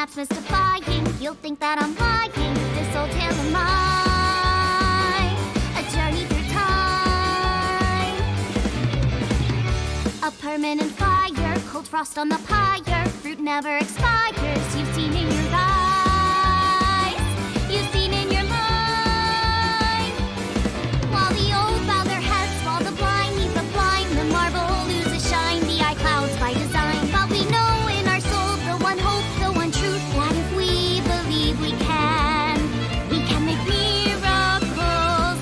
map's mystifying. You'll think that I'm lying. This old tale of mine, a journey through time. A permanent fire, cold frost on the pyre. Fruit never expires. You've seen in your eyes, you've seen in your mind. While the old bow their heads, while the blind lead the blind, the marble loses shine. The eye clouds by design, but we know in our soul the one hope, the one truth, that if we believe we can make miracles.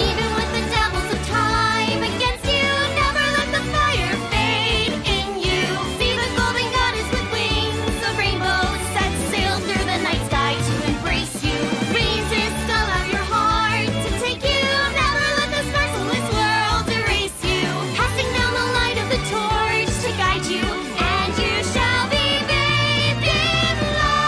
Even with the devils of time against you, never let the fire fade in you. See the golden goddess with wings of rainbows set sail through the night sky to embrace you. Resist, allow your heart to take you. Never let this merciless world erase you. Passing down the light of the torch to guide you, and you shall be bathed in light.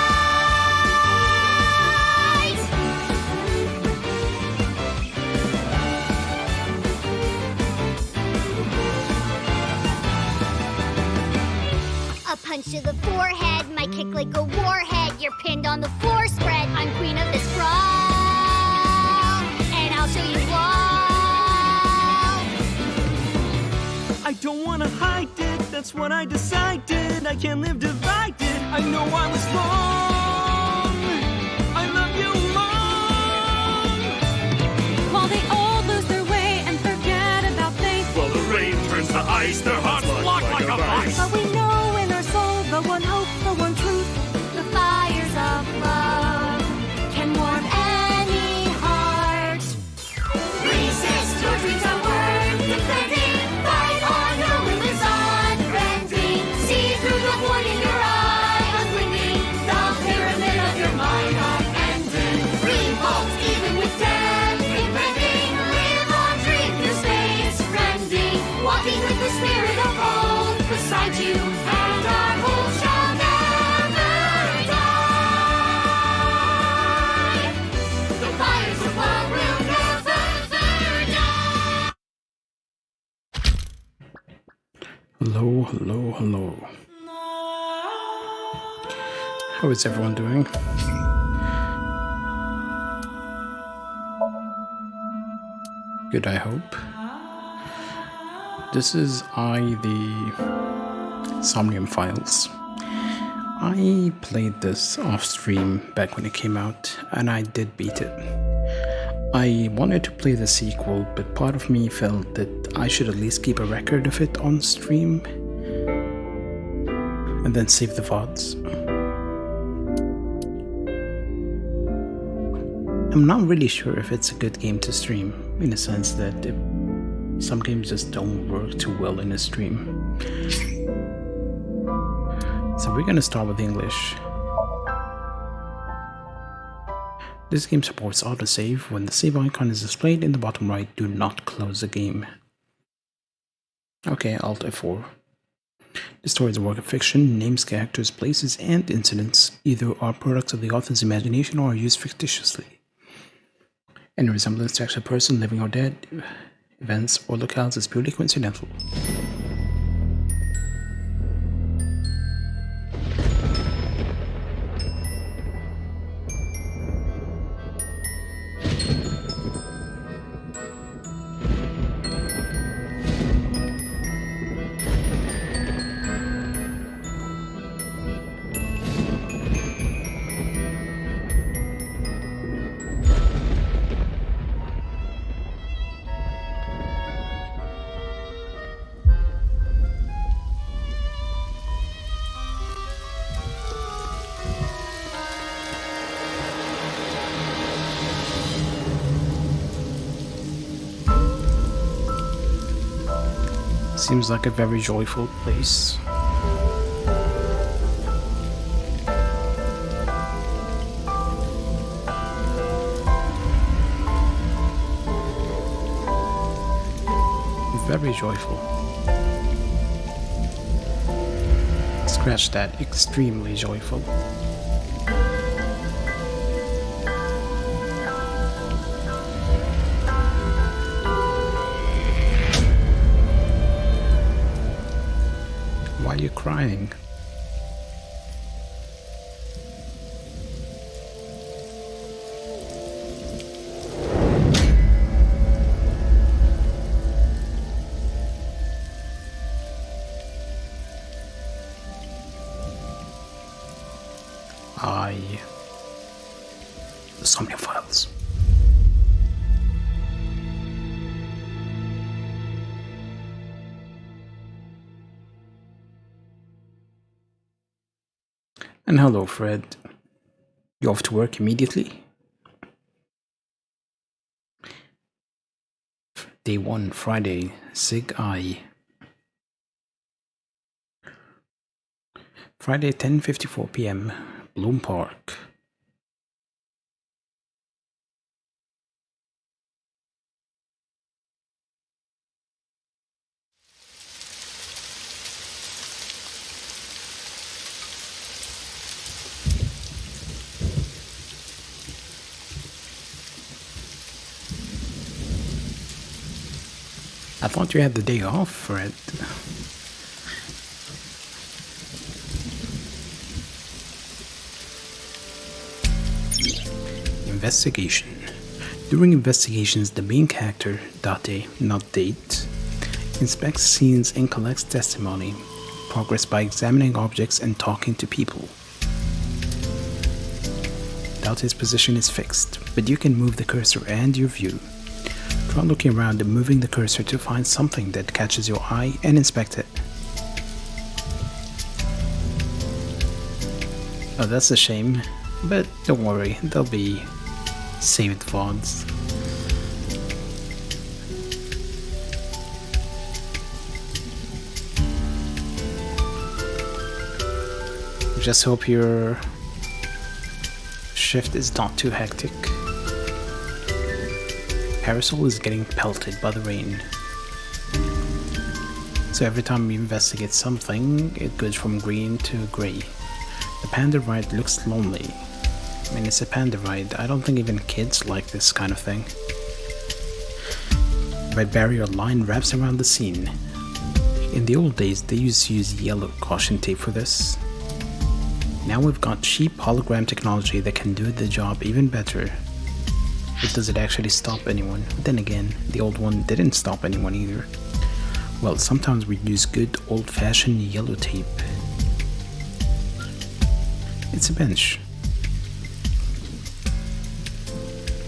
A punch to the forehead might kick like a warhead. You're pinned on the floor spread. I'm queen of this brawl, and I'll show you all. I don't wanna hide it, that's what I decided. I can't live divided, I know I was wrong. I love you long. While they all lose their way and forget about faith, While the rain turns to ice, their hearts lock like a vice. but we know in our soul the one hope, the one truth. The fires of love can warm any heart. Resist, your dreams are worth defending. Fight on, your will is unbending. See through the void in your eye, unblinking. The pyramid of your mind unending. Revolt even with death impending. Live on, dream through space rending. Walking with the spirit of hope beside you, and our hope shall never die. The fires of love will never die. Hello, hello, hello. How is everyone doing? Good, I hope. This is the Somnium Files. I played this off stream back when it came out, and I did beat it. I wanted to play the sequel, but part of me felt that I should at least keep a record of it on stream and then save the VODs. I'm not really sure if it's a good game to stream, in a sense that some games just don't work too well in a stream. So we're gonna start with English. This game supports autosave. When the save icon is displayed in the bottom right, do not close the game. Okay, Alt F4. The story is a work of fiction. Names, characters, places, and incidents either are products of the author's imagination or are used fictitiously. Any resemblance to actual person, living or dead, events, or locales is purely coincidental. Seems like a very joyful place. Very joyful. Scratch that, extremely joyful. Why are you crying? the Somnium Files. And hello, Fred. You off to work immediately? Day 1, Friday, Sig I. Friday, 10:54 p.m., Bloom Park. I thought you had the day off, Fred. Investigation. During investigations, the main character, Date, not Date, inspects scenes and collects testimony, progress by examining objects and talking to people. Date's position is fixed, but you can move the cursor and your view. Try looking around and moving the cursor to find something that catches your eye and inspect it. Oh, that's a shame, but don't worry, they'll be saved VODs. Just hope your shift is not too hectic. Parasol is getting pelted by the rain. So every time we investigate something, it goes from green to grey. The panda ride looks lonely. I mean, it's a panda ride. I don't think even kids like this kind of thing. Red barrier line wraps around the scene. In the old days, they used to use yellow caution tape for this. Now we've got cheap hologram technology that can do the job even better. But does it actually stop anyone? Then again, the old one didn't stop anyone either. Well, sometimes we use good old-fashioned yellow tape. It's a bench.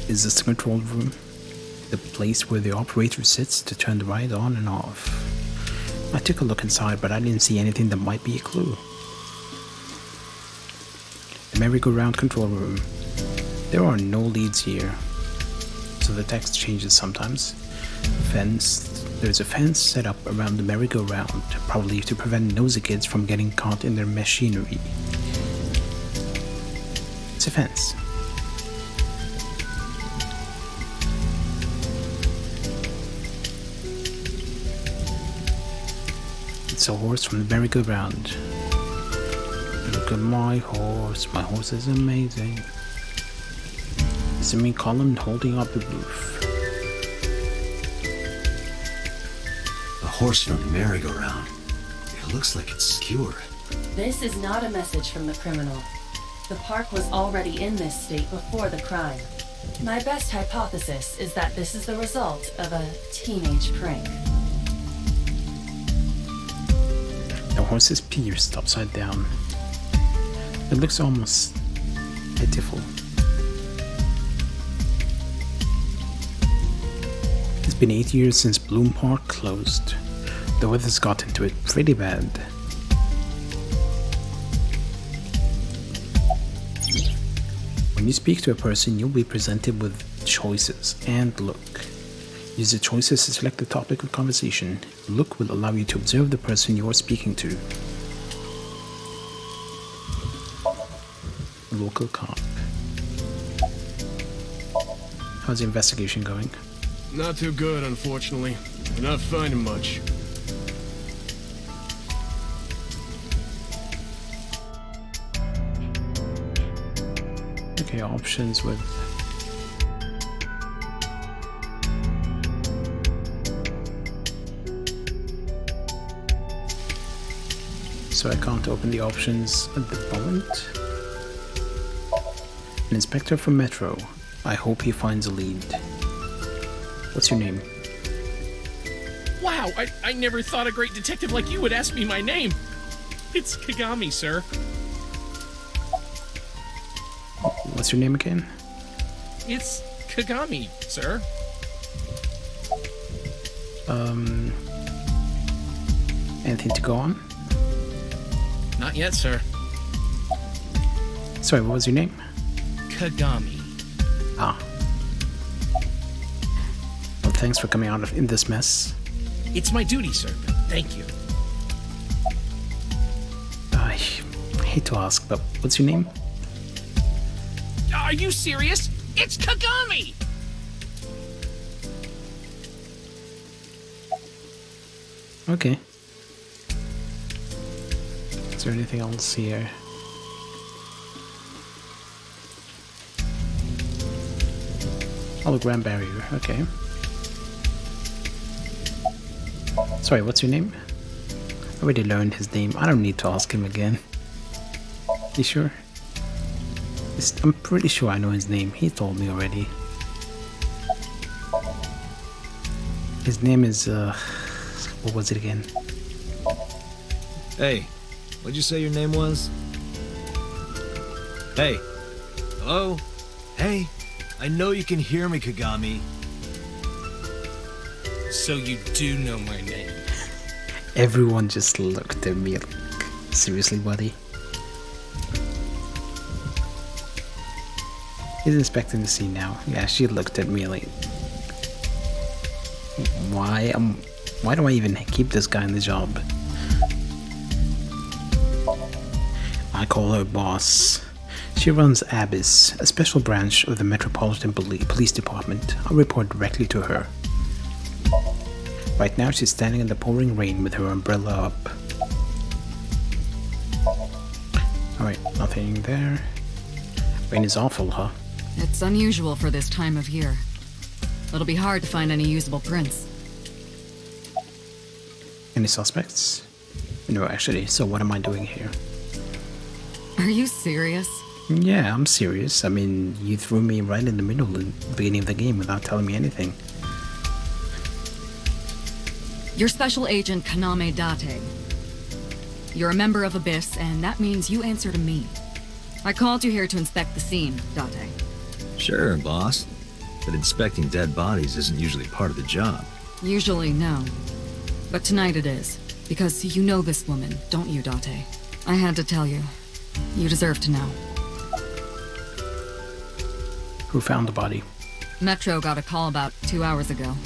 Is this the control room? The place where the operator sits to turn the ride on and off. I took a look inside, but I didn't see anything that might be a clue. The merry-go-round control room. There are no leads here, so the text changes sometimes. There's a fence set up around the merry-go-round, probably to prevent nosy kids from getting caught in their machinery. It's a fence. It's a horse from the merry-go-round. Look at my horse is amazing. It's a me column holding up the roof. A horse from the merry-go-round. It looks like it's secured. This is not a message from the criminal. The park was already in this state before the crime. My best hypothesis is that this is the result of a teenage prank. The horse is pierced upside down. It looks almost pitiful. It's been 8 years since Bloom Park closed. The weather's got into it pretty bad. When you speak to a person, you'll be presented with choices and look. Use the choices to select the topic of conversation. Look will allow you to observe the person you are speaking to. Local cop. How's the investigation going? Not too good, unfortunately. We're not finding much. Okay, options with... So I can't open the options at the moment. An inspector from Metro. I hope he finds a lead. What's your name? Wow, I never thought a great detective like you would ask me my name. It's Kagami, sir. What's your name again? It's Kagami, sir. Anything to go on? Not yet, sir. Sorry, what was your name? Kagami. Ah. Well, thanks for coming out in this mess. It's my duty, sir. Thank you. I hate to ask, but what's your name? Are you serious? It's Kagami! Okay. Is there anything else here? Hologram barrier, okay. Sorry, what's your name? I already learned his name. I don't need to ask him again. You sure? I'm pretty sure I know his name. He told me already. His name is, what was it again? Hey, what'd you say your name was? Hey. Hello? Hey, I know you can hear me, Kagami. So you do know my name. Everyone just looked at me like, seriously, buddy? He's inspecting the scene now. Yeah, she looked at me like, why do I even keep this guy in the job? I call her boss. She runs Abyss, a special branch of the Metropolitan Police Department. I'll report directly to her. Right now she's standing in the pouring rain with her umbrella up. Alright, nothing there. Rain is awful, huh? It's unusual for this time of year. It'll be hard to find any usable prints. Any suspects? No, actually, so what am I doing here? Are you serious? Yeah, I'm serious. I mean, you threw me right in the middle of the beginning of the game without telling me anything. You're Special Agent Kaname Date. You're a member of Abyss, and that means you answer to me. I called you here to inspect the scene, Date. Sure, boss. But inspecting dead bodies isn't usually part of the job. Usually, no. But tonight it is. Because you know this woman, don't you, Date? I had to tell you. You deserve to know. Who found the body? Metro got a call about 2 hours ago.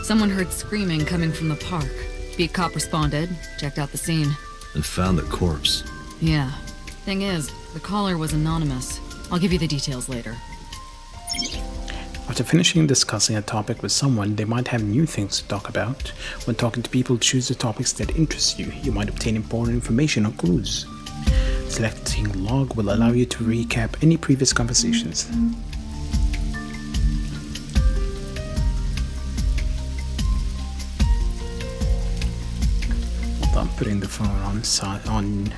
Someone heard screaming coming from the park. Beat cop responded, checked out the scene. And found the corpse. Yeah. Thing is, the caller was anonymous. I'll give you the details later. After finishing discussing a topic with someone, they might have new things to talk about. When talking to people, choose the topics that interest you. You might obtain important information or clues. Selecting log will allow you to recap any previous conversations. I'm putting the phone on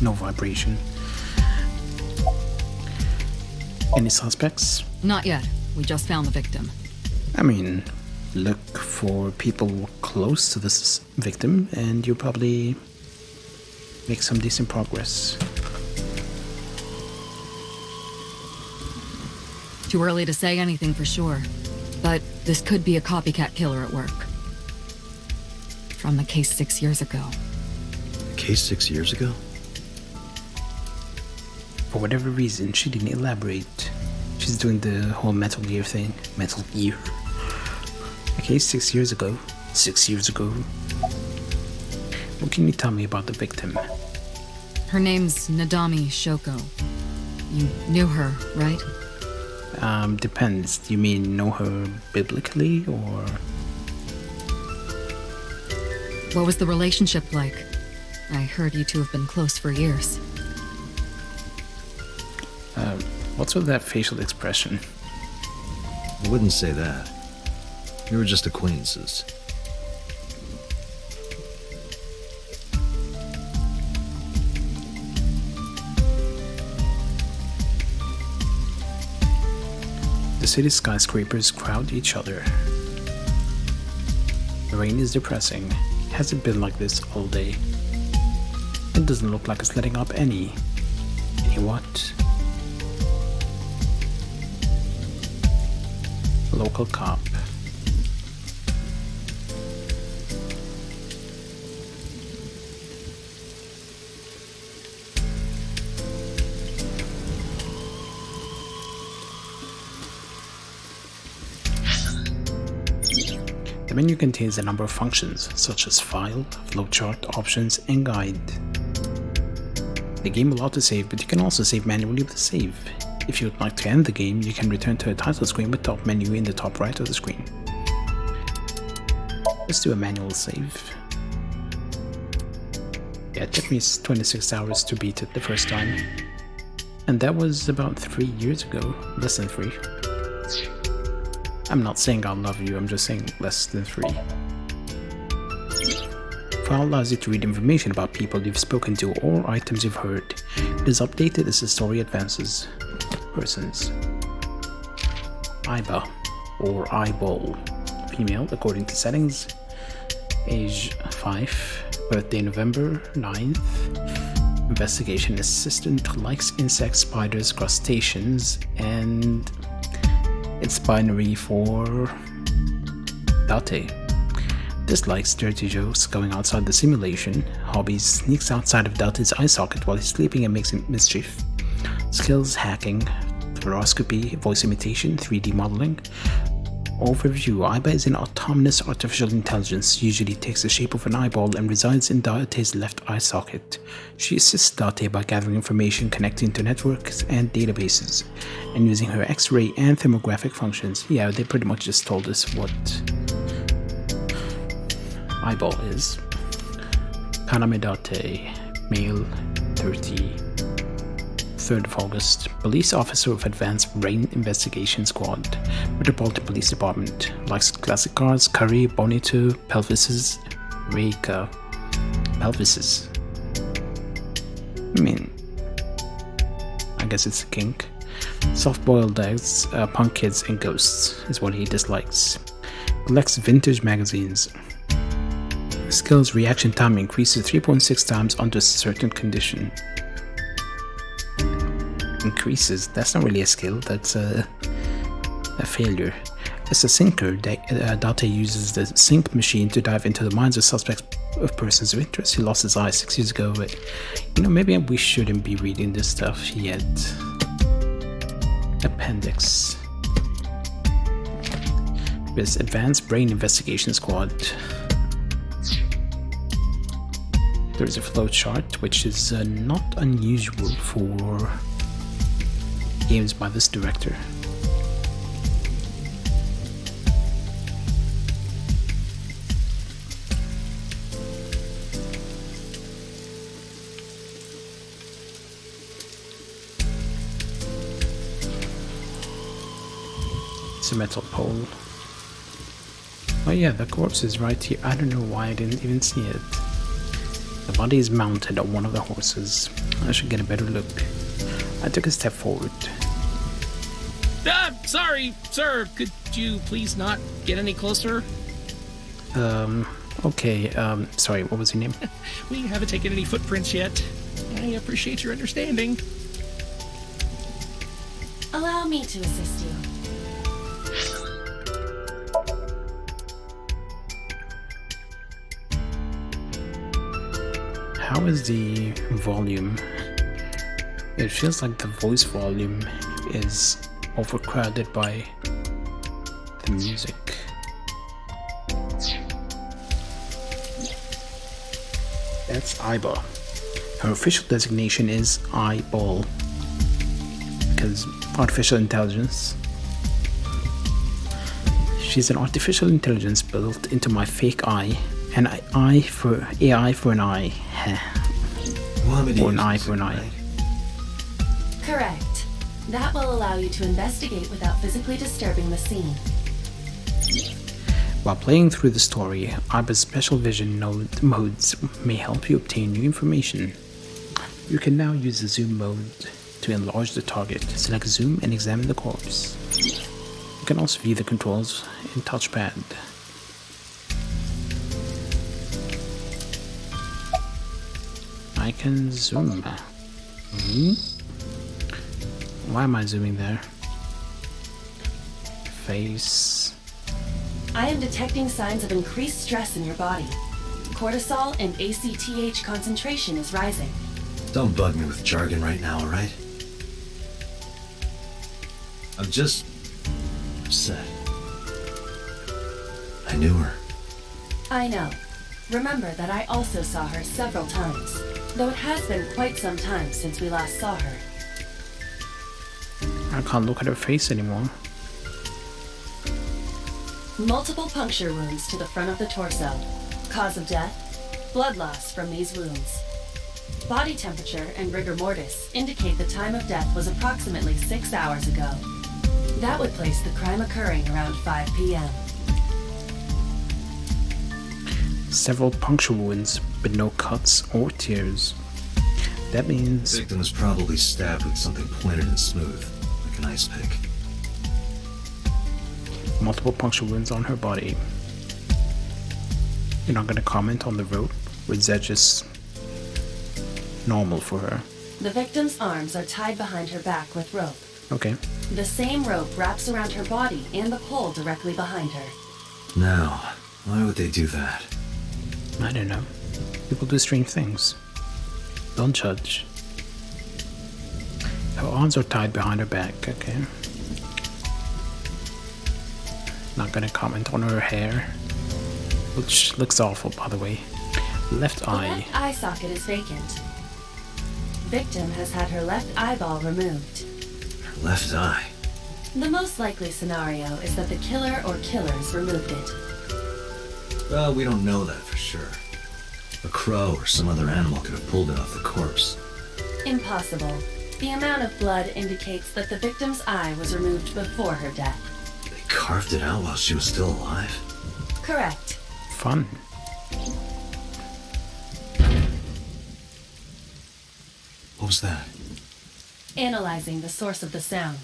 no vibration. Any suspects? Not yet. We just found the victim. I mean, look for people close to this victim and you'll probably make some decent progress. Too early to say anything for sure, but this could be a copycat killer at work. From the case 6 years ago. A case 6 years ago? For whatever reason, she didn't elaborate. She's doing the whole Metal Gear thing. Metal Gear. A case 6 years ago. 6 years ago. What can you tell me about the victim? Her name's Nadami Shoko. You knew her, right? Depends. Do you mean know her biblically, or...? What was the relationship like? I heard you two have been close for years. What's with that facial expression? I wouldn't say that. We were just acquaintances. The city's skyscrapers crowd each other. The rain is depressing. Has it been like this all day? It doesn't look like it's letting up any what? local cop. The menu contains a number of functions, such as file, flowchart, options, and guide. The game will autosave, but you can also save manually with the save. If you would like to end the game, you can return to a title screen with top menu in the top right of the screen. Let's do a manual save. Yeah, it took me 26 hours to beat it the first time. And that was about 3 years ago, less than 3. I'm not saying I love you, I'm just saying less than 3. File allows you to read information about people you've spoken to or items you've heard. It is updated as the story advances. Persons. Iba, or eyeball. Female, according to settings. Age 5. Birthday November 9th. Investigation assistant, likes insects, spiders, crustaceans, and it's binary for Date. Dislikes dirty jokes, going outside the simulation. Hobbies, sneaks outside of Date's eye socket while he's sleeping and makes mischief. Skills, hacking, fluoroscopy, voice imitation, 3D modeling. Overview, Iba is an autonomous artificial intelligence, usually takes the shape of an eyeball and resides in Date's left eye socket. She assists Date by gathering information, connecting to networks and databases, and using her X-ray and thermographic functions. Yeah, they pretty much just told us what eyeball is. Kaname Date, male, 30. 3rd of August, police officer of Advanced Brain Investigation Squad, Metropolitan Police Department, likes classic cars, curry, bonito, pelvises, reka, pelvises. I mean, I guess it's a kink. Soft-boiled eggs, punk kids, and ghosts is what he dislikes. Collects vintage magazines. Skills reaction time increases 3.6 times under certain condition. Increases, that's not really a skill, that's a failure. As a sinker, Date uses the sync machine to dive into the minds of suspects of persons of interest. He lost his eye 6 years ago, but you know, maybe we shouldn't be reading this stuff yet. Appendix. There's Advanced Brain Investigation Squad. There's a flowchart, which is not unusual for games by this director. It's a metal pole. Oh yeah, the corpse is right here. I don't know why I didn't even see it. The body is mounted on one of the horses. I should get a better look. I took a step forward. Sorry, sir. Could you please not get any closer? Okay, sorry, what was your name? We haven't taken any footprints yet. I appreciate your understanding. Allow me to assist you. How is the volume? It feels like the voice volume is overcrowded by the music. That's Iba. Her official designation is eyeball, because artificial intelligence. She's an artificial intelligence built into my fake eye, an eye for AI for an eye. Or an eye for an eye. Correct. That will allow you to investigate without physically disturbing the scene. While playing through the story, Iba's special vision modes may help you obtain new information. You can now use the zoom mode to enlarge the target. Select zoom and examine the corpse. You can also view the controls in touchpad. I can zoom. Why am I zooming there? face. I am detecting signs of increased stress in your body. Cortisol and ACTH concentration is rising. Don't bug me with jargon right now, alright? I'm just upset. I knew her. I know. Remember that I also saw her several times, though it has been quite some time since we last saw her. I can't look at her face anymore. Multiple puncture wounds to the front of the torso. Cause of death? Blood loss from these wounds. Body temperature and rigor mortis indicate the time of death was approximately 6 hours ago. That would place the crime occurring around 5 p.m. Several puncture wounds, but no cuts or tears. That means The victim was probably stabbed with something pointed and smooth, like an ice pick. multiple puncture wounds on her body. You're not gonna comment on the rope? Or is that just normal for her? The victim's arms are tied behind her back with rope. Okay. The same rope wraps around her body and the pole directly behind her. Now, why would they do that? I don't know. People do strange things. Don't judge. Her arms are tied behind her back, okay. Not gonna comment on her hair, which looks awful, by the way. Left The eye. left eye socket is vacant. Victim has had her left eyeball removed. Her left eye. The most likely scenario is that the killer or killers removed it. Well, we don't know that for sure. A crow or some other animal could have pulled it off the corpse. Impossible. The amount of blood indicates that the victim's eye was removed before her death. They carved it out while she was still alive? Correct. Fun. What was that? Analyzing the source of the sound.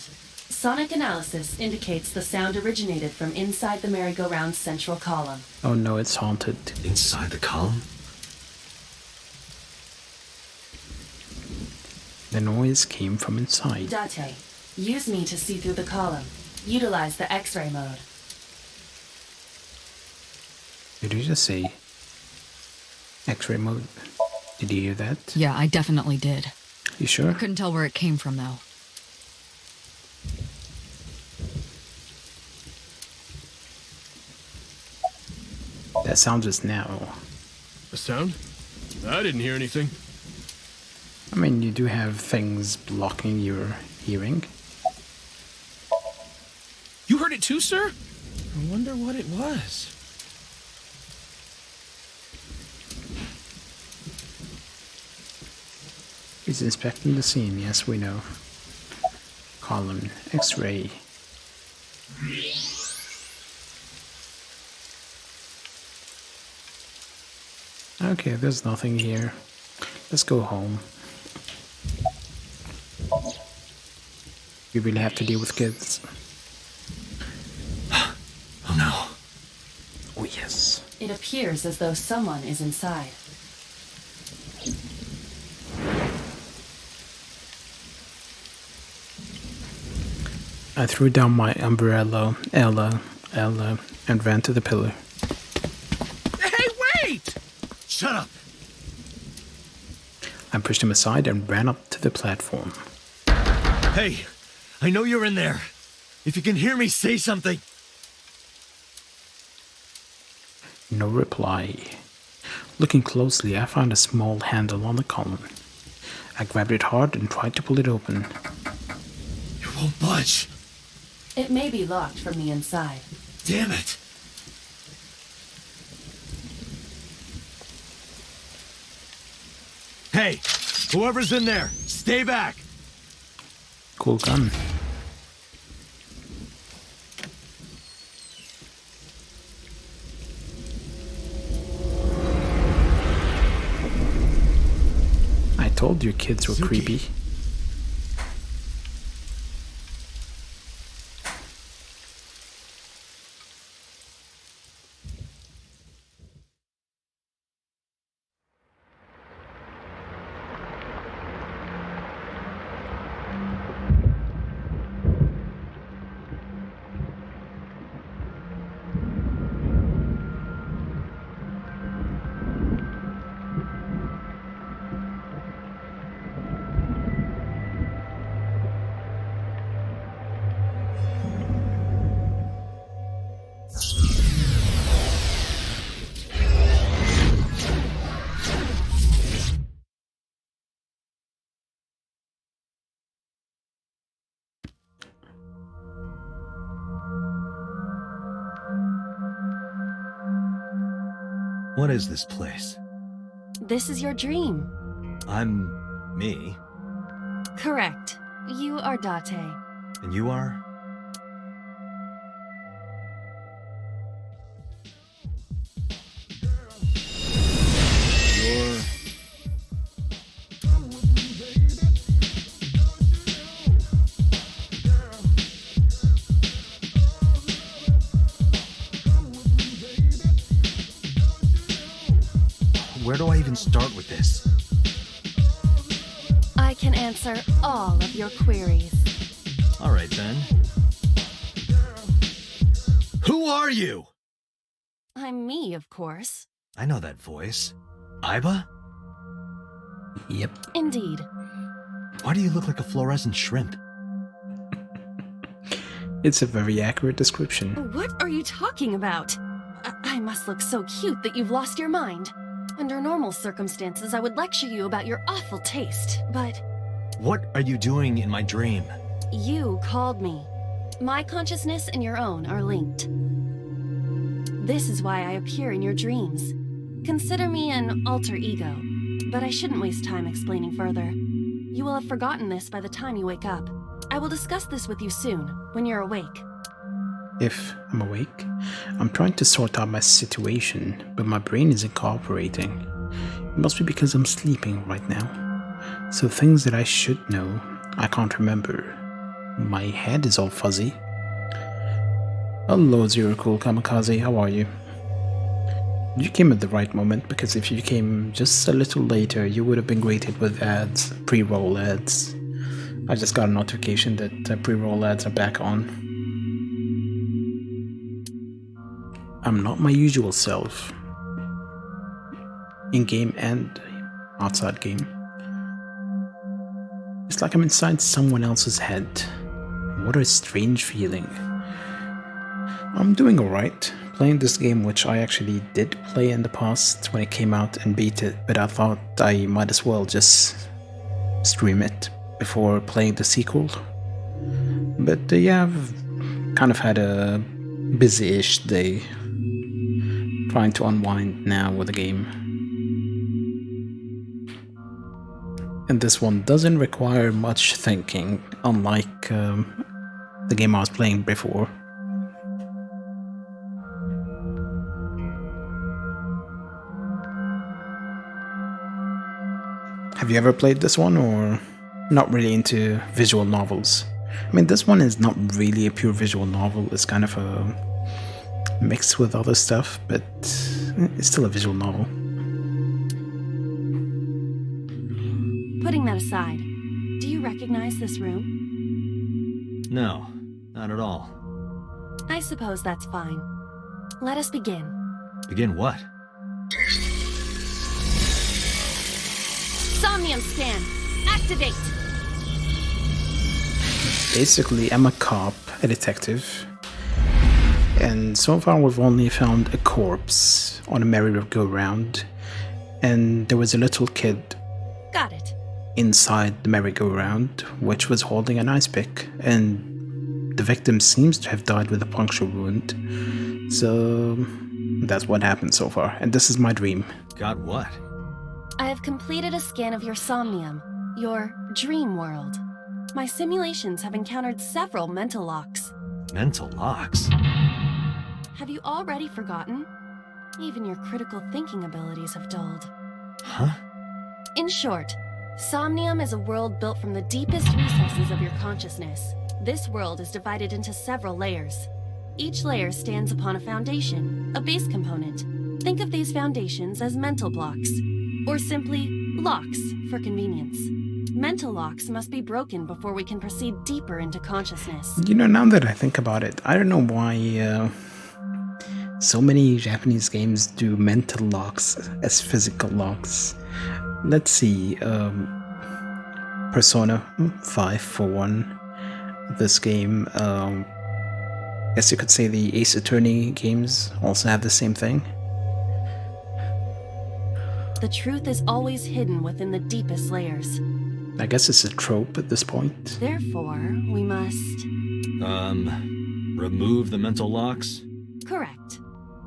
Sonic analysis indicates the sound originated from inside the merry-go-round's central column. Oh no, it's haunted. Inside the column? The noise came from inside. Date, use me to see through the column. Utilize the X-ray mode. Did you just say X-ray mode? Did you hear that? Yeah, I definitely did. You sure? Couldn't tell where it came from, though. That sound just now. A sound? I didn't hear anything. I mean, you do have things blocking your hearing. You heard it too, sir? I wonder what it was. He's inspecting the scene, yes, we know. Column, X-ray. Okay, there's nothing here. Let's go home. We really have to deal with kids. Oh no. Oh yes. It appears as though someone is inside. I threw down my umbrella, Ella, and ran to the pillar. Hey, wait! Shut up! I pushed him aside and ran up to the platform. Hey, I know you're in there. If you can hear me, say something. No reply. Looking closely, I found a small handle on the column. I grabbed it hard and tried to pull it open. You won't budge. It may be locked from the inside. Damn it. Hey, whoever's in there, stay back. Cool gun. I told you kids were Suki. creepy. What is this place? This is your dream. I'm me, Correct. You are Date. and you are? You're... Where do I even start with this? I can answer all of your queries. All right, then. Who are you? I'm me, of course. I know that voice. Iba? Yep. Indeed. Why do you look like a fluorescent shrimp? It's a very accurate description. What are you talking about? I must look so cute that you've lost your mind. Under normal circumstances, I would lecture you about your awful taste, but What are you doing in my dream? you called me. My consciousness and your own are linked. This is why I appear in your dreams. Consider me an alter ego, but I shouldn't waste time explaining further. You will have forgotten this by the time you wake up. I will discuss this with you soon, when you're awake. If I'm awake, I'm trying to sort out my situation, but my brain isn't cooperating. It must be because I'm sleeping right now. So things that I should know, I can't remember. My head is all fuzzy. Hello, Zero Cool Kamikaze, how are you? You came at the right moment, because if you came just a little later, you would have been greeted with ads, pre-roll ads. I just got a notification that pre-roll ads are back on. I'm not my usual self, in-game and outside game. It's like I'm inside someone else's head. What a strange feeling. I'm doing alright, playing this game which I actually did play in the past when it came out and beat it, but I thought I might as well just stream it before playing the sequel. But yeah, I've kind of had a busy-ish day. Trying to unwind now with the game. And this one doesn't require much thinking, unlike the game I was playing before. Have you ever played this one, or not really into visual novels? I mean, this one is not really a pure visual novel, it's kind of a mixed with other stuff, but it's still a visual novel. Putting that aside, do you recognize this room? No, not at all. I suppose that's fine. Let us begin. Begin what? Somnium scan! Activate! Basically, I'm a cop, a detective, and so far we've only found a corpse on a merry-go-round, and there was a little kid Got it. inside the merry-go-round, which was holding an ice pick, and the victim seems to have died with a puncture wound. So that's what happened so far, and this is my dream. Got what? I have completed a scan of your somnium, your dream world. My simulations have encountered several mental locks. Mental locks? Have you already forgotten? Even your critical thinking abilities have dulled. Huh? In short, Somnium is a world built from the deepest recesses of your consciousness. This world is divided into several layers. Each layer stands upon a foundation, a base component. Think of these foundations as mental blocks, or simply locks for convenience. Mental locks must be broken before we can proceed deeper into consciousness. You know, now that I think about it, I don't know why so many Japanese games do mental locks as physical locks. Let's see, Persona 5 for one. This game, I guess you could say the Ace Attorney games also have the same thing. The truth is always hidden within the deepest layers. I guess it's a trope at this point. Therefore, we must... Remove the mental locks? Correct.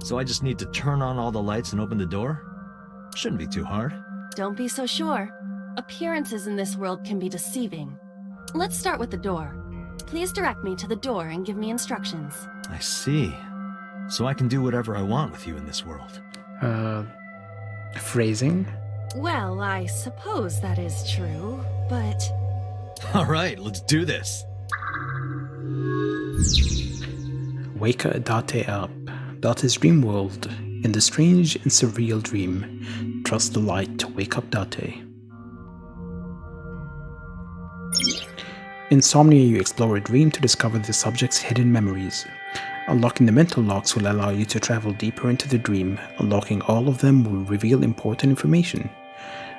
So I just need to turn on all the lights and open the door? Shouldn't be too hard. Don't be so sure. Appearances in this world can be deceiving. Let's start with the door. Please direct me to the door and give me instructions. I see. So I can do whatever I want with you in this world. Phrasing? Well, I suppose that is true, but... Alright, let's do this. Wake Date up. Date's dream world. In the strange and surreal dream, trust the light to wake up Date. In Somnia, you explore a dream to discover the subject's hidden memories. Unlocking the mental locks will allow you to travel deeper into the dream. Unlocking all of them will reveal important information.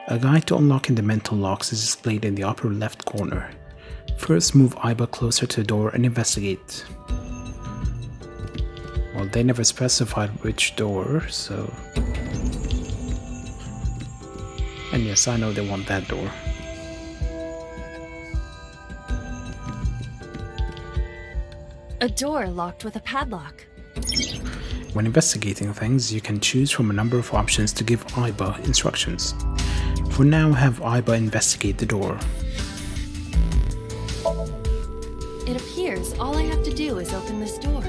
A guide to unlocking the mental locks is displayed in the upper left corner. First, move Iba closer to the door and investigate. Well, they never specified which door, so... And yes, I know they want that door. A door locked with a padlock. When investigating things, you can choose from a number of options to give Iba instructions. For now, have Iba investigate the door. It appears all I have to do is open this door.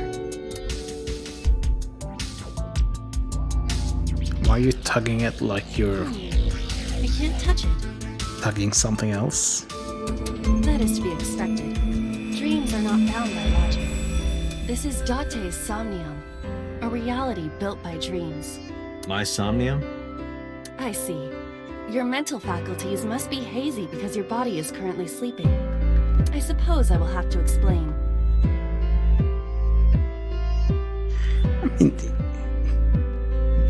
Why are you tugging it like you're I can't touch it. tugging something else? That is to be expected. Dreams are not bound by logic. This is Date's Somnium, a reality built by dreams. My Somnium? I see. Your mental faculties must be hazy because your body is currently sleeping. I suppose I will have to explain. I mean,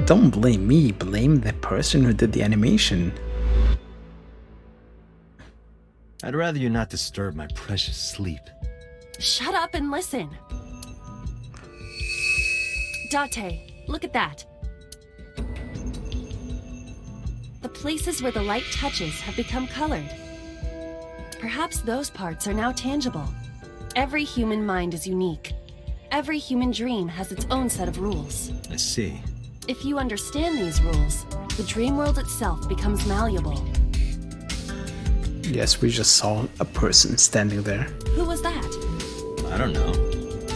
don't blame me, blame the person who did the animation. I'd rather you not disturb my precious sleep. Shut up and listen. Date, look at that. The places where the light touches have become colored. Perhaps those parts are now tangible. Every human mind is unique. Every human dream has its own set of rules. I see. If you understand these rules, the dream world itself becomes malleable. Yes, we just saw a person standing there. Who was that? I don't know.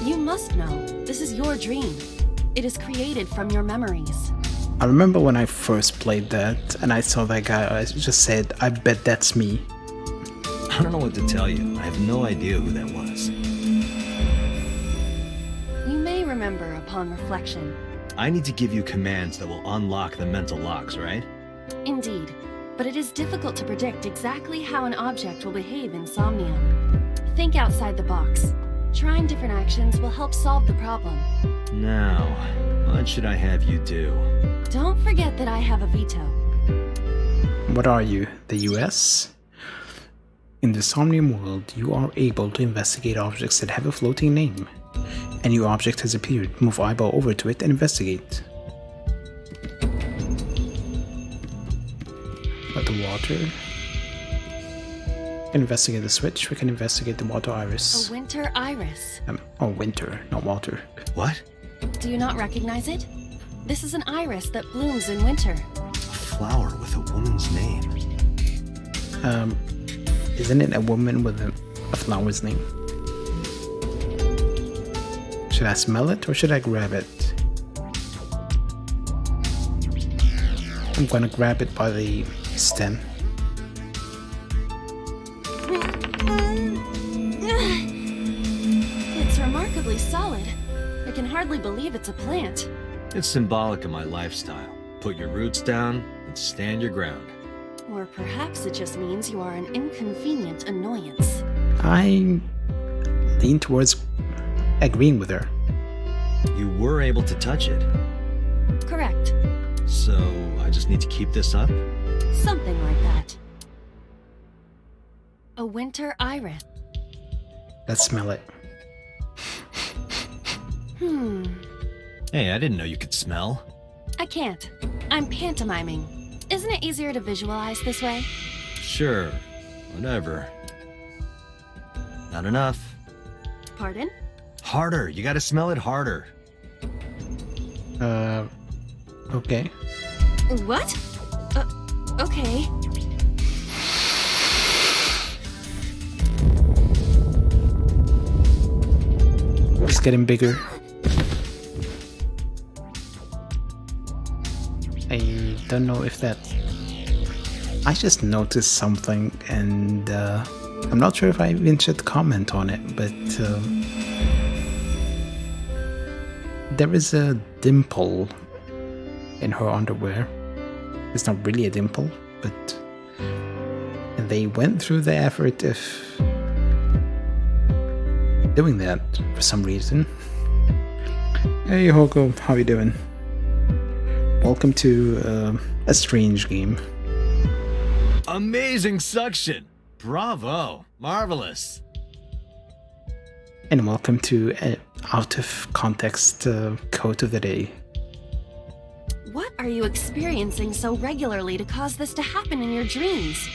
You must know. This is your dream. It is created from your memories. I remember when I first played that and I saw that guy, I just said, I bet that's me. I don't know what to tell you. I have no idea who that was. You may remember upon reflection. I need to give you commands that will unlock the mental locks, right? Indeed, but it is difficult to predict exactly how an object will behave in Somnium. Think outside the box. Trying different actions will help solve the problem. Now, what should I have you do? Don't forget that I have a veto. What are you, the US? In the Somnium world, you are able to investigate objects that have a floating name. A new object has appeared. Move Iba over to it and investigate. But the water... Investigate the switch, we can investigate the water iris. A winter iris. Oh, winter, not water. What? Do you not recognize it? This is an iris that blooms in winter. A flower with a woman's name. Isn't it a woman with a flower's name? Should I smell it or should I grab it? I'm gonna grab it by the stem. It's remarkably solid. I can hardly believe it's a plant. It's symbolic of my lifestyle. Put your roots down and stand your ground. Or perhaps it just means you are an inconvenient annoyance. I lean towards agreeing with her. You were able to touch it. Correct. So, I just need to keep this up? Something like that. A winter iris. Let's smell it. Hey, I didn't know you could smell. I can't. I'm pantomiming. Isn't it easier to visualize this way? Sure, whatever. Not enough. Pardon? Harder, you gotta smell it harder. Okay. What? Okay. It's getting bigger. I don't know if that... I just noticed something and I'm not sure if I even should comment on it, but there is a dimple in her underwear. It's not really a dimple, but they went through the effort of doing that for some reason. Hey Hoko, how you doing? Welcome to a strange game. Amazing suction! Bravo! Marvelous! And welcome to an out of context quote of the day. What are you experiencing so regularly to cause this to happen in your dreams?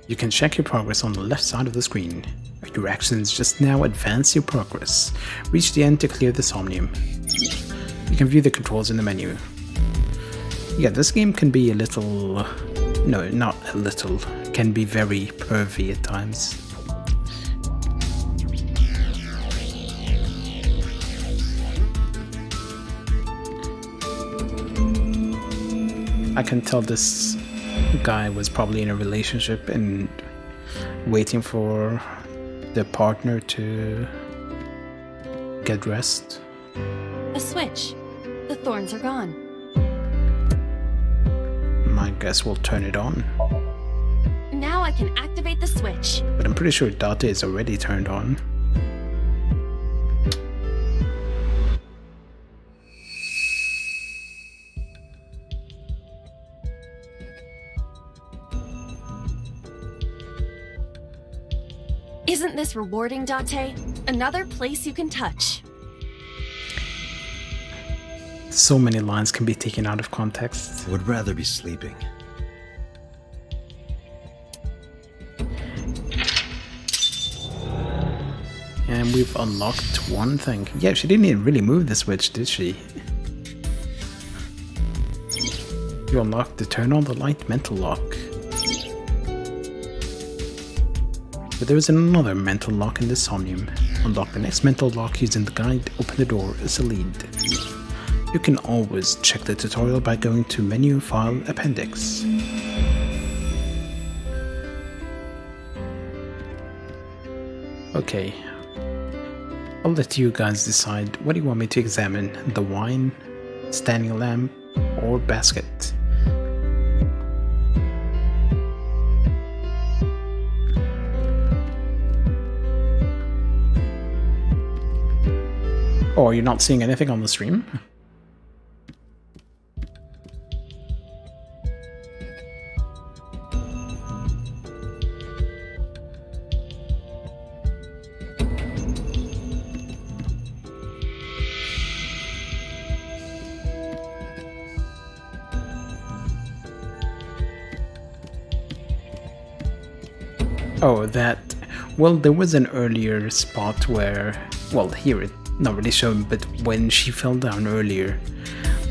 You can check your progress on the left side of the screen. Your actions just now advance your progress. Reach the end to clear the Somnium. You can view the controls in the menu. Yeah, this game can be a little... No, not a little. Can be very pervy at times. I can tell this guy was probably in a relationship and waiting for the partner to get dressed. A switch. The thorns are gone. I guess we'll turn it on. Now I can activate the switch. But I'm pretty sure Date is already turned on. Isn't this rewarding, Date? Another place you can touch. So many lines can be taken out of context. Would rather be sleeping. And we've unlocked one thing. Yeah, she didn't even really move the switch, did she? You unlocked the turn on the light mental lock. But there is another mental lock in the Somnium. Unlock the next mental lock using the guide, open the door as a lead. You can always check the tutorial by going to Menu, File, Appendix. Okay. I'll let you guys decide. What do you want me to examine? The wine, standing lamp, or basket? Oh, you're not seeing anything on the stream? Oh, that... Well, there was an earlier spot where... Well, here it not really shown, but when she fell down earlier,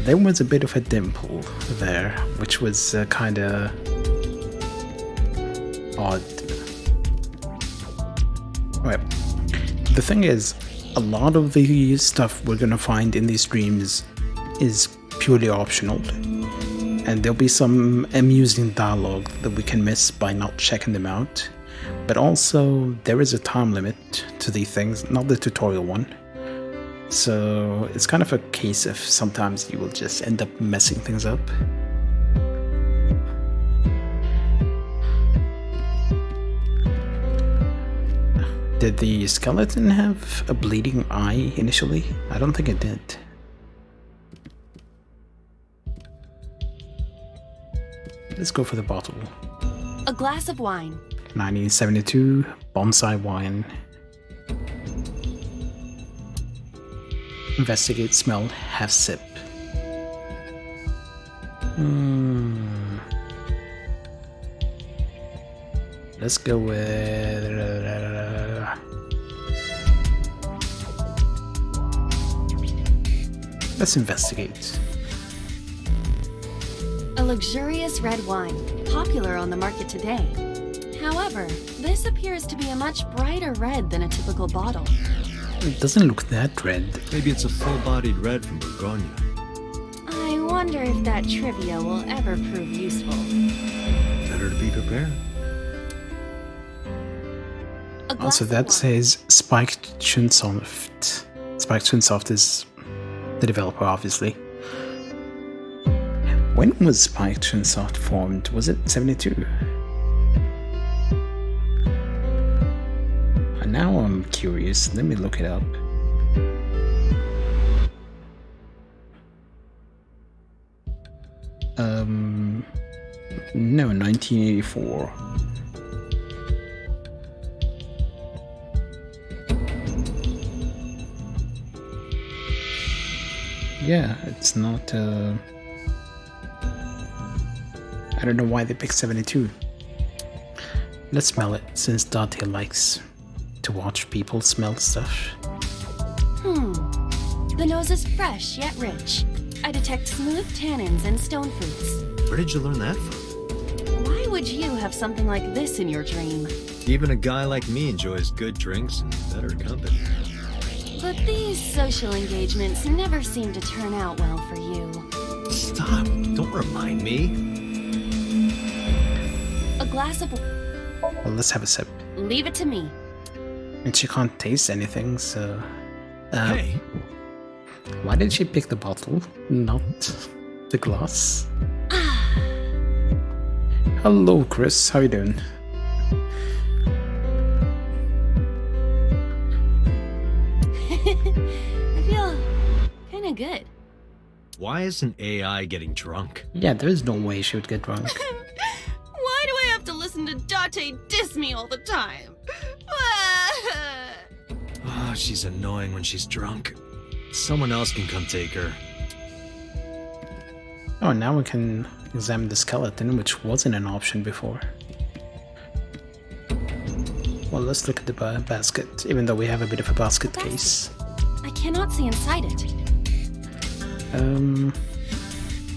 there was a bit of a dimple there, which was kinda... odd. Right. The thing is, a lot of the stuff we're gonna find in these streams is purely optional. And there'll be some amusing dialogue that we can miss by not checking them out. But also, there is a time limit to these things, not the tutorial one. So it's kind of a case of sometimes you will just end up messing things up. Did the skeleton have a bleeding eye initially? I don't think it did. Let's go for the bottle. A glass of wine. 1972 bonsai wine. Investigate, smell, have sip. Let's go with... Let's investigate. A luxurious red wine, popular on the market today. However, this appears to be a much brighter red than a typical bottle. It doesn't look that red. Maybe it's a full-bodied red from Bourgogne. I wonder if that trivia will ever prove useful. Better to be prepared. A glass Also, of that wine. says Spiked Chunsoft. Spiked Chunsoft is the developer, obviously. When was Spiked Chunsoft formed? Was it 72? And now I'm curious. Let me look it up. No, 1984. Yeah, it's not, I don't know why they picked 72. Let's smell it, since Dante likes to watch people smell stuff. The nose is fresh yet rich. I detect smooth tannins and stone fruits. Where did you learn that from? Why would you have something like this in your dream? Even a guy like me enjoys good drinks and better company. But these social engagements never seem to turn out well for you. Stop! Don't remind me. A glass of... Well, let's have a sip. Leave it to me. And she can't taste anything, so... Hey! Why did she pick the bottle, not the glass? Hello, Chris. How you doing? I feel kinda good. Why isn't AI getting drunk? Yeah, there's no way she would get drunk. Why do I have to listen to Date diss me all the time? Oh, she's annoying when she's drunk. Someone else can come take her. Oh, now we can examine the skeleton, which wasn't an option before. Well, let's look at the basket, even though we have a bit of a basket case. I cannot see inside it.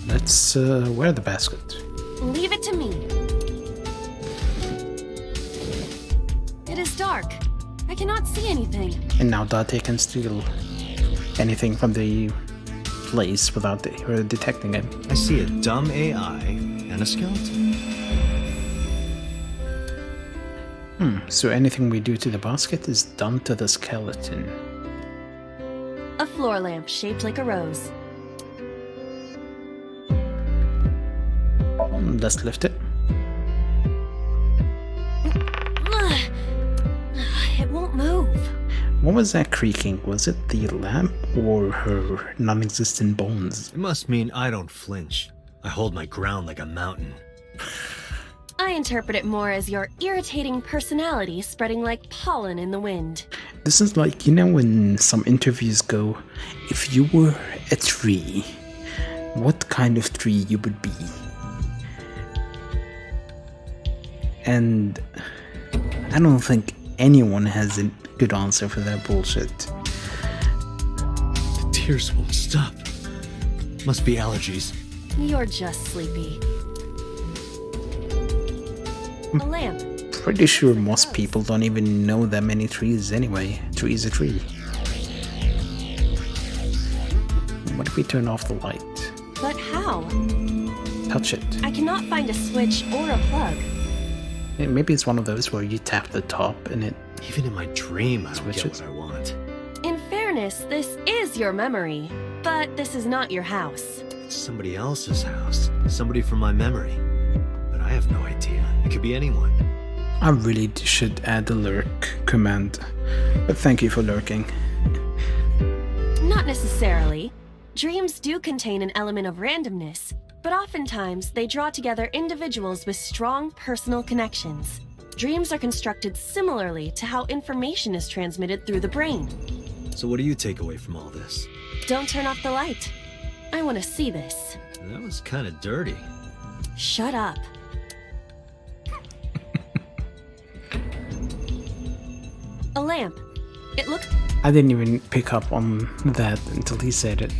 Let's wear the basket. Leave it to me. It is dark. I cannot see anything. And now Date can steal anything from the place without her detecting it. I see a dumb AI and a skeleton. So anything we do to the basket is done to the skeleton. A floor lamp shaped like a rose. Let's lift it. It won't move. What was that creaking? Was it the lamp or her non-existent bones? It must mean I don't flinch. I hold my ground like a mountain. I interpret it more as your irritating personality spreading like pollen in the wind. This is like, you know, when some interviews go, if you were a tree, what kind of tree you would be? And I don't think anyone has a good answer for that bullshit. The tears won't stop. Must be allergies. You're just sleepy. A lamp. Pretty sure most people don't even know that many trees anyway. Tree is a tree. What if we turn off the light? But how? Touch it. I cannot find a switch or a plug. Maybe it's one of those where you tap the top and it... Even in my dream, I don't get Switches. what I want. In fairness, this is your memory, but this is not your house. It's somebody else's house. Somebody from my memory. But I have no idea. It could be anyone. I really should add the lurk command. But thank you for lurking. Not necessarily. Dreams do contain an element of randomness, but oftentimes they draw together individuals with strong personal connections. Dreams are constructed similarly to how information is transmitted through the brain. So what do you take away from all this? Don't turn off the light. I want to see this. That was kind of dirty. Shut up. lamp. It looks... I didn't even pick up on that until he said it.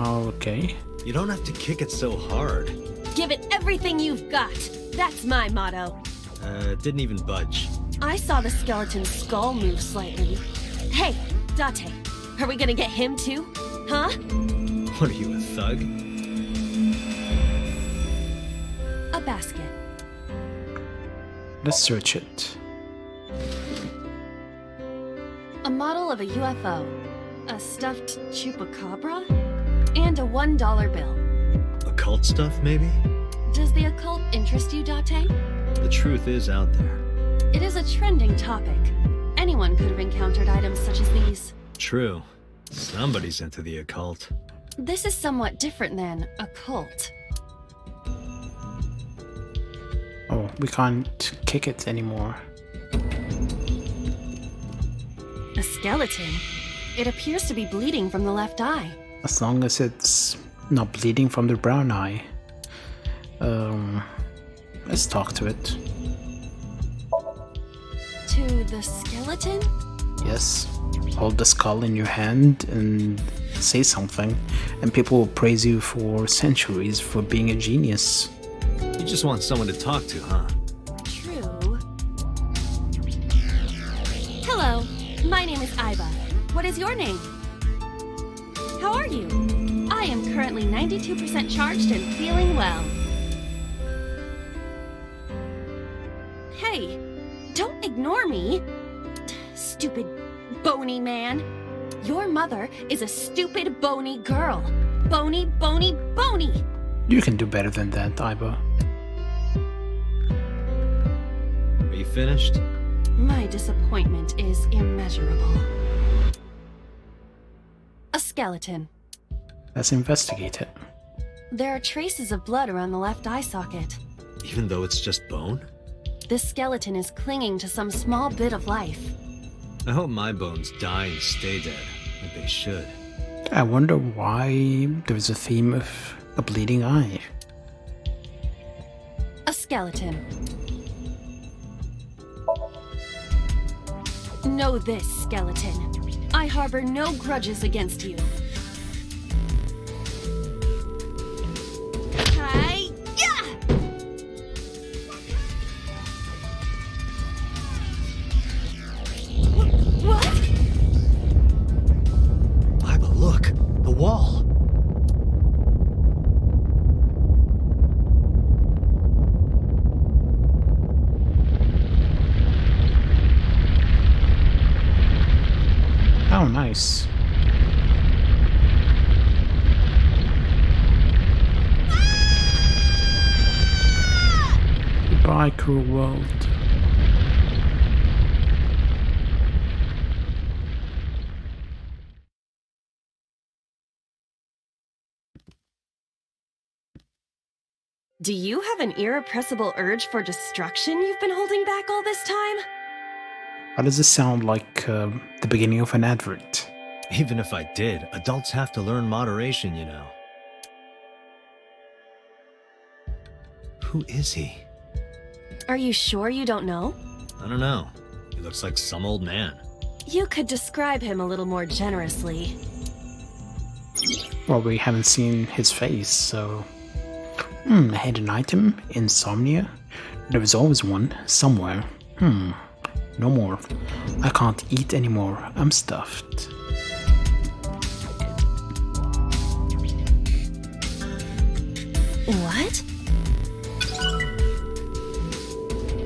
Okay. You don't have to kick it so hard. Give it everything you've got. That's my motto. It didn't even budge. I saw the skeleton's skull move slightly. Hey, Date, are we gonna get him too? Huh? What are you, a thug? A basket. Let's search it. A model of a UFO. A stuffed chupacabra. And a $1 bill. Occult stuff, maybe? Does the occult interest you, Date? The truth is out there. It is a trending topic. Anyone could have encountered items such as these. True. Somebody's into the occult. This is somewhat different than a cult. Oh, we can't kick it anymore. A skeleton? It appears to be bleeding from the left eye. As long as it's not bleeding from the brown eye. Let's talk to it. To the skeleton? Yes. Hold the skull in your hand and say something, and people will praise you for centuries for being a genius. You just want someone to talk to, huh? True. Hello, my name is Iba. What is your name? How are you? I am currently 92% charged and feeling well. Hey, don't ignore me. Stupid, bony man. Your mother is a stupid, bony girl. Bony, bony, bony. You can do better than that, Iba. Are you finished? My disappointment is immeasurable. A skeleton. Let's investigate it. There are traces of blood around the left eye socket. Even though it's just bone? This skeleton is clinging to some small bit of life. I hope my bones die and stay dead, like they should. I wonder why there's a theme of a bleeding eye. A skeleton. Know this, skeleton. I harbor no grudges against you. What? Iba, look! The wall! Oh, nice. Goodbye, cruel world. Do you have an irrepressible urge for destruction you've been holding back all this time? Why does it sound like the beginning of an advert? Even if I did, adults have to learn moderation, you know. Who is he? Are you sure you don't know? I don't know. He looks like some old man. You could describe him a little more generously. Well, we haven't seen his face, so... a hidden item? Insomnia? There was always one, somewhere. No more. I can't eat anymore. I'm stuffed. What?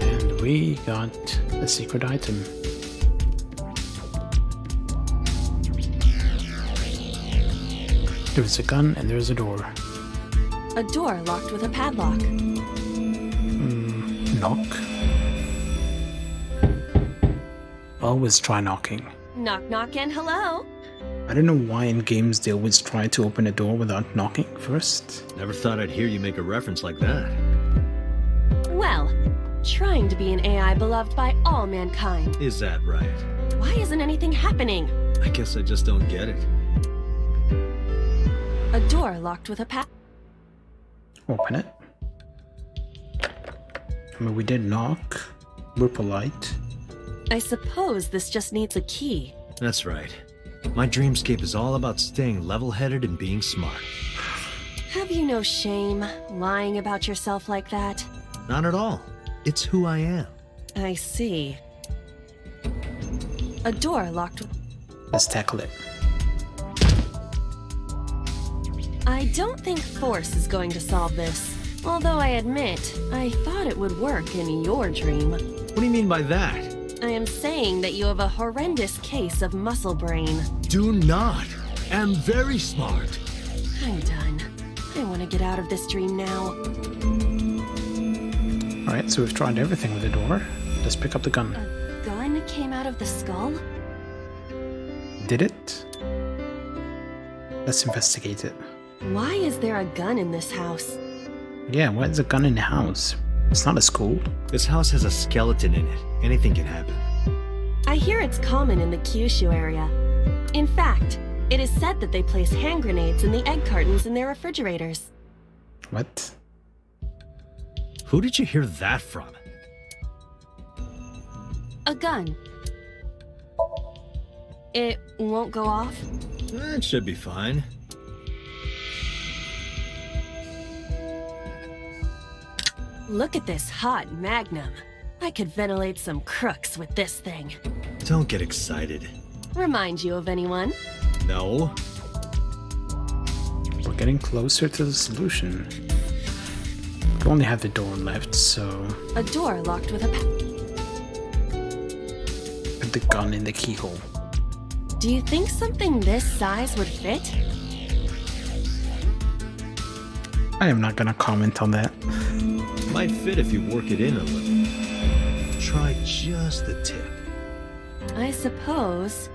And we got a secret item. There's a gun and there's a door. A door locked with a padlock. Knock? Always try knocking. Knock, knock, and hello. I don't know why in games they always try to open a door without knocking first. Never thought I'd hear you make a reference like that. Well, trying to be an AI beloved by all mankind. Is that right? Why isn't anything happening? I guess I just don't get it. A door locked with a Open it. I mean, we did knock. We're polite. I suppose this just needs a key. That's right. My dreamscape is all about staying level-headed and being smart. Have you no shame lying about yourself like that? Not at all. It's who I am. I see. A door locked with... Let's tackle it. I don't think force is going to solve this. Although I admit, I thought it would work in your dream. What do you mean by that? I am saying that you have a horrendous case of muscle brain. Do not. I'm very smart. I'm done. I want to get out of this dream now. Alright, so we've tried everything with the door. Let's pick up the gun. A gun came out of the skull? Did it? Let's investigate it. Why is there a gun in this house? Yeah, why is a gun in the house? It's not a school. This house has a skeleton in it. Anything can happen. I hear it's common in the Kyushu area. In fact, it is said that they place hand grenades in the egg cartons in their refrigerators. What? Who did you hear that from? A gun. It won't go off? It should be fine. Look at this hot magnum. I could ventilate some crooks with this thing. Don't get excited. Remind you of anyone? No. We're getting closer to the solution. We only have the door left, so A door locked with a put the gun in the keyhole. Do you think something this size would fit? I am not gonna comment on that. Might fit if you work it in a little. Try just the tip. I suppose.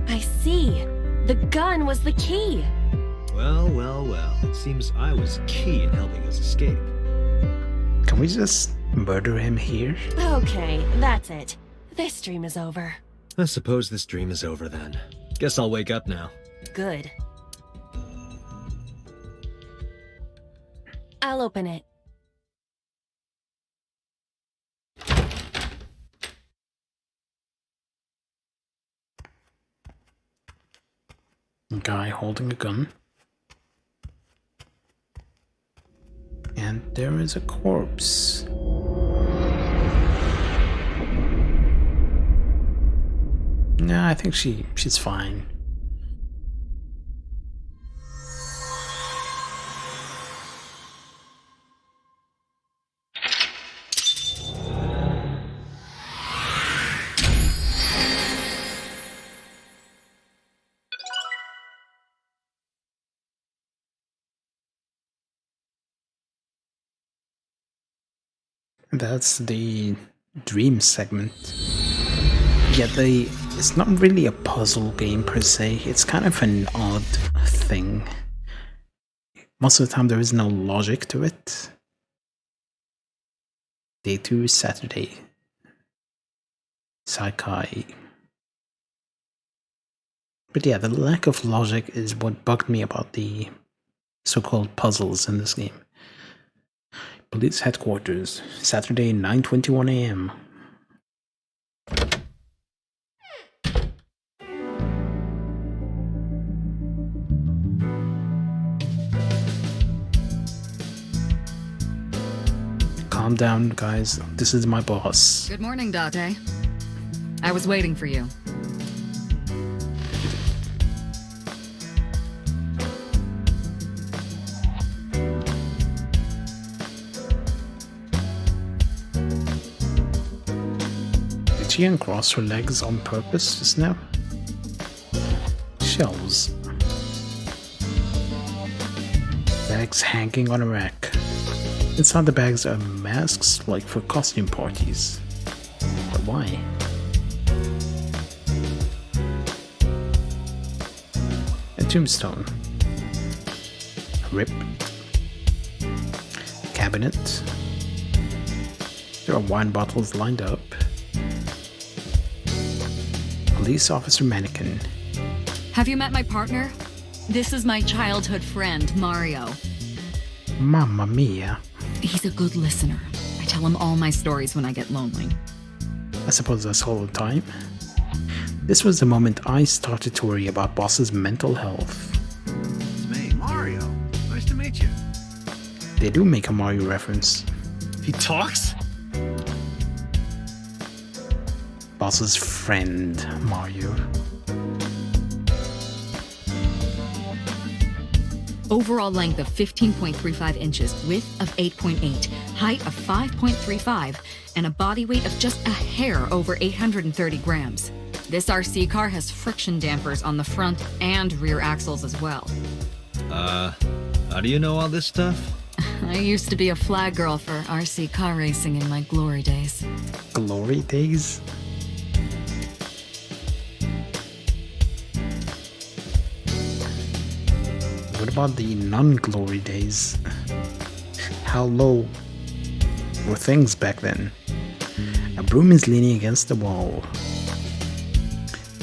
I see. The gun was the key. Well, well, well. It seems I was key in helping us escape. Can we just murder him here? Okay, that's it. This dream is over. I suppose this dream is over then. Guess I'll wake up now. Good. I'll open it. A guy holding a gun. And there is a corpse. No, I think she's fine. That's the dream segment. Yeah, it's not really a puzzle game per se, it's kind of an odd thing. Most of the time there is no logic to it. Day 2 is Saturday. Saikai. But yeah, the lack of logic is what bugged me about the so-called puzzles in this game. Police headquarters, Saturday, 9:21 a.m. Calm down, guys. This is my boss. Good morning, Date. I was waiting for you. Did she uncross her legs on purpose just now? Shells. Bags hanging on a rack. Inside the bags are masks, like for costume parties. But why? A tombstone. A rip. A cabinet. There are wine bottles lined up. Police officer mannequin. Have you met my partner? This is my childhood friend, Mario. Mamma mia. He's a good listener. I tell him all my stories when I get lonely. I suppose that's all the time. This was the moment I started to worry about Boss's mental health. It's me, Mario. Nice to meet you. They do make a Mario reference. He talks? Boss's friend, Mario. Overall length of 15.35 inches, width of 8.8, height of 5.35, and a body weight of just a hair over 830 grams. This RC car has friction dampers on the front and rear axles as well. How do you know all this stuff? I used to be a flag girl for RC car racing in my glory days. Glory days? What about the non-glory days? How low were things back then? A broom is leaning against the wall.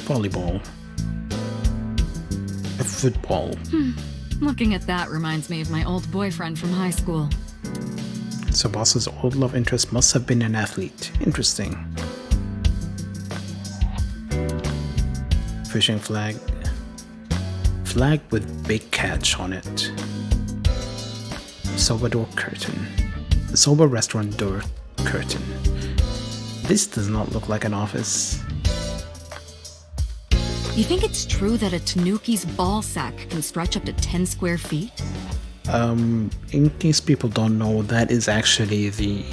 Volleyball. A football. Looking at that reminds me of my old boyfriend from high school. So Boss's old love interest must have been an athlete. Interesting. Fishing flag. Flag with big catch on it. Soba door curtain. The soba restaurant door curtain. This does not look like an office. You think it's true that a tanuki's ball sack can stretch up to 10 square feet? In case people don't know, that is actually the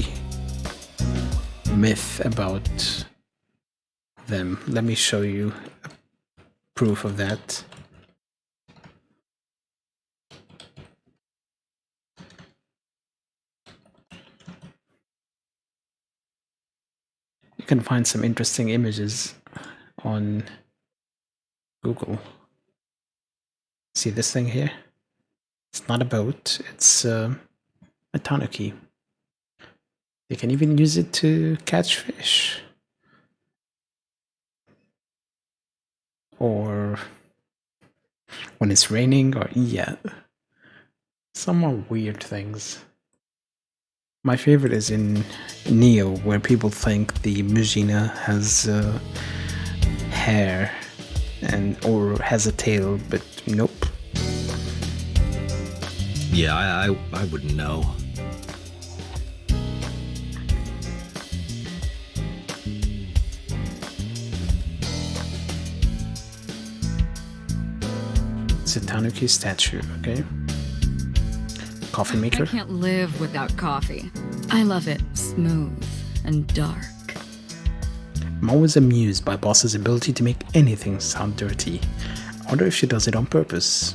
myth about them. Let me show you proof of that. You can find some interesting images on Google. See this thing here? It's not a boat, it's a tanuki. You can even use it to catch fish. Or when it's raining, or yeah. Some more weird things. My favorite is in Neo, where people think the Mujina has hair or has a tail, but nope. Yeah, I wouldn't know. It's a tanuki statue, okay? Coffee maker? I can't live without coffee. I love it smooth and dark. I'm always amused by Boss's ability to make anything sound dirty. I wonder if she does it on purpose.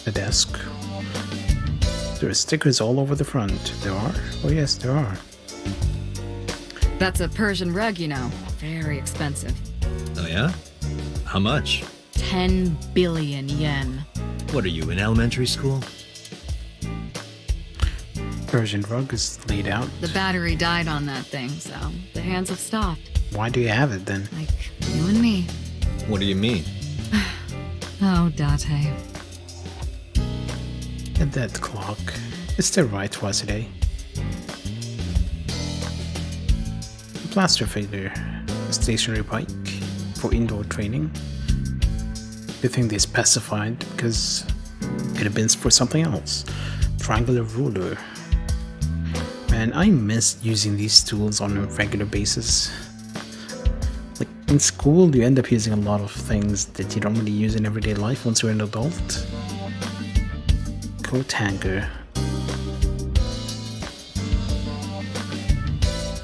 The desk. There are stickers all over the front. There are? Oh yes, there are. That's a Persian rug, you know. Very expensive. Oh yeah? How much? 10 billion yen. What are you, in elementary school? Persian rug is laid out. The battery died on that thing, so the hands have stopped. Why do you have it then? Like you and me. What do you mean? Oh, Date. A dead clock. It's still right twice a day. A plaster failure. A stationary bike for indoor training. Good thing they specified because it could have been for something else. Triangular ruler. Man, I miss using these tools on a regular basis. Like in school, you end up using a lot of things that you don't really use in everyday life once you're an adult. Coat hanger.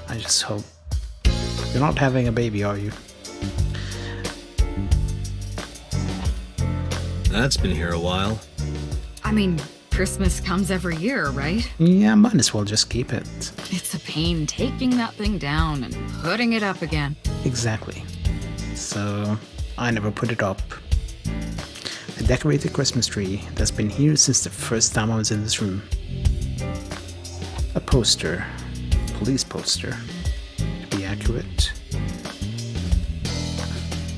I just hope you're not having a baby, are you? That's been here a while. I mean, Christmas comes every year, right? Yeah, might as well just keep it. It's a pain taking that thing down and putting it up again. Exactly. So, I never put it up. A decorated Christmas tree that's been here since the first time I was in this room. A poster. police poster, to be accurate.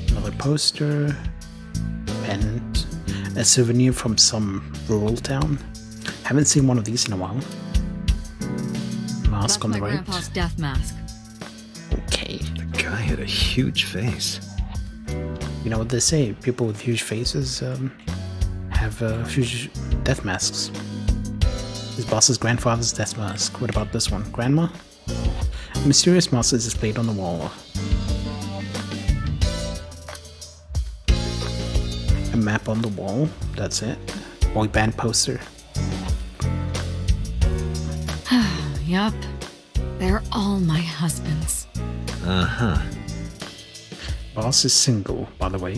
Another poster, pennant, a souvenir from some rural town. Haven't seen one of these in a while. Mask That's on the my right. grandpa's death mask. Okay. The guy had a huge face. You know what they say? People with huge faces have huge death masks. His boss's grandfather's death mask. What about this one? Grandma? A mysterious mask is displayed on the wall. A map on the wall. That's it. Boy band poster. Yup. They're all my husbands. Uh-huh. Boss is single, by the way.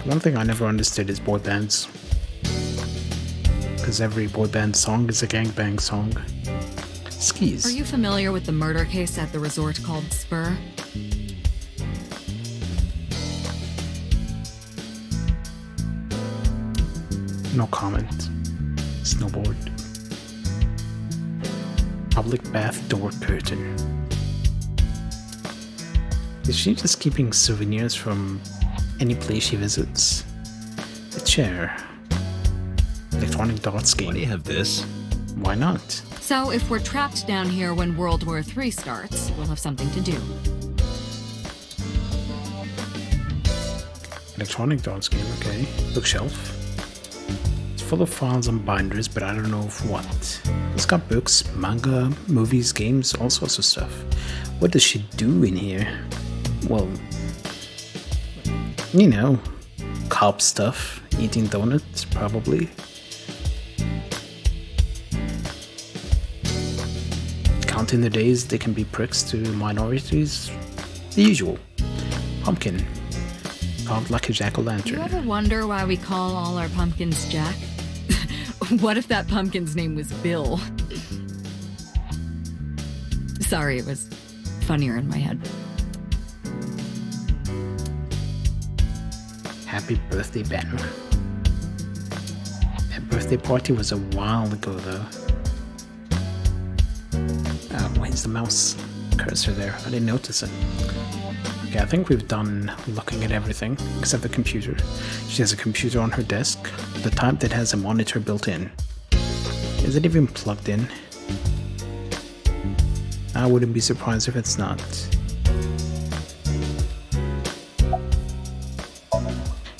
One thing I never understood is boy bands. Because every boy band song is a gangbang song. Skis. Are you familiar with the murder case at the resort called Spur? No comment. Snowboard. Public bath door curtain. Is she just keeping souvenirs from any place she visits? A chair. Electronic darts game. Why do you have this? Why not? So if we're trapped down here when World War III starts, we'll have something to do. Electronic darts game, okay. Bookshelf. It's full of files and binders, but I don't know of what. It's got books, manga, movies, games, all sorts of stuff. What does she do in here? Well, you know, cop stuff, eating donuts, probably. Counting the days they can be pricks to minorities. The usual. Pumpkin. Carved like a You jack-o'-lantern. ever wonder why we call all our pumpkins Jack? What if that pumpkin's name was Bill? Sorry, it was funnier in my head. Happy birthday banner. That birthday party was a while ago though. Where's the mouse cursor there? I didn't notice it. Okay, I think we've done looking at everything except the computer. She has a computer on her desk, the type that has a monitor built in. Is it even plugged in? I wouldn't be surprised if it's not.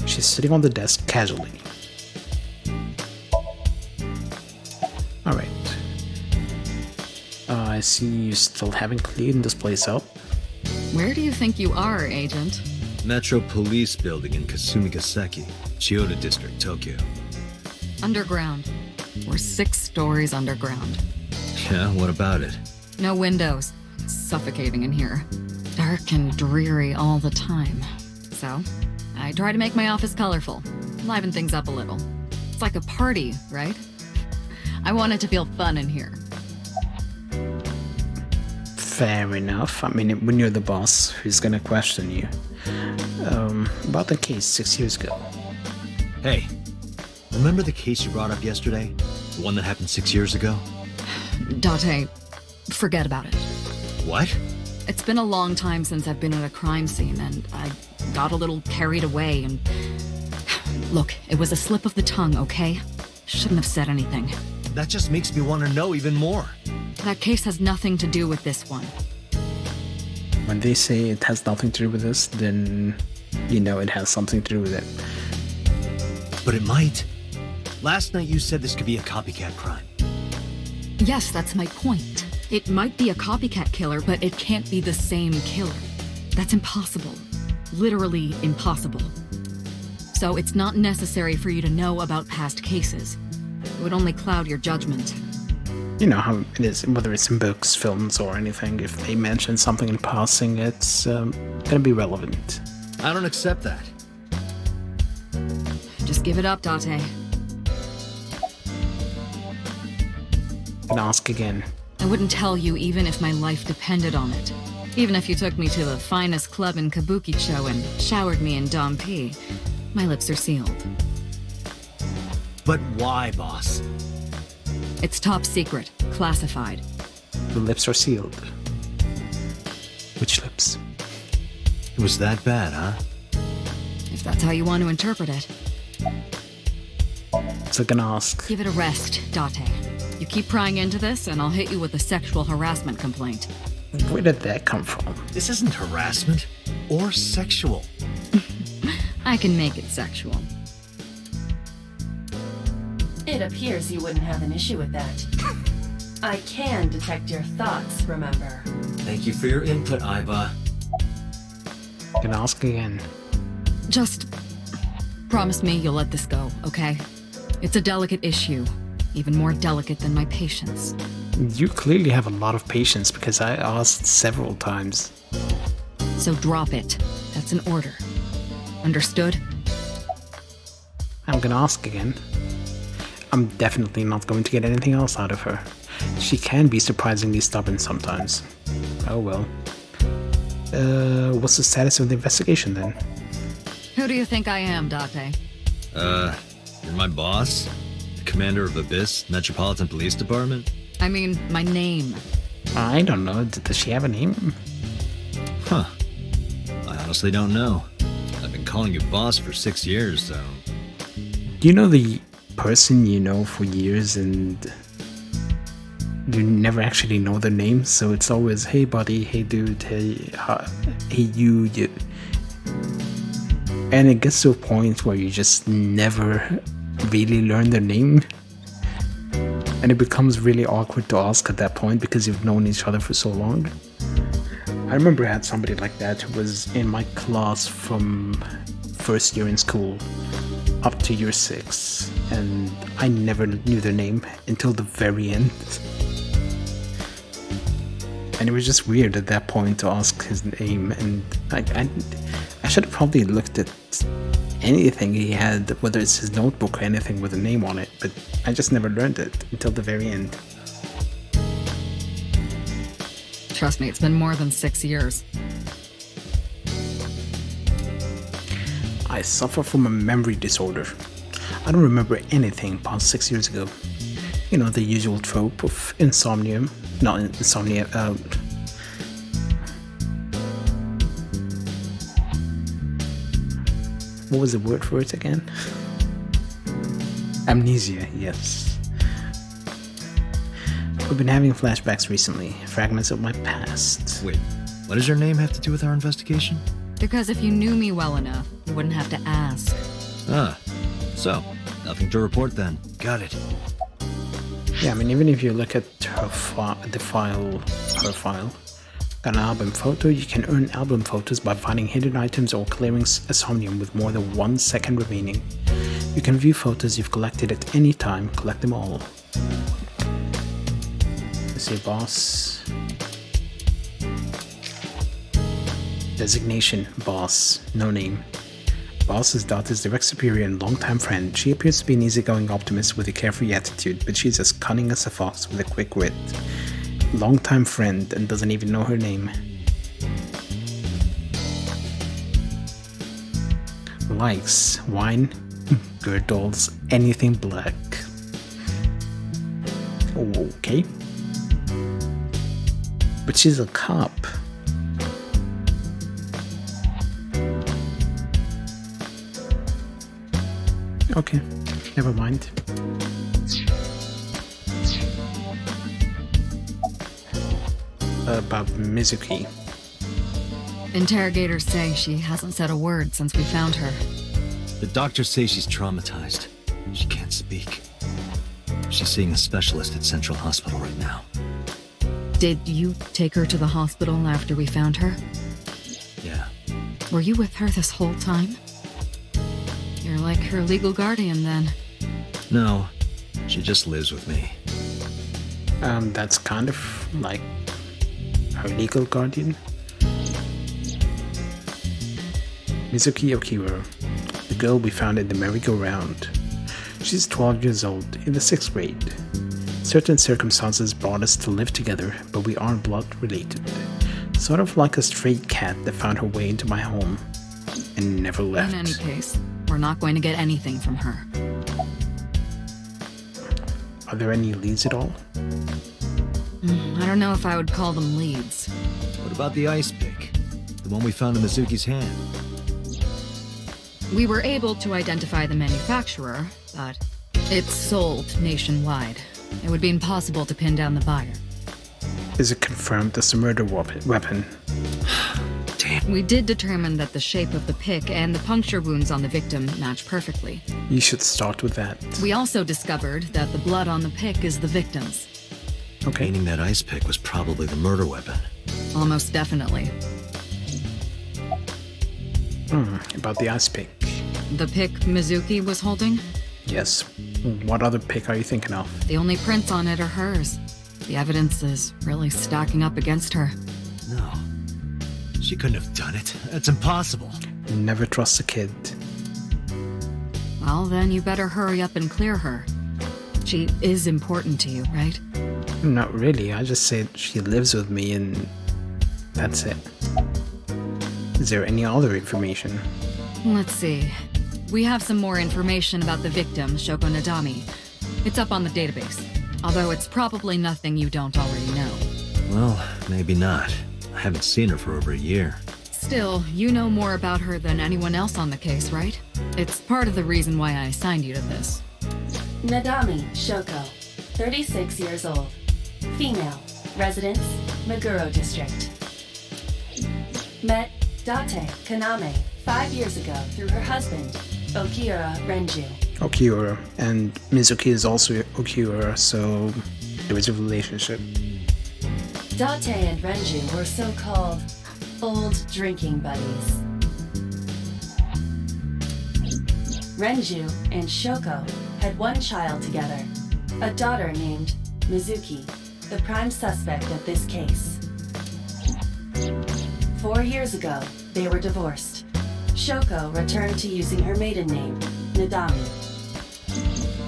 She's sitting on the desk casually. Alright. I see you still haven't cleaned this place up. Where do you think you are, Agent? Metro Police Building in Kasumigaseki, Chiyoda District, Tokyo. Underground. We're 6 stories underground. Yeah, what about it? No windows. It's suffocating in here. Dark and dreary all the time. So, I try to make my office colorful, liven things up a little. It's like a party, right? I want it to feel fun in here. Fair enough. I mean, when you're the boss, who's gonna question you? About the case 6 years ago. Hey, remember the case you brought up yesterday? The one that happened 6 years ago? Date, forget about it. What? It's been a long time since I've been at a crime scene, and I got a little carried away, and... Look, it was a slip of the tongue, okay? Shouldn't have said anything. That just makes me want to know even more. That case has nothing to do with this one. When they say it has nothing to do with this, then you know it has something to do with it. But it might. Last night you said this could be a copycat crime. Yes, that's my point. It might be a copycat killer, but it can't be the same killer. That's impossible. Literally impossible. So it's not necessary for you to know about past cases. It would only cloud your judgment. You know how it is, whether it's in books, films, or anything. If they mention something in passing, it's gonna be relevant. I don't accept that. Just give it up, Date. And ask again. I wouldn't tell you even if my life depended on it. Even if you took me to the finest club in Kabukicho and showered me in Dompi, my lips are sealed. But why, boss? It's top secret, classified. The lips are sealed. Which lips? It was that bad, huh? If that's how you want to interpret it. So gonna ask. Give it a rest, Date. You keep prying into this, and I'll hit you with a sexual harassment complaint. Where did that come from? This isn't harassment or sexual. I can make it sexual. It appears you wouldn't have an issue with that. I can detect your thoughts, remember? Thank you for your input, Iva. Gonna ask again. Just promise me you'll let this go, okay? It's a delicate issue, even more delicate than my patience. You clearly have a lot of patience because I asked several times. So drop it. That's an order. Understood? I'm gonna ask again. I'm definitely not going to get anything else out of her. She can be surprisingly stubborn sometimes. Oh well. What's the status of the investigation then? Who do you think I am, Date? You're my boss? The commander of Abyss Metropolitan Police Department? I mean, my name. I don't know. Does she have a name? Huh. I honestly don't know. I've been calling you boss for 6 years, so... Do you know the person you know for years and you never actually know their name? So it's always, hey buddy, hey dude, hey you. And it gets to a point where you just never really learn their name. And it becomes really awkward to ask at that point because you've known each other for so long. I remember I had somebody like that who was in my class from first year in school up to year 6, and I never knew their name until the very end. And it was just weird at that point to ask his name, and I should have probably looked at anything he had, whether it's his notebook or anything with a name on it, but I just never learned it until the very end. Trust me, it's been more than 6 years. I suffer from a memory disorder. I don't remember anything past 6 years ago. You know, the usual trope of insomnia. Not insomnia, what was the word for it again? Amnesia, yes. I've been having flashbacks recently, fragments of my past. Wait, what does your name have to do with our investigation? Because if you knew me well enough, you wouldn't have to ask. Ah, so, nothing to report then. Got it. Yeah, I mean, even if you look at her file, got an album photo, you can earn album photos by finding hidden items or clearing a Somnium with more than 1 second remaining. You can view photos you've collected at any time, collect them all. Let's see, boss. Designation, boss, no name. Boss is Dot's direct superior and longtime friend. She appears to be an easygoing optimist with a carefree attitude, but she's as cunning as a fox with a quick wit. Longtime friend and doesn't even know her name. Likes wine, girl dolls, anything black. Okay. But she's a cop. Okay, never mind. About Mizuki. Interrogators say she hasn't said a word since we found her. The doctors say she's traumatized. She can't speak. She's seeing a specialist at Central Hospital right now. Did you take her to the hospital after we found her? Yeah. Were you with her this whole time? You're like her legal guardian then. No, she just lives with me. That's kind of like her legal guardian. Mizuki Okiura, the girl we found in the merry-go-round. She's 12 years old, in the 6th grade. Certain circumstances brought us to live together, but we aren't blood related. Sort of like a stray cat that found her way into my home and never left. In any case, we're not going to get anything from her. Are there any leads at all? I don't know if I would call them leads. What about the ice pick? The one we found in Mizuki's hand? We were able to identify the manufacturer, but it's sold nationwide. It would be impossible to pin down the buyer. Is it confirmed that's a murder weapon? Damn. We did determine that the shape of the pick and the puncture wounds on the victim match perfectly. You should start with that. We also discovered that the blood on the pick is the victim's. Okay. Meaning that ice pick was probably the murder weapon. Almost definitely. About the ice pick. The pick Mizuki was holding? Yes. What other pick are you thinking of? The only prints on it are hers. The evidence is really stacking up against her. No. She couldn't have done it. That's impossible. Never trust a kid. Well, then you better hurry up and clear her. She is important to you, right? Not really. I just said she lives with me and that's it. Is there any other information? Let's see. We have some more information about the victim, Shoko Nadami. It's up on the database, although it's probably nothing you don't already know. Well, maybe not. I haven't seen her for over a year. Still, you know more about her than anyone else on the case, right? It's part of the reason why I assigned you to this. Nadami Shoko, 36 years old. Female. Residence, Meguro District. Met Date Kaname 5 years ago through her husband, Okiura Renju. Okiura. And Mizuki is also Okiura, so there is a relationship. Date and Renju were so-called old drinking buddies. Renju and Shoko had one child together, a daughter named Mizuki, the prime suspect of this case. 4 years ago, they were divorced. Shoko returned to using her maiden name, Nadami.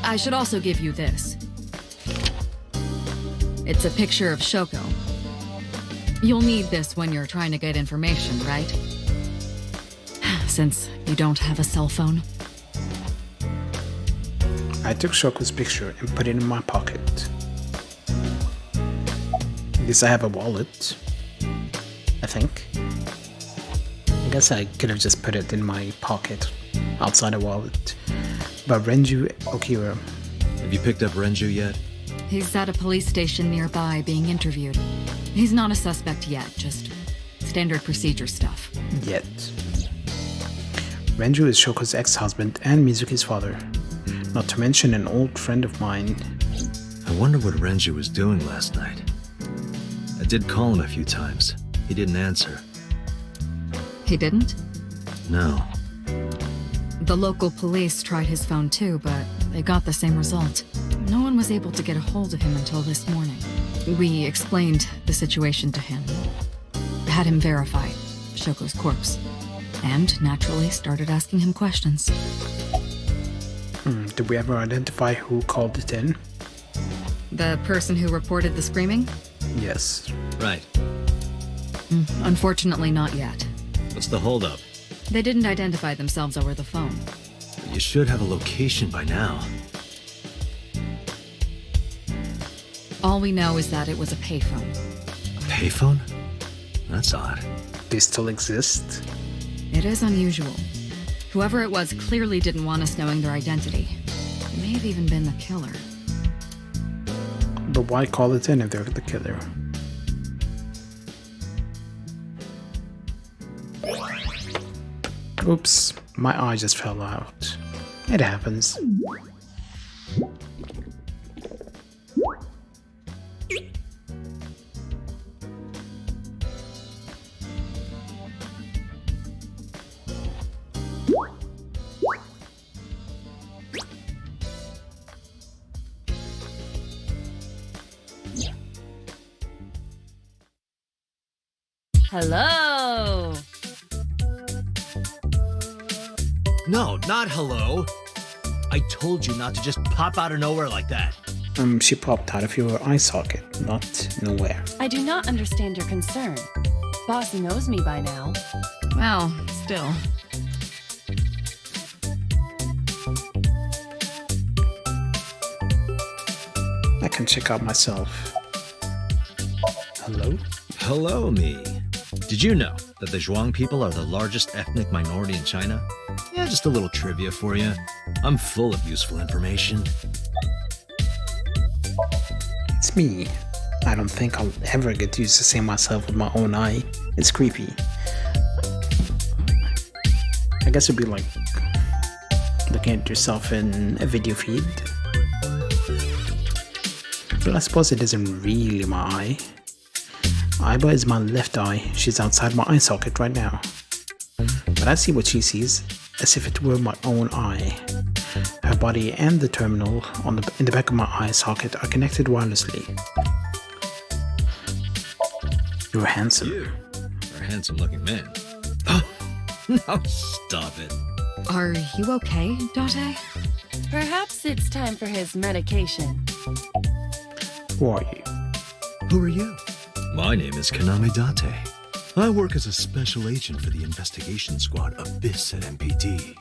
I should also give you this. It's a picture of Shoko. You'll need this when you're trying to get information, right? Since you don't have a cell phone. I took Shoko's picture and put it in my pocket. At least I have a wallet. I think. I guess I could have just put it in my pocket outside a wallet. But Renju Okiura. Have you picked up Renju yet? He's at a police station nearby being interviewed. He's not a suspect yet, just standard procedure stuff. Yet. Renju is Shoko's ex-husband and Mizuki's father. Not to mention an old friend of mine. I wonder what Renju was doing last night. I did call him a few times. He didn't answer. He didn't? No. The local police tried his phone too, but they got the same result. No one was able to get a hold of him until this morning. We explained the situation to him. Had him verify Shoko's corpse. And naturally started asking him questions. Did we ever identify who called it in? The person who reported the screaming? Yes. Right. Unfortunately not yet. What's the holdup? They didn't identify themselves over the phone. You should have a location by now. All we know is that it was a payphone. A payphone? That's odd. They still exist? It is unusual. Whoever it was clearly didn't want us knowing their identity. It may have even been the killer. But why call it in if they're the killer? Oops, my eye just fell out. It happens. Hello! No, not hello. I told you not to just pop out of nowhere like that. She popped out of your eye socket, not nowhere. I do not understand your concern. Boss knows me by now. Well, still. I can check out myself. Hello? Hello, me. Did you know that the Zhuang people are the largest ethnic minority in China? Yeah, just a little trivia for you. I'm full of useful information. It's me. I don't think I'll ever get used to seeing myself with my own eye. It's creepy. I guess it'd be like looking at yourself in a video feed. But I suppose it isn't really my eye. Aiba is my left eye. She's outside my eye socket right now. But I see what she sees, as if it were my own eye. Her body and the terminal in the back of my eye socket are connected wirelessly. You're handsome. You are a handsome-looking man. Oh, no, stop it. Are you okay, Date? Perhaps it's time for his medication. Who are you? Who are you? My name is Kaname Date. I work as a special agent for the investigation squad Abyss at MPD.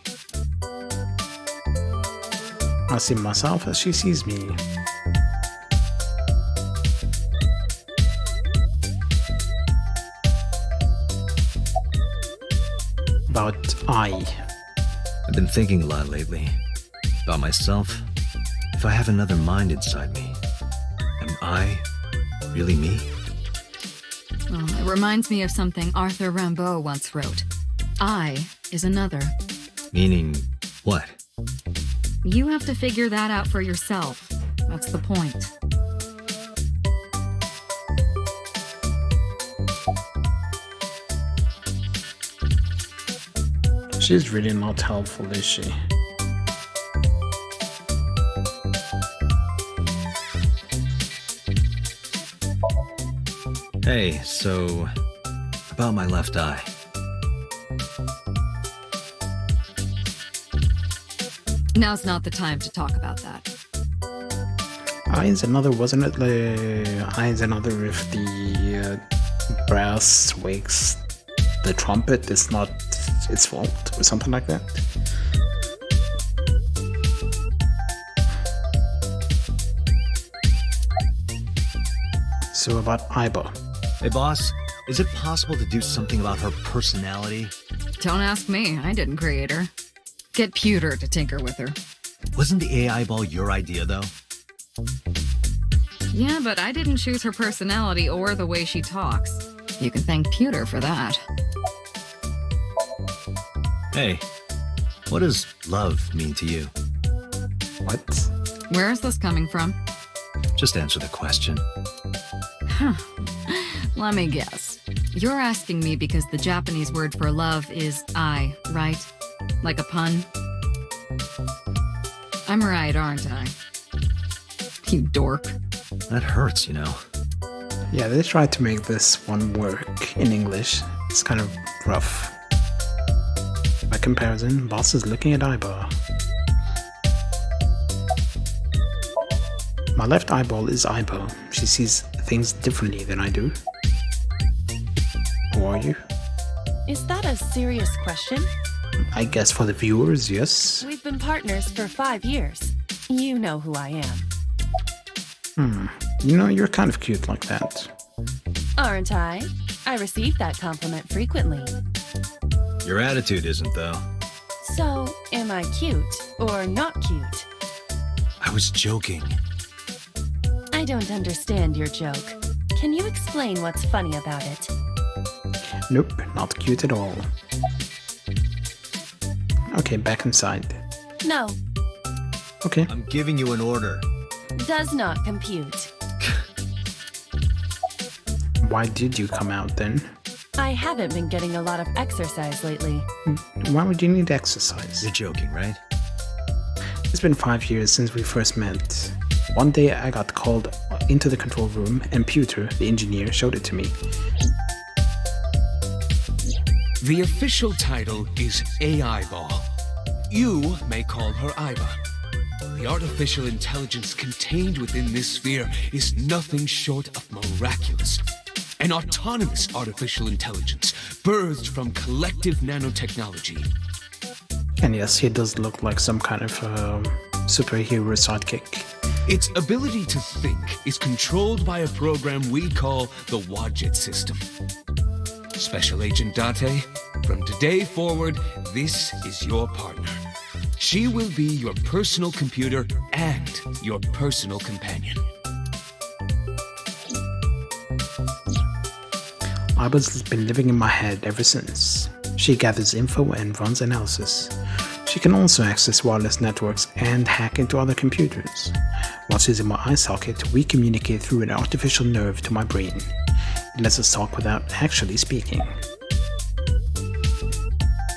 I see myself as she sees me. About I. I've been thinking a lot lately. About myself. If I have another mind inside me, am I really me? Well, it reminds me of something Arthur Rimbaud once wrote. I is another. Meaning what? You have to figure that out for yourself. That's the point. She's really not helpful, is she? Hey, so about my left eye. Now's not the time to talk about that. Eyes another, wasn't it? Eyes another if the brass wakes the trumpet, it's not its fault or something like that. So about Aiba. Hey boss, is it possible to do something about her personality? Don't ask me. I didn't create her. Get Pewter to tinker with her. Wasn't the AI ball your idea though? Yeah, but I didn't choose her personality or the way she talks. You can thank Pewter for that. Hey, what does love mean to you? What? Where is this coming from? Just answer the question. Huh. Let me guess. You're asking me because the Japanese word for love is I, right? Like a pun? I'm right, aren't I? You dork. That hurts, you know. Yeah, they tried to make this one work in English. It's kind of rough. By comparison, Boss is looking at Aiba. My left eyeball is Aiba. She sees things differently than I do. Who are you? Is that a serious question? I guess for the viewers, yes. We've been partners for 5 years. You know who I am. You know, you're kind of cute like that. Aren't I? I receive that compliment frequently. Your attitude isn't, though. So, am I cute or not cute? I was joking. I don't understand your joke. Can you explain what's funny about it? Nope, not cute at all. Okay, back inside. No, Okay. I'm giving you an order. does not compute. Why did you come out then? I haven't been getting a lot of exercise lately. Why would you need exercise? You're joking, right? It's been 5 years since we first met. One day I got called into the control room and Pewter, the engineer, showed it to me. The official title is AI Ball. You may call her Aiba. The artificial intelligence contained within this sphere is nothing short of miraculous. An autonomous artificial intelligence birthed from collective nanotechnology. And yes, he does look like some kind of superhero sidekick. Its ability to think is controlled by a program we call the Wadjet system. Special Agent Date, from today forward, this is your partner. She will be your personal computer and your personal companion. Aiba's been living in my head ever since. She gathers info and runs analysis. She can also access wireless networks and hack into other computers. While she's in my eye socket, we communicate through an artificial nerve to my brain. It lets us talk without actually speaking.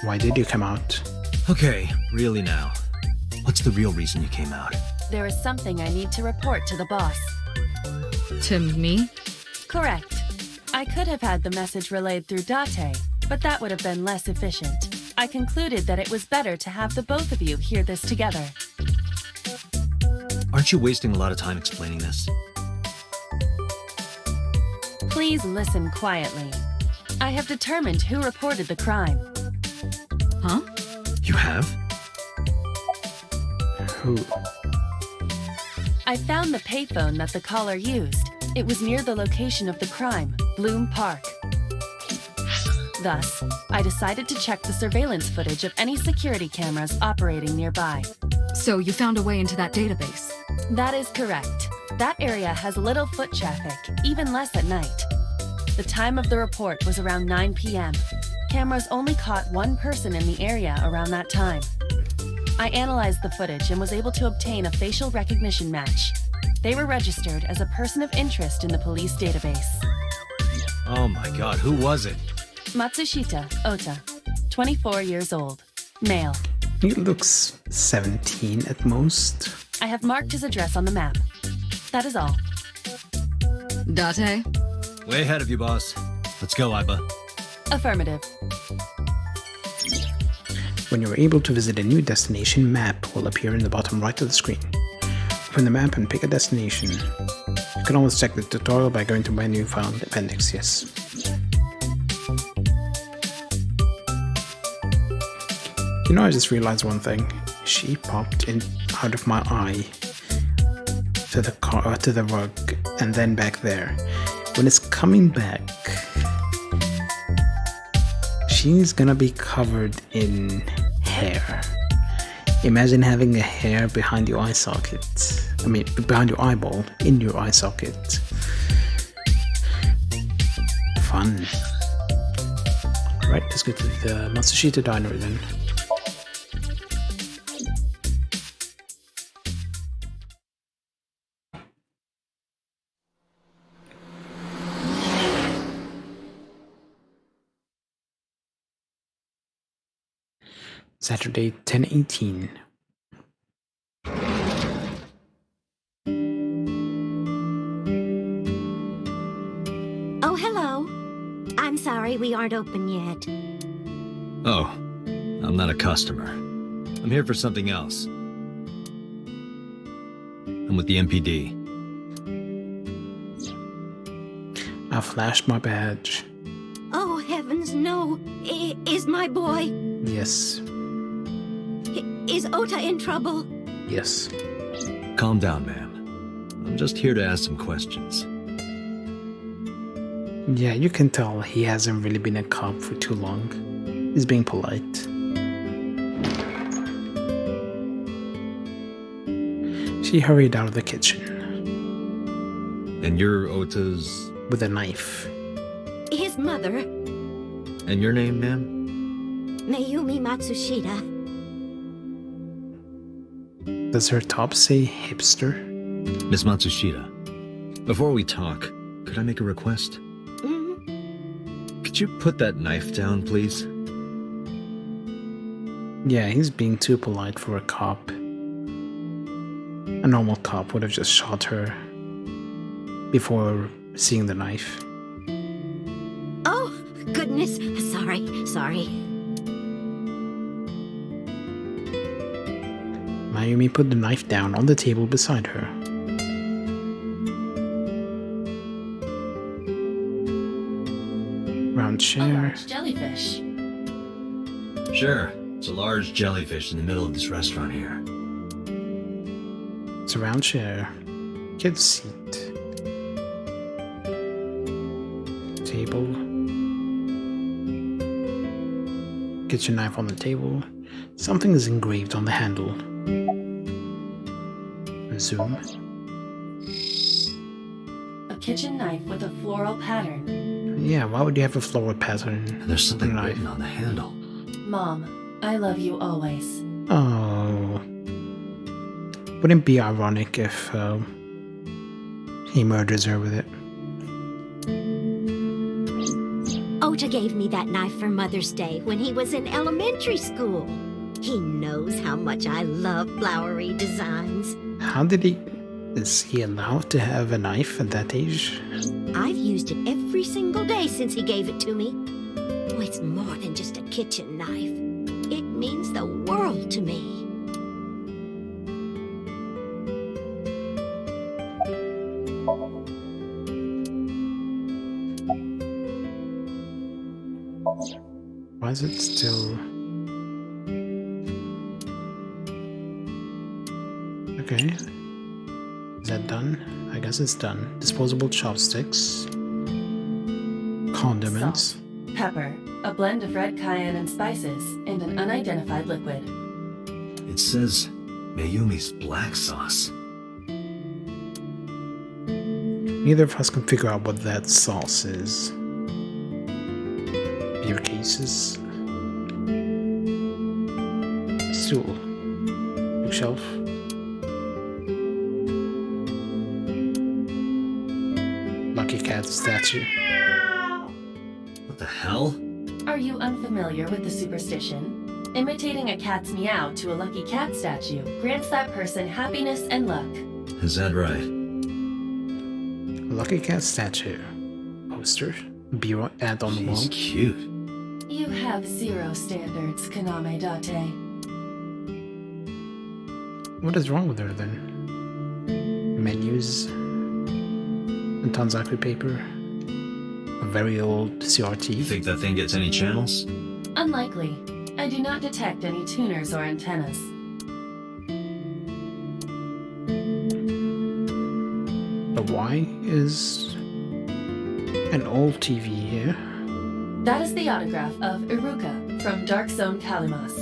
Why did you come out? Okay, really now. What's the real reason you came out? There is something I need to report to the boss. To me? Correct. I could have had the message relayed through Date, but that would have been less efficient. I concluded that it was better to have the both of you hear this together. Aren't you wasting a lot of time explaining this? Please listen quietly. I have determined who reported the crime. Huh? You have? Who? I found the payphone that the caller used. It was near the location of the crime, Bloom Park. Thus, I decided to check the surveillance footage of any security cameras operating nearby. So you found a way into that database? That is correct. That area has little foot traffic, even less at night. The time of the report was around 9 p.m. Cameras only caught one person in the area around that time. I analyzed the footage and was able to obtain a facial recognition match. They were registered as a person of interest in the police database. Oh my god, who was it? Matsushita Ota, 24 years old, male. He looks 17 at most. I have marked his address on the map. That is all. Date? Way ahead of you, boss. Let's go, Aiba. Affirmative. When you're able to visit a new destination, map will appear in the bottom right of the screen. Open the map and pick a destination. You can always check the tutorial by going to menu found appendix, yes. You know, I just realized one thing. She popped in out of my eye to the car, to the rug, and then back there. When it's coming back, she's gonna be covered in hair. Imagine having a hair behind your eye socket. I mean, behind your eyeball, in your eye socket. Fun. Right, let's go to the Matsushita diner then. Saturday, 10:18. Oh, hello. I'm sorry we aren't open yet. Oh, I'm not a customer. I'm here for something else. I'm with the MPD. I flashed my badge. Oh, heavens, no. Is my boy... Yes. Is Ota in trouble? Yes. Calm down, ma'am. I'm just here to ask some questions. Yeah, you can tell he hasn't really been a cop for too long. He's being polite. She hurried out of the kitchen. And you're Ota's... With a knife. His mother, And your name, ma'am? Mayumi Matsushita. Does her top say hipster? Miss Matsushita, before we talk, could I make a request? Could you put that knife down, please? Yeah, he's being too polite for a cop. A normal cop would have just shot her before seeing the knife. Oh, goodness. Sorry. Mayumi put the knife down on the table beside her. Round A chair. large jellyfish. Sure. It's a large jellyfish in the middle of this restaurant here. Surround chair. Kid's seat. Table. Kitchen knife on the table. Something is engraved on the handle. Zoom. A kitchen knife with a floral pattern. Yeah, why would you have a floral pattern? And there's something knife? written on the handle. Mom, I love you always. Oh. Wouldn't it be ironic if he murders her with it? Ota gave me that knife for Mother's Day when he was in elementary school. He knows how much I love flowery designs. How did he... Is he allowed to have a knife at that age? I've used it every single day since he gave it to me. Oh, it's more than just a kitchen knife. It means the world to me. Why is it still... Okay. Is that done? I guess it's done. Disposable chopsticks. Condiments. Salt, pepper, a blend of red cayenne and spices, and an unidentified liquid. It says Mayumi's black sauce. Neither of us can figure out what that sauce is. Beer cases. Stool. Bookshelf. Lucky cat statue. What the hell? Are you unfamiliar with the superstition? Imitating a cat's meow to a lucky cat statue grants that person happiness and luck. Is that right? Lucky cat statue. Poster. Beer ad on the wall. She's cute. You have zero standards, Kaname Date. What is wrong with her then? Menus. And Tanzaki paper. A very old CRT. You think that thing gets any channels? Unlikely. I do not detect any tuners or antennas. The Y is an old TV here. That is the autograph of Iruka from Dark Zone Kalimas.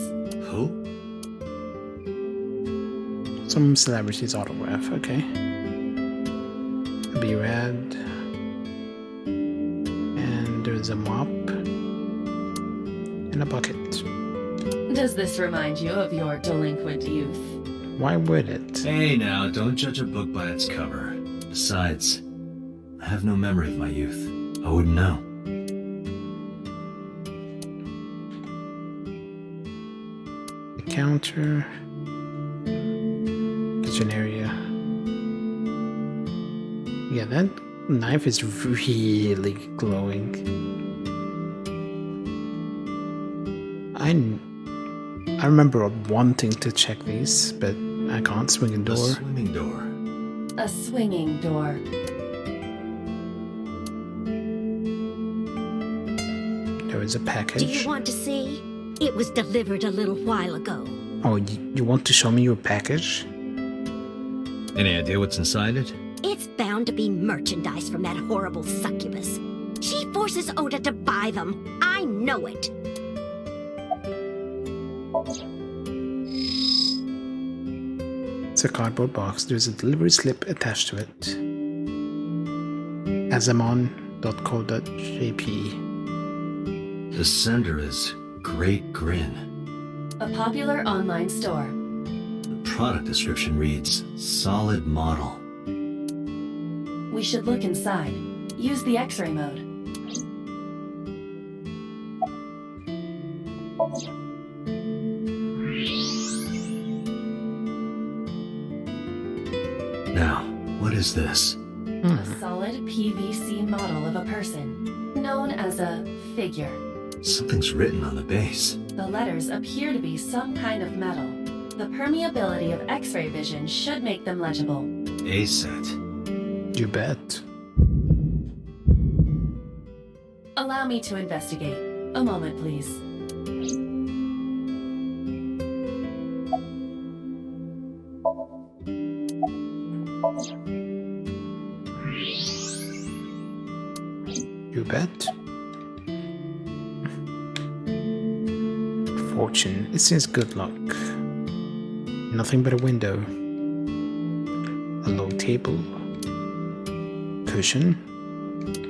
Who? Some celebrity's autograph, okay. Be red. And there's a mop. And a bucket. Does this remind you of your delinquent youth? Why would it? Hey now, don't judge a book by its cover. Besides, I have no memory of my youth. I wouldn't know. The counter. Kitchen area. Yeah, that knife is really glowing. I remember wanting to check these, but I can't. Swing a door. A swimming door. A swinging door. There is a package. Do you want to see? It was delivered a little while ago. Oh, you want to show me your package? Any idea what's inside it? It's bound to be merchandise from that horrible succubus. She forces Ota to buy them. I know it. It's a cardboard box. There's a delivery slip attached to it. azamon.co.jp. The sender is Great Grin. A popular online store. The product description reads, solid model. We should look inside. Use the X-ray mode. Now, what is this? A solid PVC model of a person, known as a figure. Something's written on the base. The letters appear to be some kind of metal. The permeability of X-ray vision should make them legible. A set. You bet. Allow me to investigate. A moment, please. You bet. Fortune. It seems good luck. Nothing but a window. A low table. Cushion.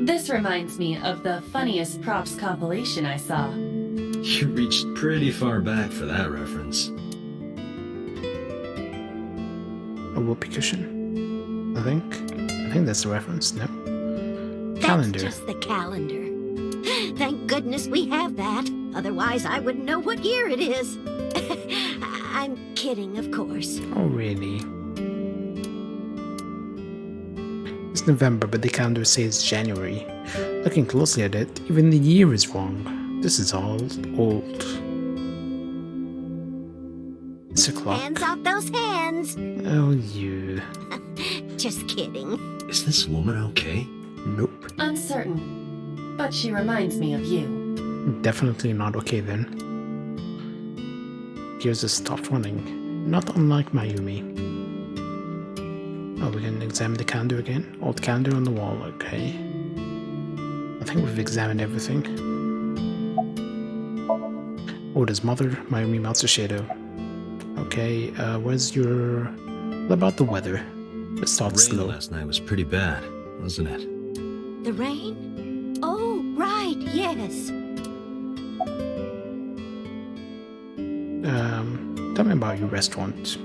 This reminds me of the funniest props compilation I saw. You reached pretty far back for that reference. A whoopee cushion. I think that's the reference. No. Calendar. That's just the calendar. Thank goodness we have that. Otherwise, I wouldn't know what year it is. I'm kidding, of course. Oh, really? It's November, but the calendar says January. Looking closely at it, even the year is wrong. This is all old. It's a clock. Hands off those hands. Oh, you. Just kidding. Is this woman okay? Nope. Uncertain, but she reminds me of you. Definitely not okay then. Gears has stopped running. Not unlike Mayumi. Oh, we can examine the calendar again. Old calendar on the wall, okay. I think we've examined everything. Oda's mother, Mayumi melts a shadow. Okay, where's your... What about the weather? Let's start Rain slow. last night was pretty bad, wasn't it? The rain? Oh, right, yes. Tell me about your restaurant.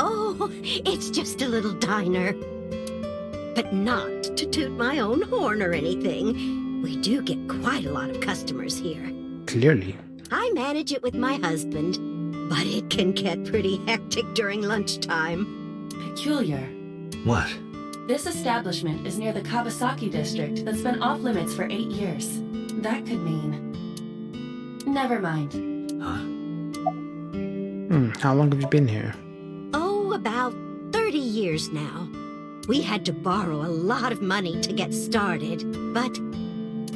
Oh, it's just a little diner. But not to toot my own horn or anything. We do get quite a lot of customers here. Clearly. I manage it with my husband, but it can get pretty hectic during lunchtime. Peculiar. What? This establishment is near the Kawasaki district that's been off limits for 8 years. That could mean... Never mind. Huh? How long have you been here? Oh, about 30 years now. We had to borrow a lot of money to get started, but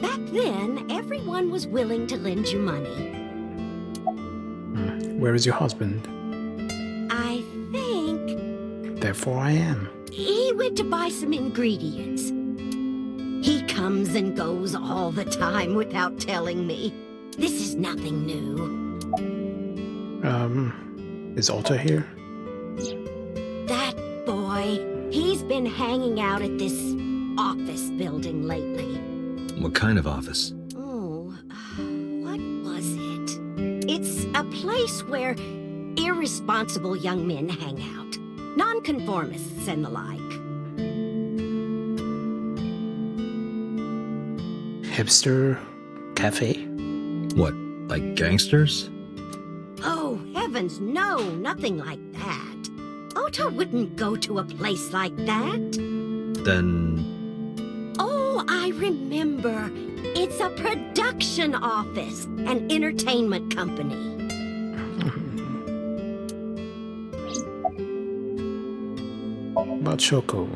back then, everyone was willing to lend you money. Where is your husband? I think Therefore I am. he went to buy some ingredients. He comes and goes all the time without telling me. This is nothing new. Is Alta here? That boy, he's been hanging out at this office building lately. What kind of office? Oh, what was it? It's a place where irresponsible young men hang out. Nonconformists and the like. Hipster cafe? What, like gangsters? Oh, heavens, no, nothing like that. Ota wouldn't go to a place like that. Then... Oh, I remember. It's a production office, an entertainment company. About Shoko.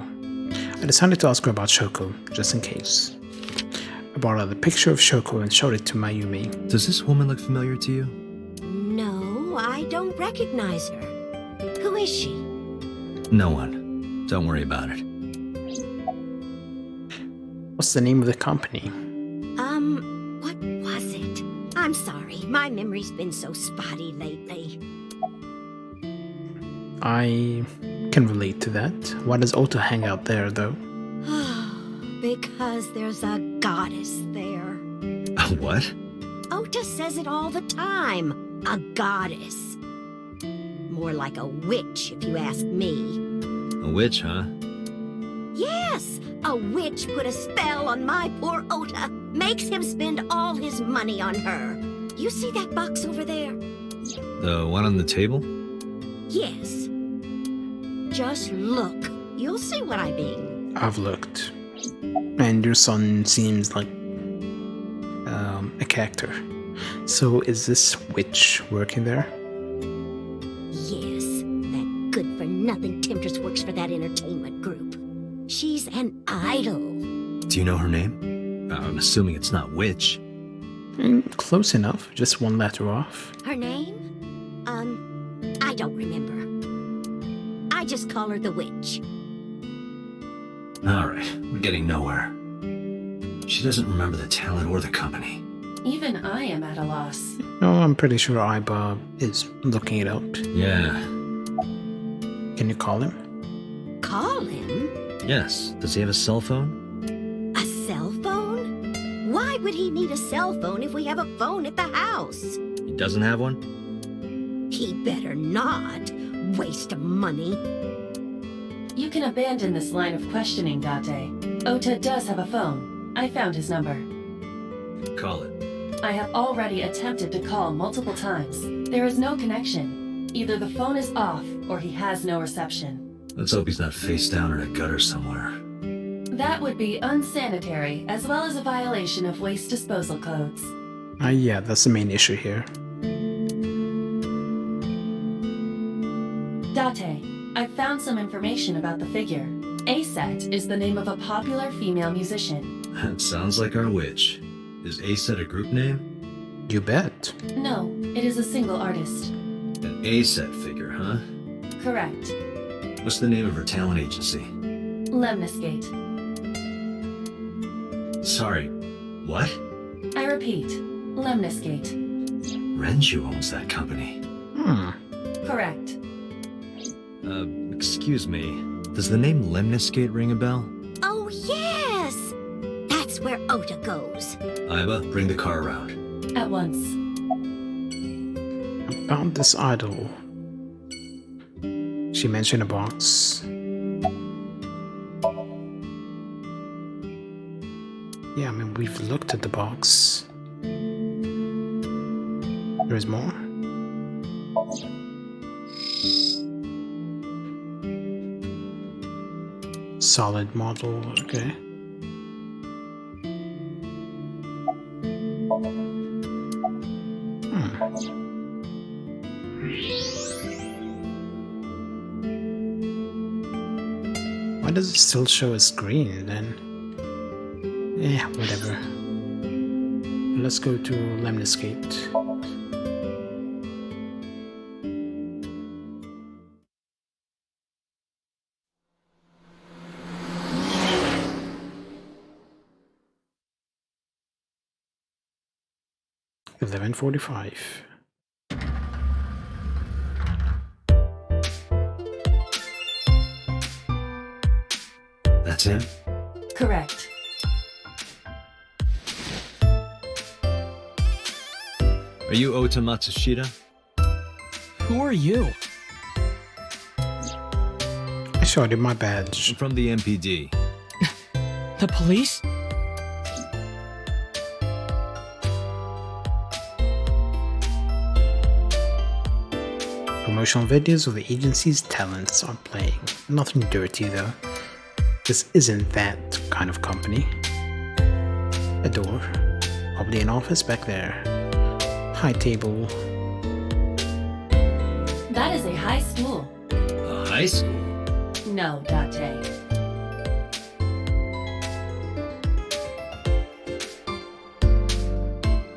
I decided to ask her about Shoko, just in case. I brought out a picture of Shoko and showed it to Mayumi. Does this woman look familiar to you? No, I don't recognize her. Who is she? No one. Don't worry about it. What's the name of the company? What was it? I'm sorry, my memory's been so spotty lately. I can relate to that. Why does Ota hang out there, though? Because there's a goddess there. What? Ota says it all the time. A goddess. More like a witch, if you ask me. A witch, huh? Yes, a witch put a spell on my poor Ota. Makes him spend all his money on her. You see that box over there? The one on the table? Yes. Just look. You'll see what I mean. I've looked. And your son seems like a character. So is this witch working there? Yes, that good-for-nothing temptress works for that entertainment group. She's an idol. Do you know her name? I'm assuming it's not witch. Close enough. Just one letter off. Her name? I don't remember. I just call her the witch. Alright, we're getting nowhere. She doesn't remember the talent or the company. Even I am at a loss. No, I'm pretty sure Iba is looking it out. Yeah. Can you call him? Call him? Yes. Does he have a cell phone? A cell phone? Why would he need a cell phone if we have a phone at the house? He doesn't have one? He better not. Waste of money. You can abandon this line of questioning, Date. Ota does have a phone. I found his number. Call it. I have already attempted to call multiple times. There is no connection. Either the phone is off, or he has no reception. Let's hope he's not face down in a gutter somewhere. That would be unsanitary, as well as a violation of waste disposal codes. Yeah, that's the main issue here. Date, I've found some information about the figure. Aset is the name of a popular female musician. That sounds like our witch. Is Aset a group name? You bet. No, it is a single artist. An Aset figure, huh? Correct. What's the name of her talent agency? Lemniscate. Sorry, what? I repeat, Lemniscate. Renju owns that company. Correct. Excuse me. Does the name Lemniscate ring a bell? Oh, yes! That's where Ota goes. Iba, bring the car around. At once. About this idol. She mentioned a box. Yeah, I mean, we've looked at the box. There's more. Solid model, okay. Why does it still show a screen then? Yeah, whatever. Let's go to Lemniscate. $11:45. That's him? Correct. Are you Ota Matsushita? Who are you? I showed him my badge. I'm from the MPD. The police? Promotional videos of the agency's talents are playing. Nothing dirty though. This isn't that kind of company. A door. Probably an office back there. High table. That is a high school. A high school? No, Date.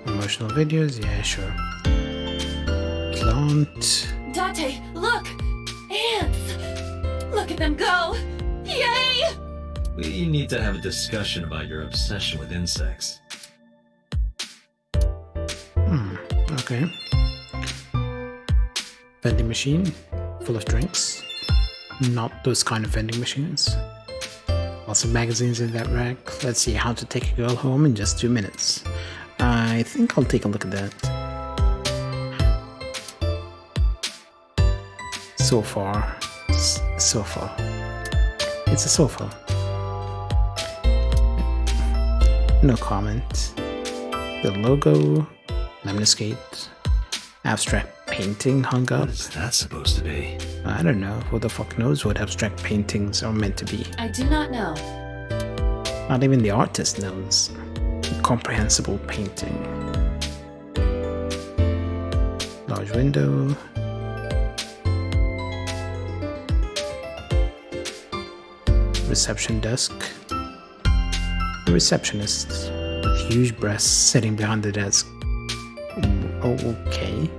Promotional videos, yeah, sure. Plant. Date, look! Ants! Look at them go! Yay! We need to have a discussion about your obsession with insects. Okay. Vending machine full of drinks. Not those kind of vending machines. Lots of magazines in that rack. Let's see, how to take a girl home in just 2 minutes. I think I'll take a look at that. Sofa. Sofa. It's a sofa. No comment. The logo. Lemniscate. Abstract painting hung up. What is that supposed to be? I don't know. Who the fuck knows what abstract paintings are meant to be? I do not know. Not even the artist knows. Incomprehensible painting. Large window. Reception desk. A receptionist with huge breasts sitting behind the desk. Okay.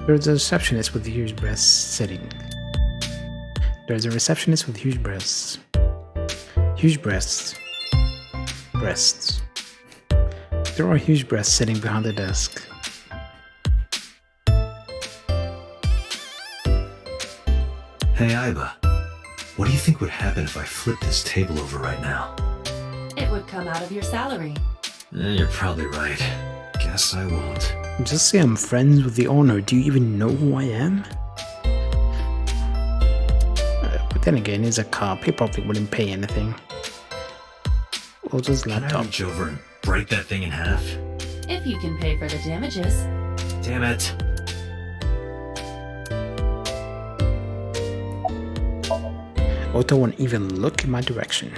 There's a receptionist with huge breasts sitting. There's a receptionist with huge breasts. Huge breasts. Breasts. There are huge breasts sitting behind the desk. Hey, Iba. What do you think would happen if I flipped this table over right now? It would come out of your salary. You're probably right. Guess I won't. Just say I'm friends with the owner. Do you even know who I am? But then again, he's a cop. He probably wouldn't pay anything. Ota's Can I laptop. reach over and break that thing in half? If you can pay for the damages. Damn it. Ota won't even look in my direction.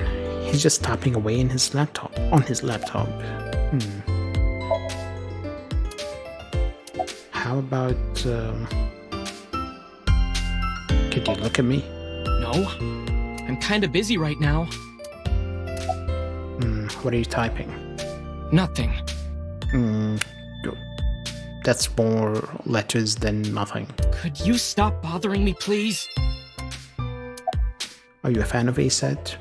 He's just tapping away in his laptop. On his laptop. How about, could you look at me? No, I'm kinda busy right now. What are you typing? Nothing. That's more letters than nothing. Could you stop bothering me, please? Are you a fan of ASET?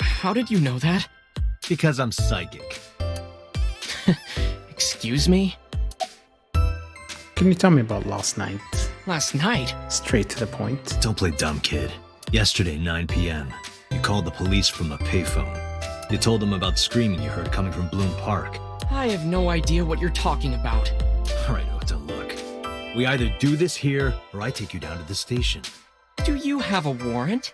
How did you know that? Because I'm psychic. Excuse me? Can you tell me about last night? Last night? Straight to the point. Don't play dumb, kid. Yesterday, 9 p.m., you called the police from a payphone. You told them about screaming you heard coming from Bloom Park. I have no idea what you're talking about. All right, Ota, look. We either do this here, or I take you down to the station. Do you have a warrant?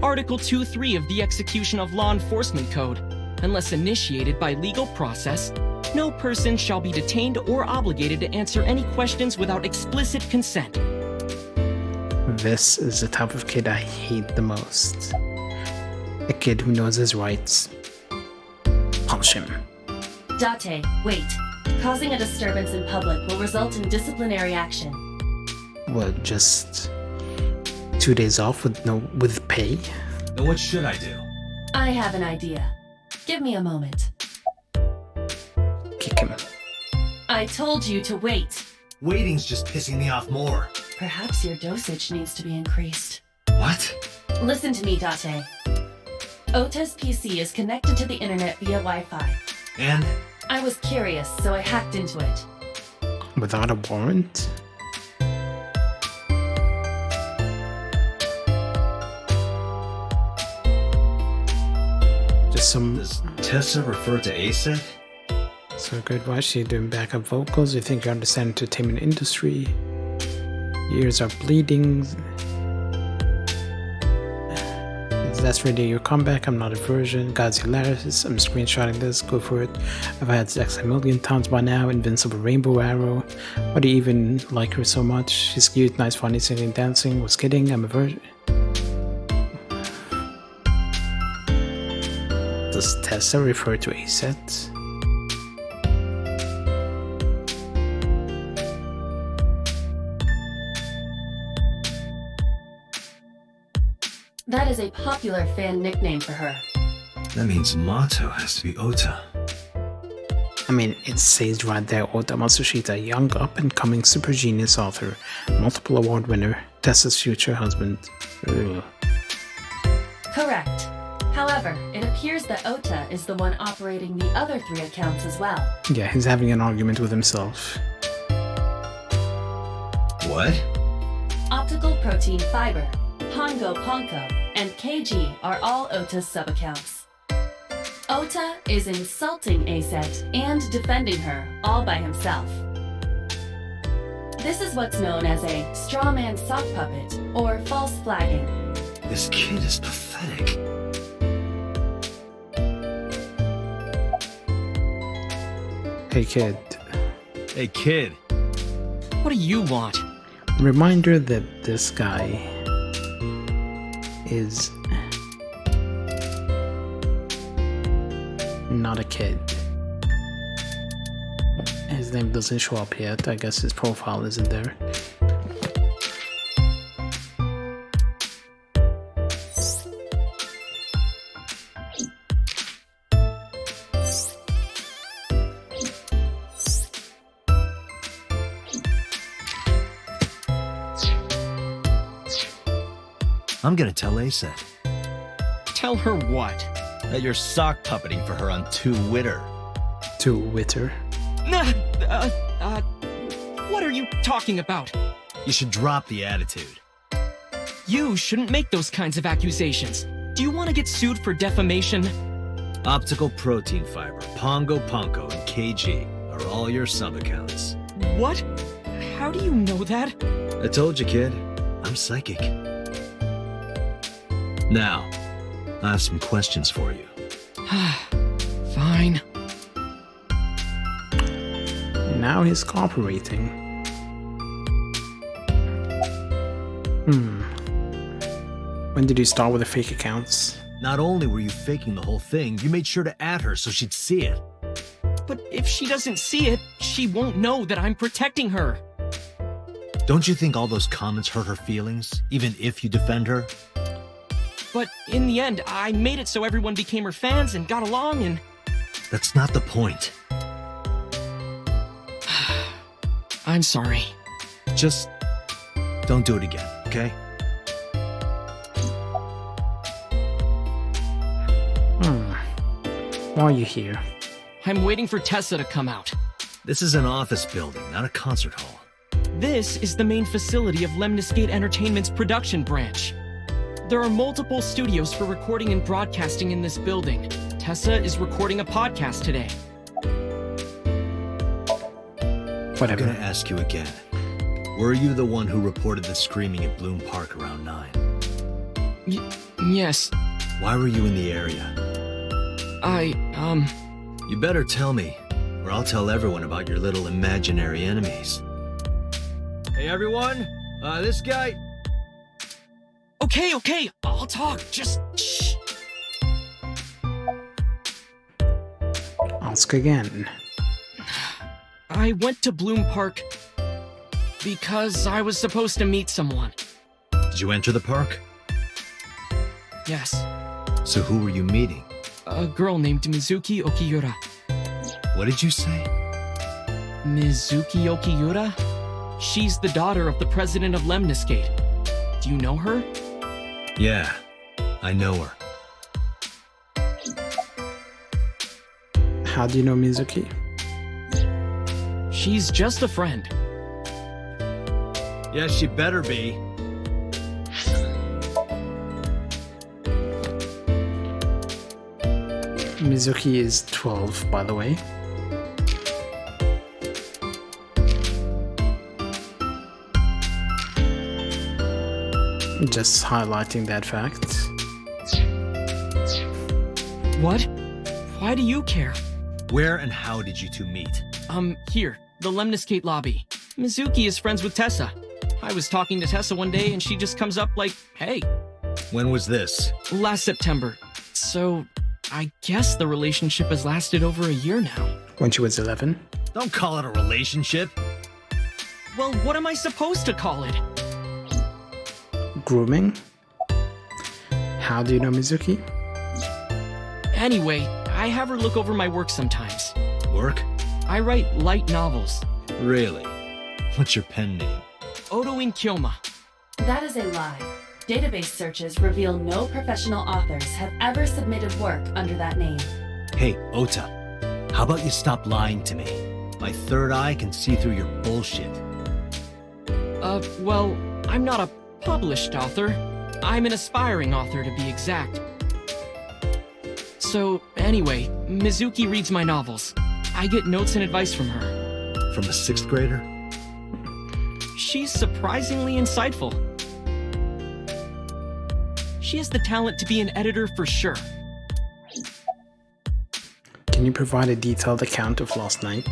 Article 2.3 of the Execution of Law Enforcement Code. Unless initiated by legal process, no person shall be detained or obligated to answer any questions without explicit consent. This is the type of kid I hate the most. A kid who knows his rights. Punch him. Date, wait. Causing a disturbance in public will result in disciplinary action. What, just 2 days off with pay? Then what should I do? I have an idea. Give me a moment. Kick him. I told you to wait. Waiting's just pissing me off more. Perhaps your dosage needs to be increased. What? Listen to me, Date. Ota's PC is connected to the internet via Wi-Fi. And? I was curious, so I hacked into it. Without a warrant? Just some... Does Tessa refer to ASET? So good, why is she doing backup vocals? You think you understand entertainment industry? Ears are bleeding. That's really your comeback. I'm not a virgin. God's hilarious. I'm screenshotting this. Go for it. I've had sex a million times by now. Invincible Rainbow Arrow. Why do you even like her so much? She's cute, nice, funny, singing, dancing. Was kidding. I'm a virgin. Does Tessa refer to ASET? That is a popular fan nickname for her. That means motto has to be Ota. I mean, it says right there, Ota Matsushita, young up-and-coming super genius author, multiple award winner, Tessa's future husband. Ugh. Correct. However, it appears that Ota is the one operating the other 3 accounts as well. Yeah, he's having an argument with himself. What? Optical Protein Fiber, Pongo Ponko, and KG are all Ota's sub-accounts. Ota is insulting ASET and defending her all by himself. This is what's known as a strawman sock puppet or false flagging. This kid is pathetic. Hey kid. Hey kid. What do you want? Reminder that this guy is not a kid. His name doesn't show up yet. I guess his profile isn't there. I'm gonna tell ASET. Tell her what? That you're sock puppeting for her on Twitter. Twitter. What are you talking about? You should drop the attitude. You shouldn't make those kinds of accusations. Do you want to get sued for defamation? Optical protein fiber, Pongo Ponko, and KG are all your sub-accounts. What? How do you know that? I told you, kid. I'm psychic. Now, I have some questions for you. Fine. Now he's cooperating. When did you start with the fake accounts? Not only were you faking the whole thing, you made sure to add her so she'd see it. But if she doesn't see it, she won't know that I'm protecting her. Don't you think all those comments hurt her feelings, even if you defend her? But in the end, I made it so everyone became her fans and got along and... That's not the point. I'm sorry. Just don't do it again, okay? Why are you here? I'm waiting for Tessa to come out. This is an office building, not a concert hall. This is the main facility of Lemniscate Entertainment's production branch. There are multiple studios for recording and broadcasting in this building. Tessa is recording a podcast today. Whatever. I'm gonna ask you again. Were you the one who reported the screaming at Bloom Park around 9? Yes. Why were you in the area? You better tell me, or I'll tell everyone about your little imaginary enemies. Hey everyone, this guy... Okay, I'll talk, just shh. Ask again. I went to Bloom Park because I was supposed to meet someone. Did you enter the park? Yes. So who were you meeting? A girl named Mizuki Okiura. What did you say? Mizuki Okiura? She's the daughter of the president of Lemniscate. Do you know her? Yeah, I know her. How do you know Mizuki? She's just a friend. Yeah, she better be. Mizuki is 12, by the way. Just highlighting that fact. What? Why do you care? Where and how did you two meet? Here, the Lemniscate lobby. Mizuki is friends with Tessa. I was talking to Tessa one day and she just comes up like, hey. When was this? Last September. So, I guess the relationship has lasted over a year now. When she was 11? Don't call it a relationship. Well, what am I supposed to call it? Grooming? How do you know Mizuki? Anyway, I have her look over my work sometimes. Work? I write light novels. Really? What's your pen name? Odoin Kyoma. That is a lie. Database searches reveal no professional authors have ever submitted work under that name. Hey, Ota, how about you stop lying to me? My third eye can see through your bullshit. Well, I'm not a published author. I'm an aspiring author, to be exact. So, anyway, Mizuki reads my novels. I get notes and advice from her. From a 6th grader? She's surprisingly insightful. She has the talent to be an editor for sure. Can you provide a detailed account of last night?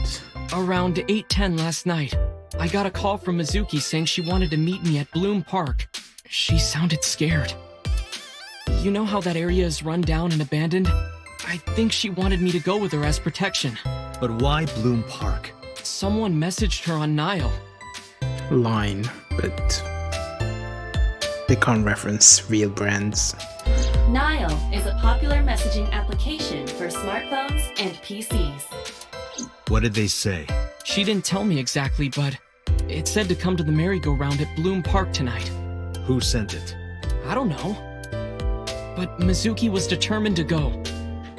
Around 8:10 last night, I got a call from Mizuki saying she wanted to meet me at Bloom Park. She sounded scared. You know how that area is run down and abandoned? I think she wanted me to go with her as protection. But why Bloom Park? Someone messaged her on Nile. Line, but they can't reference real brands. Nile is a popular messaging application for smartphones and PCs. What did they say? She didn't tell me exactly, but it said to come to the merry-go-round at Bloom Park tonight. Who sent it? I don't know. but Mizuki was determined to go.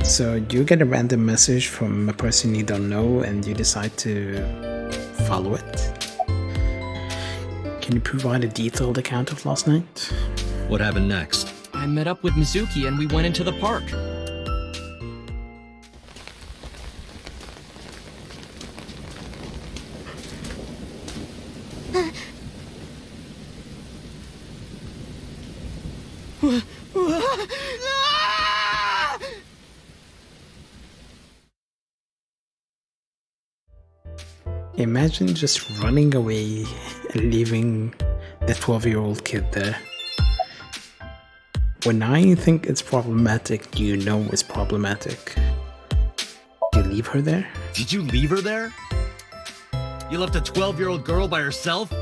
So you get a random message from a person you don't know and you decide to follow it? Can you provide a detailed account of last night? What happened next? I met up with Mizuki and we went into the park. Imagine just running away and leaving the 12-year-old kid there. When I think it's problematic, you know it's problematic. You leave her there? Did you leave her there? You left a 12-year-old girl by herself?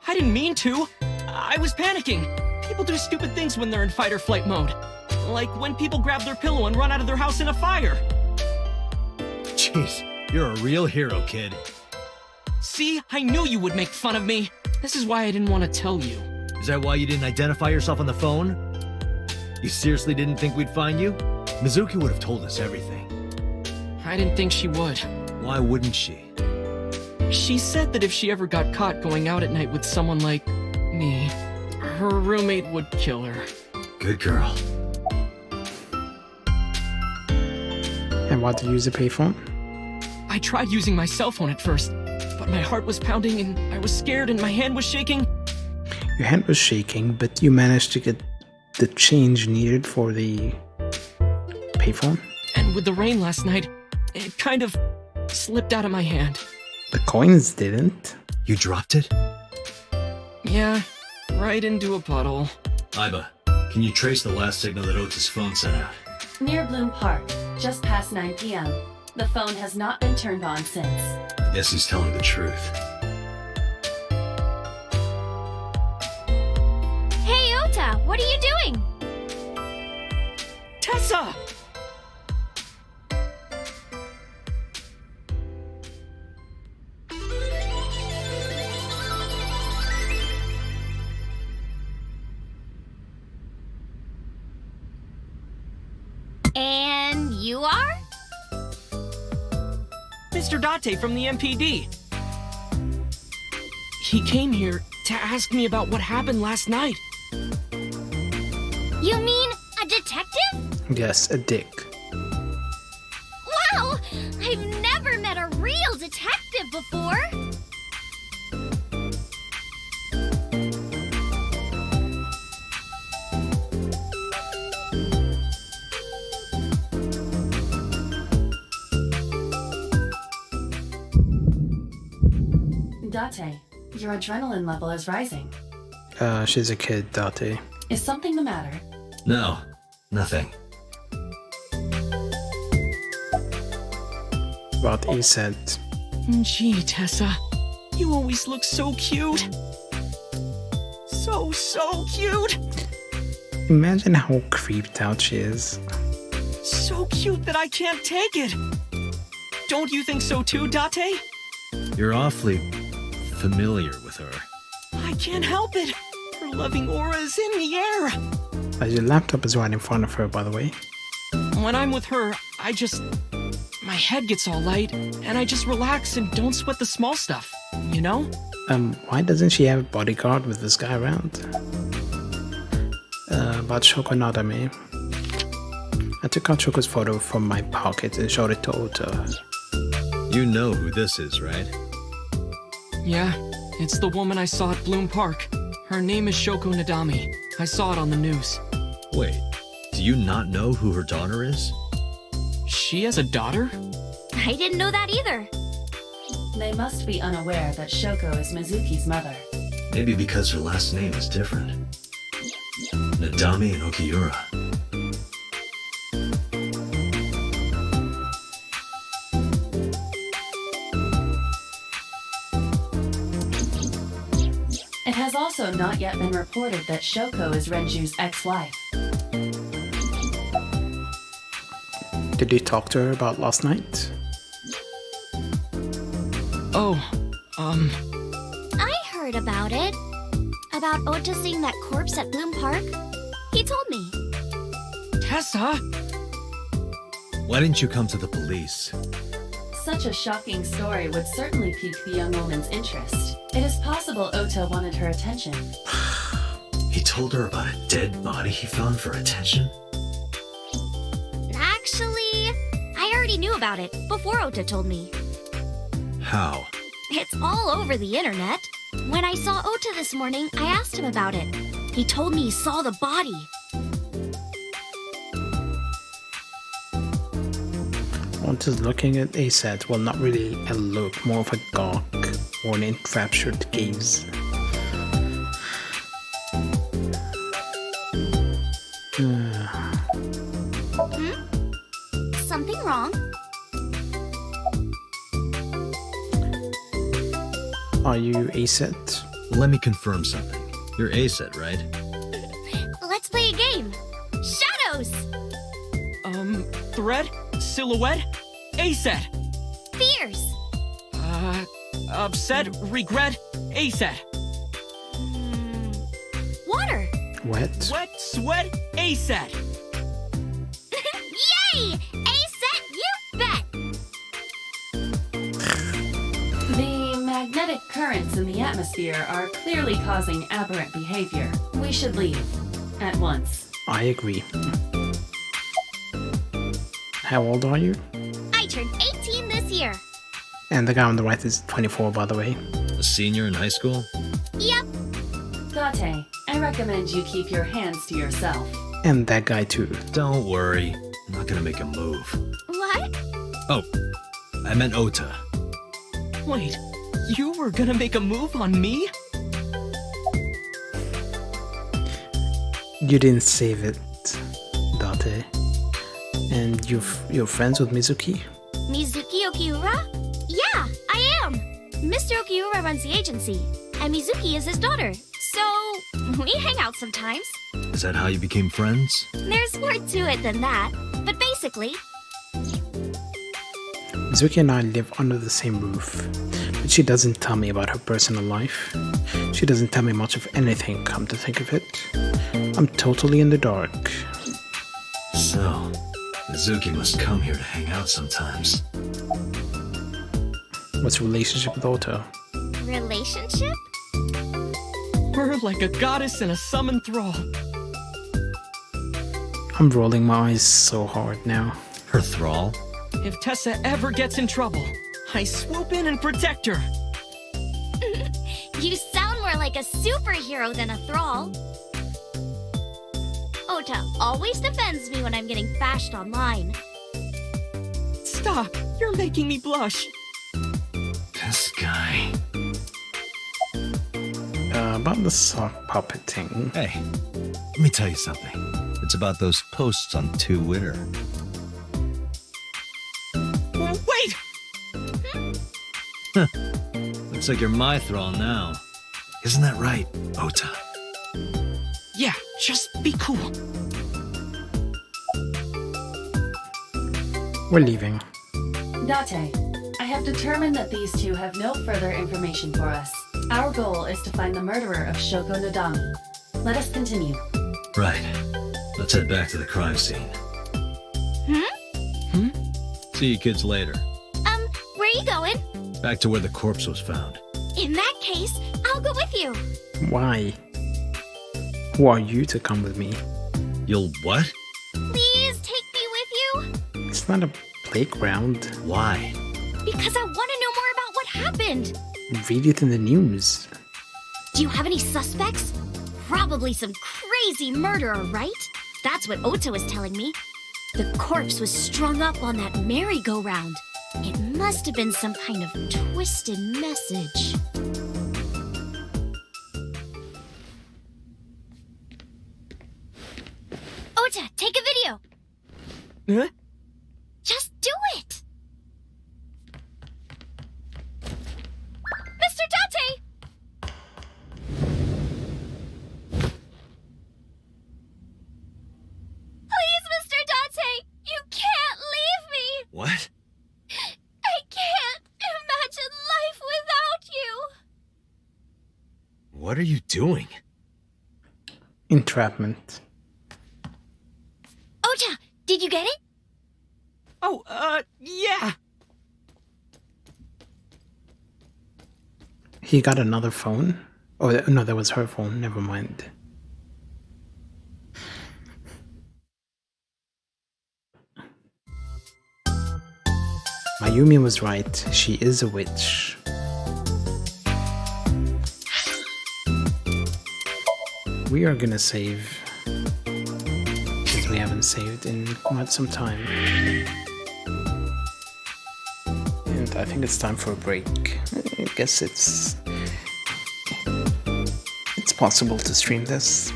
I didn't mean to. I was panicking. People do stupid things when they're in fight or flight mode. Like when people grab their pillow and run out of their house in a fire. Jeez, you're a real hero, kid. See, I knew you would make fun of me. This is why I didn't want to tell you. Is that why you didn't identify yourself on the phone? You seriously didn't think we'd find you? Mizuki would have told us everything. I didn't think she would. Why wouldn't she? She said that if she ever got caught going out at night with someone like me, her roommate would kill her. Good girl. And what, do you use a payphone? I tried using my cell phone at first, but my heart was pounding and I was scared and my hand was shaking. Your hand was shaking, but you managed to get the change needed for the payphone? And with the rain last night, it kind of slipped out of my hand. The coins didn't. You dropped it? Yeah, right into a puddle. Aiba, can you trace the last signal that Otis' phone sent out? Near Bloom Park, just past 9 p.m. The phone has not been turned on since. I guess he's telling the truth. Hey, Ota, what are you doing? Tessa! And you are? Mr. Date from the MPD. He came here to ask me about what happened last night. You mean a detective? Yes, a dick. Wow! I've never met a real detective before. Date, your adrenaline level is rising. She's a kid, Date. Is something the matter? No, nothing. What he said. Gee, Tessa, you always look so cute. So cute. Imagine how creeped out she is. So cute that I can't take it. Don't you think so too, Date? You're awfully familiar with her. I can't help it. Her loving aura is in the air. Your laptop is right in front of her, by the way. When I'm with her, my head gets all light, and I just relax and don't sweat the small stuff, you know? Why doesn't she have a bodyguard with this guy around? About Shoko Nadame. I took out Shoko's photo from my pocket and showed it to Ota. You know who this is, right? Yeah, it's the woman I saw at Bloom Park. Her name is Shoko Nadami. I saw it on the news. Wait, do you not know who her daughter is? She has a daughter? I didn't know that either. They must be unaware that Shoko is Mizuki's mother. Maybe because her last name is different. Nadami and Okiura. It has also not yet been reported that Shoko is Renju's ex-wife. Did you talk to her about last night? Oh, I heard about it. About Ota seeing that corpse at Bloom Park. He told me. Tessa! Why didn't you come to the police? Such a shocking story would certainly pique the young woman's interest. It is possible Ota wanted her attention. He told her about a dead body he found for attention? Actually, I already knew about it before Ota told me. How? It's all over the internet. When I saw Ota this morning, I asked him about it. He told me he saw the body. Ota's looking at a set, well, not really a look, more of a gawk or an enraptured gaze. Something wrong? Are you a set? Let me confirm something. You're A-set, right? Let's play a game. Shadows! Thread? Silhouette? A-set! Fears! Upset? Regret? A-set! Water! Wet? Wet? Sweat? A-set! Yay! A-set, you bet! The magnetic currents in the atmosphere are clearly causing aberrant behavior. We should leave. At once. I agree. How old are you? I turned 18 this year. And the guy on the right is 24, by the way. A senior in high school? Yep. Date, I recommend you keep your hands to yourself. And that guy too. Don't worry. I'm not gonna make a move. What? Oh, I meant Ota. Wait, you were gonna make a move on me? You didn't save it, Date. And you're friends with Mizuki? Mizuki Okiura? Yeah, I am. Mr. Okiura runs the agency, and Mizuki is his daughter. So, we hang out sometimes. Is that how you became friends? There's more to it than that, but basically... Mizuki and I live under the same roof, but she doesn't tell me about her personal life. She doesn't tell me much of anything, come to think of it. I'm totally in the dark. So, Mizuki must come here to hang out sometimes. What's your relationship with Ota? Relationship? We're like a goddess and a summoned thrall. I'm rolling my eyes so hard now. Her thrall? If Tessa ever gets in trouble, I swoop in and protect her. You sound more like a superhero than a thrall. Ota always defends me when I'm getting bashed online. Stop! You're making me blush. This guy. About the sock puppet thing. Hey, let me tell you something. It's about those posts on Twitter. Wait! Looks like you're my thrall now. Isn't that right, Ota? Yeah, just be cool. We're leaving. Date, I have determined that these two have no further information for us. Our goal is to find the murderer of Shoko Nodami. Let us continue. Right. Let's head back to the crime scene. See you kids later. Where are you going? Back to where the corpse was found. In that case, I'll go with you. Why? Who are you to come with me? You'll what? Please take me with you. It's not a playground. Why? Because I want to know more about what happened. Read it in the news. Do you have any suspects? Probably some crazy murderer, right? That's what Ota was telling me. The corpse was strung up on that merry-go-round. It must have been some kind of twisted message. Ota, take a video. Huh? Just do it. Mr. Date! Please, Mr. Date! You can't leave me! What? I can't imagine life without you! What are you doing? Entrapment. Ota, Did you get it? Oh, yeah. He got another phone? Oh, no, that was her phone. Never mind. Mayumi was right. She is a witch. We are gonna save, because we haven't saved in quite some time. And I think it's time for a break. I guess it's possible to stream this.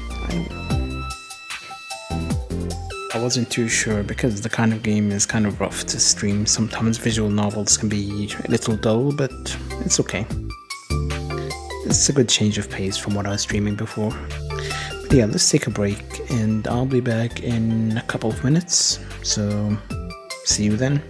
I wasn't too sure because the kind of game is kind of rough to stream. Sometimes visual novels can be a little dull, but it's okay. It's a good change of pace from what I was streaming before. But yeah, let's take a break and I'll be back in a couple of minutes. So, see you then.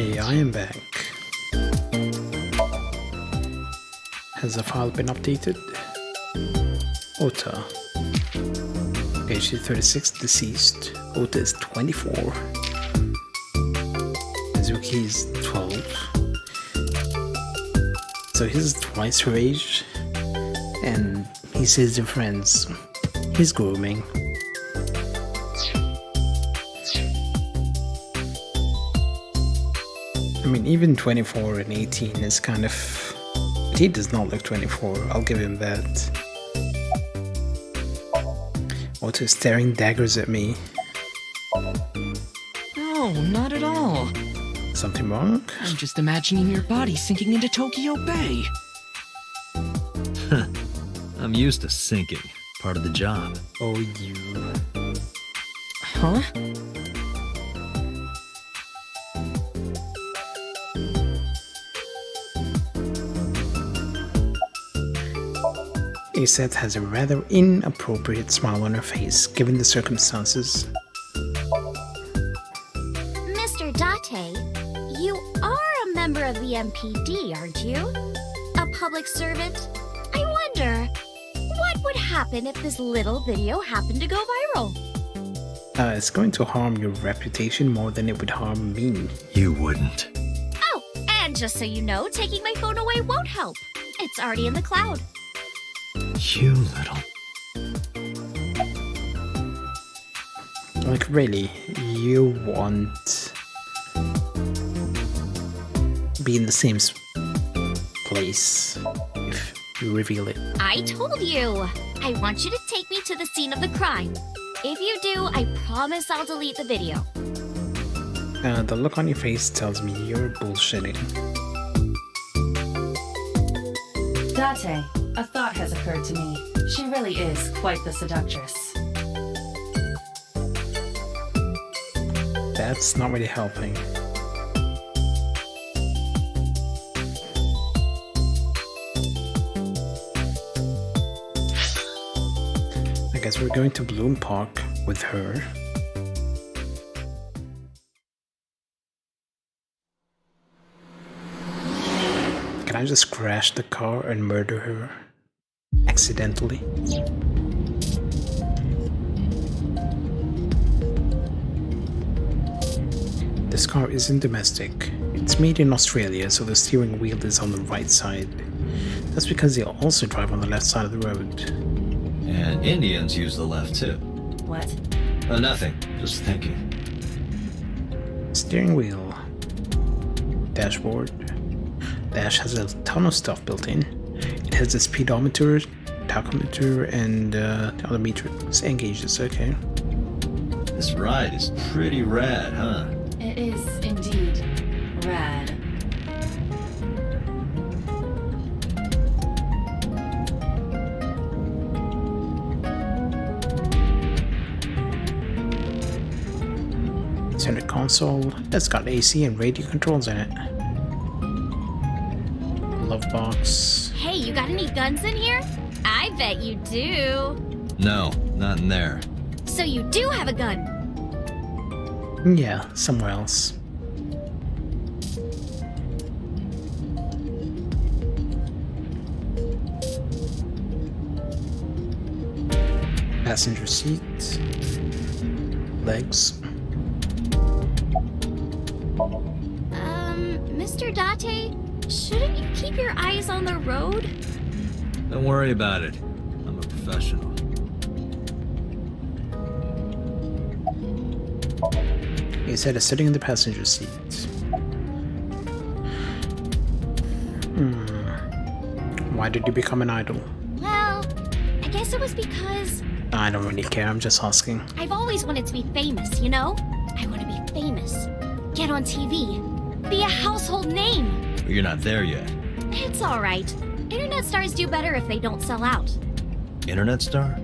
Okay, I am back. Has the file been updated? Ota. Okay, she's 36, deceased. Ota is 24. Mizuki is 12. So he's twice her age. And he sees their friends. He's grooming. I mean, even 24 and 18 is kind of... But he does not look 24, I'll give him that. Otto is staring daggers at me. No, not at all. Something wrong? I'm just imagining your body sinking into Tokyo Bay. I'm used to sinking. Part of the job. Oh, you... Huh? Aset has a rather inappropriate smile on her face, given the circumstances. Mr. Date, you are a member of the MPD, aren't you? A public servant? I wonder, what would happen if this little video happened to go viral? It's going to harm your reputation more than it would harm me. You wouldn't. Oh, and just so you know, taking my phone away won't help. It's already in the cloud. You little... Like, really, you want... be in the same place if you reveal it. I told you! I want you to take me to the scene of the crime. If you do, I promise I'll delete the video. The look on your face tells me you're bullshitting. Date, a thought has occurred to me. She really is quite the seductress. That's not really helping. I guess we're going to Bloom Park with her. Can I just crash the car and murder her? Accidentally? This car isn't domestic. It's made in Australia, so the steering wheel is on the right side. That's because they also drive on the left side of the road. And Indians use the left too. What? Nothing. Just thinking. Steering wheel. Dashboard. Dash has a ton of stuff built in. It has a speedometer, tachometer, and other meters and gauges. Okay. This ride is pretty rad, huh? It is indeed rad. Center console. It's got AC and radio controls in it. Glove box. Hey, you got any guns in here? I bet you do. No, not in there. So you do have a gun? Yeah, somewhere else. Passenger seat. Legs. Mr. Date, shouldn't you keep your eyes on the road? Don't worry about it. I'm a professional. He said is sitting in the passenger seat. Why did you become an idol? Well, I guess it was because I don't really care, I'm just asking. I've always wanted to be famous, you know? I want to be famous. Get on TV. Be a household name. But you're not there yet. It's alright. Internet stars do better if they don't sell out. Internet star?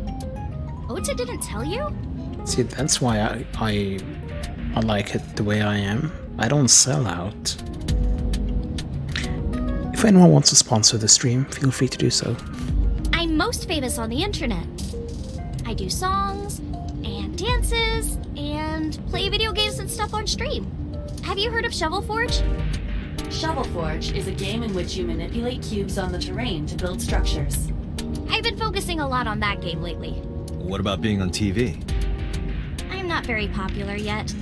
Ota didn't tell you? See, that's why I like it the way I am. I don't sell out. If anyone wants to sponsor the stream, feel free to do so. I'm most famous on the internet. I do songs, and dances, and play video games and stuff on stream. Have you heard of Shovel Forge? Shovel Forge is a game in which you manipulate cubes on the terrain to build structures. I've been focusing a lot on that game lately. What about being on TV? I'm not very popular yet.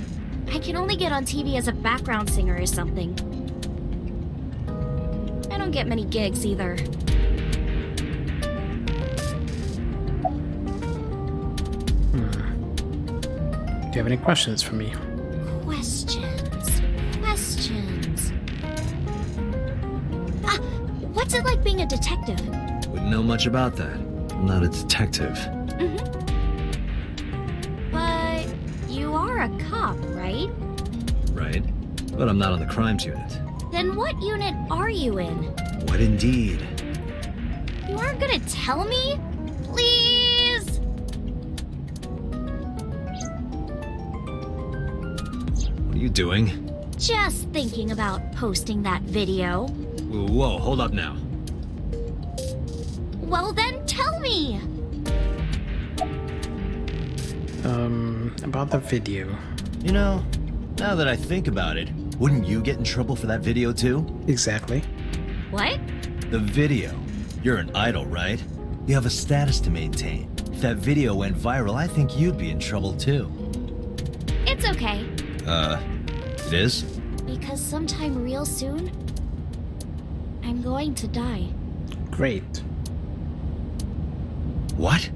I can only get on TV as a background singer or something. I don't get many gigs either. Do you have any questions for me? Questions. Ah, what's it like being a detective? Wouldn't know much about that. I'm not a detective. But you are a cop, right? Right? But I'm not on the crimes unit. Then what unit are you in? What indeed? You aren't gonna tell me? Please? What are you doing? Just thinking about posting that video. Whoa, hold up now. Well then tell me! About the video. You know, now that I think about it, wouldn't you get in trouble for that video too? Exactly. What? The video. You're an idol, right? You have a status to maintain. If that video went viral, I think you'd be in trouble too. It's okay. It is? Because sometime real soon, I'm going to die. Great. What?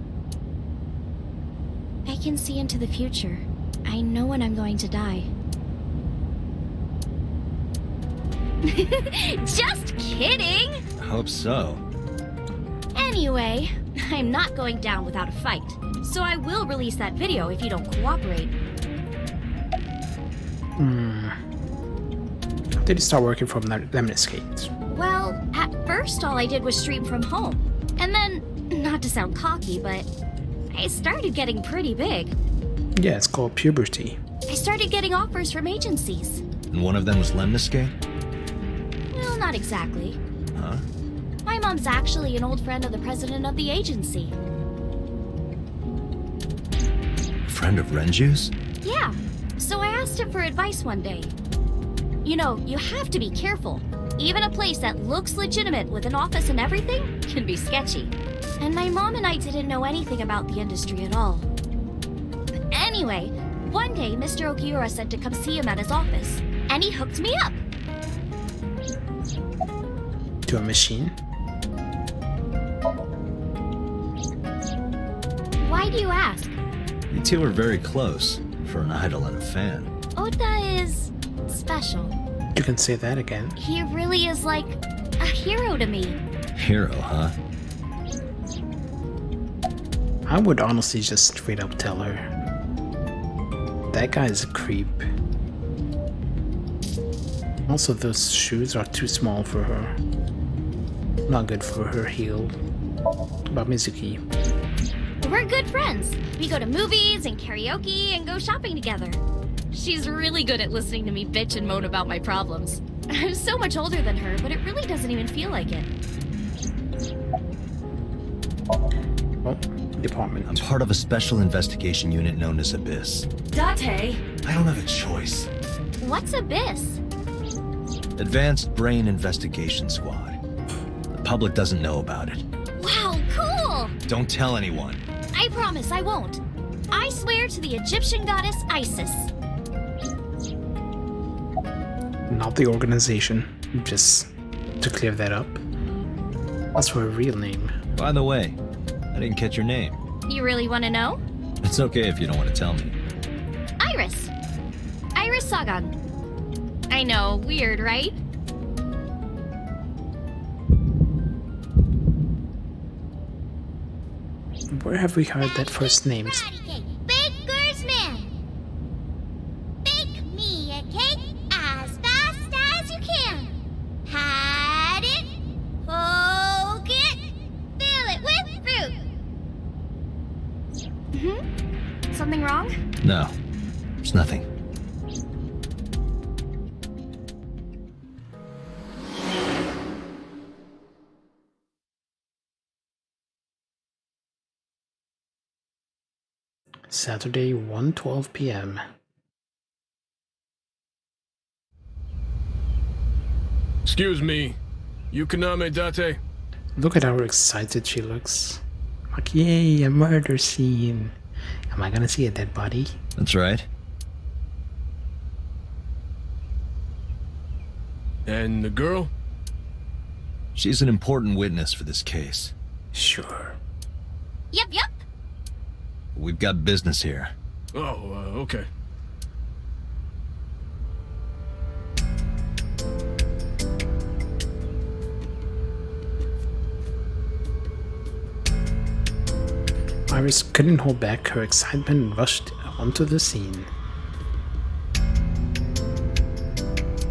I can see into the future. I know when I'm going to die. Just kidding! I hope so. Anyway, I'm not going down without a fight. So I will release that video if you don't cooperate. How did you start working from Lemniscate? Well, at first all I did was stream from home. And then, not to sound cocky, but I started getting pretty big. Yeah, it's called puberty. I started getting offers from agencies. And one of them was Lemniscate? Well, not exactly. Huh? My mom's actually an old friend of the president of the agency. A friend of Renju's? Yeah, so I asked him for advice one day. You know, you have to be careful. Even a place that looks legitimate with an office and everything can be sketchy. And my mom and I didn't know anything about the industry at all. Anyway, one day Mr. Okiura said to come see him at his office, and he hooked me up. To a machine? Why do you ask? You two are very close, for an idol and a fan. Ota is special. You can say that again. He really is like a hero to me. Hero, huh? I would honestly just straight up tell her. That guy is a creep. Also, those shoes are too small for her. Not good for her heel. About Mizuki. We're good friends. We go to movies and karaoke and go shopping together. She's really good at listening to me bitch and moan about my problems. I'm so much older than her, but it really doesn't even feel like it. Oh, department. I'm part of a special investigation unit known as Abyss. Date! I don't have a choice. What's Abyss? Advanced Brain Investigation Squad. The public doesn't know about it. Wow, cool! Don't tell anyone. I promise I won't. I swear to the Egyptian goddess Isis. Not the organization, just to clear that up. That's her real name. By the way, I didn't catch your name. You really want to know? It's okay if you don't want to tell me. Iris. Iris Sagan. I know, weird, right? Where have we heard that first names? Baker's man. Bake me a cake as fast as you can. Pat it, poke it, fill it with fruit. Something wrong? No, there's nothing. Saturday, 1:12 p.m. Excuse me. You Kaname Date? Look at how excited she looks. Like, yay, a murder scene. Am I gonna see a dead body? That's right. And the girl? She's an important witness for this case. Sure. Yep. We've got business here. Oh, okay. Iris couldn't hold back her excitement and rushed onto the scene.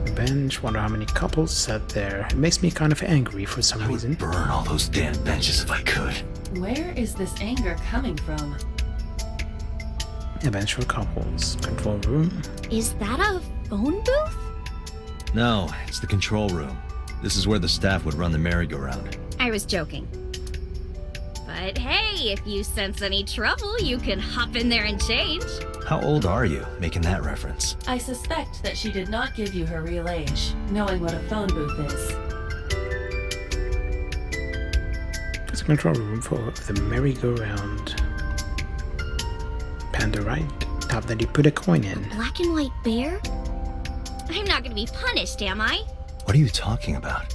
The bench, wonder how many couples sat there. It makes me kind of angry for some reason. Burn all those damn benches if I could. Where is this anger coming from? A bench for couples. Control room. Is that a phone booth? No, it's the control room. This is where the staff would run the merry-go-round. I was joking. But hey, if you sense any trouble, you can hop in there and change. How old are you, making that reference? I suspect that she did not give you her real age, knowing what a phone booth is. It's a control room for the merry-go-round. Panda right. Top that he put a coin in. Black and white bear? I'm not gonna be punished, am I? What are you talking about?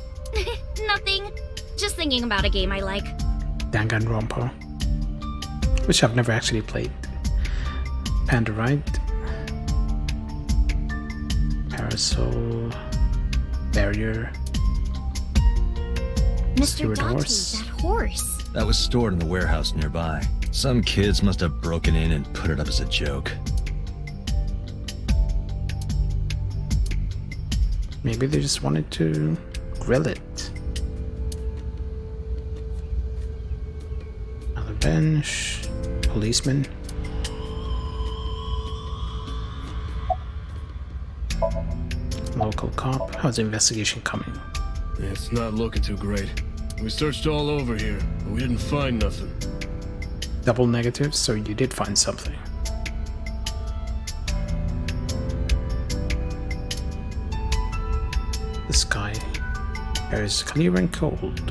Nothing. Just thinking about a game I like. Danganronpa, which I've never actually played. Panda right. Parasol. Barrier. Mr. Steward Dante, horse. that horse. That was stored in the warehouse nearby. Some kids must have broken in and put it up as a joke. Maybe they just wanted to grill it. Another bench. Policeman. Local cop. How's the investigation coming? It's not looking too great. We searched all over here, but we didn't find nothing. Double negatives, so you did find something. The sky. Air is clear and cold.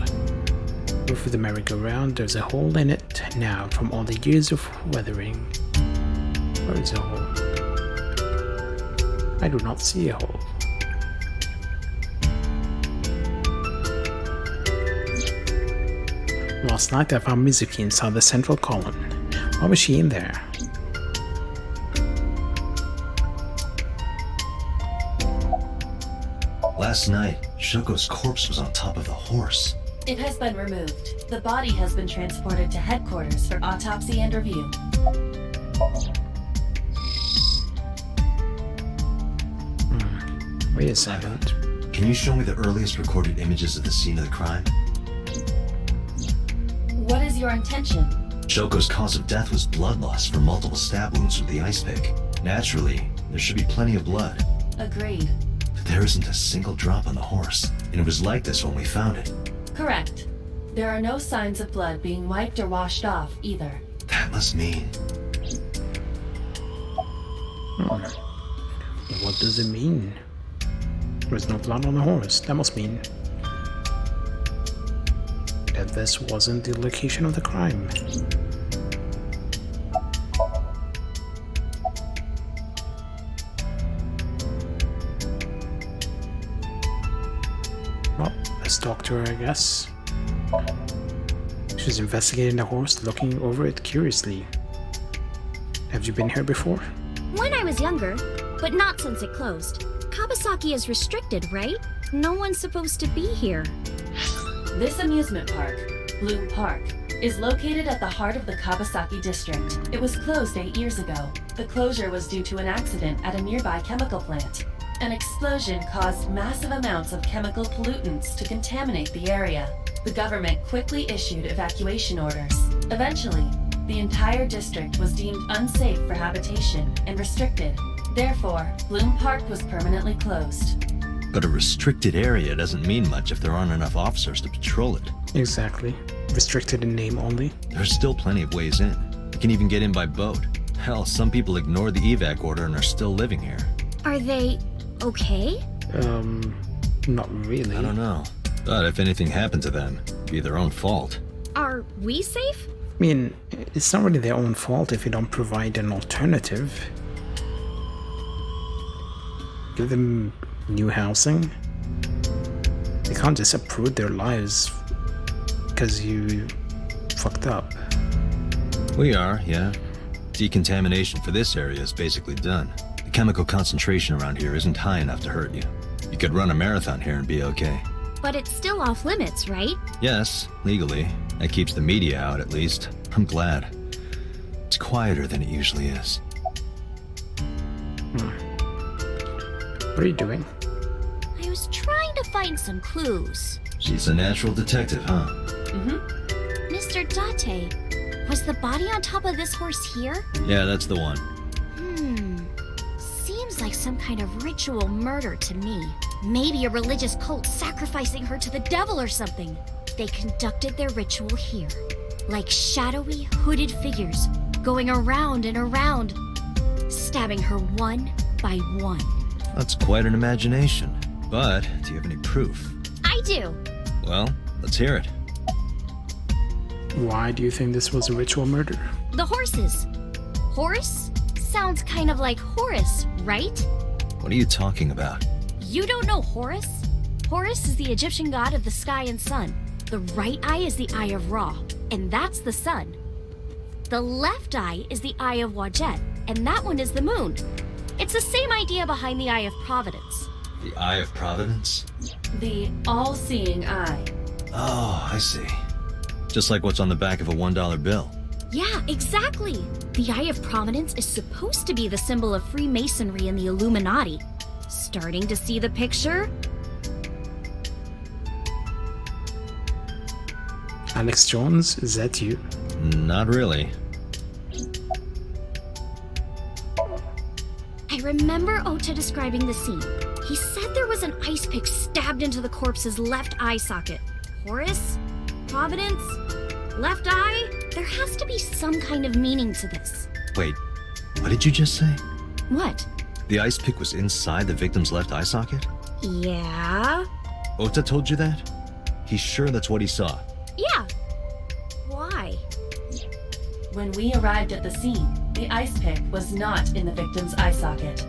Over the merry-go-round, there's a hole in it now from all the years of weathering. Where is the hole? I do not see a hole. Last night I found Mizuki inside the central column. Why was she in there? Last night, Shoko's corpse was on top of the horse. It has been removed. The body has been transported to headquarters for autopsy and review. Wait a second. Can you show me the earliest recorded images of the scene of the crime? What is your intention? Shoko's cause of death was blood loss from multiple stab wounds with the ice pick. Naturally, there should be plenty of blood. Agreed. But there isn't a single drop on the horse, and it was like this when we found it. Correct. There are no signs of blood being wiped or washed off, either. That must mean... What does it mean? There's no blood on the horse. That must mean that this wasn't the location of the crime. Well, let's talk to her, I guess. She's investigating the horse, looking over it curiously. Have you been here before? When I was younger, but not since it closed. Kawasaki is restricted, right? No one's supposed to be here. This amusement park, Bloom Park, is located at the heart of the Kawasaki district. It was closed 8 years ago. The closure was due to an accident at a nearby chemical plant. An explosion caused massive amounts of chemical pollutants to contaminate the area. The government quickly issued evacuation orders. Eventually, the entire district was deemed unsafe for habitation and restricted. Therefore, Bloom Park was permanently closed. But a restricted area doesn't mean much if there aren't enough officers to patrol it. Exactly. Restricted in name only. There's still plenty of ways in. You can even get in by boat. Hell, some people ignored the evac order and are still living here. Are they okay? Not really. I don't know. But if anything happened to them, it'd be their own fault. Are we safe? I mean, it's not really their own fault if you don't provide an alternative. Give them new housing. They can't just uproot their lives because you fucked up. We are, yeah. Decontamination for this area is basically done. The chemical concentration around here isn't high enough to hurt you. You could run a marathon here and be okay. But it's still off limits, right? Yes, legally. That keeps the media out, at least. I'm glad. It's quieter than it usually is. What are you doing? I was trying to find some clues. She's a natural detective, huh? Mm-hmm. Mr. Date, was the body on top of this horse here? Yeah, that's the one. Seems like some kind of ritual murder to me. Maybe a religious cult sacrificing her to the devil or something. They conducted their ritual here. Like shadowy, hooded figures, going around and around, stabbing her one by one. That's quite an imagination. But, do you have any proof? I do. Well, let's hear it. Why do you think this was a ritual murder? The horses. Horse sounds kind of like Horus, right? What are you talking about? You don't know Horus? Horus is the Egyptian god of the sky and sun. The right eye is the eye of Ra, and that's the sun. The left eye is the eye of Wadjet, and that one is the moon. It's the same idea behind the eye of Providence. The Eye of Providence? The all-seeing eye. Oh, I see. Just like what's on the back of a $1 bill. Yeah, exactly. The Eye of Providence is supposed to be the symbol of Freemasonry and the Illuminati. Starting to see the picture? Alex Jones, is that you? Not really. I remember Ota describing the scene. He said there was an ice pick stabbed into the corpse's left eye socket. Horus? Providence? Left eye? There has to be some kind of meaning to this. Wait, what did you just say? What? The ice pick was inside the victim's left eye socket? Yeah? Ota told you that? He's sure that's what he saw. Yeah. Why? When we arrived at the scene, the ice pick was not in the victim's eye socket.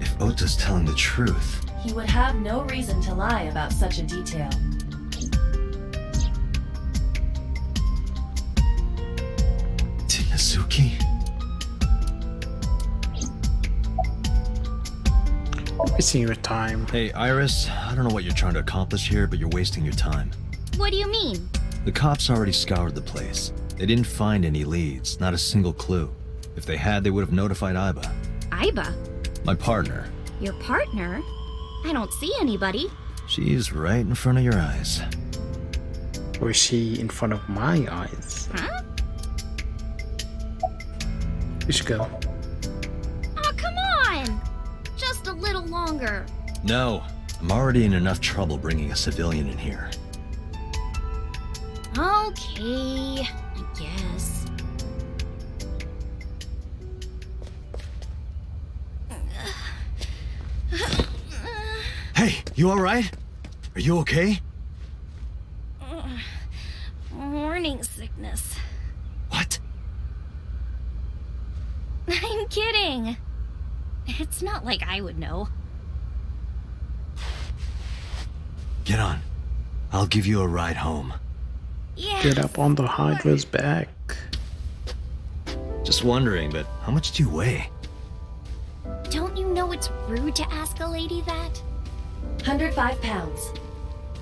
If Ota's telling the truth... He would have no reason to lie about such a detail. Minazuki? Wasting your time. Hey, Iris, I don't know what you're trying to accomplish here, but you're wasting your time. What do you mean? The cops already scoured the place. They didn't find any leads, not a single clue. If they had, they would have notified Aiba. Aiba? My partner. Your partner? I don't see anybody. She's right in front of your eyes. Or is she in front of my eyes? Huh? We should go. Oh, come on! Just a little longer. No, I'm already in enough trouble bringing a civilian in here. Okay, I guess. Hey, you alright? Are you okay? Morning sickness. What? I'm kidding. It's not like I would know. Get on. I'll give you a ride home. Yeah. Get up on the Hydra's back. Just wondering, but how much do you weigh? Don't you know it's rude to ask a lady that? 105 pounds.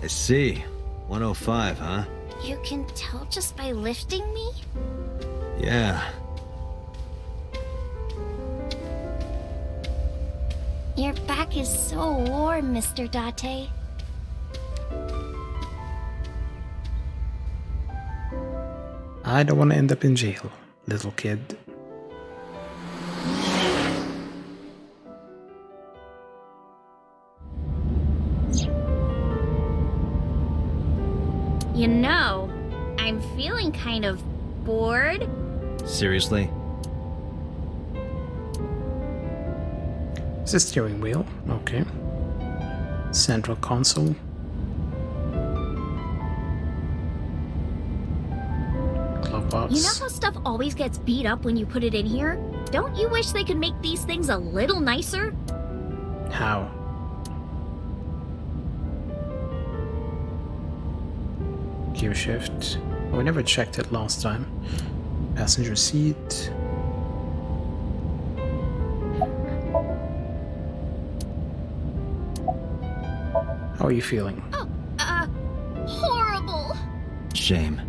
I see. 105, huh? You can tell just by lifting me? Yeah. Your back is so warm, Mr. Date. I don't want to end up in jail, little kid. You know, I'm feeling kind of bored. Seriously? It's a steering wheel, okay. Central console. Glove box. You know how stuff always gets beat up when you put it in here? Don't you wish they could make these things a little nicer? How? Gear shift. Oh, we never checked it last time. Passenger seat. How are you feeling? Oh, horrible. Shame.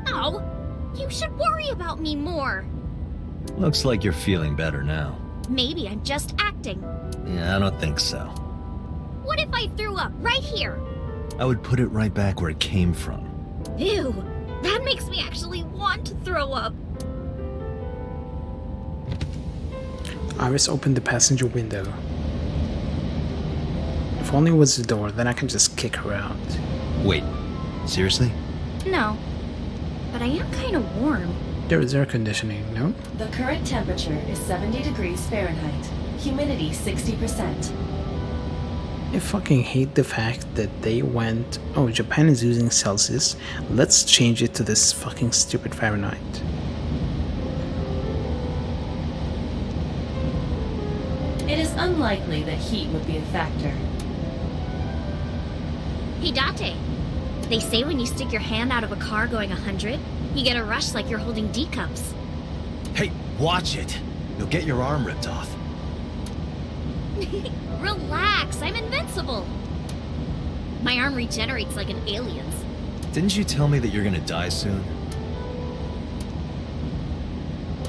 Oh, you should worry about me more. Looks like you're feeling better now. Maybe I'm just acting. Yeah, I don't think so. What if I threw up right here? I would put it right back where it came from. Ew, that makes me actually want to throw up. Iris opened the passenger window. If only it was the door, then I can just kick her out. Wait, seriously? No, but I am kind of warm. There is air conditioning, no? The current temperature is 70 degrees Fahrenheit. Humidity 60%. I fucking hate the fact that they went, oh, Japan is using Celsius, let's change it to this fucking stupid Fahrenheit. It is unlikely that heat would be a factor. Hey, Date. They say when you stick your hand out of a car going 100, you get a rush like you're holding D cups. Hey, watch it! You'll get your arm ripped off. Relax, I'm invincible. My arm regenerates like an alien's. Didn't you tell me that you're gonna die soon?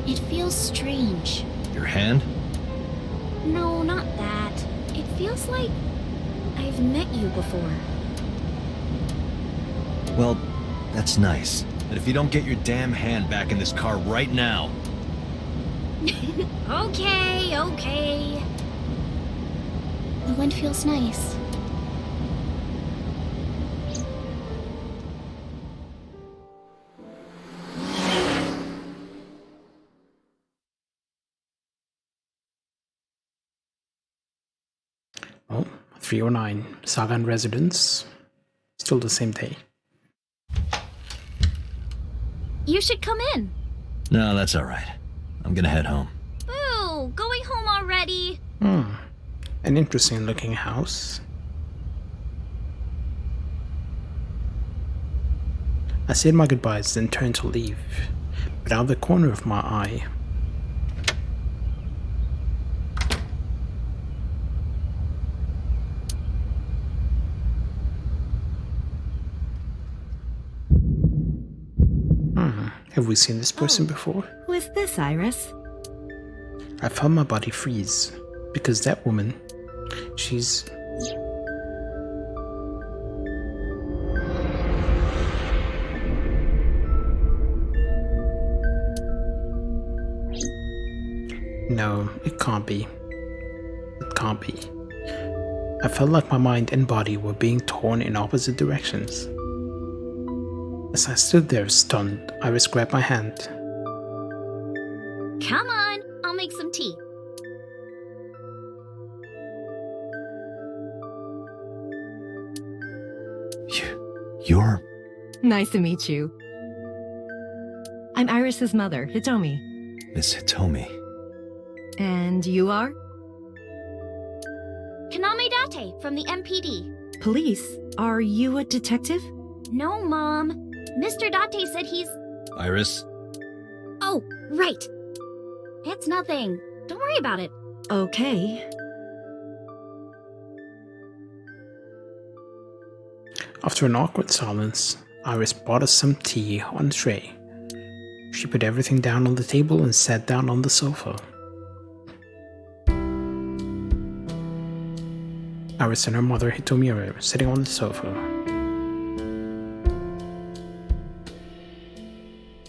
It feels strange. Your hand? No, not that. It feels like I've met you before. Well, that's nice. But if you don't get your damn hand back in this car right now... Okay. The wind feels nice. Oh, 309, Sagan Residence. Still the same day. You should come in. No, that's alright. I'm gonna head home. Boo! Going home already. An interesting looking house. I said my goodbyes, then turned to leave, but out of the corner of my eye, have we seen this person before? Who is this, Iris? I felt my body freeze, because that woman, she's... No, it can't be. It can't be. I felt like my mind and body were being torn in opposite directions. As I stood there stunned, Iris grabbed my hand. Come on, I'll make some tea. You're... Nice to meet you. I'm Iris's mother, Hitomi. Miss Hitomi. And you are? Kaname Date from the MPD. Police? Are you a detective? No, Mom. Mr. Date said he's... Iris? Oh, right. It's nothing. Don't worry about it. Okay. After an awkward silence, Iris brought us some tea on a tray. She put everything down on the table and sat down on the sofa. Iris and her mother Hitomi are sitting on the sofa.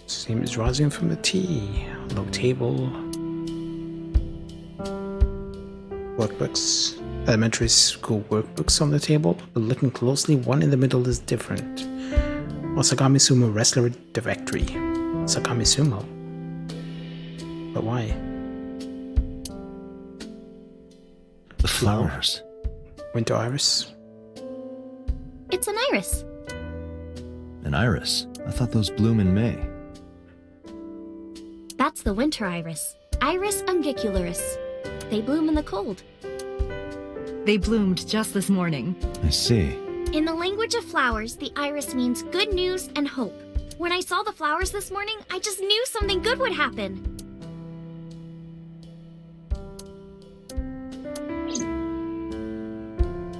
Steam is rising from the tea. Low table. Workbooks. Elementary school workbooks on the table, but looking closely, one in the middle is different. Osagami Sumo Wrestler Directory. Osagami Sumo. But why? The flowers. Winter iris? It's an iris. An iris? I thought those bloom in May. That's the winter iris. Iris ungicularis. They bloom in the cold. They bloomed just this morning. I see. In the language of flowers, the iris means good news and hope. When I saw the flowers this morning, I just knew something good would happen.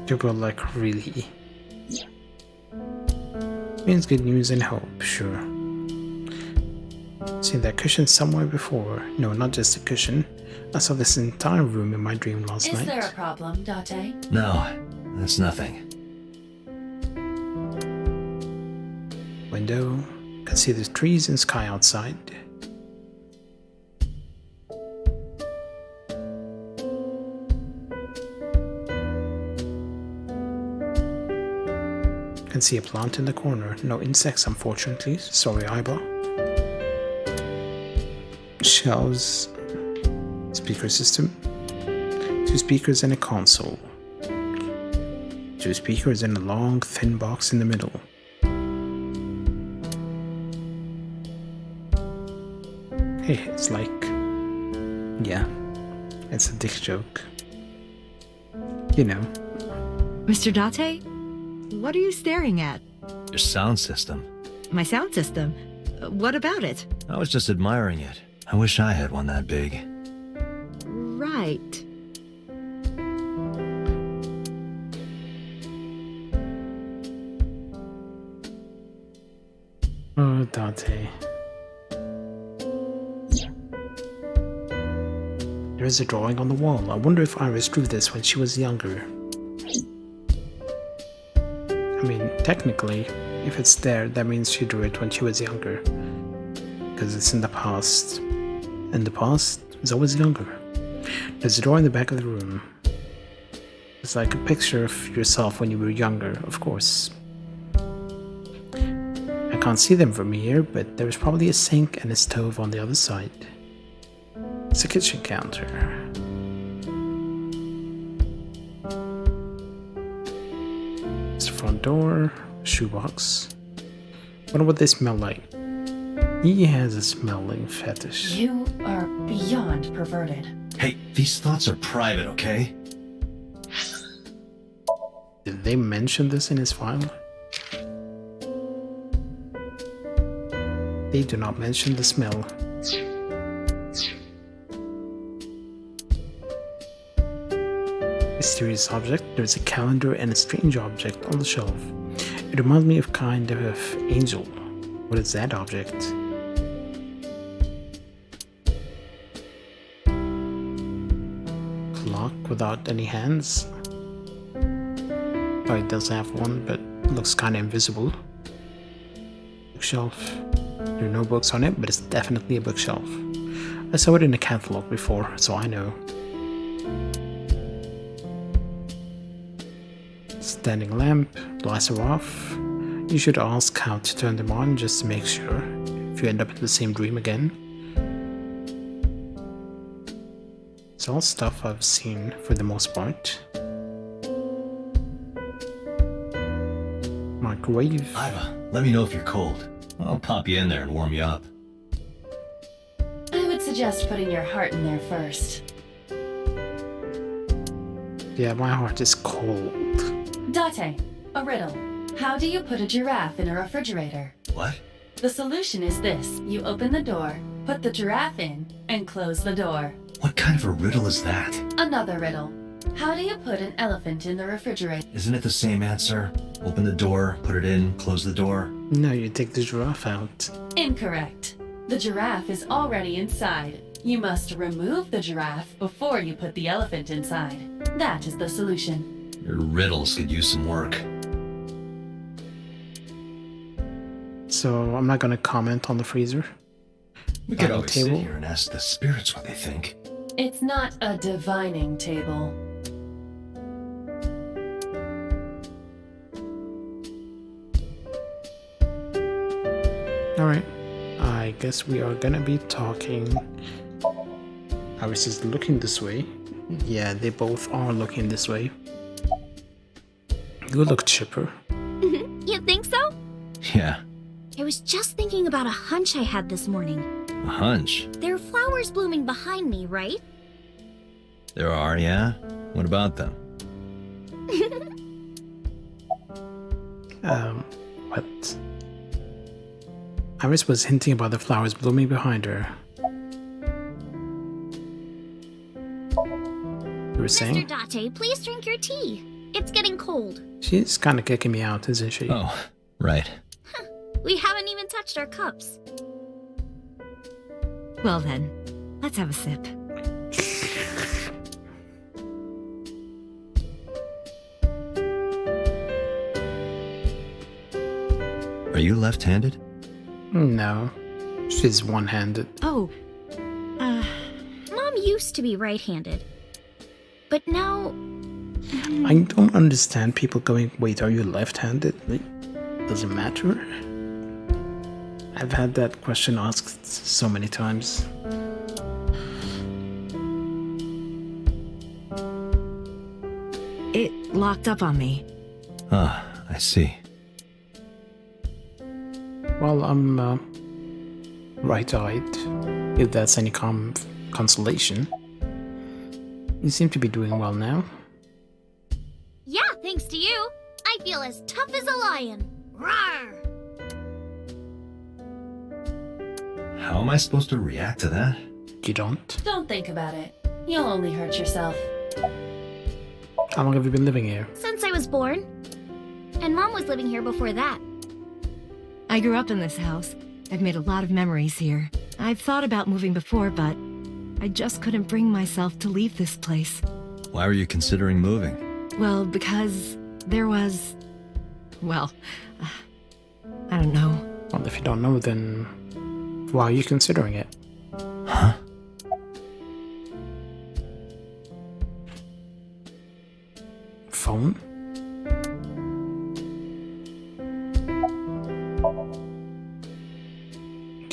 You were like, really? Means good news and hope, sure. Seen that cushion somewhere before. No, not just a cushion. I saw this entire room in my dream last night. Is there a problem, Date? No, that's nothing. Window. Can see the trees and sky outside. Can see a plant in the corner. No insects, unfortunately. Sorry, Iba. Shelves. Speaker system. 2 speakers and a console. 2 speakers and a long, thin box in the middle. Hey, it's like... yeah, it's a dick joke. You know. Mr. Date? What are you staring at? Your sound system. My sound system? What about it? I was just admiring it. I wish I had one that big. Right. Oh, Dante. There is a drawing on the wall. I wonder if Iris drew this when she was younger. I mean, technically, if it's there, that means she drew it when she was younger. Because it's in the past. And the past is always younger. There's a door in the back of the room. It's like a picture of yourself when you were younger, of course. I can't see them from here, but there's probably a sink and a stove on the other side. It's a kitchen counter. It's the front door, shoebox. Wonder what they smell like. He has a smelling fetish. You are beyond perverted. Hey, these thoughts are private, okay? Did they mention this in his file? They do not mention the smell. Mysterious object. There's a calendar and a strange object on the shelf. It reminds me of kind of angel. What is that object? Clock without any hands. Oh, it does have one, but it looks kind of invisible. Bookshelf. There are no books on it, but it's definitely a bookshelf. I saw it in a catalog before, so I know. Standing lamp, lights are off. You should ask how to turn them on just to make sure, if you end up in the same dream again. It's all stuff I've seen for the most part. Microwave. Iva, let me know if you're cold. I'll pop you in there and warm you up. I would suggest putting your heart in there first. Yeah, my heart is cold. Date, a riddle. How do you put a giraffe in a refrigerator? What? The solution is this. You open the door, put the giraffe in, and close the door. What kind of a riddle is that? Another riddle. How do you put an elephant in the refrigerator? Isn't it the same answer? Open the door, put it in, close the door. No, you take the giraffe out. Incorrect. The giraffe is already inside. You must remove the giraffe before you put the elephant inside. That is the solution. Your riddles could use some work. So I'm not gonna comment on the freezer. We could always sit here and ask the spirits what they think. It's not a divining table. Alright, I guess we are gonna be talking. Iris is looking this way. Yeah, they both are looking this way. You look chipper. You think so? Yeah, I was just thinking about a hunch I had this morning. a hunch. There are flowers blooming behind me, right? There are, yeah? What about them? What? Iris was hinting about the flowers blooming behind her. You were saying? Mr. Date, please drink your tea. It's getting cold. She's kind of kicking me out, isn't she? Oh, right. We haven't even touched our cups. Well then, let's have a sip. Are you left-handed? No. She's one-handed. Oh, Mom used to be right-handed. But now... I don't understand people going, wait, are you left-handed? Like, does it matter? I've had that question asked so many times. it locked up on me. Ah, I see. Well, I'm right-eyed, if that's any consolation. You seem to be doing well now. Yeah, thanks to you. I feel as tough as a lion. Rawr! How am I supposed to react to that? You don't? Don't think about it. You'll only hurt yourself. How long have you been living here? Since I was born. And Mom was living here before that. I grew up in this house. I've made a lot of memories here. I've thought about moving before, but I just couldn't bring myself to leave this place. Why were you considering moving? Well, because there was... Well, I don't know. Well, if you don't know, then why are you considering it? Huh? Phone?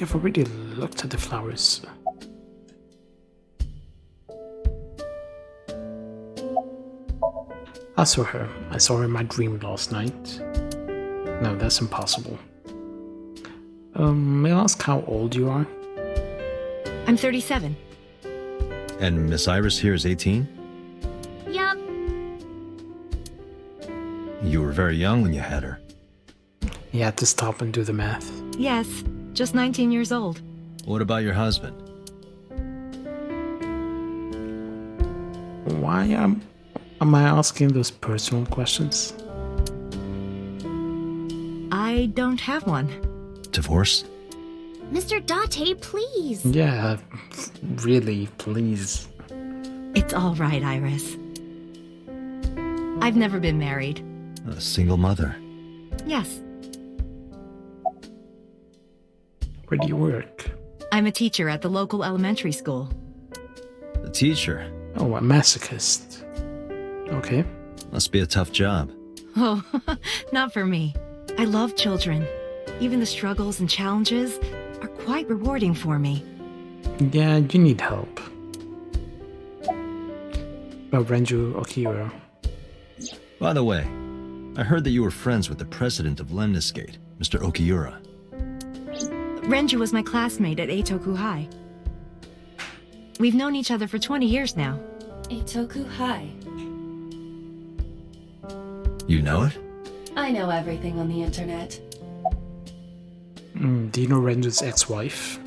I've already looked at the flowers. I saw her. I saw her in my dream last night. No, that's impossible. May I ask how old you are? I'm 37. And Miss Iris here is 18? Yup. You were very young when you had her. You had to stop and do the math. Yes, just 19 years old. What about your husband? Why am I asking those personal questions? I don't have one. Divorce? Mr. Date, please. Yeah, really, please. It's all right, Iris. I've never been married. A single mother. Yes, Where do you work? I'm a teacher at the local elementary school. The teacher? Oh, a masochist. Okay. Must be a tough job. Oh, not for me. I love children. Even the struggles and challenges are quite rewarding for me. Yeah, you need help. About Renju Okiura. By the way, I heard that you were friends with the president of Lemniscate, Mr. Okiura. Renju was my classmate at Eitoku High. We've known each other for 20 years now. Eitoku High. You know it? I know everything on the internet. Do you know Renju's ex-wife?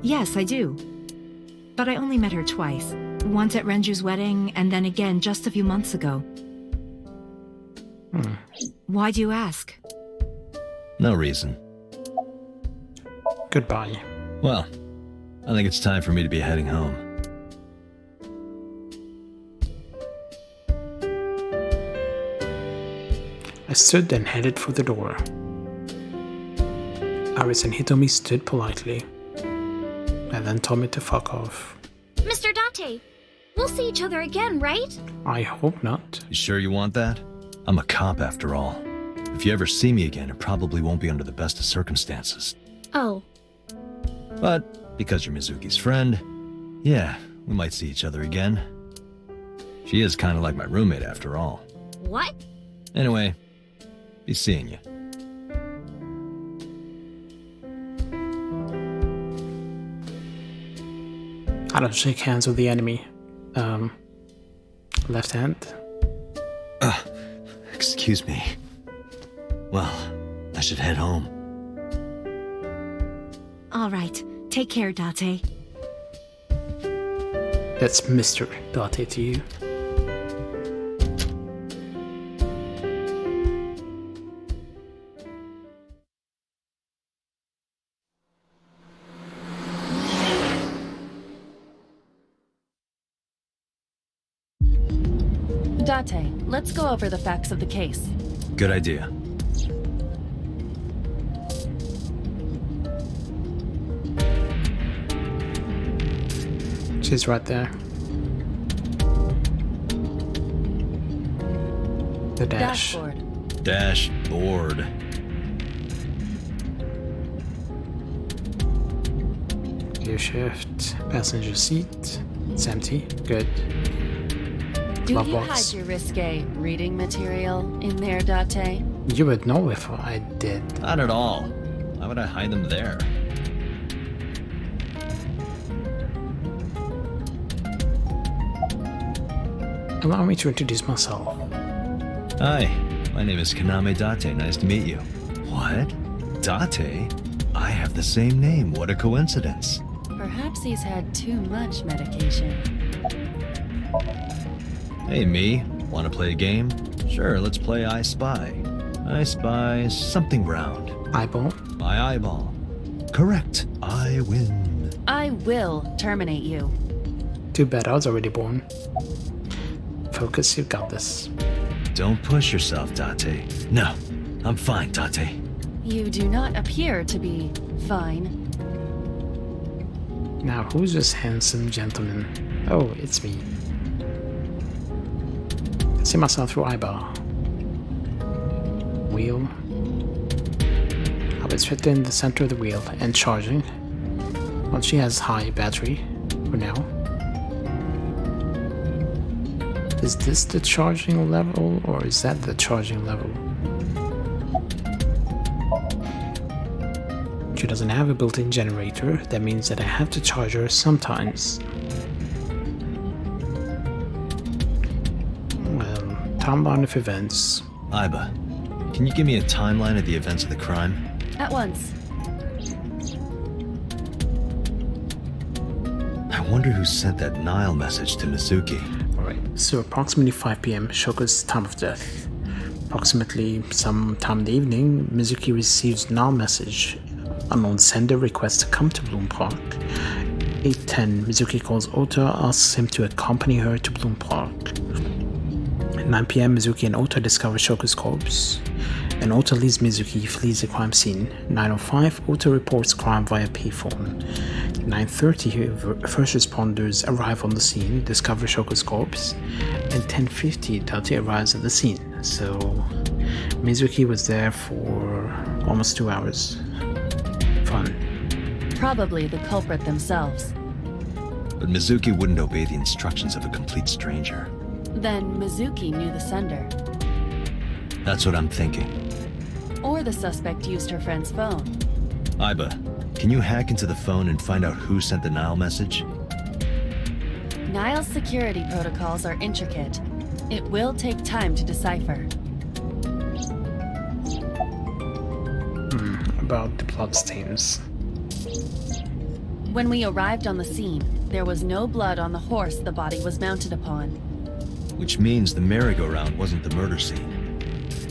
Yes, I do. But I only met her twice. Once at Renju's wedding, and then again just a few months ago. Why do you ask? No reason. Goodbye. Well, I think it's time for me to be heading home. I stood and headed for the door. Iris and Hitomi stood politely, and then told me to fuck off. Mr. Date, we'll see each other again, right? I hope not. You sure you want that? I'm a cop after all. If you ever see me again, it probably won't be under the best of circumstances. Oh. But because you're Mizuki's friend, yeah, we might see each other again. She is kind of like my roommate after all. What? Anyway, Be seeing you. I don't shake hands with the enemy. Left hand. Excuse me. Well, I should head home. All right. Take care, Date. That's Mr. Date to you. Date, let's go over the facts of the case. Good idea. She's right there. The dash. Dashboard. Dashboard. Gear shift. Passenger seat. It's empty. Good. Do Glove you box. hide your risque reading material in there, Date? You would know if I did. Not at all. Why would I hide them there? Allow me to introduce myself. Hi, my name is Kaname Date. Nice to meet you. What? Date? I have the same name. What a coincidence. Perhaps he's had too much medication. Hey, me. Want to play a game? Sure, let's play I Spy. I spy something round. Eyeball. My eyeball. Correct. I win. I will terminate you. Too bad I was already born. Focus, you got this. Don't push yourself, Date. No, I'm fine, Date. You do not appear to be fine. Now, who's this handsome gentleman? Oh, it's me. I see myself through eyeball. Wheel. I was fit in the center of the wheel and charging. Well, she has high battery for now. Is this the charging level or is that the charging level? She doesn't have a built-in generator. That means that I have to charge her sometimes. Well, timeline of events. Iba, can you give me a timeline of the events of the crime? At once. I wonder who sent that Nile message to Mizuki. Alright, so approximately 5 p.m. Shoko's time of death. Approximately some time in the evening, Mizuki receives Nile message. Unknown sender requests to come to Bloom Park. 8:10, Mizuki calls Ota, asks him to accompany her to Bloom Park. At 9 p.m., Mizuki and Ota discover Shoko's corpse. And Ota leaves Mizuki, flees the crime scene. 9:05, Ota reports crime via payphone. 9:30, first responders arrive on the scene, discover Shoko's corpse. And 10:50, Date arrives at the scene. So, Mizuki was there for almost 2 hours. Fun. Probably the culprit themselves. But Mizuki wouldn't obey the instructions of a complete stranger. Then Mizuki knew the sender. That's what I'm thinking. Or the suspect used her friend's phone. Iba, can you hack into the phone and find out who sent the Nile message? Nile's security protocols are intricate. It will take time to decipher. About the bloodstains. When we arrived on the scene, there was no blood on the horse the body was mounted upon. Which means the merry-go-round wasn't the murder scene.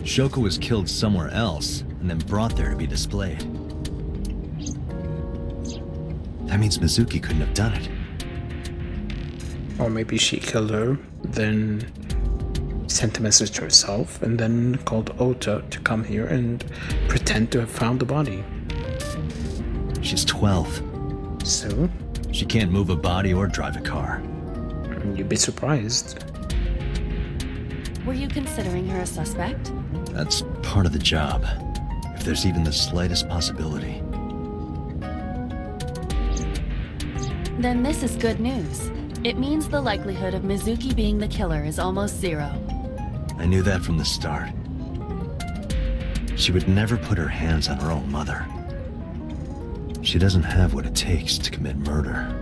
Shoko was killed somewhere else and then brought there to be displayed. That means Mizuki couldn't have done it. Or maybe she killed her, then sent a message to herself, and then called Ota to come here and pretend to have found the body. She's 12. So? She can't move a body or drive a car. You'd be surprised. Were you considering her a suspect? That's part of the job. If there's even the slightest possibility. Then this is good news. It means the likelihood of Mizuki being the killer is almost zero. I knew that from the start. She would never put her hands on her own mother. She doesn't have what it takes to commit murder.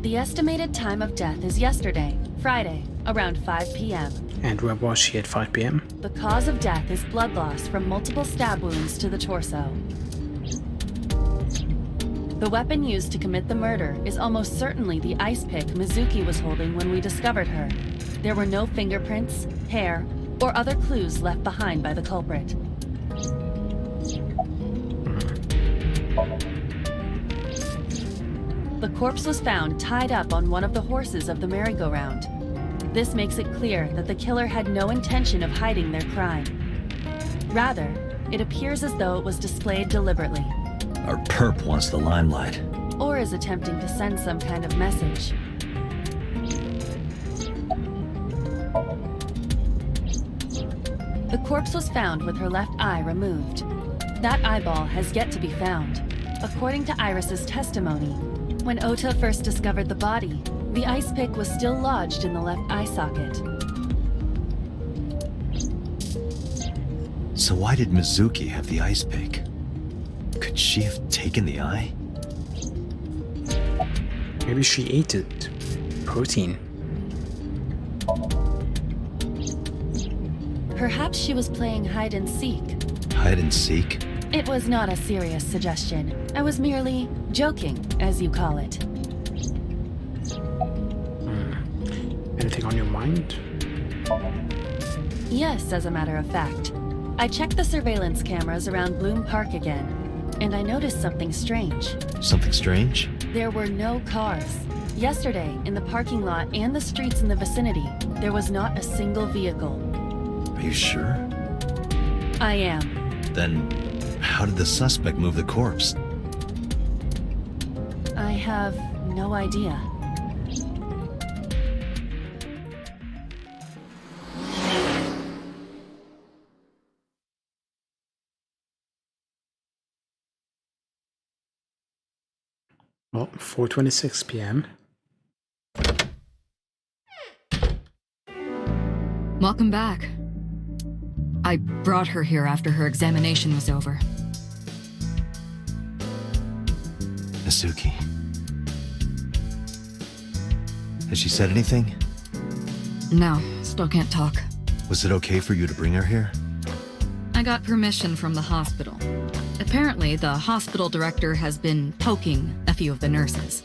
The estimated time of death is yesterday, Friday, around 5 p.m. And where was she at 5 p.m.? The cause of death is blood loss from multiple stab wounds to the torso. The weapon used to commit the murder is almost certainly the ice pick Mizuki was holding when we discovered her. There were no fingerprints, hair, or other clues left behind by the culprit. The corpse was found tied up on one of the horses of the merry-go-round. This makes it clear that the killer had no intention of hiding their crime. Rather, it appears as though it was displayed deliberately. Our perp wants the limelight. Or is attempting to send some kind of message. The corpse was found with her left eye removed. That eyeball has yet to be found. According to Iris's testimony, when Ota first discovered the body, the ice pick was still lodged in the left eye socket. So why did Mizuki have the ice pick? Could she have taken the eye? Maybe she ate it. Protein. Perhaps she was playing hide and seek. Hide and seek? It was not a serious suggestion. I was merely joking, as you call it. Anything on your mind? Yes, as a matter of fact. I checked the surveillance cameras around Bloom Park again, and I noticed something strange. Something strange? There were no cars. Yesterday, in the parking lot and the streets in the vicinity, there was not a single vehicle. Are you sure? I am. Then, how did the suspect move the corpse? I have no idea. Well, 4:26 p.m. Welcome back. I brought her here after her examination was over. Mizuki. Has she said anything? No, still can't talk. Was it okay for you to bring her here? I got permission from the hospital. Apparently, the hospital director has been poking a few of the nurses.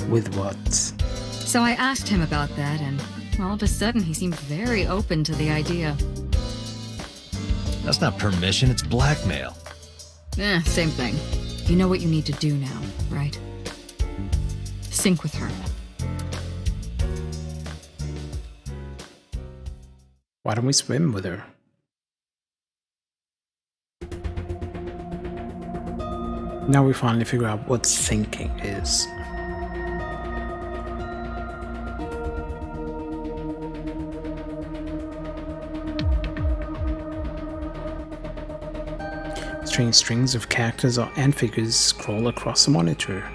With what? So I asked him about that, and all of a sudden he seemed very open to the idea. That's not permission, it's blackmail. Same thing. You know what you need to do now, right? Sync with her. Why don't we swim with her? Now we finally figure out what syncing is. Strange strings of characters and figures scroll across the monitor.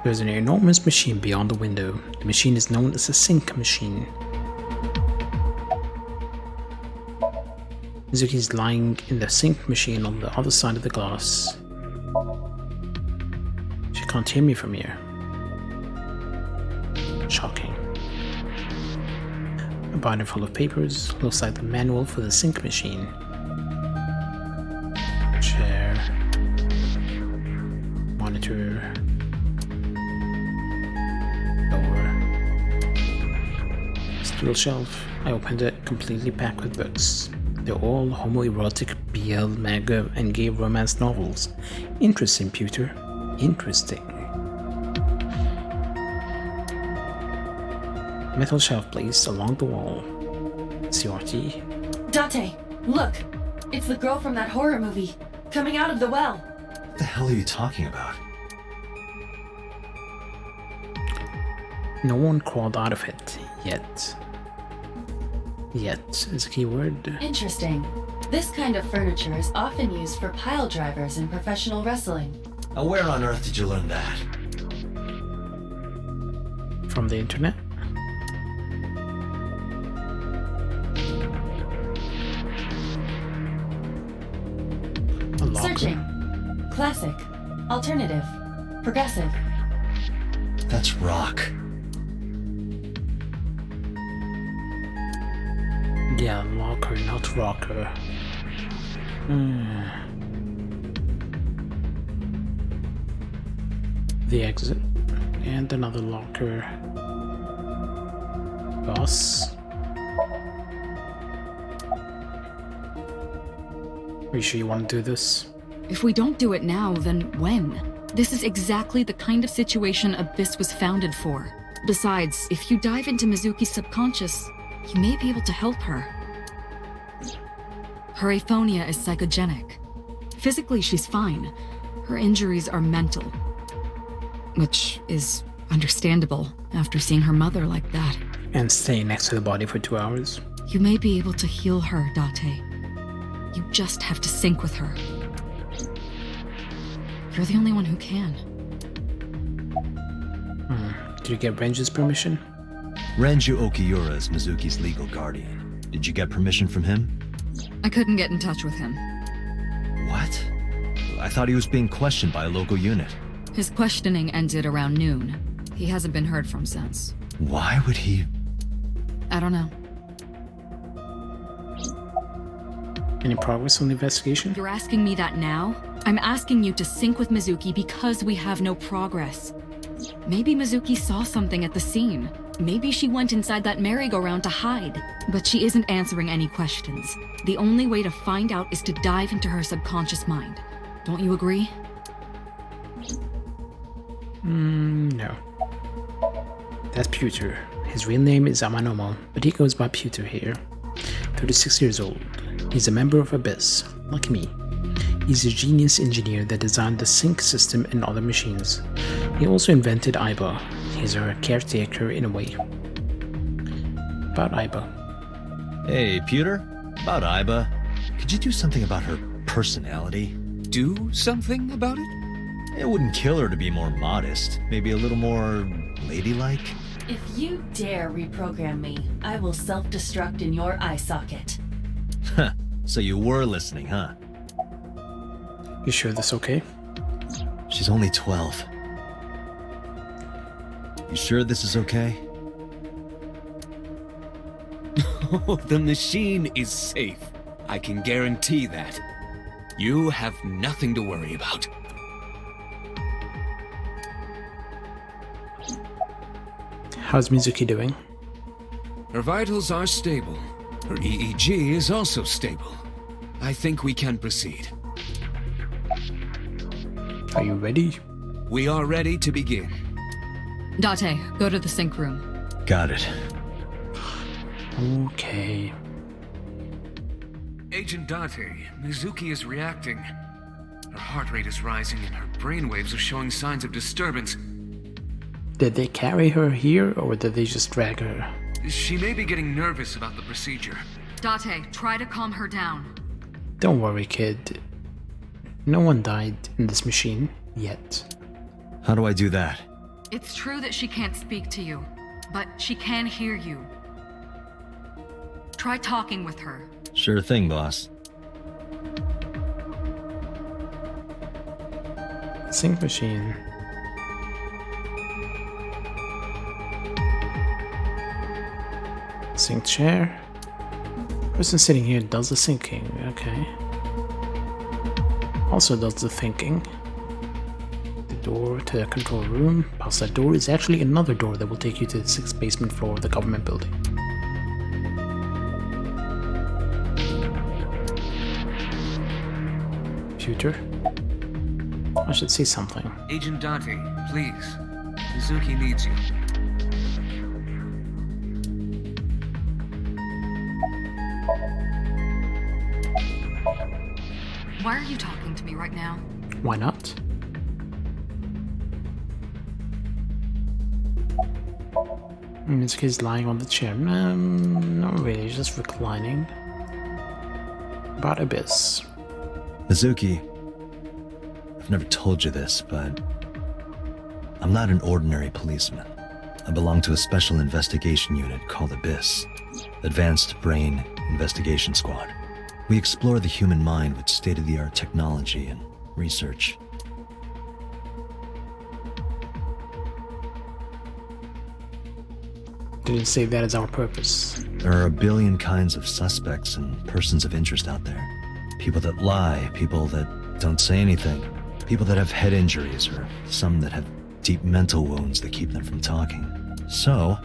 There's an enormous machine beyond the window. The machine is known as a sync machine. Mizuki is lying in the sync machine on the other side of the glass. She can't hear me from here. Shocking. A binder full of papers, looks like the manual for the sync machine. Chair. Monitor. Door. Steel shelf. I opened it, completely packed with books. They're all homoerotic BL, manga, and gay romance novels. Interesting, Pewter. Interesting. Metal shelf placed along the wall. CRT. Date, look! It's the girl from that horror movie, coming out of the well. What the hell are you talking about? No one crawled out of it, yet. Yet is a key word. Interesting. This kind of furniture is often used for pile drivers in professional wrestling. Now where on earth did you learn that? from the internet. A locker. Searching. Classic. Alternative. Progressive. That's rock. Yeah, locker, not rocker. The exit. And another locker. Boss. Are you sure you want to do this? If we don't do it now, then when? This is exactly the kind of situation Abyss was founded for. Besides, if you dive into Mizuki's subconscious, you may be able to help her. Her aphonia is psychogenic. Physically, she's fine. Her injuries are mental. Which is understandable after seeing her mother like that. And stay next to the body for 2 hours. You may be able to heal her, Date. You just have to sync with her. You're the only one who can. Did you get Renju's permission? Renju Okiura is Mizuki's legal guardian. Did you get permission from him? I couldn't get in touch with him. What? I thought he was being questioned by a local unit. His questioning ended around noon. He hasn't been heard from since. Why would he? I don't know. Any progress on the investigation? You're asking me that now? I'm asking you to sync with Mizuki because we have no progress. Maybe Mizuki saw something at the scene. Maybe she went inside that merry-go-round to hide. But she isn't answering any questions. The only way to find out is to dive into her subconscious mind. Don't you agree? No. That's Pewter. His real name is Amanomo, but he goes by Pewter here. 36 years old. He's a member of Abyss, like me. He's a genius engineer that designed the sync system and other machines. He also invented Aiba. He's her caretaker in a way. About Aiba. Hey, Pewter? About Aiba. Could you do something about her personality? Do something about it? It wouldn't kill her to be more modest. Maybe a little more ladylike? If you dare reprogram me, I will self-destruct in your eye socket. Huh. So you were listening, huh? You sure this okay? She's only 12. You sure this is okay? Oh, the machine is safe. I can guarantee that. You have nothing to worry about. How's Mizuki doing? Her vitals are stable. Her EEG is also stable. I think we can proceed. Are you ready? We are ready to begin. Date, go to the sync room. Got it. Okay. Agent Date, Mizuki is reacting. Her heart rate is rising and her brainwaves are showing signs of disturbance. Did they carry her here or did they just drag her? She may be getting nervous about the procedure. Date, try to calm her down. Don't worry, kid. No one died in this machine yet. How do I do that? It's true that she can't speak to you, but she can hear you. Try talking with her. Sure thing, boss. Sync machine. Sync chair. Person sitting here does the syncing, okay. Also does the thinking. The door to the control room. Past that door is actually another door that will take you to the 6th basement floor of the government building. Computer. I should say something. Agent Date, please. Mizuki needs you. Why are you talking to me right now? Why not? Mizuki's lying on the chair. Not really, just reclining. About Abyss. Mizuki, I've never told you this, but I'm not an ordinary policeman. I belong to a special investigation unit called Abyss, Advanced Brain Investigation Squad. We explore the human mind with state-of-the-art technology and research. Didn't say that is our purpose. There are a billion kinds of suspects and persons of interest out there. People that lie, people that don't say anything, people that have head injuries, or some that have deep mental wounds that keep them from talking. So,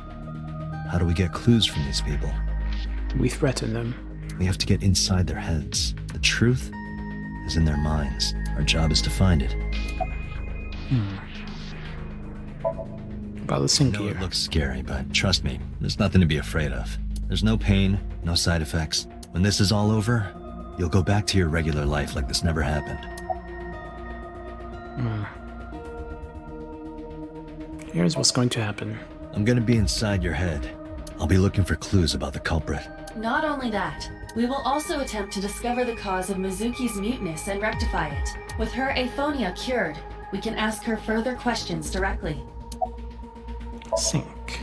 how do we get clues from these people? We threaten them. We have to get inside their heads. The truth is in their minds. Our job is to find it. About the sink I know here. it looks scary, but trust me, there's nothing to be afraid of. There's no pain, no side effects. When this is all over, you'll go back to your regular life like this never happened. Here's what's going to happen. I'm gonna be inside your head. I'll be looking for clues about the culprit. Not only that, we will also attempt to discover the cause of Mizuki's muteness and rectify it. With her aphonia cured, we can ask her further questions directly. Sink.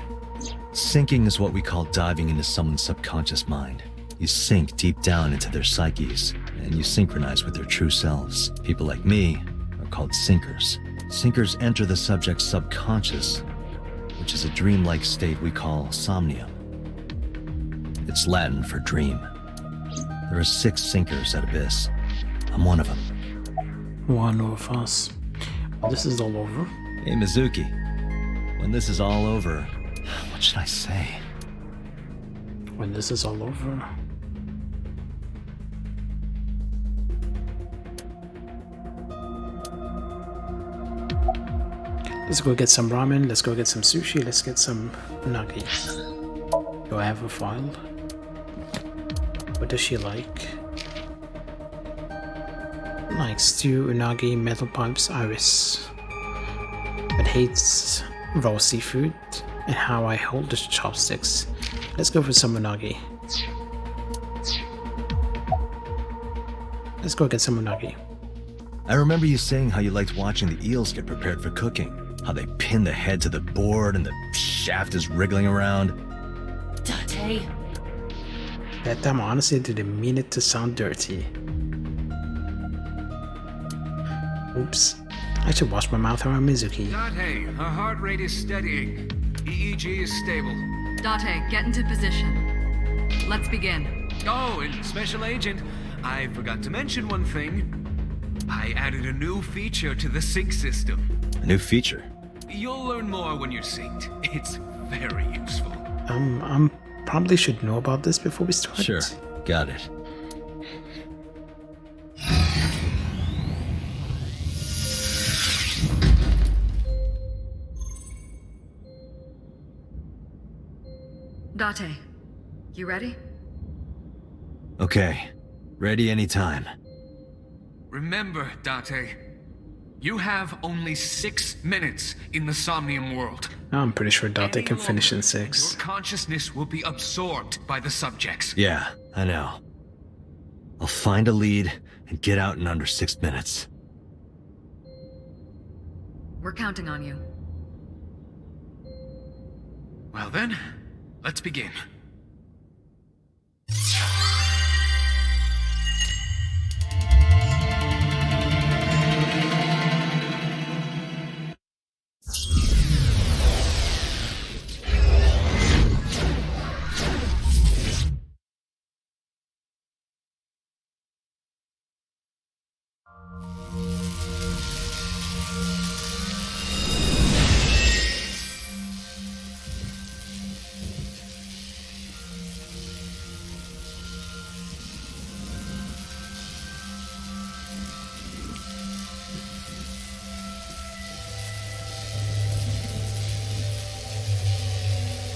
Sinking is what we call diving into someone's subconscious mind. You sink deep down into their psyches, and you synchronize with their true selves. People like me are called sinkers. Sinkers enter the subject's subconscious, which is a dreamlike state we call somnium. It's Latin for dream. There are 6 sinkers at Abyss. I'm one of them. One of us. Well, this is all over. Hey, Mizuki. When this is all over, what should I say? When this is all over. Let's go get some ramen, let's go get some sushi, let's get some unagi. Do I have a file? What does she like? Like stew, unagi, metal pipes, iris. But hates raw seafood and how I hold the chopsticks. Let's go for some unagi. Let's go get some unagi. I remember you saying how you liked watching the eels get prepared for cooking. How they pin the head to the board and the shaft is wriggling around. Date. That time, honestly, didn't mean it to sound dirty. Oops. I should wash my mouth around Mizuki. Date, her heart rate is steadying. EEG is stable. Date, get into position. Let's begin. Oh, and Special Agent, I forgot to mention one thing. I added a new feature to the sync system. A new feature? You'll learn more when you're synced. It's very useful. Probably should know about this before we start. Sure, got it. Date, you ready? Okay, ready anytime. Remember, Date, you have only 6 minutes in the Somnium world. I'm pretty sure Date can finish in Your 6. consciousness will be absorbed by the subjects. Yeah, I know. I'll find a lead and get out in under 6 minutes. We're counting on you. Well then, let's begin.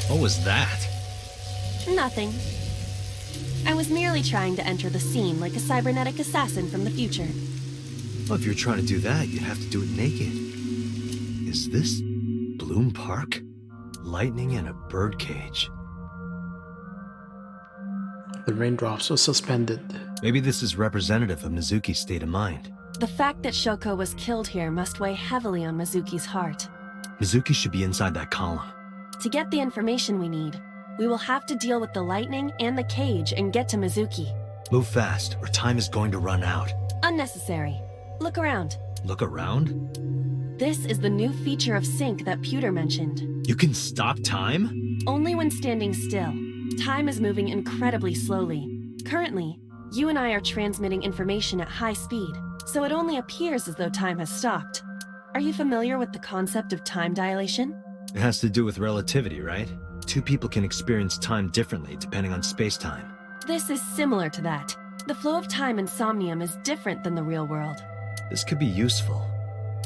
What was that? Nothing. I was merely trying to enter the scene like a cybernetic assassin from the future. Well, if you're trying to do that, you'd have to do it naked. Is this Bloom Park? Lightning in a birdcage. The raindrops were suspended. Maybe this is representative of Mizuki's state of mind. The fact that Shoko was killed here must weigh heavily on Mizuki's heart. Mizuki should be inside that column. To get the information we need, we will have to deal with the lightning and the cage and get to Mizuki. Move fast, or time is going to run out. Unnecessary. Look around. Look around? This is the new feature of sync that Pewter mentioned. You can stop time? Only when standing still. Time is moving incredibly slowly. Currently, you and I are transmitting information at high speed, so it only appears as though time has stopped. Are you familiar with the concept of time dilation? It has to do with relativity, right? Two people can experience time differently depending on space-time. This is similar to that. The flow of time in Somnium is different than the real world. This could be useful.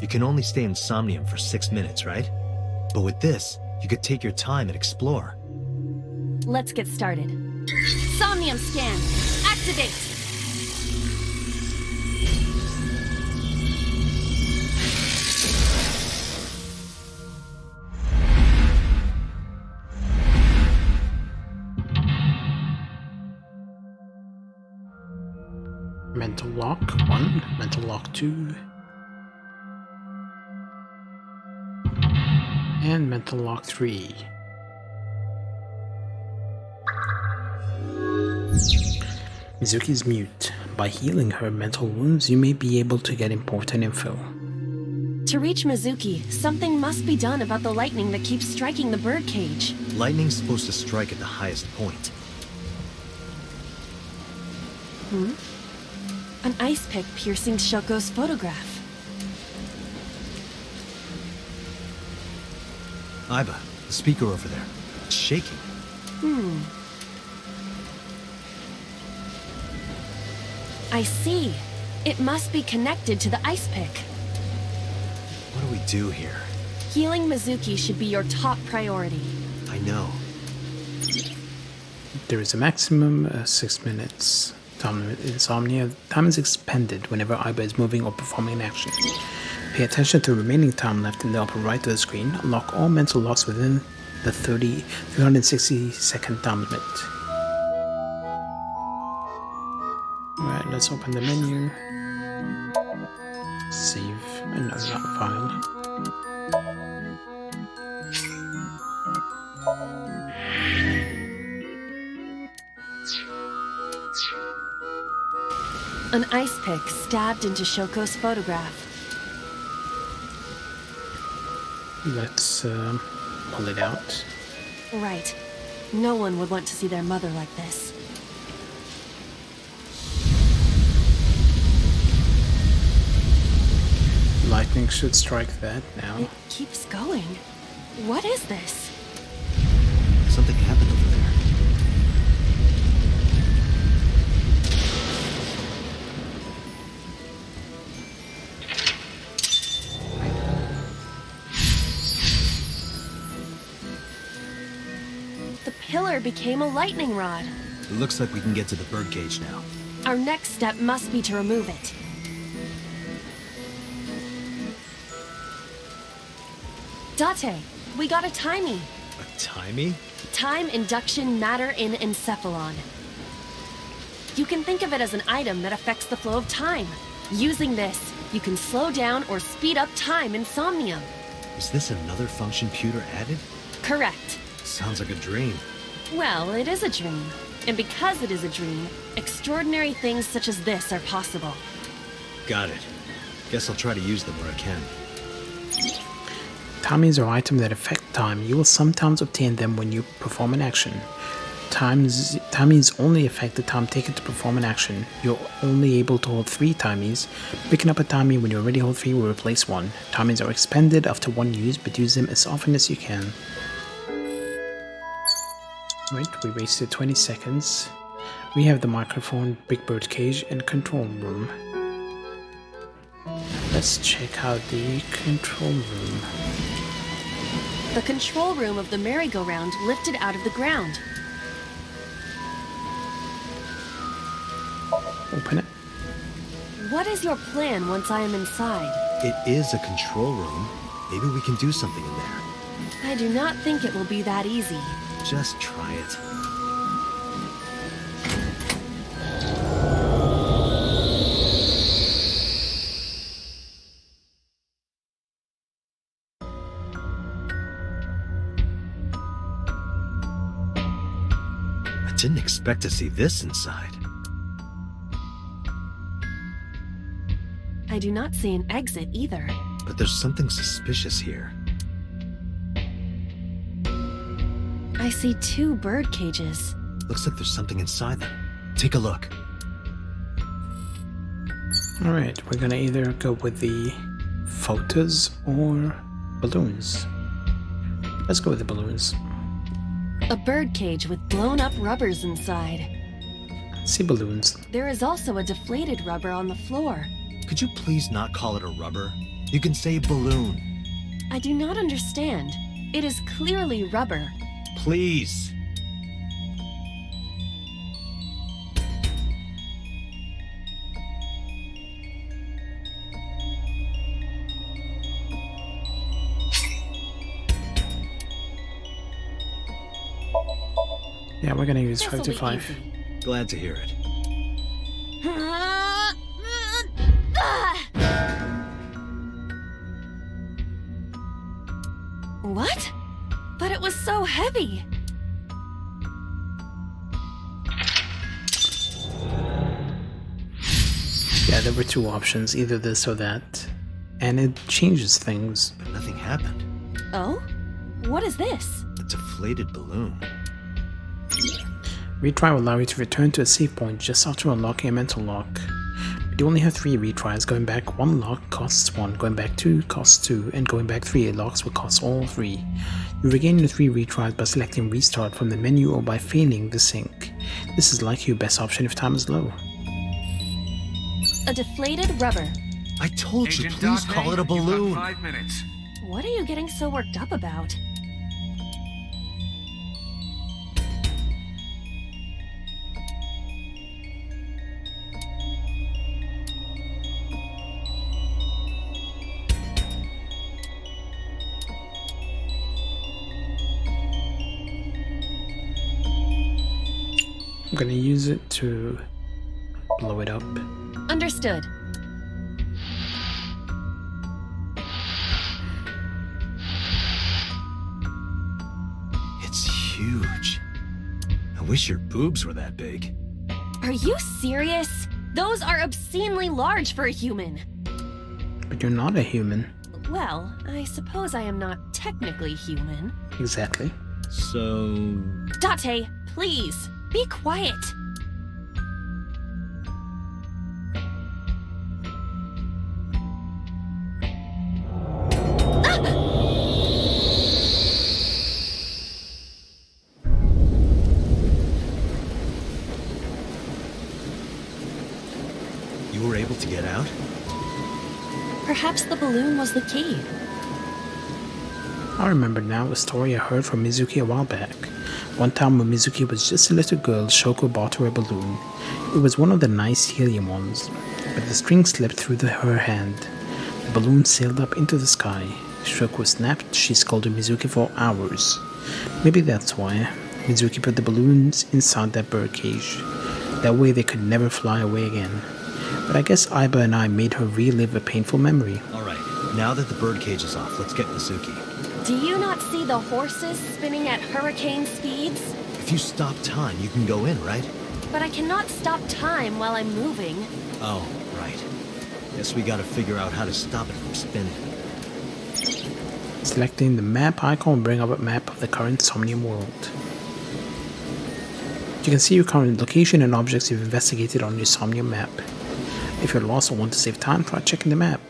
You can only stay in Somnium for 6 minutes, right? But with this, you could take your time and explore. Let's get started. Somnium scan! Activate! Mental lock 1, mental lock 2, and mental lock 3. Mizuki's mute. By healing her mental wounds, you may be able to get important info. To reach Mizuki, something must be done about the lightning that keeps striking the birdcage. Lightning's supposed to strike at the highest point. An ice pick piercing Shoko's photograph. Aiba, the speaker over there. It's shaking. I see. It must be connected to the ice pick. What do we do here? Healing Mizuki should be your top priority. I know. There is a maximum 6 minutes. Time limit in Insomnia. Time is expended whenever Aiba is moving or performing an action. Pay attention to the remaining time left in the upper right of the screen. Unlock all mental locks within the 360-second time limit. Alright, let's open the menu. Save. No, not file. An ice pick stabbed into Shoko's photograph. Let's pull it out. Right. No one would want to see their mother like this. Lightning should strike that now. It keeps going. What is this? Something happened over there. The pillar became a lightning rod. It looks like we can get to the birdcage now. Our next step must be to remove it. Date, we got a timey. A timey? Time induction matter in encephalon. You can think of it as an item that affects the flow of time. Using this, you can slow down or speed up time in Somnium. Is this another function Pewter added? Correct. Sounds like a dream. Well, it is a dream. And because it is a dream, extraordinary things such as this are possible. Got it. Guess I'll try to use them where I can. Timies are items that affect time. You will sometimes obtain them when you perform an action. Timies only affect the time taken to perform an action. You're only able to hold 3 timies. Picking up a timie when you already hold 3 will replace 1. Timies are expended after 1 use, but use them as often as you can. Right, we wasted 20 seconds. We have the microphone, big bird cage, and control room. Let's check out the control room. The control room of the merry-go-round lifted out of the ground. Open it. What is your plan once I am inside? It is a control room. Maybe we can do something in there. I do not think it will be that easy. Just try it. Didn't expect to see this inside. I do not see an exit either. But there's something suspicious here. I see 2 bird cages. Looks like there's something inside them. Take a look. Alright, we're gonna either go with the photos or balloons. Let's go with the balloons. A bird cage with blown up rubbers inside. See balloons. There is also a deflated rubber on the floor. Could you please not call it a rubber? You can say balloon. I do not understand. It is clearly rubber. Please. Yeah, we're gonna use This'll 5 to be 5. easy. Glad to hear it. What? But it was so heavy. Yeah, there were 2 options, either this or that. And it changes things. But nothing happened. Oh? What is this? A deflated balloon. Retry will allow you to return to a save point just after unlocking a mental lock. But you only have 3 retries. Going back 1 lock costs 1, going back 2 costs 2, and going back 3 locks will cost all 3. You regain your 3 retries by selecting restart from the menu or by failing the sync. This is likely your best option if time is low. A deflated rubber. I told you, please call it a balloon. You've got 5 minutes. What are you getting so worked up about? I'm gonna use it to blow it up. Understood. It's huge. I wish your boobs were that big. Are you serious? Those are obscenely large for a human. But you're not a human. Well, I suppose I am not technically human. Exactly. So... Date, please, be quiet. You were able to get out? Perhaps the balloon was the key. I remember now a story I heard from Mizuki a while back. One time when Mizuki was just a little girl, Shoko bought her a balloon. It was one of the nice helium ones, but the string slipped through her hand. The balloon sailed up into the sky. Shoko snapped. She scolded Mizuki for hours. Maybe that's why Mizuki put the balloons inside that bird cage. That way they could never fly away again. But I guess Aiba and I made her relive a painful memory. Alright, now that the bird cage is off, let's get Mizuki. Do you not see the horses spinning at hurricane speeds? If you stop time, you can go in, right? But I cannot stop time while I'm moving. Oh, right. Guess we gotta figure out how to stop it from spinning. Selecting the map icon will bring up a map of the current Somnium world. You can see your current location and objects you've investigated on your Somnium map. If you're lost or want to save time, try checking the map.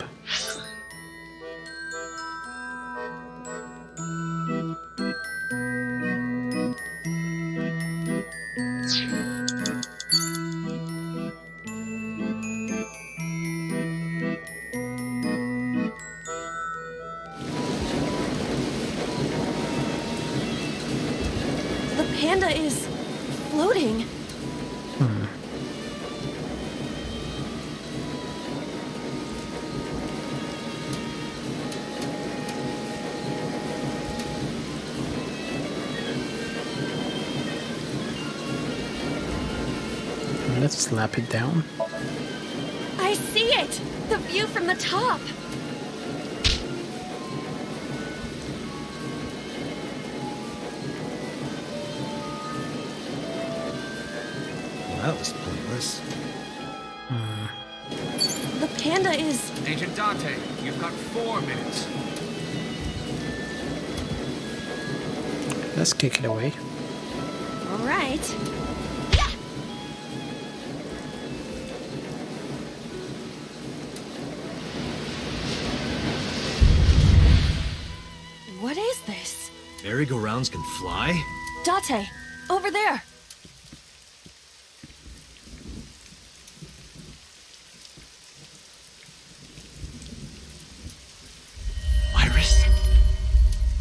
The panda is floating. Let's slap it down. I see it! The view from the top! that was pointless. The panda is... Agent Dante, you've got 4 minutes. Let's kick it away. All right. What is this? Merry-go-rounds can fly? Date, over there. Iris?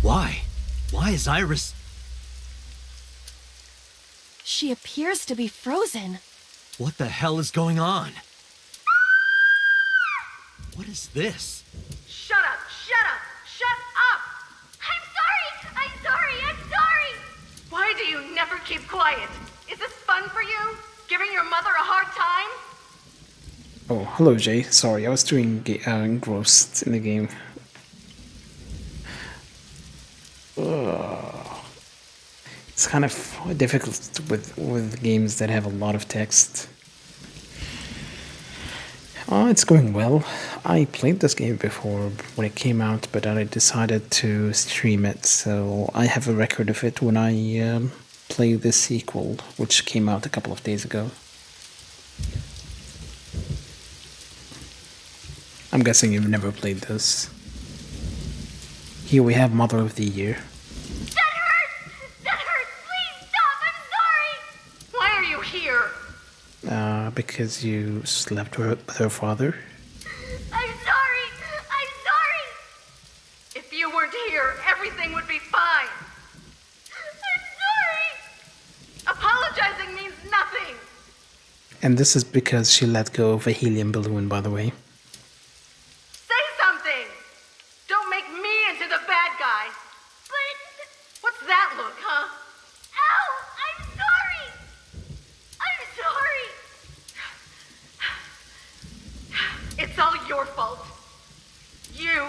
Why? Why is Iris... She appears to be frozen. What the hell is going on? What is this? Shut up! Shut up! Shut up! I'm sorry! I'm sorry! I'm sorry! Why do you never keep quiet? Is this fun for you? Giving your mother a hard time? Oh, hello, Jay. Sorry, I was doing engrossed in the game. It's kind of difficult with games that have a lot of text. Oh, it's going well. I played this game before when it came out, but I decided to stream it, so I have a record of it when I play the sequel, which came out a couple of days ago. I'm guessing you've never played this. Here we have Mother of the Year. That hurts! That hurts! Please stop! I'm sorry! Why are you here? Because you slept with her father. I'm sorry! I'm sorry! If you weren't here, everything would be fine. I'm sorry! Apologizing means nothing. And this is because she let go of a helium balloon, by the way. Say something! Don't make me into the bad guy. But... What's that look, huh? Ow! I'm sorry! I'm sorry! It's all your fault. You...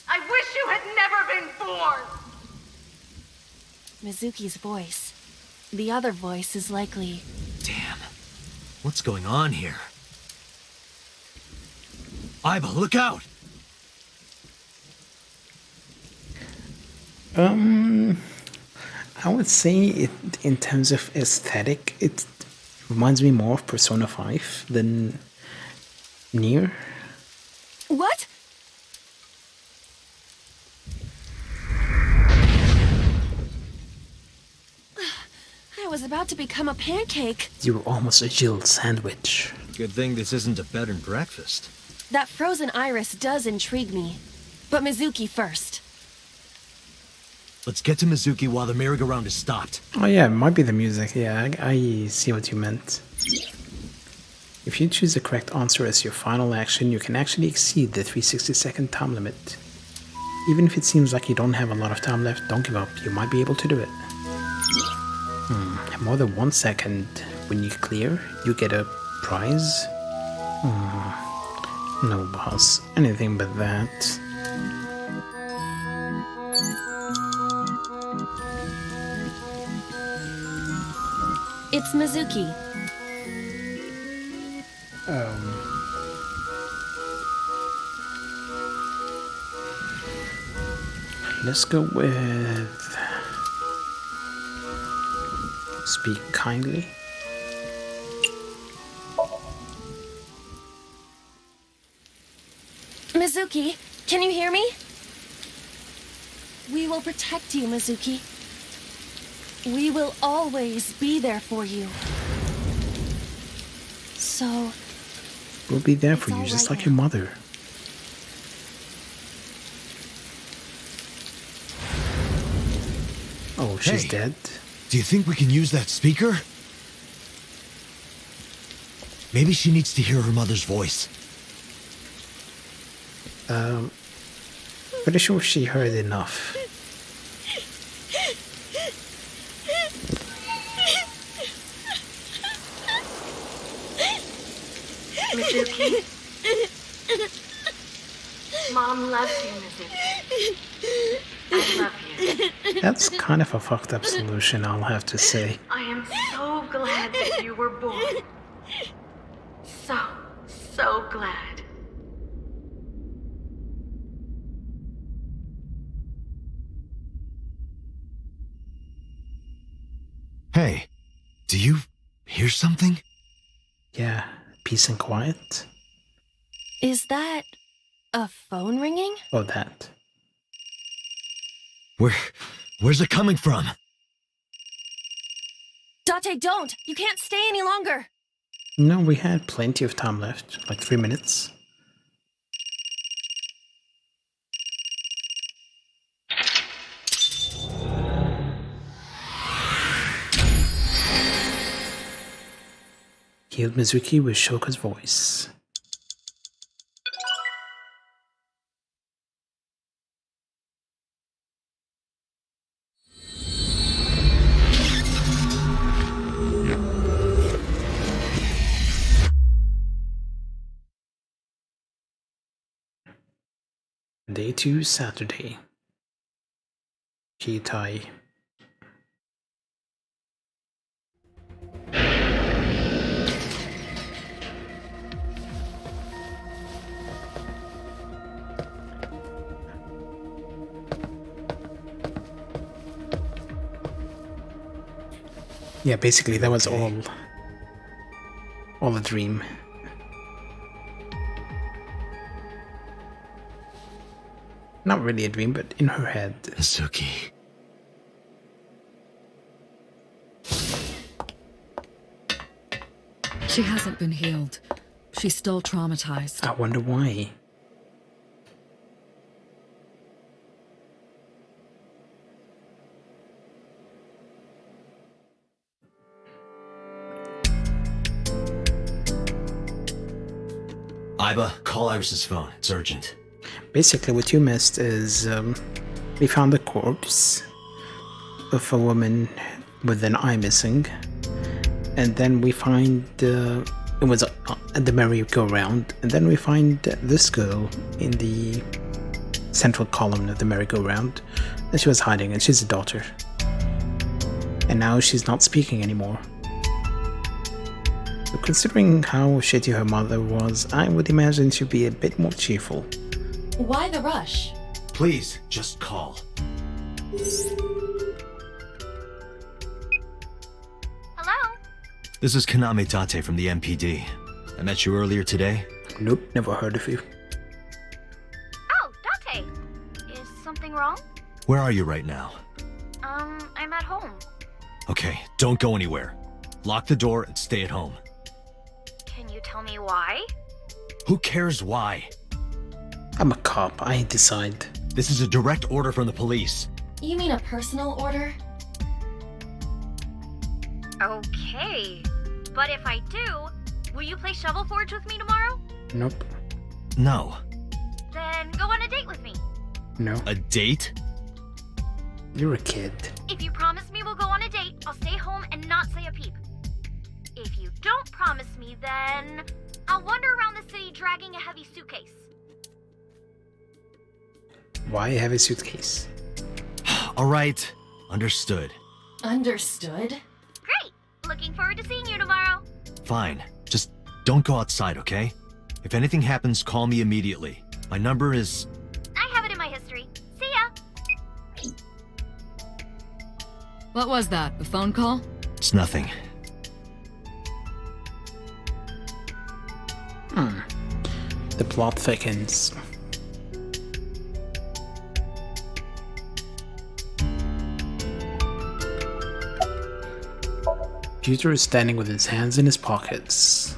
I wish you had never been born! Mizuki's voice. The other voice is likely... Damn. What's going on here? Aiba, look out! I would say it, in terms of aesthetic, it reminds me more of Persona 5 than Nier. What? I was about to become a pancake. You were almost a Jill sandwich. Good thing this isn't a bed and breakfast. That frozen iris does intrigue me. But Mizuki first. Let's get to Mizuki while the merry-go-round is stopped. Oh yeah, it might be the music. Yeah, I see what you meant. If you choose the correct answer as your final action, you can actually exceed the 360-second time limit. Even if it seems like you don't have a lot of time left, don't give up. You might be able to do it. More than 1 second. When you clear, you get a prize. No, boss. Anything but that. It's Mizuki. Let's go with... Speak kindly. Mizuki, can you hear me? We will protect you, Mizuki. We will always be there for you. So... We'll be there for you, just like your mother. Oh, she's dead? Do you think we can use that speaker? Maybe she needs to hear her mother's voice. Pretty sure she heard enough. Mizuki. Mom loves you, Mizuki. I love you. That's kind of a fucked up solution, I'll have to say. I am so glad that you were born. So glad. Hey, do you hear something? Yeah, peace and quiet. Is that a phone ringing? Oh, that. Where's it coming from? Date, don't! You can't stay any longer! No, we had plenty of time left, like 3 minutes. Healed Mizuki with Shoka's voice. Day 2, Saturday. Kitai. Yeah, basically that was all a dream. Not really a dream, but in her head. Mizuki. She hasn't been healed. She's still traumatized. I wonder why. Aiba, call Iris's phone. It's urgent. Basically, what you missed is we found the corpse of a woman with an eye missing, and then we find it was at the merry-go-round, and then we find this girl in the central column of the merry-go-round, and she was hiding, and she's a daughter, and now she's not speaking anymore. So considering how shitty her mother was, I would imagine she'd be a bit more cheerful. Why the rush? Please, just call. Hello? This is Kaname Tate from the MPD. I met you earlier today. Nope, never heard of you. Oh, Date. Is something wrong? Where are you right now? I'm at home. Okay, don't go anywhere. Lock the door and stay at home. Can you tell me why? Who cares why? I'm a cop, I decide. This is a direct order from the police. You mean a personal order? Okay. But if I do, will you play Shovel Forge with me tomorrow? Nope. No. Then go on a date with me. No. A date? You're a kid. If you promise me we'll go on a date, I'll stay home and not say a peep. If you don't promise me, then I'll wander around the city dragging a heavy suitcase. Why have a suitcase? Alright, understood. Understood? Great! Looking forward to seeing you tomorrow. Fine. Just don't go outside, okay? If anything happens, call me immediately. My number is... I have it in my history. See ya! What was that? A phone call? It's nothing. The plot thickens. Peter is standing with his hands in his pockets.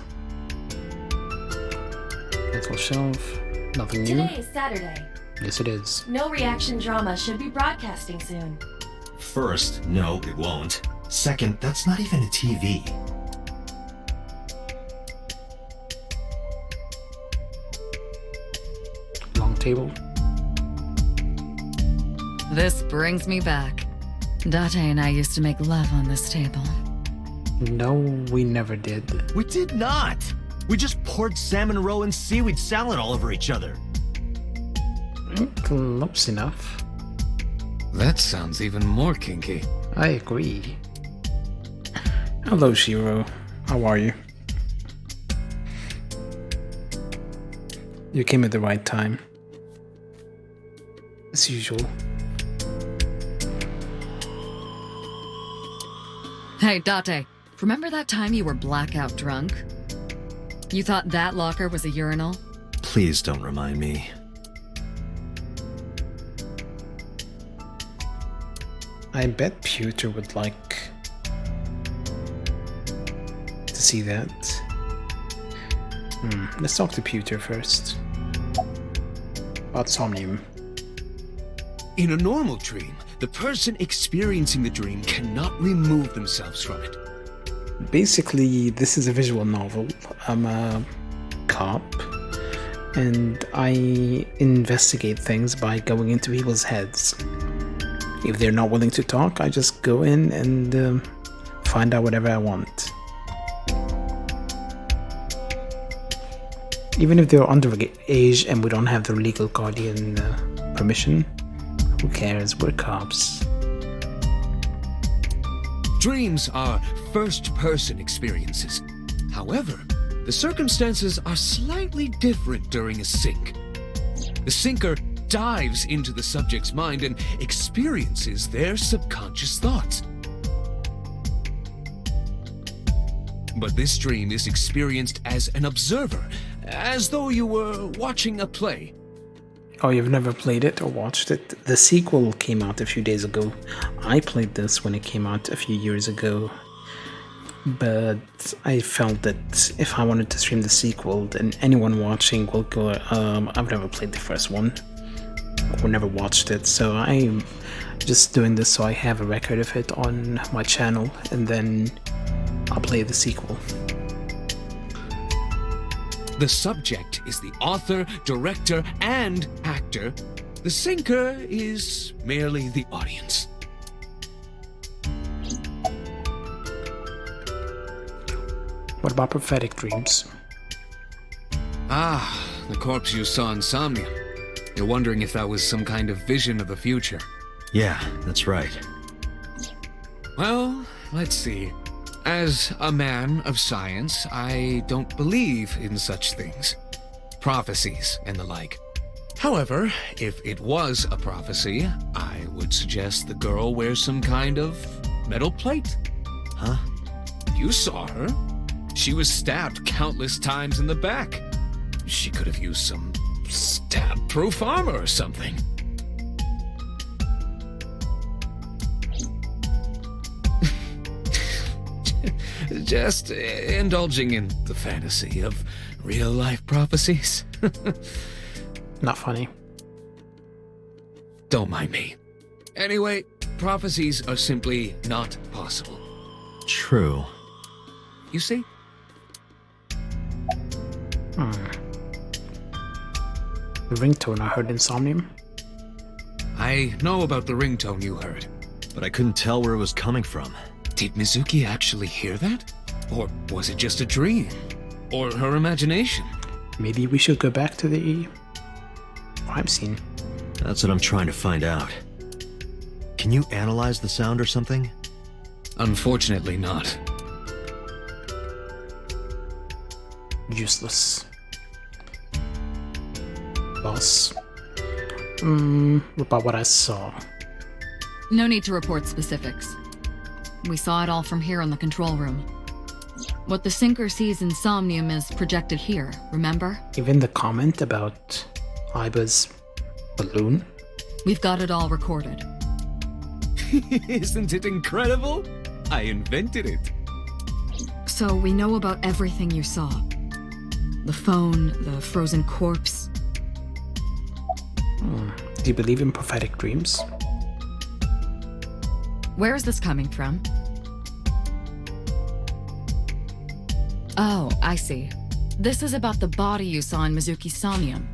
Pencil shelf. Nothing new. Today is Saturday. Yes, it is. No reaction drama should be broadcasting soon. First, no, it won't. Second, that's not even a TV. Long table. This brings me back. Date and I used to make love on this table. No, we never did. We did not! We just poured salmon roe and seaweed salad all over each other. Close enough. That sounds even more kinky. I agree. Hello, Shiro. How are you? You came at the right time. As usual. Hey, Date. Remember that time you were blackout drunk? You thought that locker was a urinal? Please don't remind me. I bet Pewter would like to see that. Let's talk to Pewter first. About Somnium. In a normal dream, the person experiencing the dream cannot remove themselves from it. Basically, this is a visual novel. I'm a cop, and I investigate things by going into people's heads. If they're not willing to talk, I just go in and find out whatever I want. Even if they're underage and we don't have the legal guardian permission, who cares? We're cops. Dreams are first-person experiences. However, the circumstances are slightly different during a sync. The syncer dives into the subject's mind and experiences their subconscious thoughts. But this dream is experienced as an observer, as though you were watching a play. Oh, you've never played it or watched it? The sequel came out a few days ago. I played this when it came out a few years ago. But I felt that if I wanted to stream the sequel, then anyone watching will go, I've never played the first one. Or never watched it, so I'm just doing this so I have a record of it on my channel, and then I'll play the sequel. The subject is the author, director, and actor. The syncer is merely the audience. What about prophetic dreams? Ah, the corpse you saw in Somnium. You're wondering if that was some kind of vision of the future. Yeah, that's right. Well, let's see. As a man of science, I don't believe in such things. Prophecies and the like. However, if it was a prophecy, I would suggest the girl wears some kind of metal plate. Huh? You saw her. She was stabbed countless times in the back. She could have used some stab-proof armor or something. Just indulging in the fantasy of real-life prophecies. Not funny. Don't mind me. Anyway, prophecies are simply not possible. True. You see? The ringtone I heard in Somnium? I know about the ringtone you heard, but I couldn't tell where it was coming from. Did Mizuki actually hear that? Or was it just a dream? Or her imagination? Maybe we should go back to the crime scene. That's what I'm trying to find out. Can you analyze the sound or something? Unfortunately not. Useless. Boss. About what I saw. No need to report specifics. We saw it all from here in the control room. What the syncer sees in Somnium is projected here, remember? Even the comment about Aiba's balloon? We've got it all recorded. Isn't it incredible? I invented it. So we know about everything you saw. The phone, the frozen corpse. Do you believe in prophetic dreams? Where is this coming from? Oh, I see. This is about the body you saw in Mizuki's Somnium.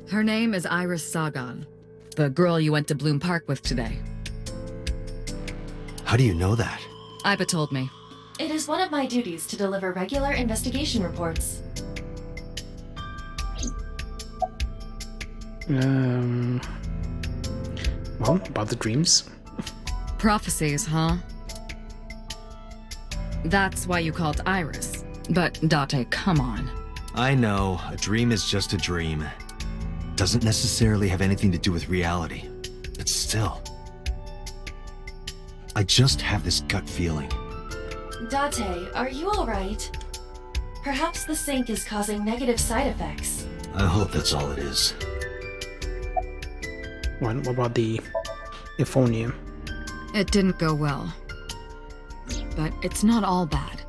Her name is Iris Sagan, the girl you went to Bloom Park with today. How do you know that? Aiba told me. It is one of my duties to deliver regular investigation reports. Well, about the dreams. Prophecies, huh? That's why you called Iris. But, Date, come on. I know, a dream is just a dream. Doesn't necessarily have anything to do with reality. But still. I just have this gut feeling. Date, are you alright? Perhaps the sink is causing negative side effects. I hope that's all it is. What about the euphonium? It didn't go well. But it's not all bad.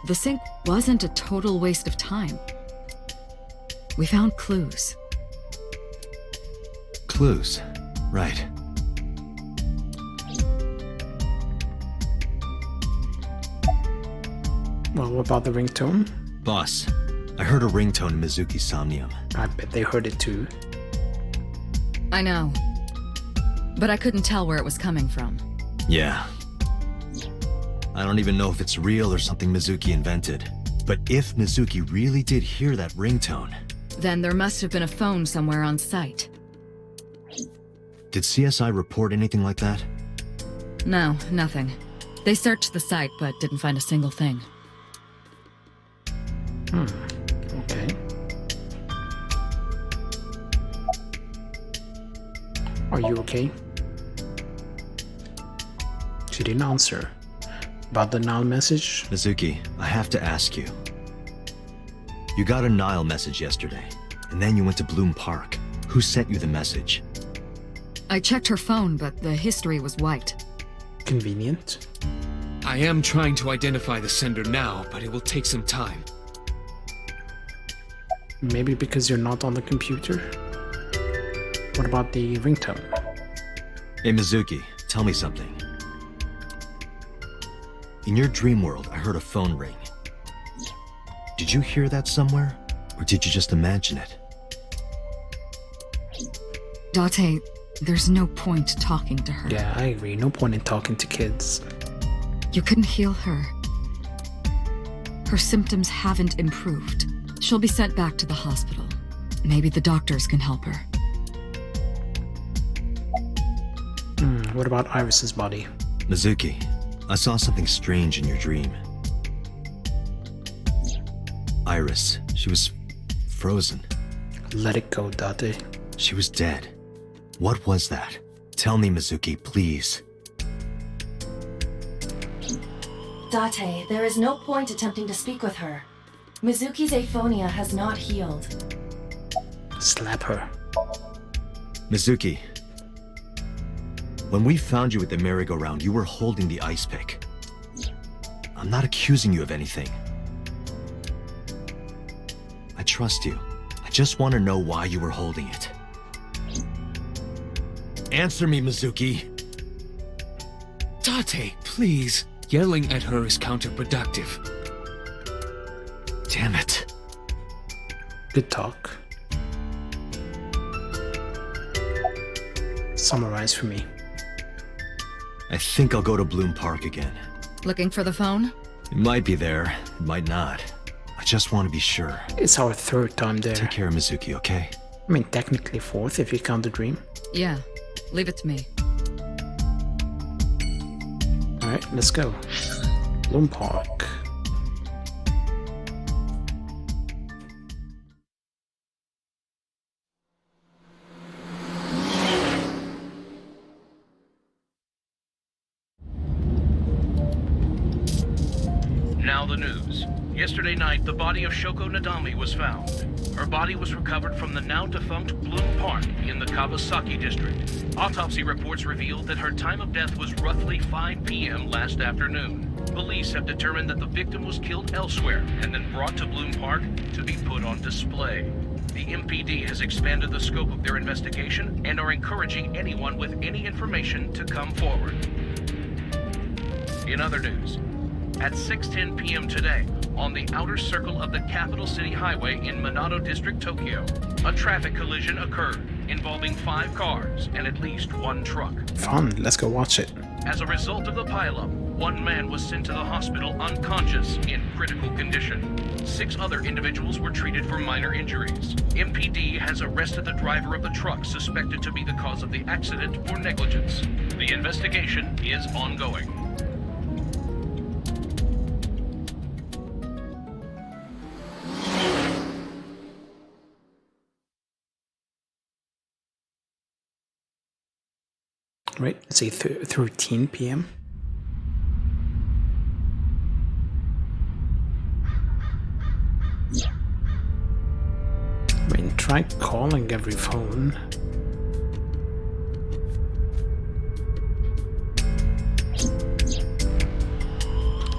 The sink wasn't a total waste of time. We found clues. Clues. Right. Well, what about the ringtone? Boss, I heard a ringtone in Mizuki's Somnium. I bet they heard it too. I know. But I couldn't tell where it was coming from. Yeah. I don't even know if it's real or something Mizuki invented. But if Mizuki really did hear that ringtone... Then there must have been a phone somewhere on site. Did CSI report anything like that? No, nothing. They searched the site, but didn't find a single thing. Okay. Are you okay? She didn't answer. About the Nile message? Mizuki, I have to ask you. You got a Nile message yesterday, and then you went to Bloom Park. Who sent you the message? I checked her phone, but the history was wiped. Convenient. I am trying to identify the sender now, but it will take some time. Maybe because you're not on the computer? What about the ringtone? Hey Mizuki, tell me something. In your dream world, I heard a phone ring. Did you hear that somewhere? Or did you just imagine it? Date, there's no point talking to her. Yeah, I agree. No point in talking to kids. You couldn't heal her. Her symptoms haven't improved. She'll be sent back to the hospital. Maybe the doctors can help her. What about Iris's body? Mizuki, I saw something strange in your dream. Iris, she was frozen. Let it go, Date. She was dead. What was that? Tell me, Mizuki, please. Date, there is no point attempting to speak with her. Mizuki's aphonia has not healed. Slap her. Mizuki, when we found you at the merry-go-round, you were holding the ice pick. I'm not accusing you of anything. I trust you. I just want to know why you were holding it. Answer me, Mizuki. Date, please. Yelling at her is counterproductive. Damn it. Good talk. Summarize for me. I think I'll go to Bloom Park again. Looking for the phone? It might be there, it might not. I just want to be sure. It's our third time there. Take care of Mizuki, okay? I mean, technically fourth if you count the dream. Yeah, leave it to me. Alright, let's go. Bloom Park. Now the news. Yesterday night, the body of Shoko Nadami was found. Her body was recovered from the now-defunct Bloom Park in the Kawasaki district. Autopsy reports revealed that her time of death was roughly 5 p.m. last afternoon. Police have determined that the victim was killed elsewhere and then brought to Bloom Park to be put on display. The MPD has expanded the scope of their investigation and are encouraging anyone with any information to come forward. In other news, at 6:10 p.m. today, on the outer circle of the Capital City Highway in Minato District, Tokyo, a traffic collision occurred involving 5 cars and at least 1 truck. Fun, let's go watch it. As a result of the pileup, 1 man was sent to the hospital unconscious in critical condition. 6 other individuals were treated for minor injuries. MPD has arrested the driver of the truck suspected to be the cause of the accident for negligence. The investigation is ongoing. right? Let's say 13 p.m. I mean, try calling every phone.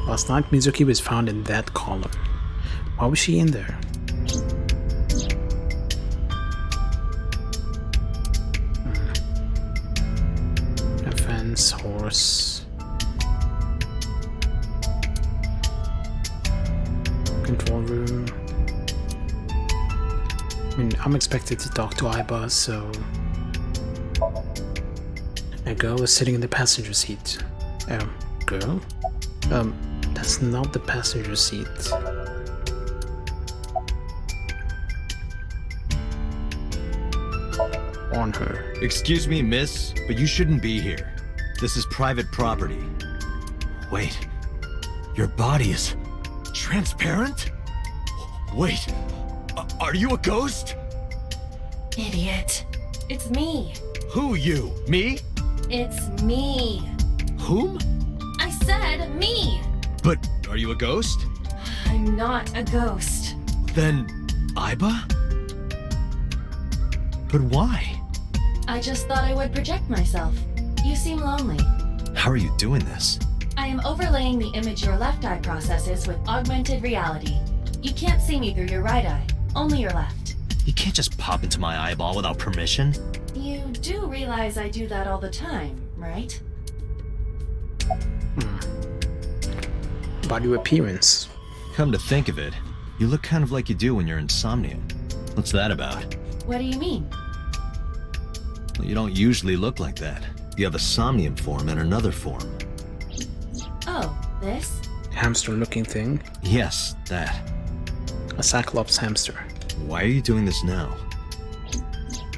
Last night, Mizuki was found in that column. Why was she in there? A fence, horse. Control room. I mean, I'm expected to talk to Aiba, so... A girl is sitting in the passenger seat. Girl? That's not the passenger seat. On her. Excuse me, miss, but you shouldn't be here. This is private property. Wait. Your body is transparent? Wait. Are you a ghost? Idiot. It's me. Who you? Me? It's me. Whom? I said me. But are you a ghost? I'm not a ghost. Then Aiba? But why? I just thought I would project myself. You seem lonely. How are you doing this? I am overlaying the image your left eye processes with augmented reality. You can't see me through your right eye, only your left. You can't just pop into my eyeball without permission. You do realize I do that all the time, right? About your appearance. Come to think of it, you look kind of like you do when you're in Somnium. What's that about? What do you mean? Well, you don't usually look like that. You have a Somnium form and another form. Oh, this? Hamster-looking thing? Yes, that. A Cyclops hamster. Why are you doing this now?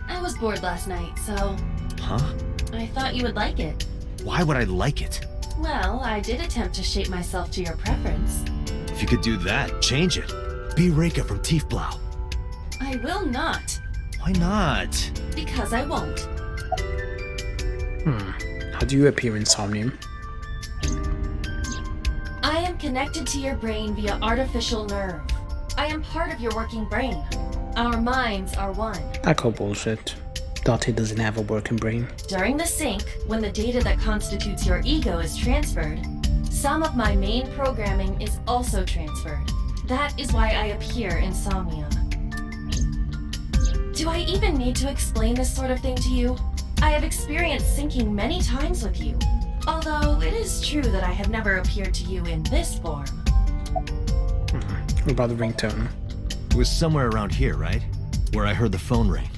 I was bored last night, so... Huh? I thought you would like it. Why would I like it? Well, I did attempt to shape myself to your preference. If you could do that, change it. Be Reika from Tiefblau. I will not. Why not? Because I won't. How do you appear in Somnium? I am connected to your brain via artificial nerve. I am part of your working brain. Our minds are one. I call bullshit. Dottie doesn't have a working brain. During the sync, when the data that constitutes your ego is transferred, some of my main programming is also transferred. That is why I appear in Somnium. Do I even need to explain this sort of thing to you? I have experienced syncing many times with you, although it is true that I have never appeared to you in this form. What about the ringtone? It was somewhere around here, right? Where I heard the phone ring.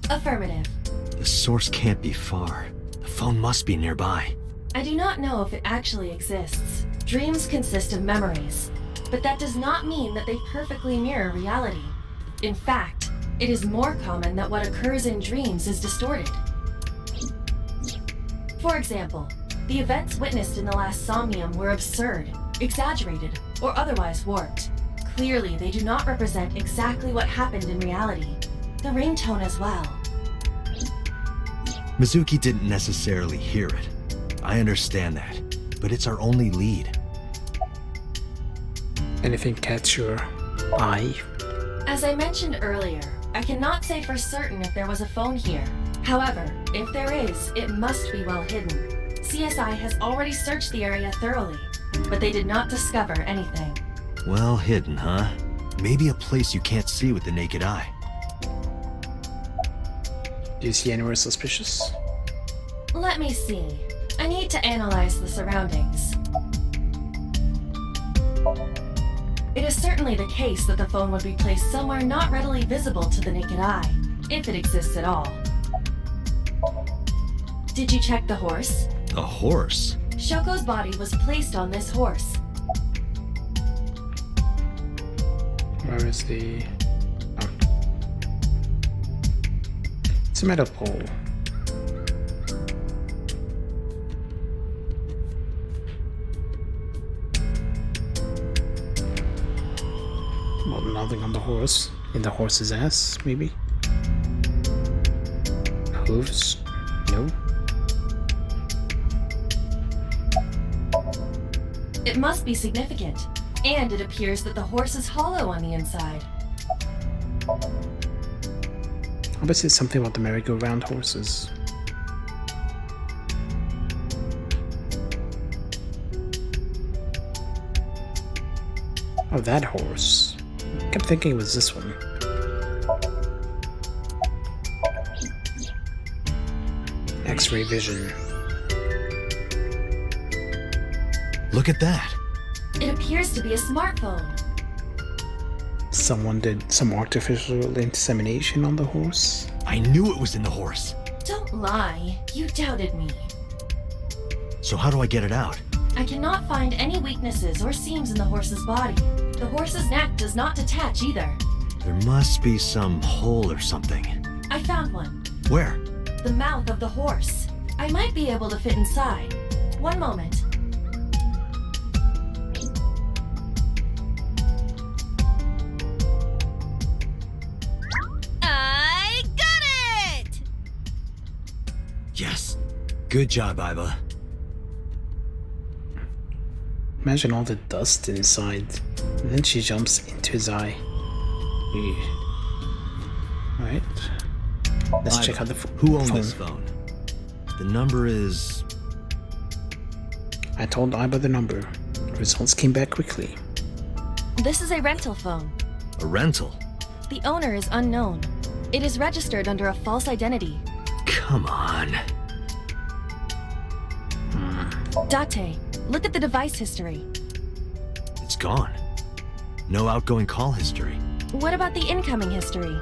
Affirmative. The source can't be far. The phone must be nearby. I do not know if it actually exists. Dreams consist of memories, but that does not mean that they perfectly mirror reality. In fact, it is more common that what occurs in dreams is distorted. For example, the events witnessed in the last Somnium were absurd, exaggerated, or otherwise warped. Clearly, they do not represent exactly what happened in reality. The ringtone as well. Mizuki didn't necessarily hear it. I understand that, but it's our only lead. Anything catch your eye? As I mentioned earlier, I cannot say for certain if there was a phone here. However, if there is, it must be well hidden. CSI has already searched the area thoroughly, but they did not discover anything. Well hidden, huh? Maybe a place you can't see with the naked eye. Do you see anywhere suspicious? Let me see. I need to analyze the surroundings. It is certainly the case that the phone would be placed somewhere not readily visible to the naked eye, if it exists at all. Did you check the horse? A horse? Shoko's body was placed on this horse. Where is the... Oh. It's a metal pole. Well, nothing on the horse. In the horse's ass, maybe? Hooves? No. It must be significant. And it appears that the horse is hollow on the inside. Obviously, it's something about the merry-go-round horses. Oh, that horse. I kept thinking it was this one. X-ray vision. Look at that. It appears to be a smartphone. Someone did some artificial insemination on the horse. I knew it was in the horse. Don't lie. You doubted me. So how do I get it out? I cannot find any weaknesses or seams in the horse's body. The horse's neck does not detach either. There must be some hole or something. I found one. Where? The mouth of the horse. I might be able to fit inside. One moment. I got it! Yes. Good job, Iba. Imagine all the dust inside. And then she jumps into his eye. Alright. Let's check out the Who owns this phone? The number is... I told Iba the number. Results came back quickly. This is a rental phone. A rental? The owner is unknown. It is registered under a false identity. Come on. Date, look at the device history. It's gone. No outgoing call history. What about the incoming history?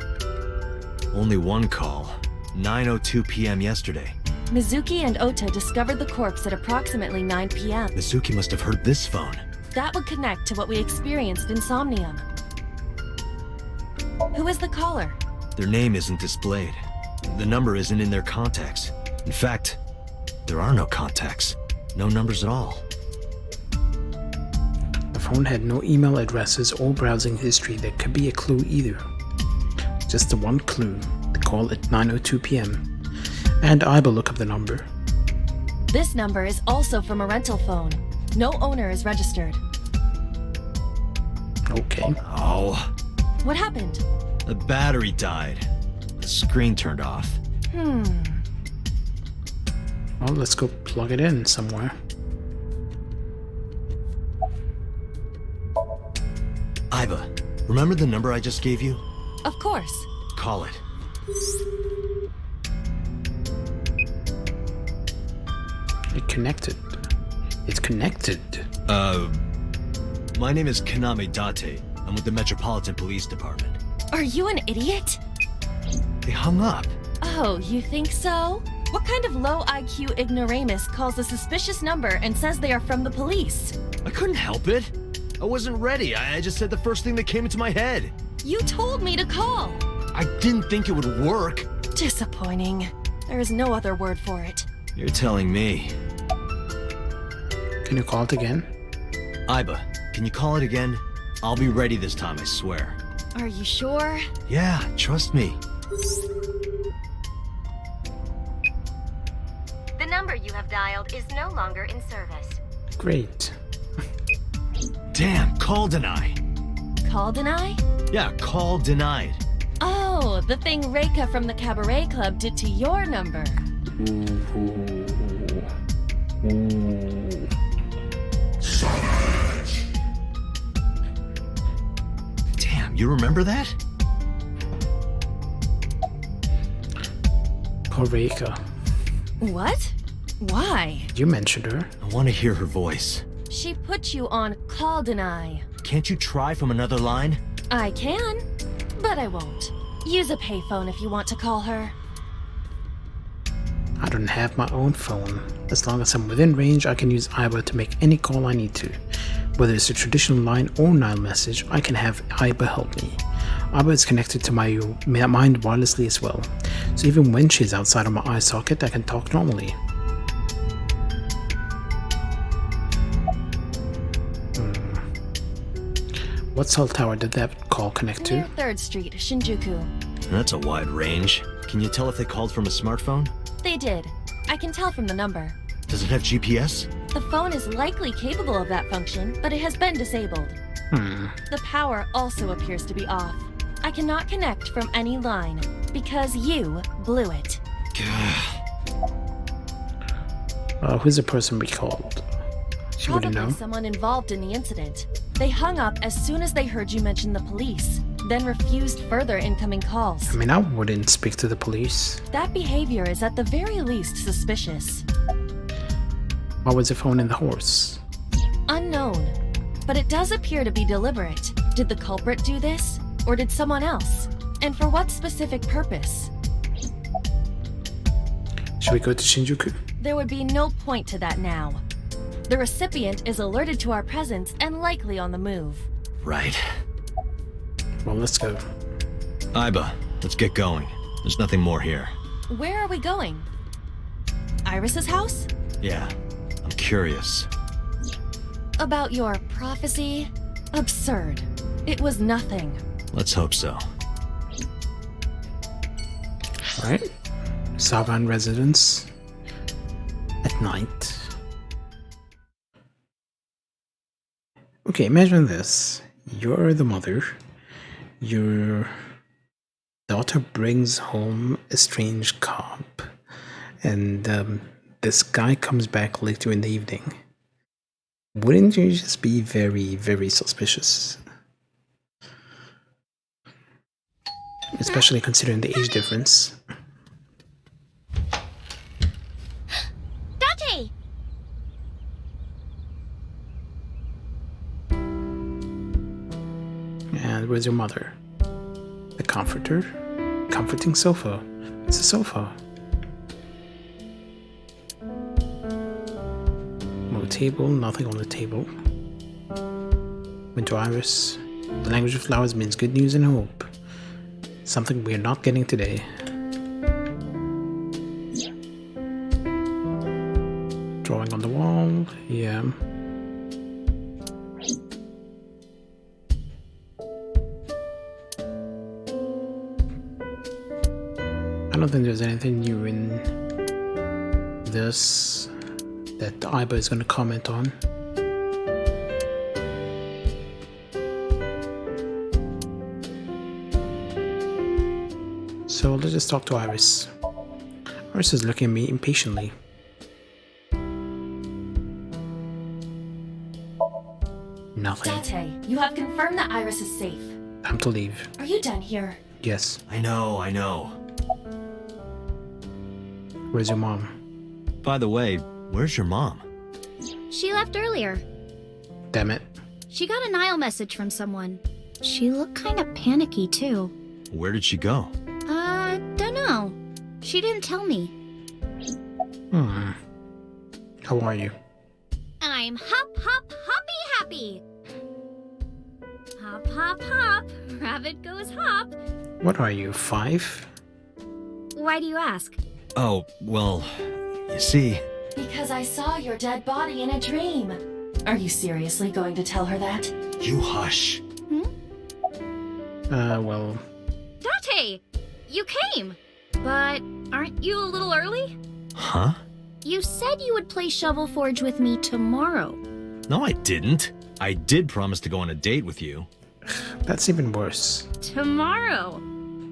Only one call. 9:02 p.m. yesterday. Mizuki and Ota discovered the corpse at approximately 9 p.m. Mizuki must have heard this phone. That would connect to what we experienced in Somnium. Who is the caller? Their name isn't displayed. The number isn't in their contacts. In fact, there are no contacts. No numbers at all. The phone had no email addresses or browsing history that could be a clue either. Just the one clue, the call at 9:02 p.m. And Iba look up the number. This number is also from a rental phone. No owner is registered. Okay. Oh. What happened? The battery died. The screen turned off. Well, let's go plug it in somewhere. Iba, remember the number I just gave you? Of course. Call it. It connected. It's connected. My name is Kaname Date. I'm with the Metropolitan Police Department. Are you an idiot? They hung up. Oh, you think so? What kind of low IQ ignoramus calls a suspicious number and says they are from the police? I couldn't help it. I wasn't ready. I just said the first thing that came into my head. You told me to call. I didn't think it would work. Disappointing. There is no other word for it. You're telling me. Can you call it again? Iba, can you call it again? I'll be ready this time, I swear. Are you sure? Yeah, trust me. The number you have dialed is no longer in service. Great. Damn, call deny. Call deny? Yeah, call denied. Oh, the thing Reika from the Cabaret Club did to your number. Damn, you remember that? Poor Reika. What? Why? You mentioned her. I want to hear her voice. She put you on call deny. Can't you try from another line? I can, but I won't. Use a payphone if you want to call her. I don't have my own phone. As long as I'm within range, I can use Iba to make any call I need to. Whether it's a traditional line or Nile message, I can have Iba help me. Iba is connected to my mind wirelessly as well, so even when she's outside of my eye socket, I can talk normally. What cell tower did that call connect to? Near 3rd Street, Shinjuku. That's a wide range. Can you tell if they called from a smartphone? They did. I can tell from the number. Does it have GPS? The phone is likely capable of that function, but it has been disabled. The power also appears to be off. I cannot connect from any line, because you blew it. Who's the person we called? She wouldn't Probably know. someone involved in the incident. They hung up as soon as they heard you mention the police, then refused further incoming calls. I mean, I wouldn't speak to the police. That behavior is at the very least suspicious. Why was the phone in the horse? Unknown. But it does appear to be deliberate. Did the culprit do this? Or did someone else? And for what specific purpose? Should we go to Shinjuku? There would be no point to that now. The recipient is alerted to our presence and likely on the move. Right. Well, let's go. Aiba, let's get going. There's nothing more here. Where are we going? Iris's house? Yeah, I'm curious. About your prophecy? Absurd. It was nothing. Let's hope so. Alright. Savan residence. At night. Okay, imagine this. You're the mother. Your daughter brings home a strange cop. And this guy comes back later in the evening. Wouldn't you just be very, very suspicious? Especially considering the age difference. Date! And where's your mother? The comforter? Comforting sofa. It's a sofa. No table, nothing on the table. Winter Iris. The language of flowers means good news and hope. Something we're not getting today. Drawing on the wall, yeah. I don't think there's anything new in this that Aiba is going to comment on. So let's just talk to Iris. Iris is looking at me impatiently. Nothing. Date, you have confirmed that Iris is safe. Time to leave. Are you done here? Yes. I know. Where's your mom? By the way, where's your mom? She left earlier. Damn it. She got a Nile message from someone. She looked kind of panicky, too. Where did she go? Dunno. She didn't tell me. How are you? I'm happy. Hop, hop, hop. Rabbit goes hop. What are you, 5? Why do you ask? Oh, well, you see... Because I saw your dead body in a dream. Are you seriously going to tell her that? You hush. Well... Date! You came! But aren't you a little early? Huh? You said you would play Shovel Forge with me tomorrow. No, I didn't. I did promise to go on a date with you. That's even worse. Tomorrow?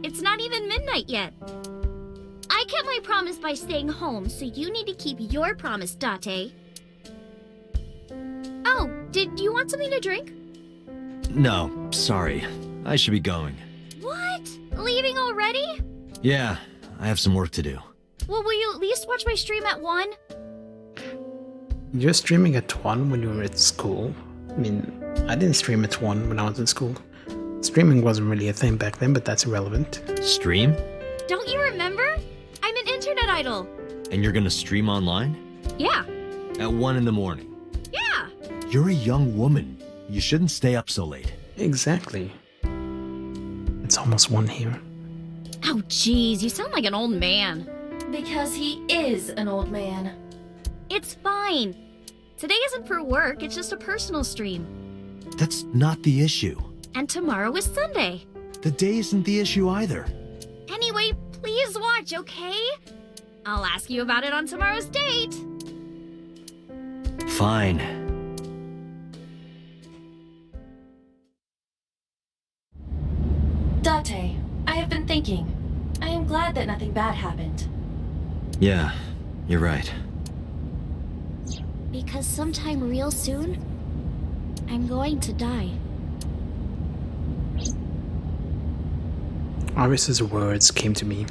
It's not even midnight yet. I kept my promise by staying home, so you need to keep your promise, Date. Oh, did you want something to drink? No, sorry. I should be going. What? Leaving already? Yeah, I have some work to do. Well, will you at least watch my stream at 1? You're streaming at 1 when you were at school. I mean, I didn't stream at 1 when I was in school. Streaming wasn't really a thing back then, but that's irrelevant. Stream? Don't you remember? I'm an internet idol. And you're gonna stream online? Yeah. At 1 in the morning? Yeah. You're a young woman. You shouldn't stay up so late. Exactly. It's almost 1 here. Oh, jeez, you sound like an old man. Because he is an old man. It's fine. Today isn't for work, it's just a personal stream. That's not the issue. And tomorrow is Sunday. The day isn't the issue either. Anyway, please watch, okay? I'll ask you about it on tomorrow's date. fine. Date, I have been thinking. I am glad that nothing bad happened. Yeah, you're right. Because sometime real soon, I'm going to die. Iris's words came to me.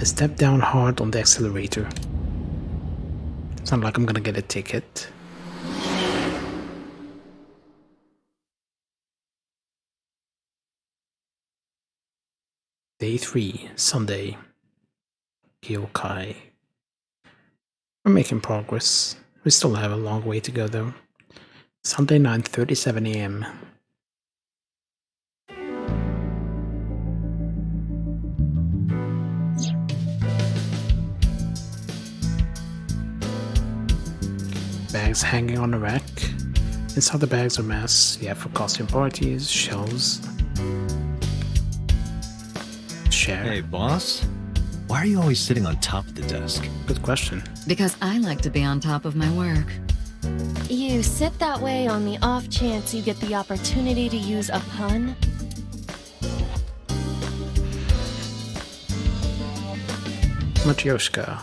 I stepped down hard on the accelerator. It's not like I'm gonna get a ticket. Day 3, Sunday. Kyokai. We're making progress. We still have a long way to go though. Sunday 9:37 AM. Bags hanging on a rack. Inside the bags are masks, yeah, for costume parties, shells. Share. Hey, boss? Why are you always sitting on top of the desk? Good question. Because I like to be on top of my work. You sit that way on the off chance you get the opportunity to use a pun? Matryoshka.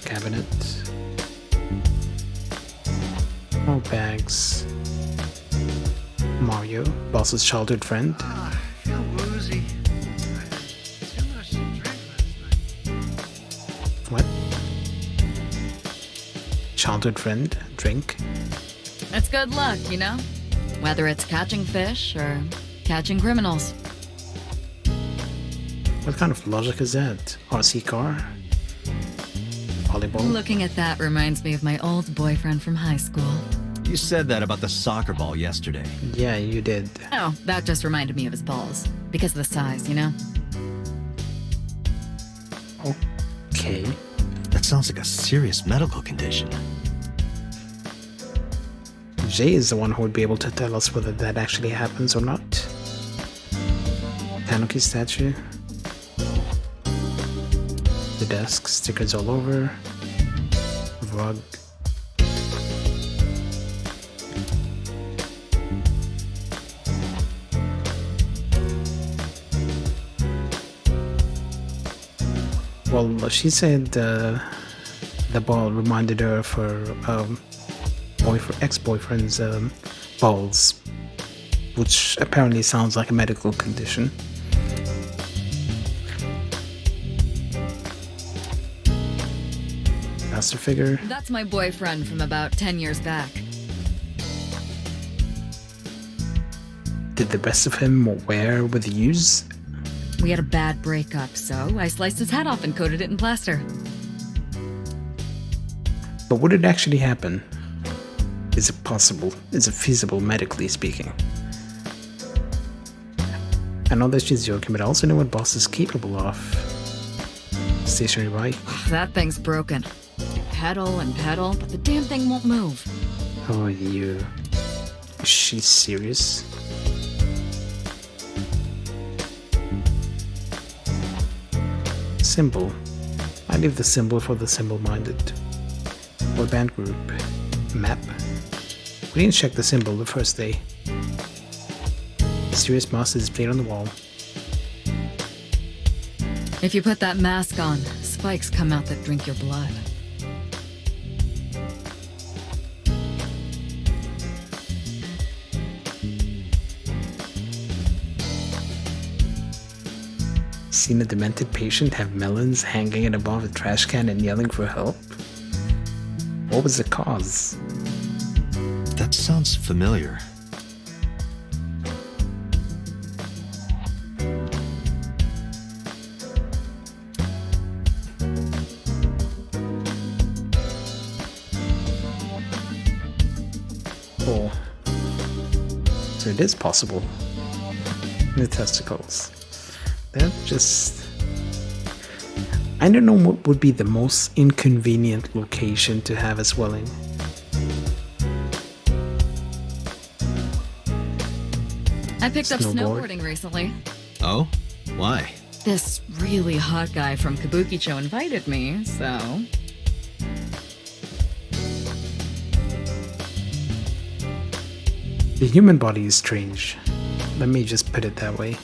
Cabinet. More bags. Mario, boss's childhood friend. I feel woozy. Too much to drink last night. What? Childhood friend? Drink? It's good luck, you know? Whether it's catching fish or catching criminals. What kind of logic is that? RC car? Volleyball? Looking at that reminds me of my old boyfriend from high school. You said that about the soccer ball yesterday. Yeah, you did. Oh, that just reminded me of his balls. Because of the size, you know? Okay. That sounds like a serious medical condition. Jay is the one who would be able to tell us whether that actually happens or not. Tanuki statue. The desk, stickers all over. Rug. Well, she said the ball reminded her of her ex-boyfriend's balls, which apparently sounds like a medical condition. Master figure. That's my boyfriend from about 10 years back. Did the best of him wear with use? We had a bad breakup, so I sliced his head off and coated it in plaster. But would it actually happen? Is it possible? Is it feasible, medically speaking? I know that she's joking, but I also know what Boss is capable of. Stationary bike. That thing's broken. Pedal and pedal, but the damn thing won't move. Oh, you. Is she serious? Symbol. I leave the symbol for the symbol-minded. Or band group. Map. We didn't check the symbol the first day. Mysterious mask is displayed on the wall. If you put that mask on, spikes come out that drink your blood. Seen a demented patient have melons hanging above a trash can and yelling for help? What was the cause? That sounds familiar. Oh. So it is possible. The testicles. They're just... I don't know what would be the most inconvenient location to have a swelling. I picked up Snowboard. snowboarding recently. Oh? Why? This really hot guy from Kabukicho invited me, so... The human body is strange. Let me just put it that way.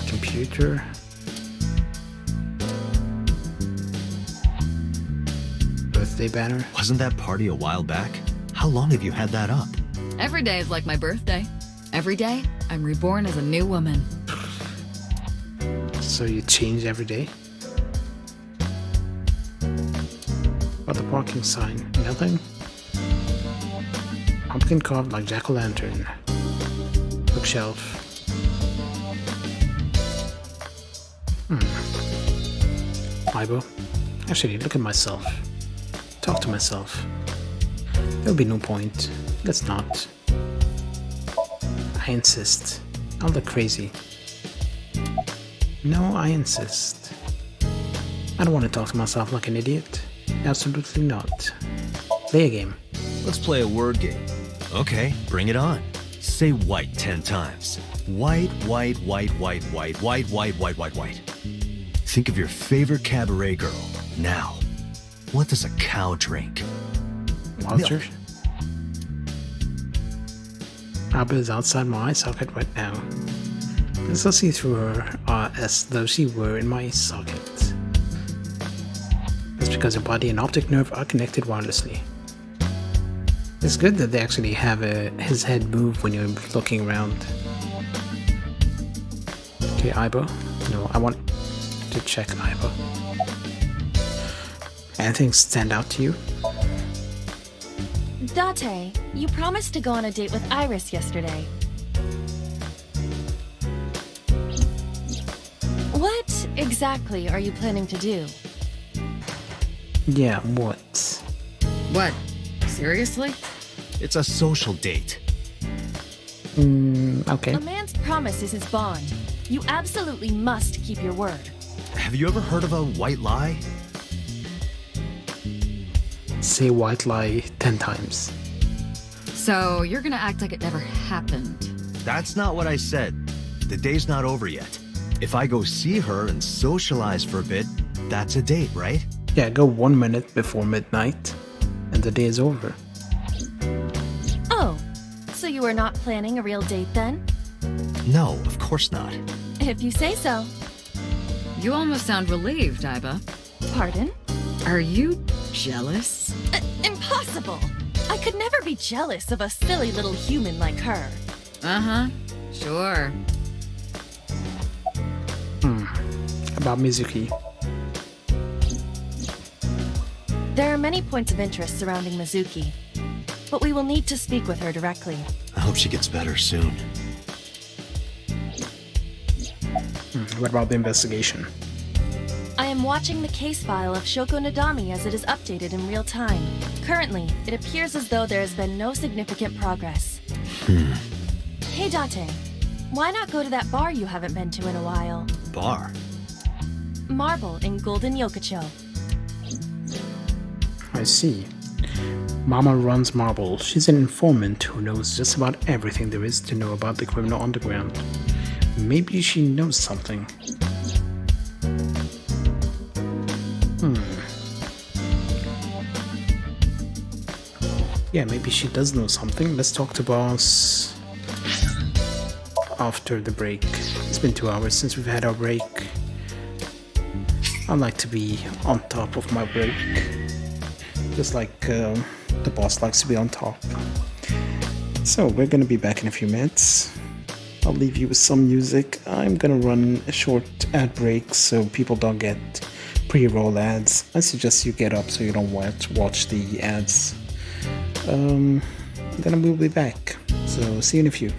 Computer. Birthday banner. Wasn't that party a while back? How long have you had that up? Every day is like my birthday. Every day, I'm reborn as a new woman. So you change every day? What the parking sign? Nothing? Pumpkin carved like jack-o'-lantern. Bookshelf. Ibo. Actually, look at myself. Talk to myself. There'll be no point. Let's not. I insist. I'll look crazy. No, I insist. I don't want to talk to myself like an idiot. Absolutely not. Play a game. Let's play a word game. Okay, bring it on. Say white 10 times. White, white, white, white, white, white, white, white, white, white. Think of your favorite cabaret girl. Now, what does a cow drink? Water? Abba is outside my eye socket right now. I can still see through her as though she were in my socket. That's because her body and optic nerve are connected wirelessly. It's good that they actually have his head move when you're looking around. Okay, Ibo. No, I want to check Ibo. Anything stand out to you? Date, you promised to go on a date with Iris yesterday. What exactly are you planning to do? Yeah, what? What? Seriously? It's a social date. Okay. A man's promise is his bond. You absolutely must keep your word. Have you ever heard of a white lie? Say white lie 10 times. So you're gonna act like it never happened. That's not what I said. The day's not over yet. If I go see her and socialize for a bit, that's a date, right? Yeah, go 1 minute before midnight, and the day is over. Oh, so you are not planning a real date then? No, of course not. If you say so. You almost sound relieved, Iba. Pardon? Are you jealous? Impossible! I could never be jealous of a silly little human like her. Uh-huh, sure. About Mizuki. There are many points of interest surrounding Mizuki, but we will need to speak with her directly. I hope she gets better soon. What about the investigation? I am watching the case file of Shoko Nadami as it is updated in real time. Currently, it appears as though there has been no significant progress. Hey Date, why not go to that bar you haven't been to in a while? Bar? Marble in Golden Yokocho. I see. Mama runs Marble. She's an informant who knows just about everything there is to know about the criminal underground. Maybe she knows something. Yeah, maybe she does know something. Let's talk to boss after the break. It's been 2 hours since we've had our break. I like to be on top of my break. Just like the boss likes to be on top. So we're gonna be back in a few minutes. I'll leave you with some music. I'm gonna run a short ad break so people don't get pre-roll ads. I suggest you get up so you don't watch the ads. Then we'll be back. So see you in a few.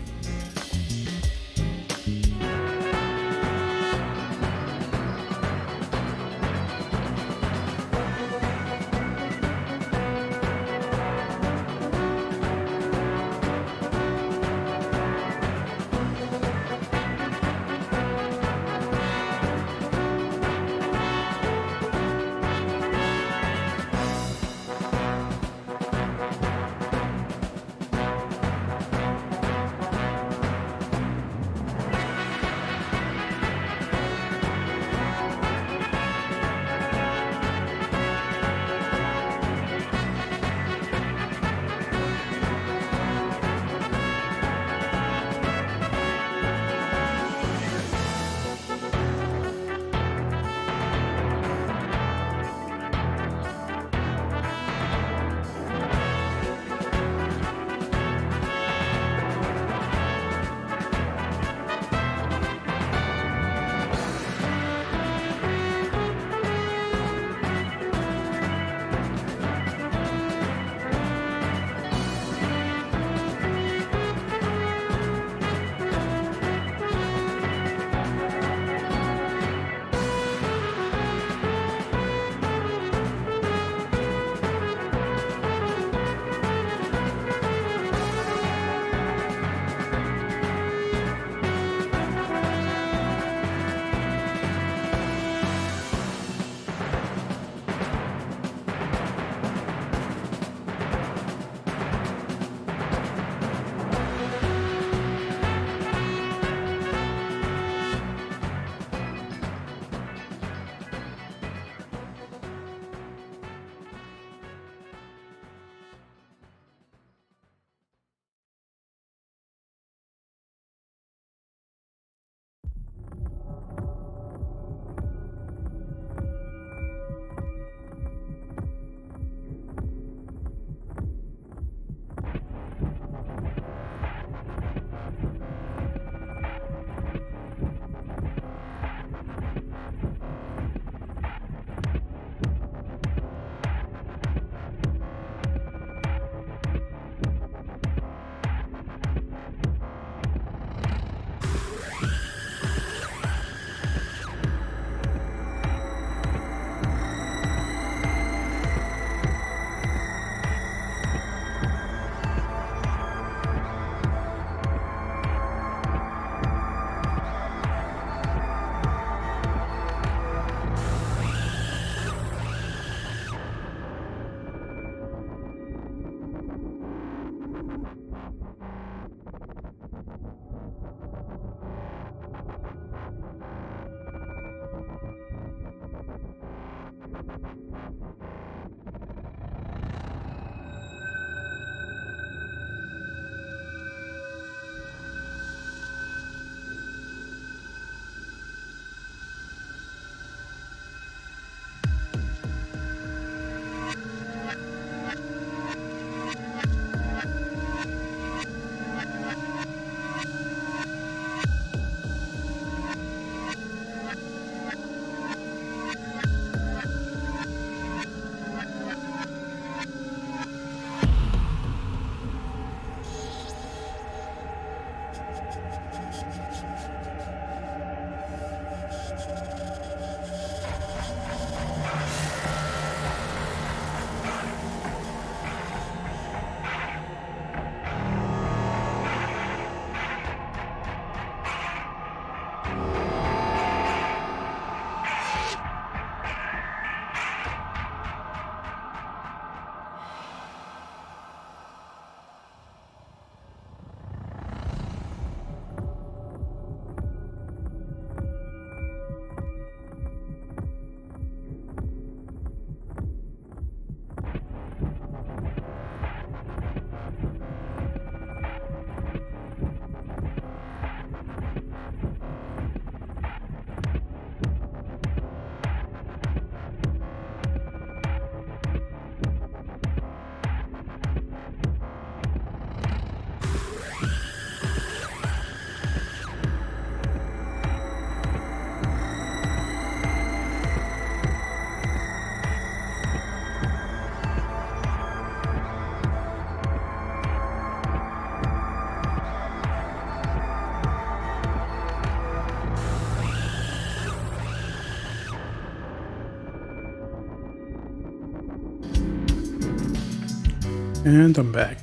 And I'm back.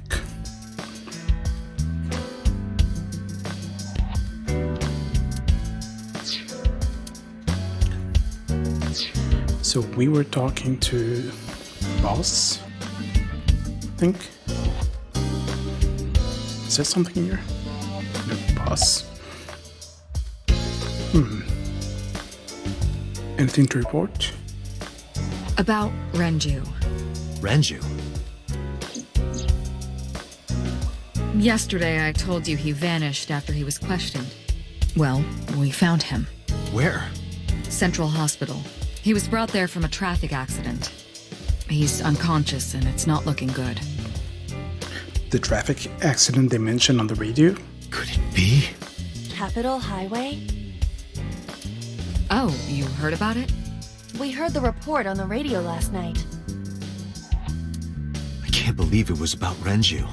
So we were talking to boss, I think. Is there something in here? No, boss. Anything to report? About Renju. Renju? Yesterday I told you he vanished after he was questioned. Well, we found him. Where? Central Hospital. He was brought there from a traffic accident. He's unconscious and it's not looking good. The traffic accident they mentioned on the radio? Could it be? Capitol Highway? Oh, you heard about it? We heard the report on the radio last night. I can't believe it was about Renju.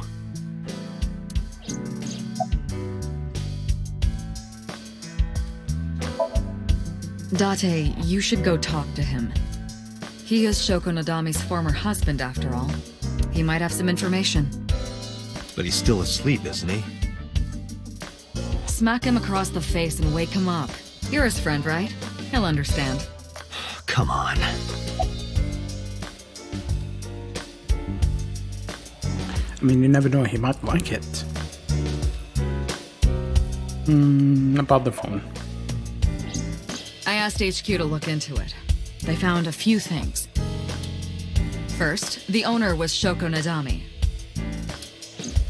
Date, you should go talk to him. He is Shoko Nadami's former husband, after all. He might have some information. But he's still asleep, isn't he? Smack him across the face and wake him up. You're his friend, right? He'll understand. Come on. I mean, you never know, he might like it. About the phone. I asked HQ to look into it. They found a few things. First, the owner was Shoko Nadami.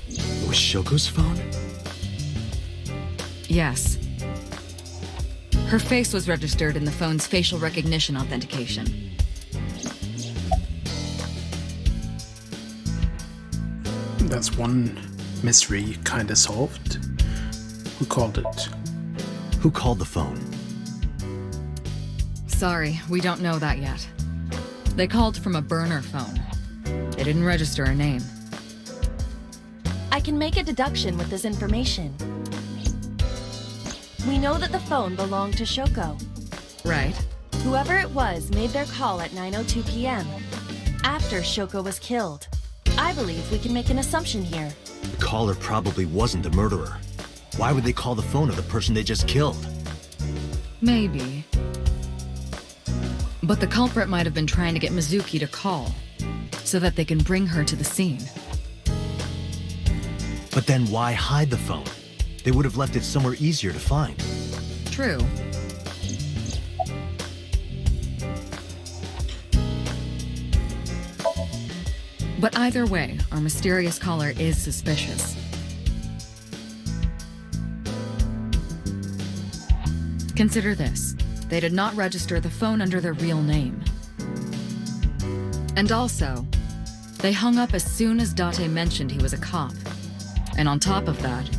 It was Shoko's phone? Yes. Her face was registered in the phone's facial recognition authentication. That's one mystery kinda solved. Who called it? Who called the phone? Sorry, we don't know that yet. They called from a burner phone. They didn't register a name. I can make a deduction with this information. We know that the phone belonged to Shoko. Right. Whoever it was made their call at 9:02 p.m. after Shoko was killed. I believe we can make an assumption here. The caller probably wasn't the murderer. Why would they call the phone of the person they just killed? Maybe. But the culprit might have been trying to get Mizuki to call, so that they can bring her to the scene. But then why hide the phone? They would have left it somewhere easier to find. True. But either way, our mysterious caller is suspicious. Consider this. They did not register the phone under their real name. And also, they hung up as soon as Date mentioned he was a cop. And on top of that,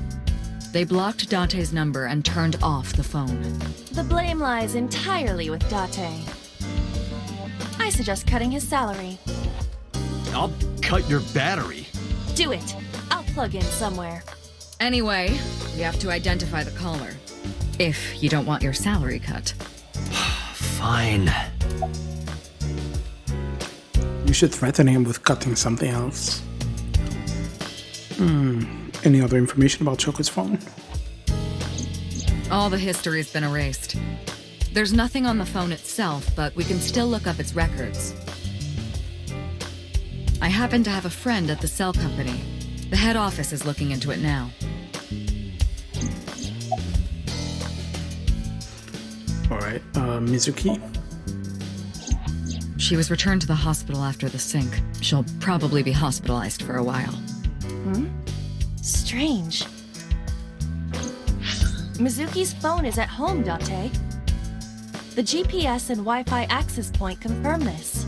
they blocked Date's number and turned off the phone. The blame lies entirely with Date. I suggest cutting his salary. I'll cut your battery. Do it. I'll plug in somewhere. Anyway, we have to identify the caller. If you don't want your salary cut. Fine. You should threaten him with cutting something else. Any other information about Choco's phone? All the history's been erased. There's nothing on the phone itself, but we can still look up its records. I happen to have a friend at the cell company. The head office is looking into it now. Alright, Mizuki? She was returned to the hospital after the sync. She'll probably be hospitalized for a while. Strange. Mizuki's phone is at home, Date. The GPS and Wi-Fi access point confirm this.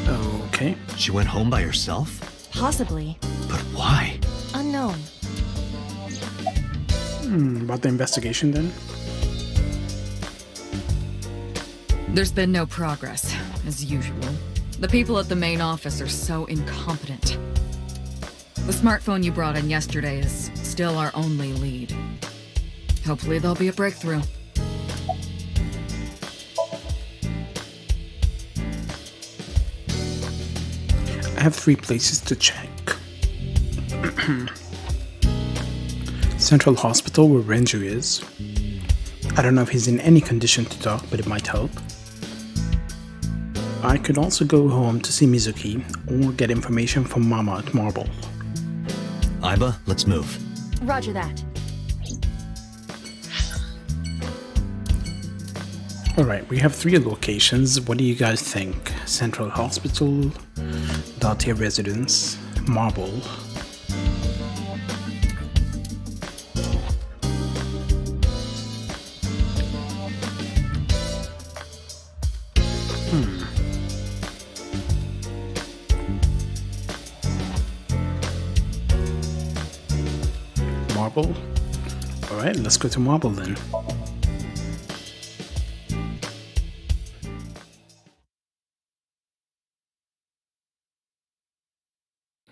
Okay. She went home by herself? Possibly. But why? Unknown. About the investigation then? There's been no progress, as usual. The people at the main office are so incompetent. The smartphone you brought in yesterday is still our only lead. Hopefully there'll be a breakthrough. I have 3 places to check. Central Hospital, where Renju is. I don't know if he's in any condition to talk, but it might help. I could also go home to see Mizuki, or get information from Mama at Marble. Aiba, let's move. Roger that. Alright, we have 3 locations. What do you guys think? Central Hospital, Date Residence, Marble. Marble? Alright, let's go to Marble then.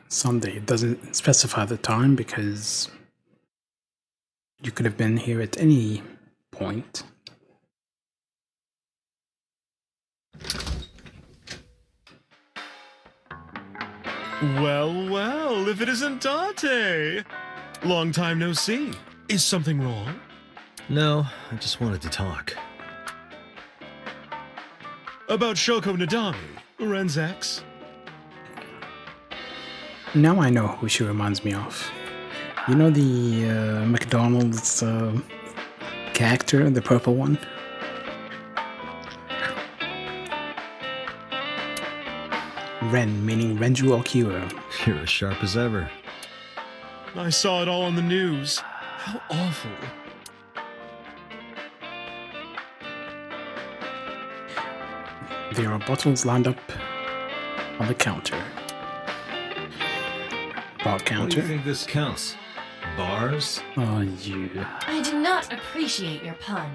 Sunday. It doesn't specify the time because you could have been here at any point. Well, well, if it isn't Date! Long time no see. Is something wrong? No, I just wanted to talk. About Shoko Nadami, Ren's ex? Now I know who she reminds me of. You know the McDonald's character, the purple one? Ren, meaning Renju Okura. You're as sharp as ever. I saw it all on the news. How awful. There are bottles lined up on the counter. Bar counter. What do you think this counts? Bars? Oh, you. I do not appreciate your pun.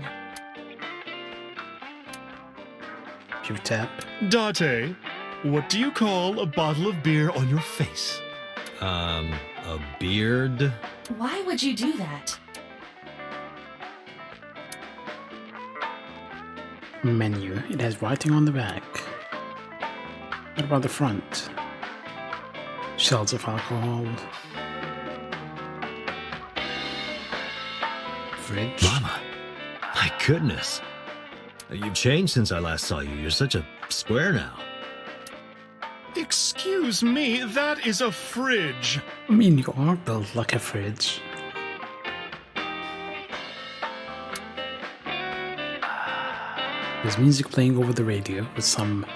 You tap. Date, what do you call a bottle of beer on your face? A beard? Why would you do that? Menu. It has writing on the back. What about the front? Shelves of alcohol. Fridge. Mama, my goodness. You've changed since I last saw you. You're such a square now. Excuse me, that is a fridge. I mean, you are built like a fridge. There's music playing over the radio with some...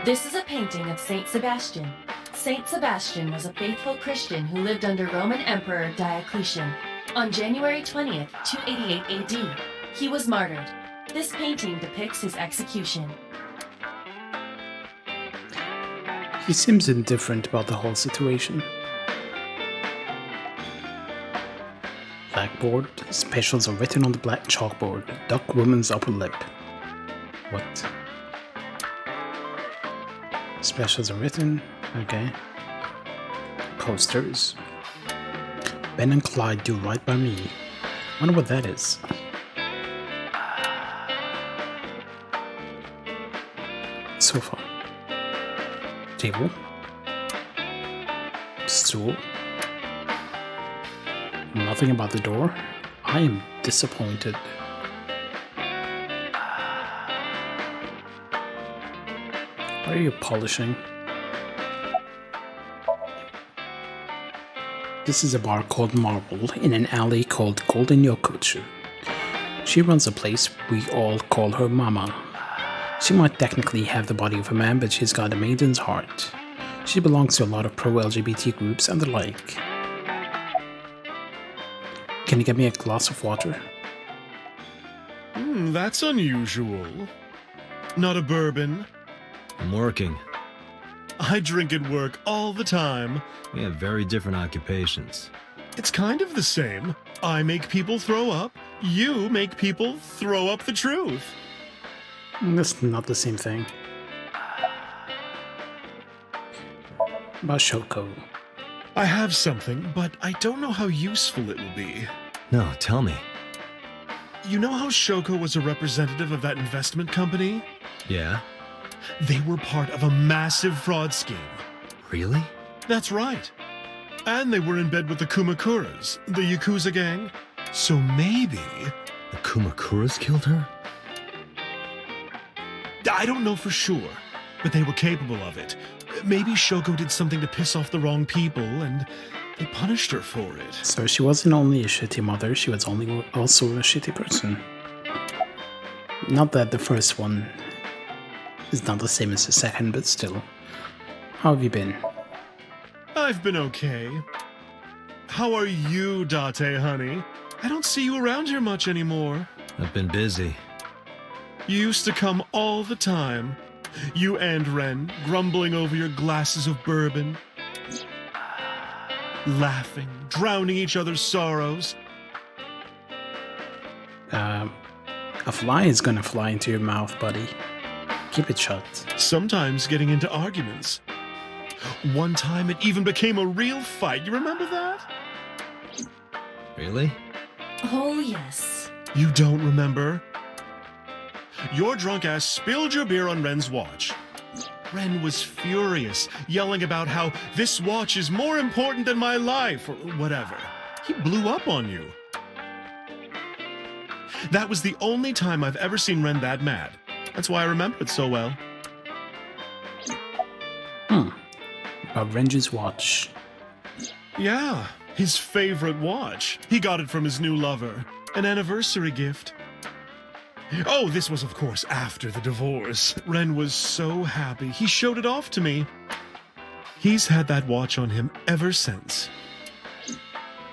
This is a painting of Saint Sebastian. Saint Sebastian was a faithful Christian who lived under Roman Emperor Diocletian. On January 20th, 288 AD, he was martyred. This painting depicts his execution. He seems indifferent about the whole situation. Blackboard. Specials are written on the black chalkboard. Duck woman's upper lip. What? Specials are written. Okay. Posters. Ben and Clyde do right by me. Wonder what that is. Sofa. Table. Stool. Nothing about the door. I am disappointed. What are you polishing? This is a bar called Marble in an alley called Golden Yokochu. She runs a place, we all call her Mama. She might technically have the body of a man, but she's got a maiden's heart. She belongs to a lot of pro-LGBT groups and the like. Can you get me a glass of water? That's unusual. Not a bourbon. I'm working. I drink at work all the time. We have very different occupations. It's kind of the same. I make people throw up. You make people throw up the truth. That's not the same thing. About Shoko. I have something, but I don't know how useful it will be. No, tell me. You know how Shoko was a representative of that investment company? Yeah? They were part of a massive fraud scheme. Really? That's right. And they were in bed with the Kumakuras, the Yakuza gang. So maybe... The Kumakuras killed her? I don't know for sure, but they were capable of it. Maybe Shoko did something to piss off the wrong people, and they punished her for it. So she wasn't only a shitty mother, she was also a shitty person. Not that the first one is not the same as the second, but still. How have you been? I've been okay. How are you, Date, honey? I don't see you around here much anymore. I've been busy. You used to come all the time. You and Ren, grumbling over your glasses of bourbon. Laughing, drowning each other's sorrows. A fly is gonna fly into your mouth, buddy. Keep it shut. Sometimes getting into arguments. One time it even became a real fight. You remember that? Really? Oh, yes. You don't remember? Your drunk ass spilled your beer on Ren's watch. Ren was furious, yelling about how this watch is more important than my life, or whatever. He blew up on you. That was the only time I've ever seen Ren that mad. That's why I remember it so well. About Ren's watch. Yeah, his favorite watch. He got it from his new lover. An anniversary gift. Oh, this was, of course, after the divorce. Ren was so happy. He showed it off to me. He's had that watch on him ever since.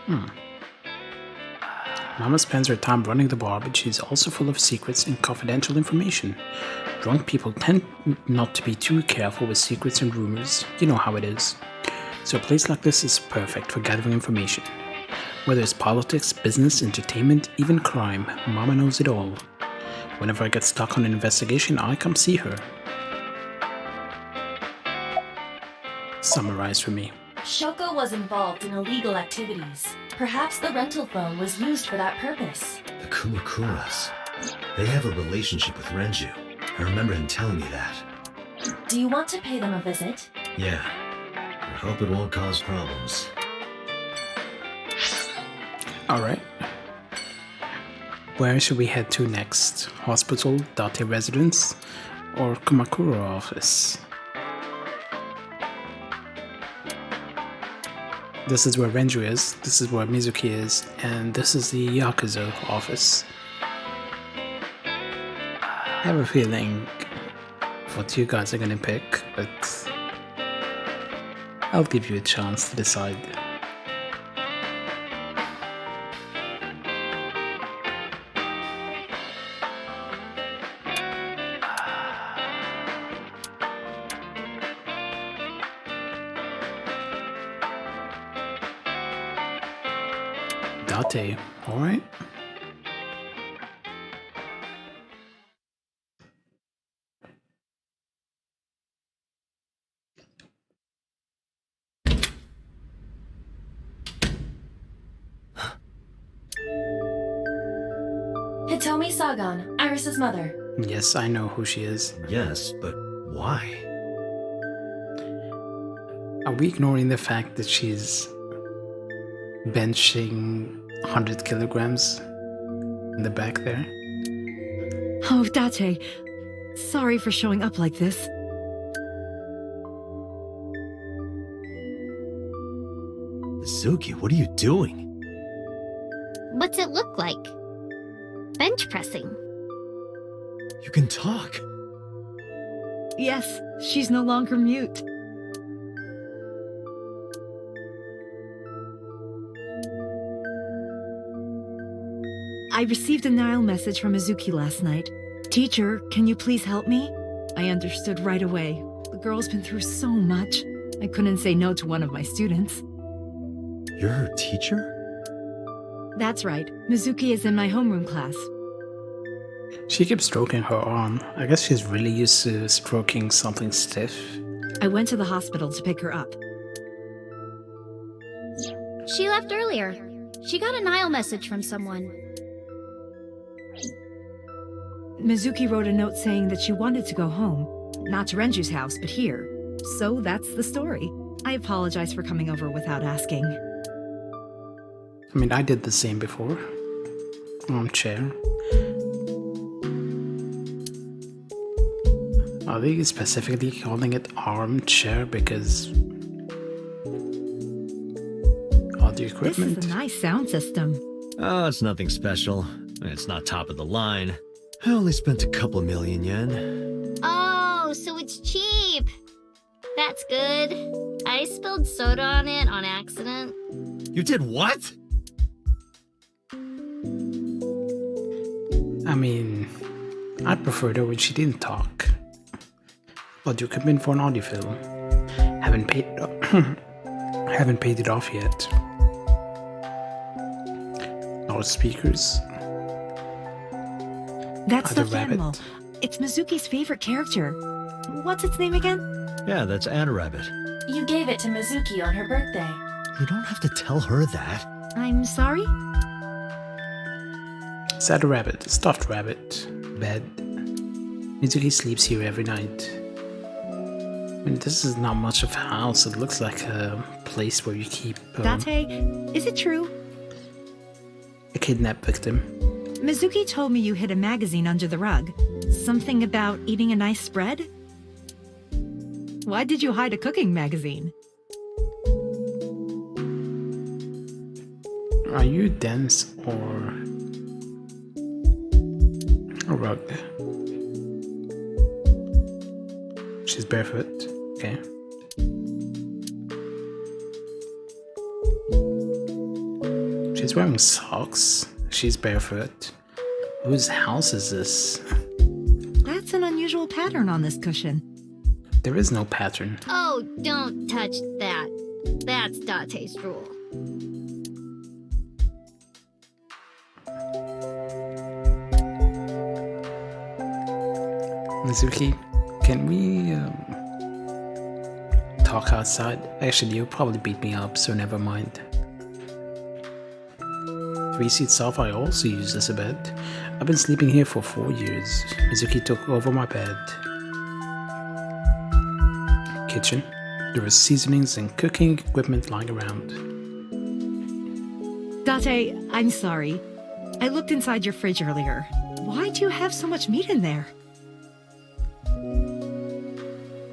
Mama spends her time running the bar, but she's also full of secrets and confidential information. Drunk people tend not to be too careful with secrets and rumors. You know how it is. So a place like this is perfect for gathering information. Whether it's politics, business, entertainment, even crime, Mama knows it all. Whenever I get stuck on an investigation, I come see her. Summarize for me. Shoko was involved in illegal activities. Perhaps the rental phone was used for that purpose. The Kumakuras. They have a relationship with Renju. I remember him telling me that. Do you want to pay them a visit? Yeah. I hope it won't cause problems. Alright. Where should we head to next? Hospital, Date residence, or Kumakura office? This is where Renju is, this is where Mizuki is, and this is the Yakuza office. I have a feeling what you guys are gonna pick, but I'll give you a chance to decide. Date, alright? Hitomi Sagan, Iris's mother. Yes, I know who she is. Yes, but why? Are we ignoring the fact that she's benching 100 kilograms in the back there? Oh, Date. Sorry for showing up like this. Mizuki, what are you doing? What's it look like? Bench pressing. You can talk. Yes, she's no longer mute. I received a Nile message from Mizuki last night. Teacher, can you please help me? I understood right away. The girl's been through so much. I couldn't say no to one of my students. You're her teacher? That's right. Mizuki is in my homeroom class. She keeps stroking her arm. I guess she's really used to stroking something stiff. I went to the hospital to pick her up. She left earlier. She got a Nile message from someone. Mizuki wrote a note saying that she wanted to go home. Not to Renju's house, but here. So that's the story. I apologize for coming over without asking. I mean, I did the same before. Armchair. Are they specifically calling it armchair because all the equipment? This is a nice sound system. Oh, it's nothing special. It's not top of the line. I only spent a couple million yen. Oh, so it's cheap. That's good. I spilled soda on it on accident. You did what? I mean, I preferred her when she didn't talk. But you come in for an audio film. Haven't paid it off yet. Loudspeakers. That's Other the animal. rabbit. It's Mizuki's favorite character. What's its name again? Yeah, that's Ada Rabbit. You gave it to Mizuki on her birthday. You don't have to tell her that. I'm sorry? Sad rabbit, stuffed rabbit, bed. Mizuki sleeps here every night. I mean, this is not much of a house. It looks like a place where you keep Date, is it true? a kidnapped victim. Mizuki told me you hid a magazine under the rug. Something about eating a nice spread? Why did you hide a cooking magazine? Are you dense or a rug? She's barefoot. Okay. She's wearing socks. She's barefoot. Whose house is this? That's an unusual pattern on this cushion. There is no pattern. Oh, don't touch that. That's Date's rule. Mizuki, can we talk outside? Actually, you'll probably beat me up, so never mind. 3-seat sofa I also use as a bed. I've been sleeping here for 4 years. Mizuki took over my bed. Kitchen. There are seasonings and cooking equipment lying around. Date, I'm sorry. I looked inside your fridge earlier. Why do you have so much meat in there?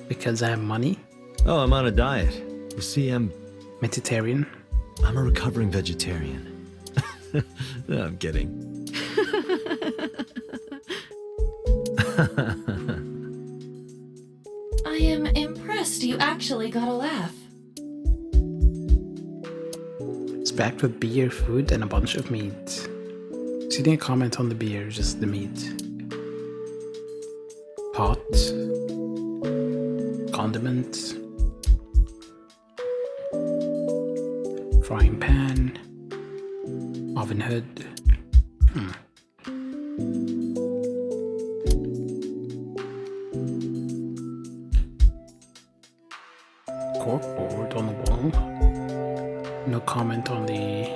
Because I have money. Oh, I'm on a diet. You see, I'm Mediterranean. a recovering vegetarian. No, I'm kidding. I am impressed you actually got a laugh. It's packed with beer, food, and a bunch of meat. She didn't comment on the beer, just the meat. Pot. Condiment. Frying pan. Oven hood. Corkboard on the wall. No comment on the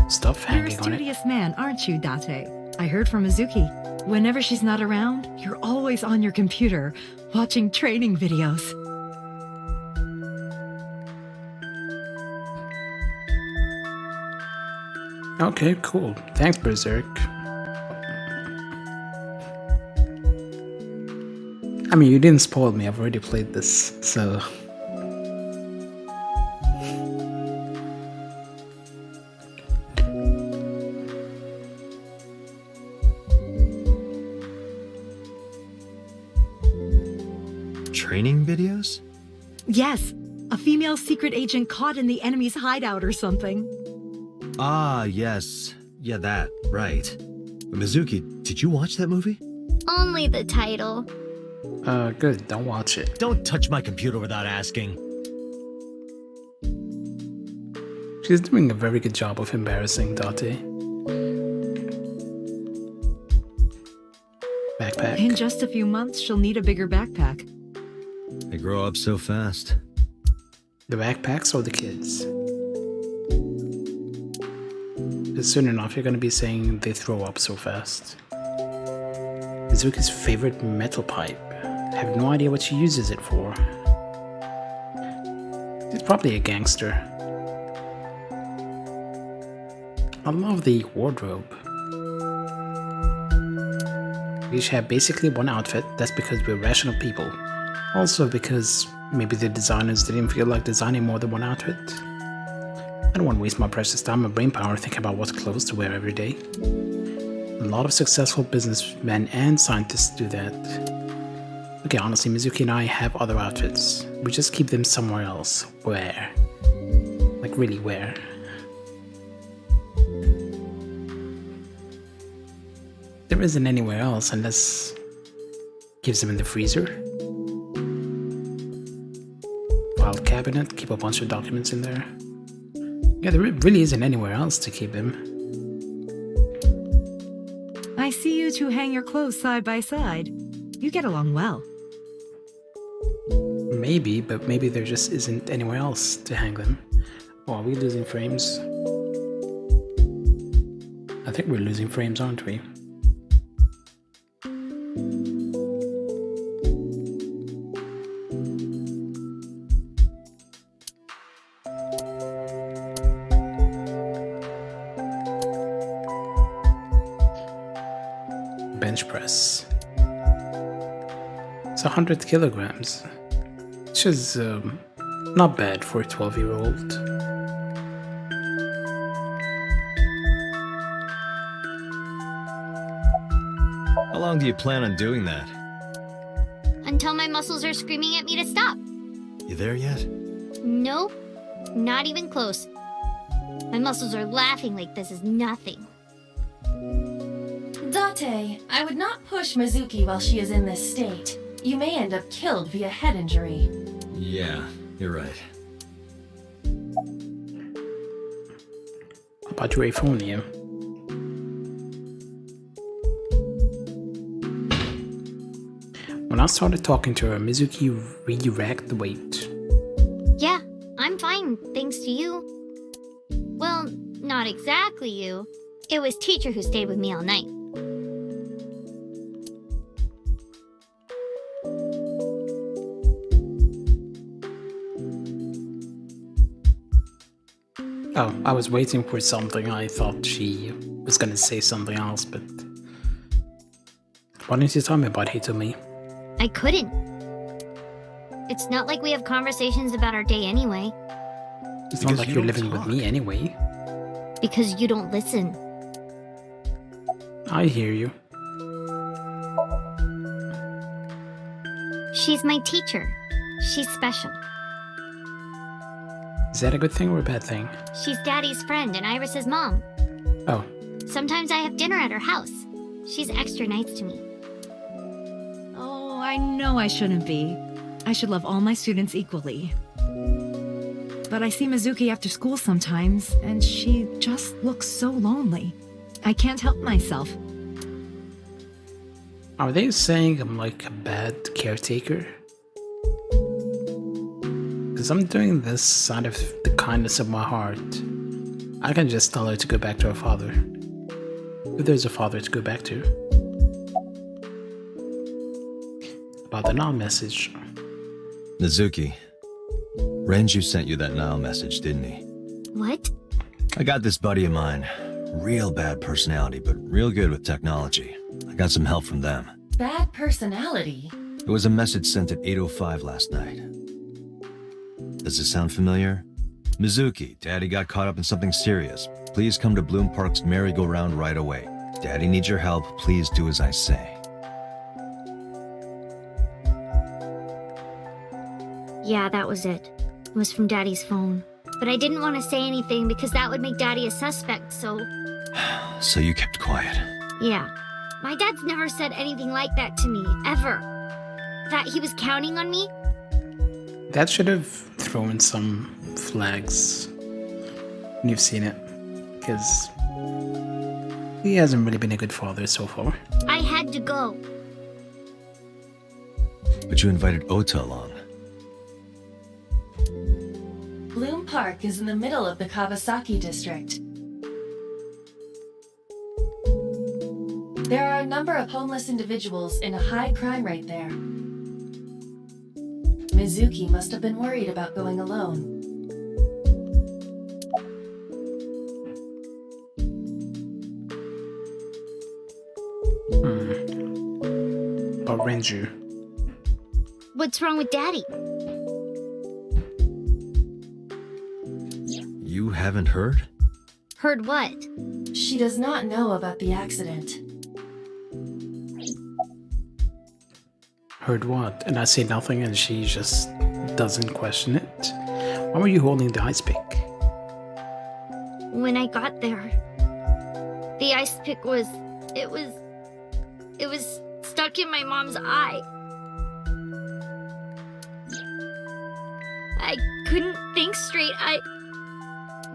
stuff You're a hanging on it. studious man, aren't you, Date? I heard from Mizuki. Whenever she's not around, you're always on your computer, watching training videos. Okay, cool. Thanks, Berserk. I mean, you didn't spoil me. I've already played this, so... Training videos? Yes, a female secret agent caught in the enemy's hideout or something. Ah, yes. Yeah, that. Right. Mizuki, did you watch that movie? Only the title. Good. Don't watch it. Don't touch my computer without asking. She's doing a very good job of embarrassing Date. Backpack. In just a few months, she'll need a bigger backpack. They grow up so fast. The backpacks or the kids? Soon enough, you're gonna be saying they throw up so fast. Mizuki's favorite metal pipe. I have no idea what she uses it for. She's probably a gangster. I love the wardrobe. We each have basically one outfit. That's because we're rational people. Also because maybe the designers didn't feel like designing more than one outfit. I don't want to waste my precious time and brainpower thinking about what clothes to wear every day. A lot of successful businessmen and scientists do that. Okay, honestly, Mizuki and I have other outfits. We just keep them somewhere else. Where? Like, really, where? There isn't anywhere else unless... Gives them in the freezer. File cabinet, keep a bunch of documents in there. Yeah, there really isn't anywhere else to keep him. I see you two hang your clothes side by side. You get along well. Maybe, but maybe there just isn't anywhere else to hang them. Oh, are we losing frames? I think we're losing frames, aren't we? Bench press. It's 100 kilograms, which is not bad for a 12-year-old. How long do you plan on doing that? Until my muscles are screaming at me to stop. You there yet? Nope, not even close. My muscles are laughing like this is nothing. Date, I would not push Mizuki while she is in this state. You may end up killed via head injury. Yeah, you're right. How about your euphonium? When I started talking to her, Mizuki really racked the weight. Yeah, I'm fine, thanks to you. Well, not exactly you. It was teacher who stayed with me all night. Oh, I was waiting for something. I thought she was gonna say something else, but why didn't you tell me about Hitomi? I couldn't. It's not like we have conversations about our day anyway. It's not like you're living with me anyway. Because you don't listen. I hear you. She's my teacher. She's special. Is that a good thing or a bad thing? She's Daddy's friend and Iris's mom. Oh. Sometimes I have dinner at her house. She's extra nice to me. Oh, I know I shouldn't be. I should love all my students equally. But I see Mizuki after school sometimes, and she just looks so lonely. I can't help myself. Are they saying I'm like a bad caretaker? Because I'm doing this out of the kindness of my heart. I can just tell her to go back to her father. If there's a father to go back to. About the Nile message. Mizuki, Renju sent you that Nile message, didn't he? What? I got this buddy of mine. Real bad personality, but real good with technology. I got some help from them. Bad personality? It was a message sent at 8:05 last night. Does it sound familiar? Mizuki, Daddy got caught up in something serious. Please come to Bloom Park's merry-go-round right away. Daddy needs your help. Please do as I say. Yeah, that was it. It was from Daddy's phone. But I didn't want to say anything because that would make Daddy a suspect, so... So you kept quiet. Yeah. My dad's never said anything like that to me, ever. That he was counting on me? That should have thrown some flags when you've seen it. Because he hasn't really been a good father so far. I had to go. But you invited Ota along. Bloom Park is in the middle of the Kawasaki district. There are a number of homeless individuals and a high crime rate there. Mizuki must have been worried about going alone. About Renju. What's wrong with Daddy? You haven't heard? Heard what? She does not know about the accident. Heard what? And I say nothing and she just doesn't question it. Why were you holding the ice pick? When I got there, the ice pick was... It was stuck in my mom's eye. I couldn't think straight.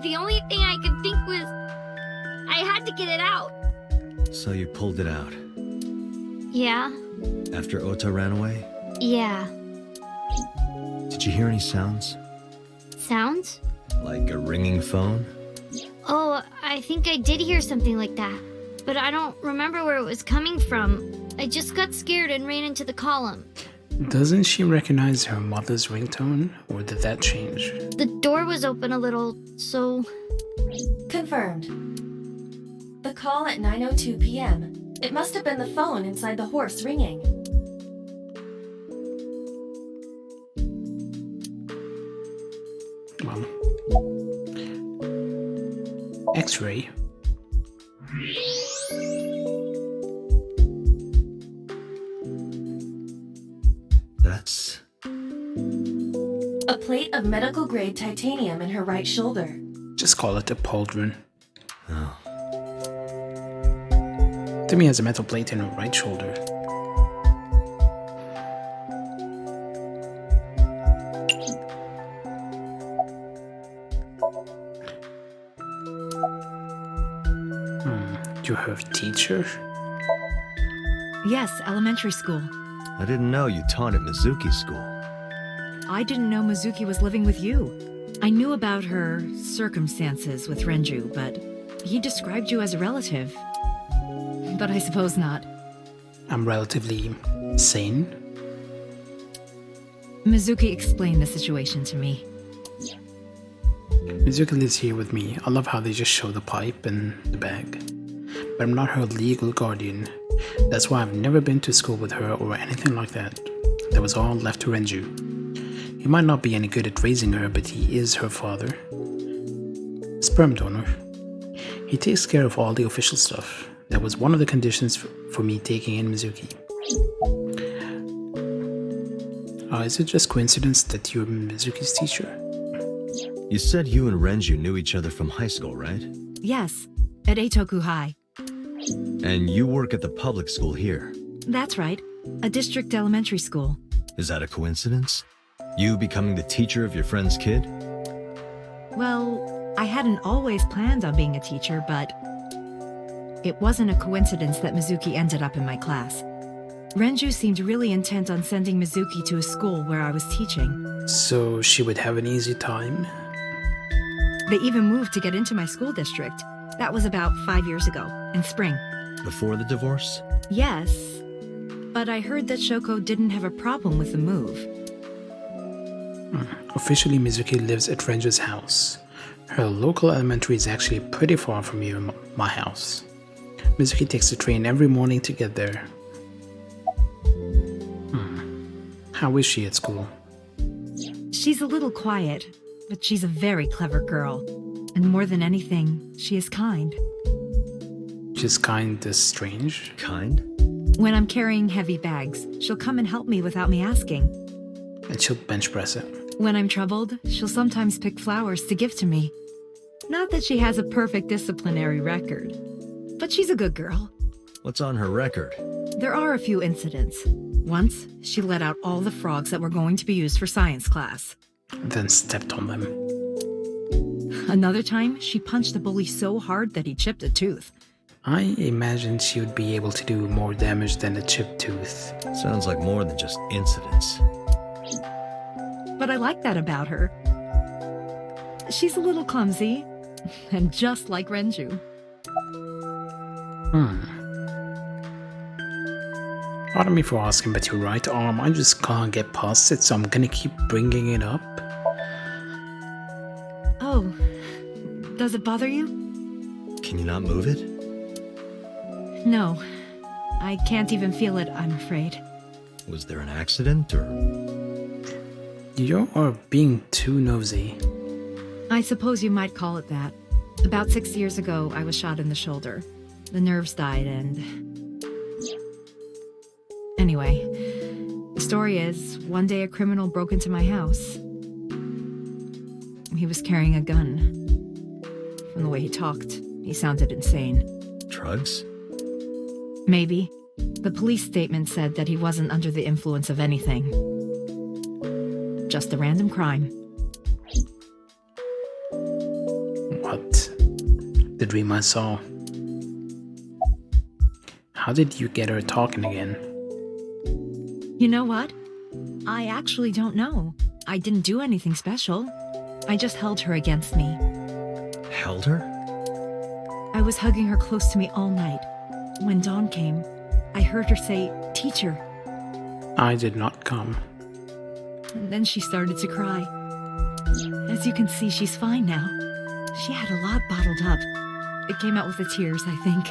The only thing I could think was... I had to get it out. So you pulled it out. Yeah? After Ota ran away? Yeah. Did you hear any sounds? Sounds? Like a ringing phone? Oh, I think I did hear something like that. But I don't remember where it was coming from. I just got scared and ran into the column. Doesn't she recognize her mother's ringtone? Or did that change? The door was open a little, so... Confirmed. The call at 9:02 p.m. It must have been the phone inside the horse ringing. Well... X-ray? That's... A plate of medical-grade titanium in her right shoulder. Just call it a pauldron. Oh. Timmy has a metal plate in her right shoulder. You're her teacher? Yes, elementary school. I didn't know you taught at Mizuki school. I didn't know Mizuki was living with you. I knew about her circumstances with Renju, but he described you as a relative. But I suppose not. I'm relatively sane. Mizuki explained the situation to me. Mizuki lives here with me. I love how they just show the pipe and the bag. but I'm not her legal guardian. That's why I've never been to school with her or anything like that. That was all left to Renju. He might not be any good at raising her, but he is her father. Sperm donor. He takes care of all the official stuff. That was one of the conditions for me taking in Mizuki. Is it just coincidence that you're Mizuki's teacher? You said you and Renju knew each other from high school, right? Yes, at Eitoku High. And you work at the public school here. That's right, a district elementary school. Is that a coincidence? You becoming the teacher of your friend's kid? Well, I hadn't always planned on being a teacher, but it wasn't a coincidence that Mizuki ended up in my class. Renju seemed really intent on sending Mizuki to a school where I was teaching. So she would have an easy time? They even moved to get into my school district. That was about 5 years ago, in spring. Before the divorce? Yes, but I heard that Shoko didn't have a problem with the move. Officially, Mizuki lives at Renju's house. Her local elementary is actually pretty far from here, my house. Mizuki takes the train every morning to get there. How is she at school? She's a little quiet, but she's a very clever girl. And more than anything, she is kind. She's kind is strange. Kind? When I'm carrying heavy bags, she'll come and help me without me asking. And she'll bench press it. When I'm troubled, she'll sometimes pick flowers to give to me. Not that she has a perfect disciplinary record, but she's a good girl. What's on her record? There are a few incidents. Once, she let out all the frogs that were going to be used for science class. Then stepped on them. Another time, she punched a bully so hard that he chipped a tooth. I imagine she would be able to do more damage than a chipped tooth. Sounds like more than just incidents. But I like that about her. She's a little clumsy, and just like Renju. Pardon me for asking, but your right arm, I just can't get past it, so I'm gonna keep bringing it up. Oh, does it bother you? Can you not move it? No, I can't even feel it, I'm afraid. Was there an accident, or...? You are being too nosy. I suppose you might call it that. About 6 years ago, I was shot in the shoulder. The nerves died and... Anyway, the story is, one day a criminal broke into my house. He was carrying a gun. From the way he talked, he sounded insane. Drugs? Maybe. The police statement said that he wasn't under the influence of anything. Just a random crime. What? The dream I saw. How did you get her talking again? You know what? I actually don't know. I didn't do anything special. I just held her against me. Held her? I was hugging her close to me all night. When dawn came, I heard her say, "Teacher." I did not come. And then she started to cry. As you can see, she's fine now. She had a lot bottled up. It came out with the tears, I think.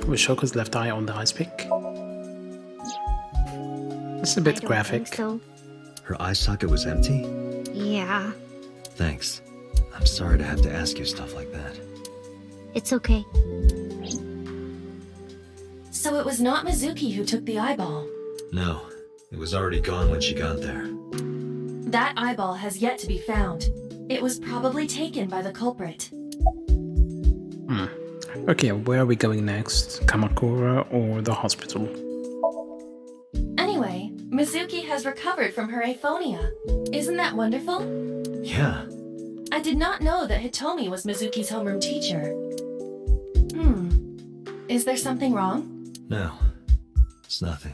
Was Shoko's left eye on the ice pick? It's a bit graphic. So. Her eye socket was empty? Yeah, Thanks. I'm sorry to have to ask you stuff like that. it's okay. So it was not Mizuki who took the eyeball. No, it was already gone when she got there. That eyeball has yet to be found. It was probably taken by the culprit. Okay, where are we going next? Kamakura or the hospital? Anyway, Mizuki has recovered from her aphonia. Isn't that wonderful? Yeah. I did not know that Hitomi was Mizuki's homeroom teacher. Is there something wrong? No, it's nothing.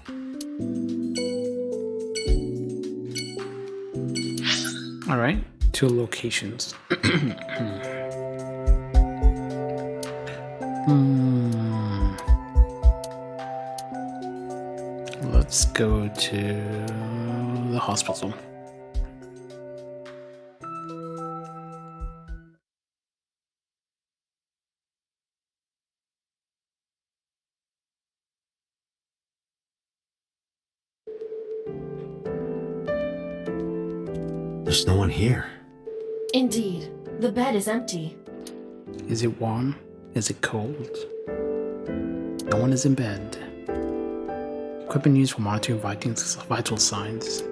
Alright, 2 locations. Let's go to the hospital. There's no one here. Indeed. The bed is empty. Is it warm? Is it cold? No one is in bed. Equipment used for monitoring vital signs.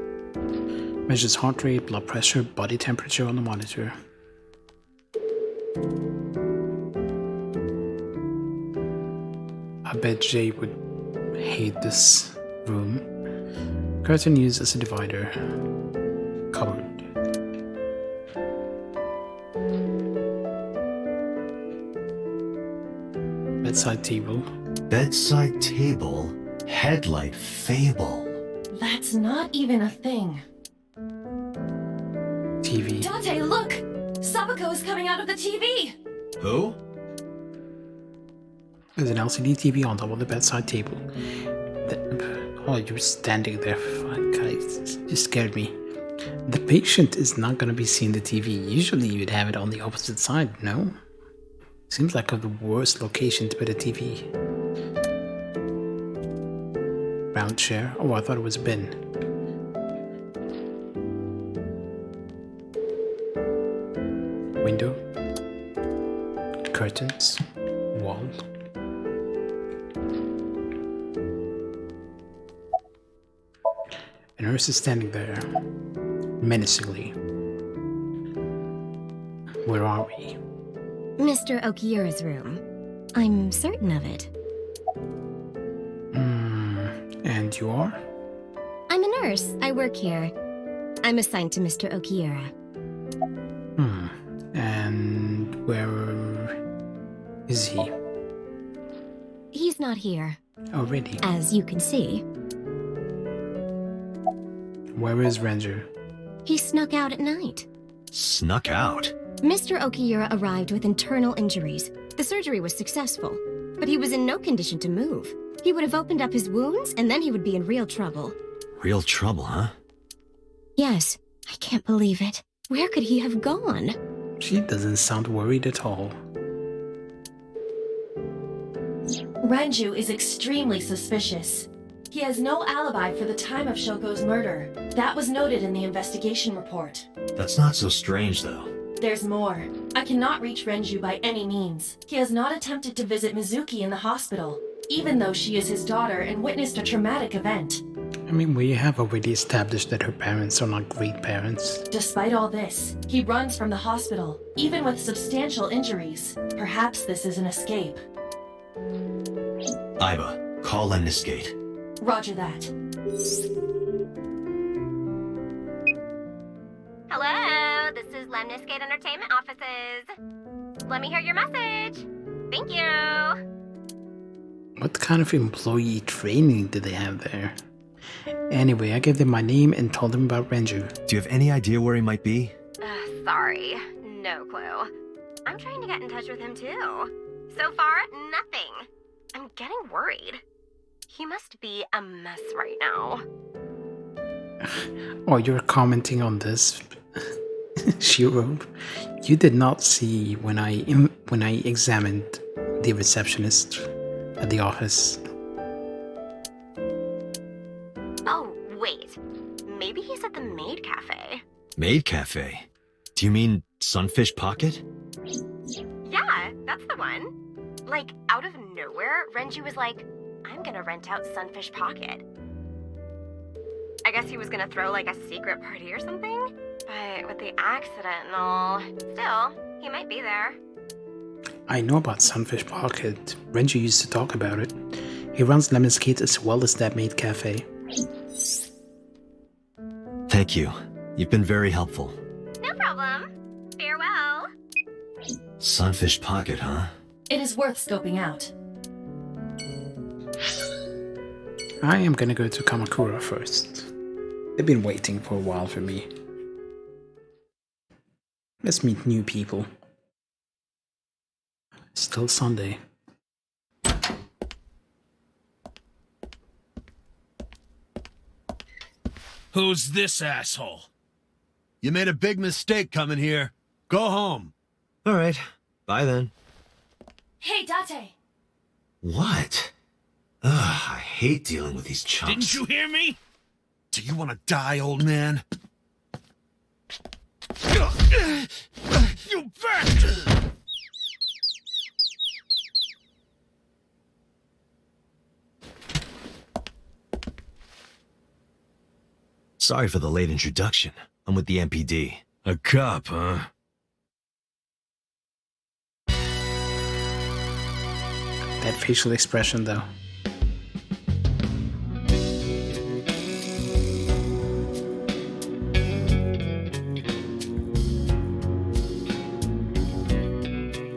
Measures heart rate, blood pressure, body temperature on the monitor. I bet Jay would hate this room. Curtain used as a divider. Cupboard. Bedside table. Bedside table? Headlight fable. That's not even a thing. TV. Dante, look! Sabako is coming out of the TV! Who? There's an LCD TV on top of the bedside table. Oh, you're standing there. Fuck, guys, you scared me. The patient is not going to be seeing the TV. Usually you'd have it on the opposite side, no? Seems like the worst location to put a TV. Round chair. Oh, I thought it was a bin. Window. Curtains. Wall. A nurse is standing there, menacingly. Where are we? Mr. Okiura's room. I'm certain of it. And you are? I'm a nurse. I work here. I'm assigned to Mr. Okiura. And where is he? He's not here. Oh, really? As you can see. Where is Ranger? He snuck out at night. Snuck out? Mr. Okiura arrived with internal injuries. The surgery was successful, but he was in no condition to move. He would have opened up his wounds, and then he would be in real trouble. Real trouble, huh? Yes, I can't believe it. Where could he have gone? She doesn't sound worried at all. Renju is extremely suspicious. He has no alibi for the time of Shoko's murder. That was noted in the investigation report. That's not so strange, though. There's more. I cannot reach Renju by any means. He has not attempted to visit Mizuki in the hospital, even though she is his daughter and witnessed a traumatic event. I mean, we have already established that her parents are not great parents. Despite all this, he runs from the hospital, even with substantial injuries. Perhaps this is an escape. Iba, call Lemnis Gate. Roger that. Hello, this is Lemnis Gate Entertainment Offices. Let me hear your message. Thank you. What kind of employee training do they have there? Anyway, I gave them my name and told them about Renju. Do you have any idea where he might be? Sorry, no clue. I'm trying to get in touch with him too. So far, nothing. I'm getting worried. He must be a mess right now. Oh, you're commenting on this, Shiro. You did not see when I examined the receptionist at the office. Oh, wait. Maybe he's at the Maid Cafe. Maid Cafe? Do you mean Sunfish Pocket? Yeah, that's the one. Like, out of nowhere, Renju was like, I'm gonna rent out Sunfish Pocket. I guess he was gonna throw like a secret party or something? But with the accident and all, still, he might be there. I know about Sunfish Pocket. Renju used to talk about it. He runs Lemnis Gate as well as that Maid Cafe. Thank you. You've been very helpful. No problem. Farewell. Sunfish Pocket, huh? It is worth scoping out. I am gonna go to Kamakura first. They've been waiting for a while for me. Let's meet new people. Still Sunday. Who's this asshole? You made a big mistake coming here. Go home. All right. Bye then. Hey, Date! What? Ugh, I hate dealing with these chumps. Didn't you hear me? Do you want to die, old man? You bastard! Sorry for the late introduction. I'm with the MPD. A cop, huh? That facial expression, though.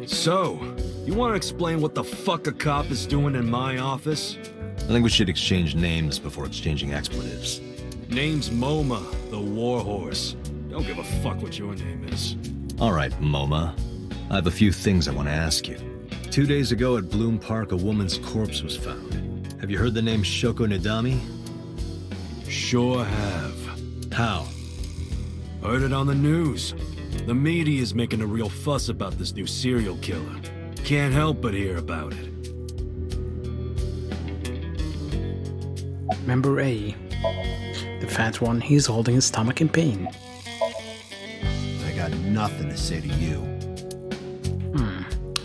So, you want to explain what the fuck a cop is doing in my office? I think we should exchange names before exchanging expletives. Name's MoMA, the Warhorse. Don't give a fuck what your name is. All right, MoMA. I have a few things I want to ask you. 2 days ago at Bloom Park, a woman's corpse was found. Have you heard the name Shoko Nadami? Sure have. How? Heard it on the news. The media is making a real fuss about this new serial killer. Can't help but hear about it. Member A. The fat one, he's holding his stomach in pain. I got nothing to say to you.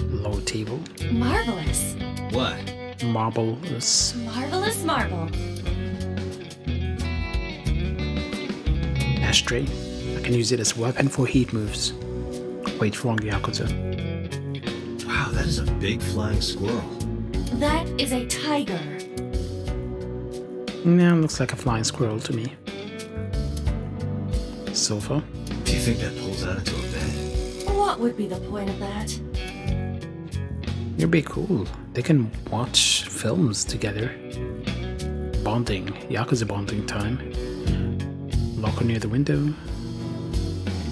Low table. Marvelous. What? Marvelous. Marvelous marble. Ashtray. I can use it as a weapon for heat moves. Wait, wrong Yakuza. Wow, that is a big flying squirrel. That is a tiger. Yeah, looks like a flying squirrel to me. Sofa. Do you think that pulls out into a bed? What would be the point of that? It'd be cool. They can watch films together. Bonding. Yakuza bonding time. Locker near the window.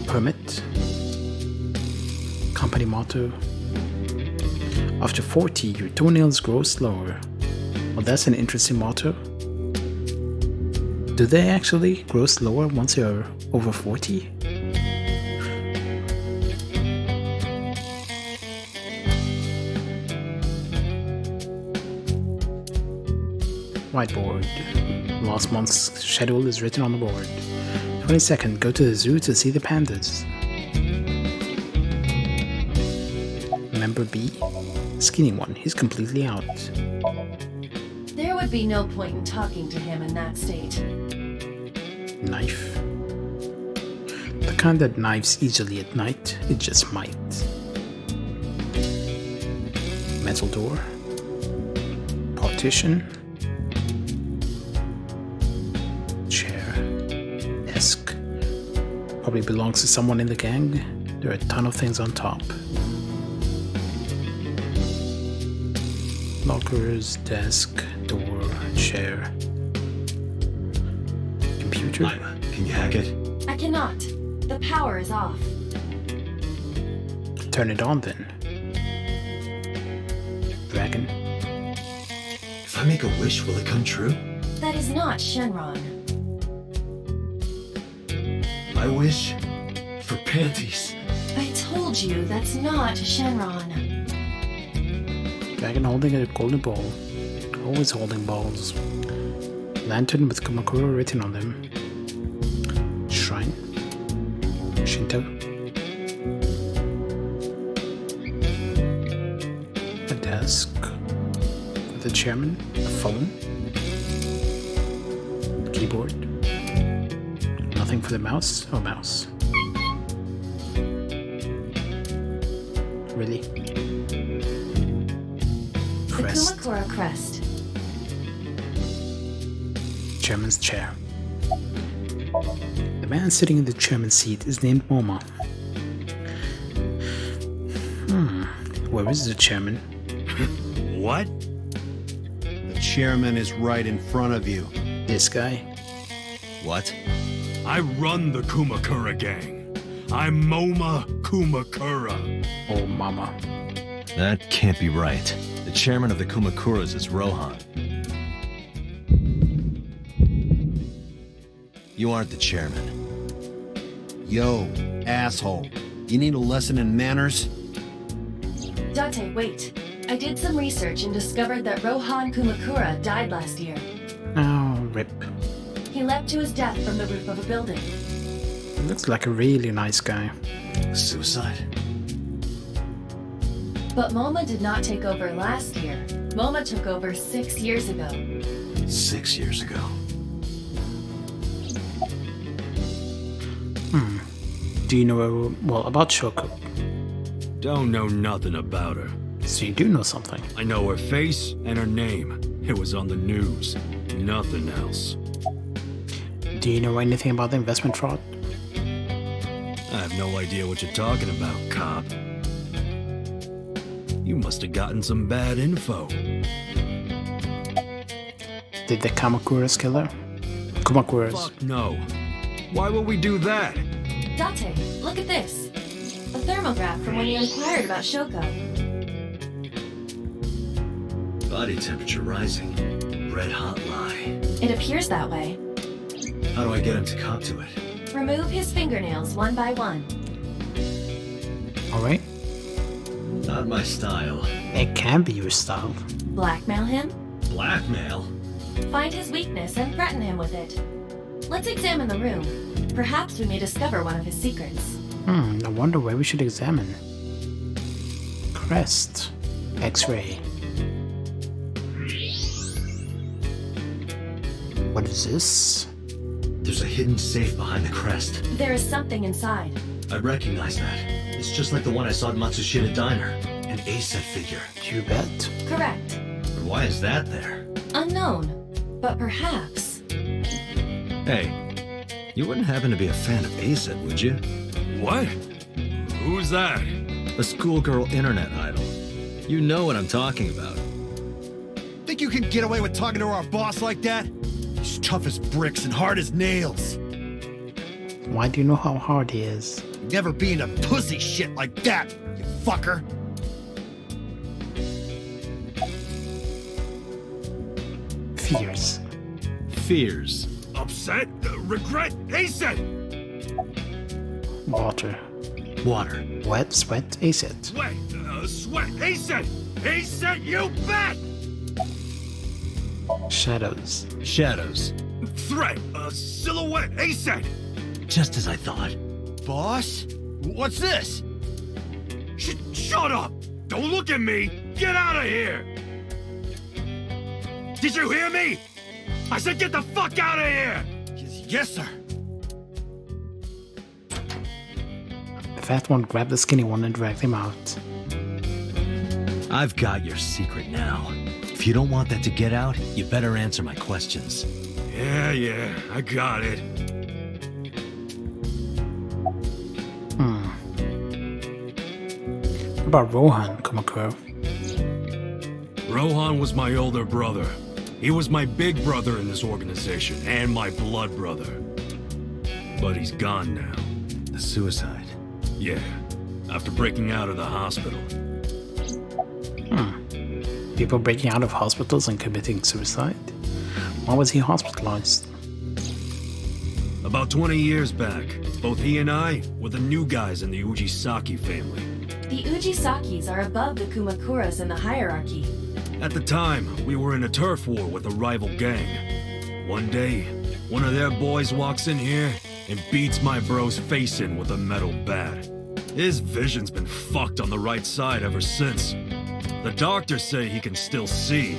Permit. Company motto. After 40, your toenails grow slower. Well, that's an interesting motto. Do they actually grow slower once you're over 40? Whiteboard. Last month's schedule is written on the board. 22nd, go to the zoo to see the pandas. Member B, skinny one, he's completely out. There would be no point in talking to him in that state. Knife. The kind that knives easily at night, it just might. Metal door. Partition. Chair. Desk. Probably belongs to someone in the gang. There are a ton of things on top. Lockers, desk, door, chair. Computer. Lima, can you hack it? I cannot. The power is off. Turn it on then. Dragon. If I make a wish, will it come true? That is not Shenron. I wish for panties. I told you that's not Shenron. Dragon holding a golden ball. Always holding balls. Lantern with Kumakura written on them. Shrine. Shinto. A desk. With the chairman. A phone. Keyboard. Nothing for the mouse. Oh, mouse. Really? Crest. The Kumakura crest. Chairman's chair. The man sitting in the chairman's seat is named Moma. Where is the chairman? What? The chairman is right in front of you. This guy? What? I run the Kumakura gang. I'm MoMA Kumakura. Oh, mama. That can't be right. The chairman of the Kumakuras is Rohan. You aren't the chairman. Yo, asshole. You need a lesson in manners? Date, wait. I did some research and discovered that Rohan Kumakura died last year. Oh, rip. He leapt to his death from the roof of a building. Looks like a really nice guy. Suicide? But MoMA did not take over last year. MoMA took over 6 years ago. 6 years ago. Do you know, well, about Shoko? Don't know nothing about her. So you do know something. I know her face and her name. It was on the news. Nothing else. Do you know anything about the investment fraud? I have no idea what you're talking about, cop. You must have gotten some bad info. Did the Kamakuras kill her? Kumakuras. Fuck no. Why would we do that? Date, look at this. A thermograph from when you inquired about Shoko. Body temperature rising. Red hot lie. It appears that way. How do I get him to cop to it? Remove his fingernails one by one. Alright. Not my style. It can be your style. Blackmail him? Blackmail? Find his weakness and threaten him with it. Let's examine the room. Perhaps we may discover one of his secrets. I wonder where we should examine. Crest. X-ray. What is this? There's a hidden safe behind the crest. There is something inside. I recognize that. It's just like the one I saw at Matsushita Diner. An ACET figure. You bet. Correct. But why is that there? Unknown. But perhaps. Hey, you wouldn't happen to be a fan of ACET, would you? What? Who's that? A schoolgirl internet idol. You know what I'm talking about. Think you can get away with talking to our boss like that? He's tough as bricks and hard as nails. Why do you know how hard he is? Never being a pussy shit like that, you fucker. Fears. Fears. Upset? Regret? ACET! Water. Water. Wet, sweat, acid. Sweat! Sweat! ACET! ACET, you bet! Shadows. Shadows. Threat! Silhouette! ACET! Just as I thought. Boss? What's this? Shut up! Don't look at me! Get out of here! Did you hear me? I said get the fuck out of here! Yes, sir. The fat one grabbed the skinny one and dragged him out. I've got your secret now. If you don't want that to get out, you better answer my questions. Yeah, I got it. What about Rohan, Kumakura? Rohan was my older brother. He was my big brother in this organization, and my blood brother. But he's gone now. The suicide? Yeah, after breaking out of the hospital. People breaking out of hospitals and committing suicide? Why was he hospitalized? About 20 years back, both he and I were the new guys in the Ujisaki family. The Ujisakis are above the Kumakuras in the hierarchy. At the time, we were in a turf war with a rival gang. One day, one of their boys walks in here and beats my bro's face in with a metal bat. His vision's been fucked on the right side ever since. The doctors say he can still see,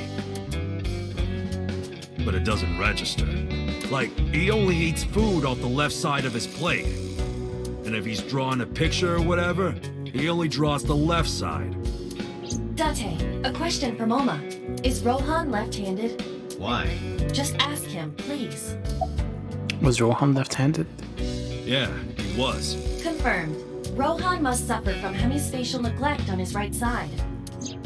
but it doesn't register. Like, he only eats food off the left side of his plate. And if he's drawing a picture or whatever, he only draws the left side. Date, a question for MoMA. Is Rohan left-handed? Why? Just ask him, please. Was Rohan left-handed? Yeah, he was. Confirmed. Rohan must suffer from hemispatial neglect on his right side.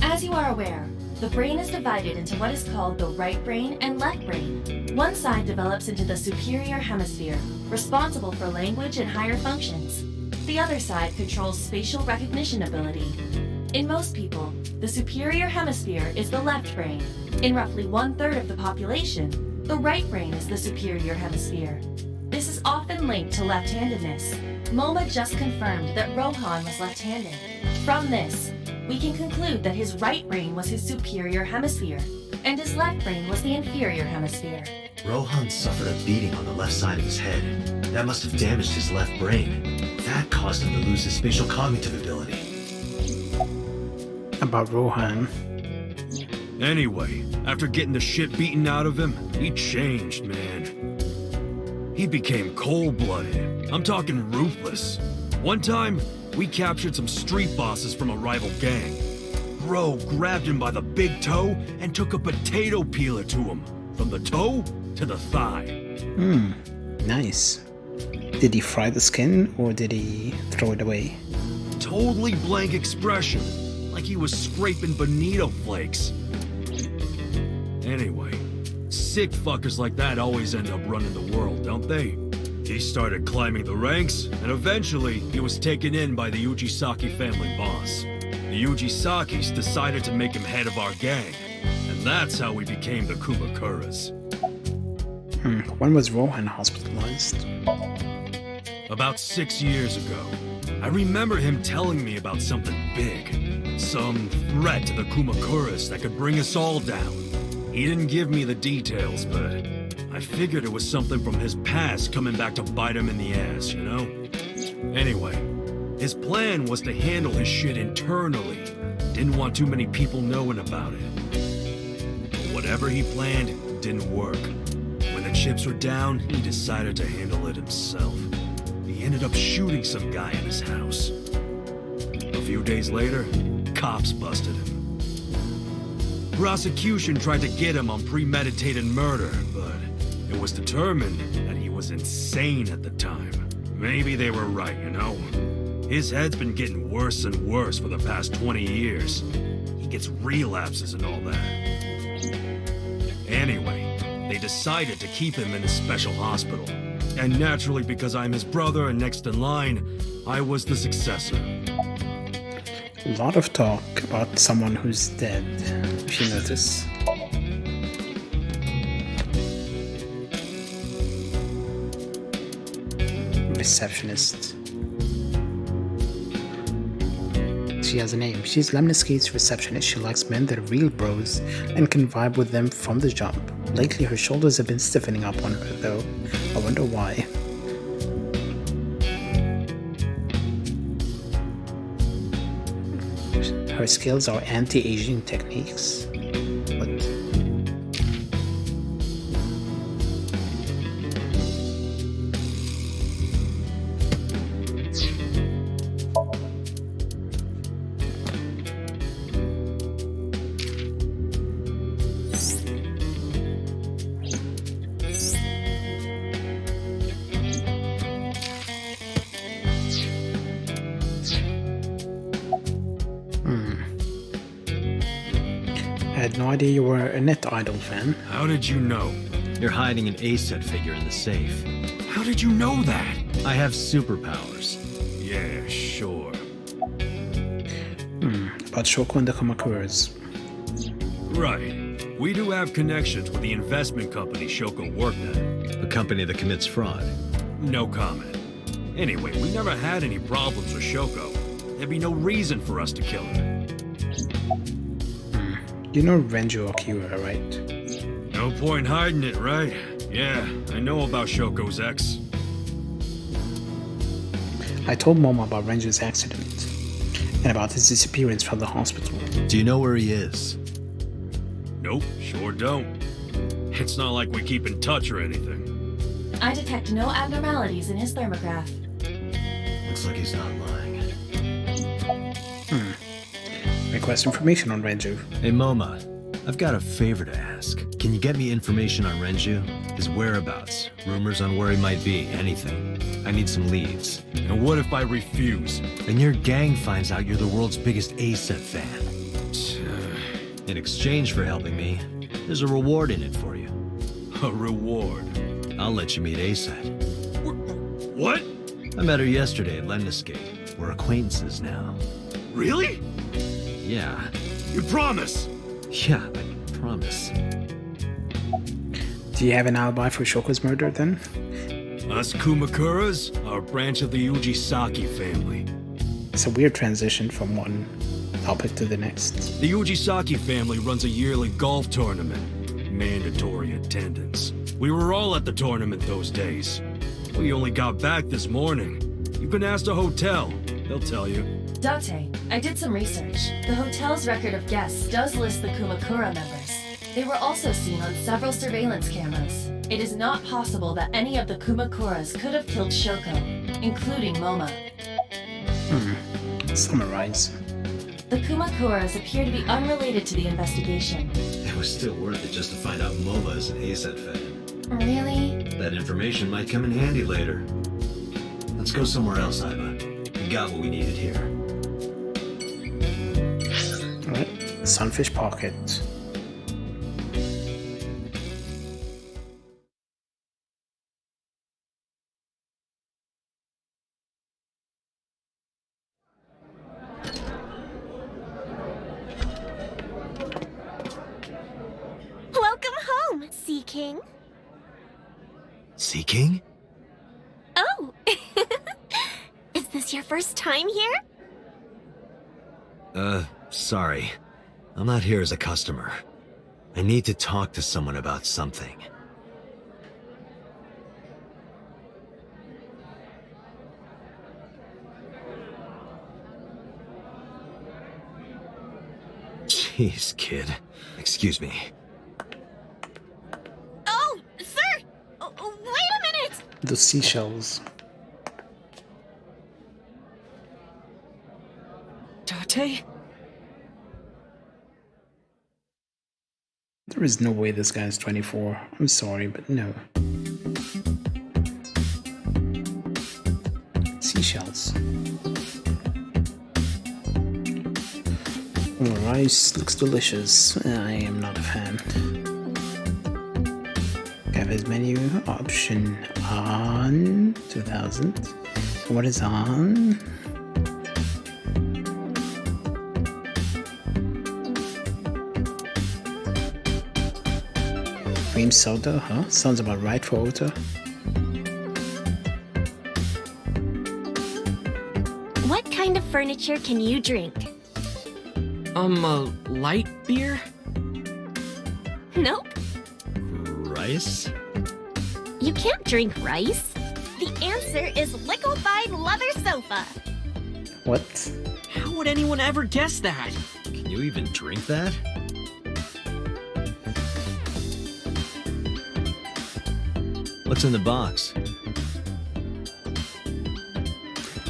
As you are aware, the brain is divided into what is called the right brain and left brain. One side develops into the superior hemisphere, responsible for language and higher functions. The other side controls spatial recognition ability. In most people, the superior hemisphere is the left brain. In roughly 1/3 of the population, the right brain is the superior hemisphere. This is often linked to left-handedness. MoMA just confirmed that Rohan was left-handed. From this, we can conclude that his right brain was his superior hemisphere, and his left brain was the inferior hemisphere. Rohan suffered a beating on the left side of his head. That must have damaged his left brain. That caused him to lose his spatial cognitive ability. About Rohan. Anyway, after getting the shit beaten out of him, he changed, man. He became cold-blooded. I'm talking ruthless. One time, we captured some street bosses from a rival gang. Bro grabbed him by the big toe and took a potato peeler to him. From the toe to the thigh. Nice. Did he fry the skin or did he throw it away? Totally blank expression, like he was scraping bonito flakes. Anyway, sick fuckers like that always end up running the world, don't they? He started climbing the ranks, and eventually he was taken in by the Ujisaki family boss. The Ujisakis decided to make him head of our gang, and that's how we became the Kumakuras. When was Rohan hospitalized? About 6 years ago. I remember him telling me about something big. Some threat to the Kumakuras that could bring us all down. He didn't give me the details, but I figured it was something from his past coming back to bite him in the ass, you know? Anyway, his plan was to handle his shit internally. Didn't want too many people knowing about it. But whatever he planned didn't work. When the chips were down, he decided to handle it himself. He ended up shooting some guy in his house. A few days later, cops busted him. Prosecution tried to get him on premeditated murder, but it was determined that he was insane at the time. Maybe they were right, you know? His head's been getting worse and worse for the past 20 years. He gets relapses and all that. Anyway, they decided to keep him in a special hospital. And naturally, because I'm his brother and next in line, I was the successor. A lot of talk about someone who's dead, if you notice. Receptionist. She has a name. She's Lemniscate's receptionist. She likes men that are real bros and can vibe with them from the jump. Lately, her shoulders have been stiffening up on her, though. I wonder why. Her skills are anti-aging techniques. What? I had no idea you were a Net Idol fan. How did you know? You're hiding an A-set figure in the safe. How did you know that? I have superpowers. Yeah, sure. About Shoko and the Kumakuras. Right. We do have connections with the investment company Shoko worked at. A company that commits fraud. No comment. Anyway, we never had any problems with Shoko. There'd be no reason for us to kill her. You know Renju Okiura, right? No point hiding it, right? Yeah, I know about Shoko's ex. I told Momo about Renju's accident and about his disappearance from the hospital. Do you know where he is? Nope, sure don't. It's not like we keep in touch or anything. I detect no abnormalities in his thermograph. Looks like he's not lying. Request information on Renju. Hey Moma, I've got a favor to ask. Can you get me information on Renju? His whereabouts, rumors on where he might be, anything. I need some leads. And what if I refuse? And your gang finds out you're the world's biggest A-set fan. In exchange for helping me, there's a reward in it for you. A reward? I'll let you meet A-set. What? I met her yesterday at Lemniscate. We're acquaintances now. Really? Yeah. You promise? Yeah, I promise. Do you have an alibi for Shoko's murder, then? Us Kumakuras are a branch of the Ujisaki family. It's a weird transition from one topic to the next. The Ujisaki family runs a yearly golf tournament. Mandatory attendance. We were all at the tournament those days. We only got back this morning. You can ask the hotel. They'll tell you. Date, I did some research. The hotel's record of guests does list the Kumakura members. They were also seen on several surveillance cameras. It is not possible that any of the Kumakuras could have killed Shoko, including Moma. Summarize. The Kumakuras appear to be unrelated to the investigation. It was still worth it just to find out Moma is an ASET fan. Really? That information might come in handy later. Let's go somewhere else, Iva. We got what we needed here. Alright, Sunfish Pocket. Welcome home, Sea King. Sea King? Oh! Is this your first time here? Sorry. I'm not here as a customer. I need to talk to someone about something. Jeez, kid. Excuse me. Oh, sir! Wait a minute! The seashells. Date? There is no way this guy is 24. I'm sorry, but no. Seashells. Oh, rice looks delicious. I am not a fan. Cafe's menu option on 2000. What is on? Cream soda, huh? Sounds about right for Ota. What kind of furniture can you drink? A light beer? Nope. Rice? You can't drink rice. The answer is liquefied leather sofa. What? How would anyone ever guess that? Can you even drink that? What's in the box?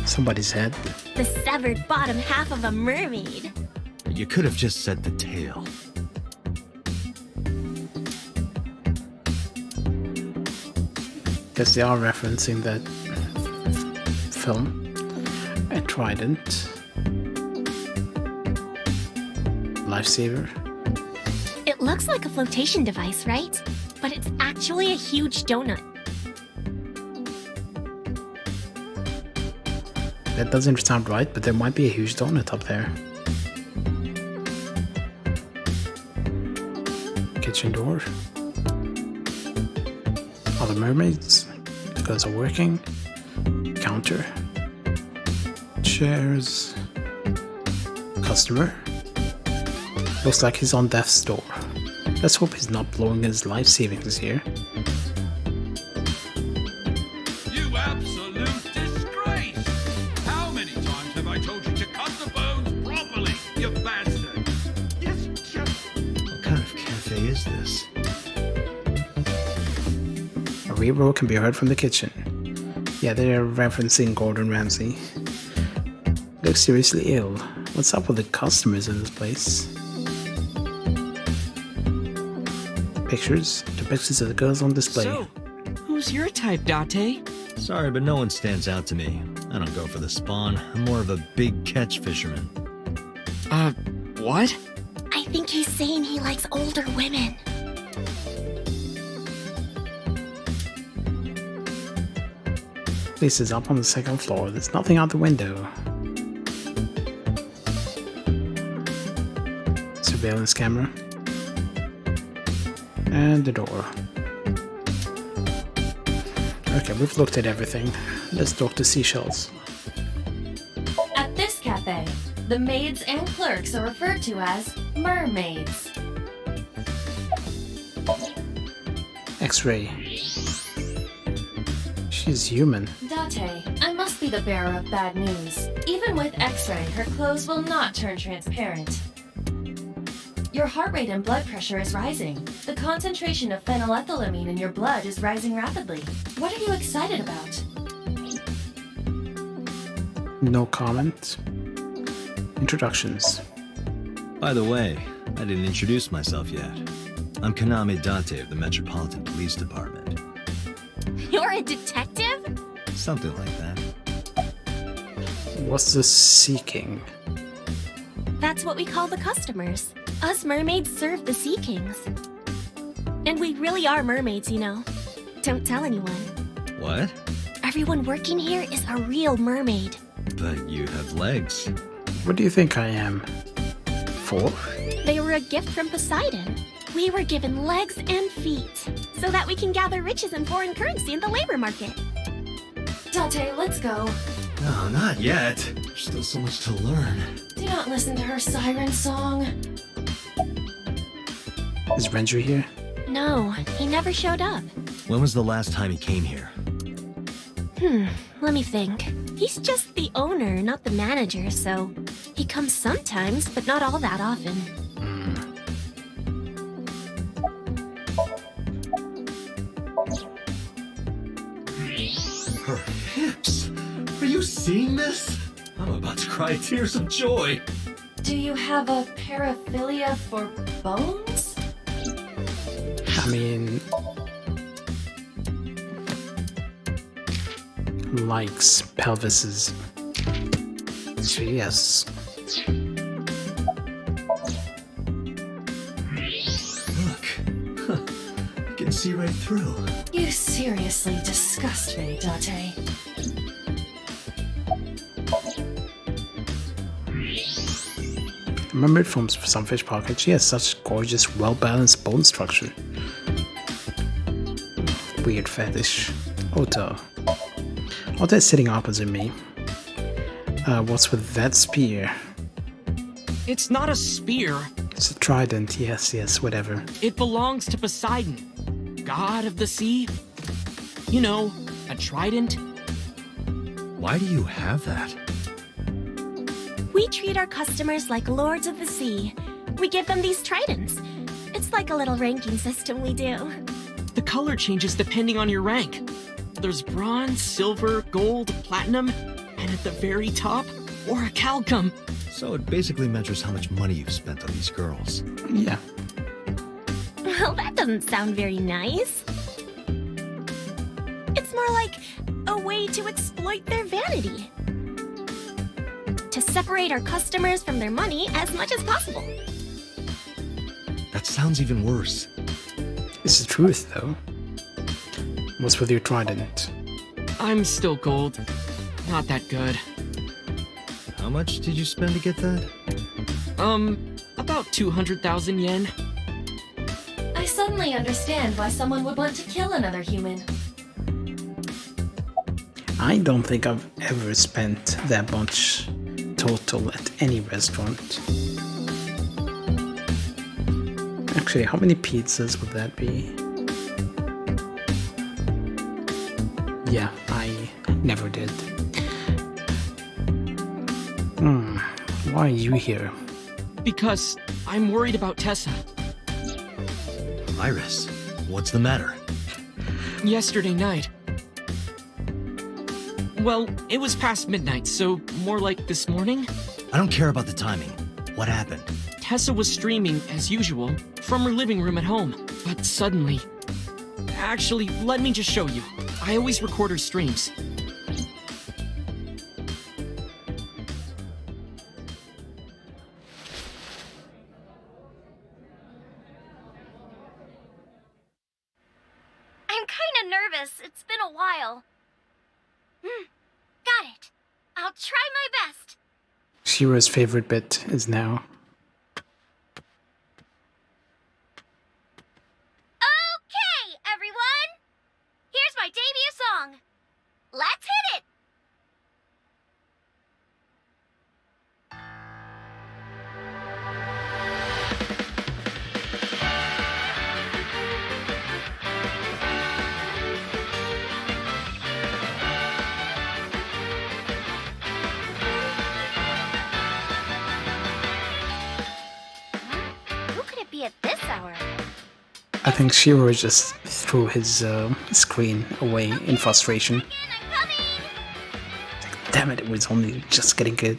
Somebody's head. The severed bottom half of a mermaid. You could have just said the tail. Guess they are referencing that film. A trident. Lifesaver. It looks like a flotation device, right? But it's actually a huge donut. That doesn't sound right, but there might be a huge donut up there. Kitchen door. Other mermaids. Those are working. Counter. Chairs. Customer. Looks like he's on death's door. Let's hope he's not blowing his life savings here. You absolute disgrace! How many times have I told you to cut the bones properly, you bastard? Yes, just... What kind of cafe is this? A reroll can be heard from the kitchen. Yeah, they're referencing Gordon Ramsay. Looks seriously ill. What's up with the customers in this place? Pictures. The pictures of the girls on display. So, who's your type, Date? Sorry, but no one stands out to me. I don't go for the spawn. I'm more of a big catch fisherman. What? I think he's saying he likes older women. Place is up on the second floor. There's nothing out the window. Surveillance camera. And the door. Okay, we've looked at everything. Let's talk to seashells. At this cafe, The maids and clerks are referred to as mermaids. X-ray. She's human. Date, I must be the bearer of bad news. Even with X-ray, her clothes will not turn transparent. Your heart rate and blood pressure is rising. The concentration of phenylethylamine in your blood is rising rapidly. What are you excited about? No comment. Introductions. By the way, I didn't introduce myself yet. I'm Kaname Date of the Metropolitan Police Department. You're a detective? Something like that. What's the seeking? That's what we call the customers. Us mermaids serve the sea kings. And we really are mermaids, you know. Don't tell anyone. What? Everyone working here is a real mermaid. But you have legs. What do you think I am? 4? They were a gift from Poseidon. We were given legs and feet, so that we can gather riches and foreign currency in the labor market. Date, let's go. No, not yet. There's still so much to learn. Do not listen to her siren song. Is Renju here? No, he never showed up. When was the last time he came here? Let me think. He's just the owner, not the manager, so he comes sometimes, but not all that often. Her hips! Are you seeing this? I'm about to cry tears of joy. Do you have a paraphilia for bones? I mean... likes pelvises. So yes. Look. I can see right through. You seriously disgust me, Date. Remember it from Sunfish Pocket? She has such gorgeous, well-balanced bone structure. Weird fetish. Ota. Ota is sitting opposite me. What's with that spear? It's not a spear. It's a trident, yes, whatever. It belongs to Poseidon, god of the sea. You know, a trident. Why do you have that? We treat our customers like lords of the sea. We give them these tridents. It's like a little ranking system we do. The color changes depending on your rank. There's bronze, silver, gold, platinum, and at the very top, orichalcum. So it basically measures how much money you've spent on these girls. Yeah. Well, that doesn't sound very nice. It's more like a way to exploit their vanity. To separate our customers from their money as much as possible. That sounds even worse. It's the truth, though. What's with your trident? I'm still gold. Not that good. How much did you spend to get that? About 200,000 yen. I suddenly understand why someone would want to kill another human. I don't think I've ever spent that much total at any restaurant. Actually, how many pizzas would that be? Yeah, I never did. Why are you here? Because I'm worried about Tessa. Iris, what's the matter? Yesterday night. Well, it was past midnight, so more like this morning. I don't care about the timing. What happened? Tessa was streaming, as usual, from her living room at home. But suddenly... Actually, let me just show you. I always record her streams. I'm kinda nervous. It's been a while. Got it. I'll try my best. Shira's favorite bit is now. Okay, everyone. Here's my debut song. Let's hit it. be at this hour? I think Shiro just threw his screen away in frustration. Damn it, it was only just getting good.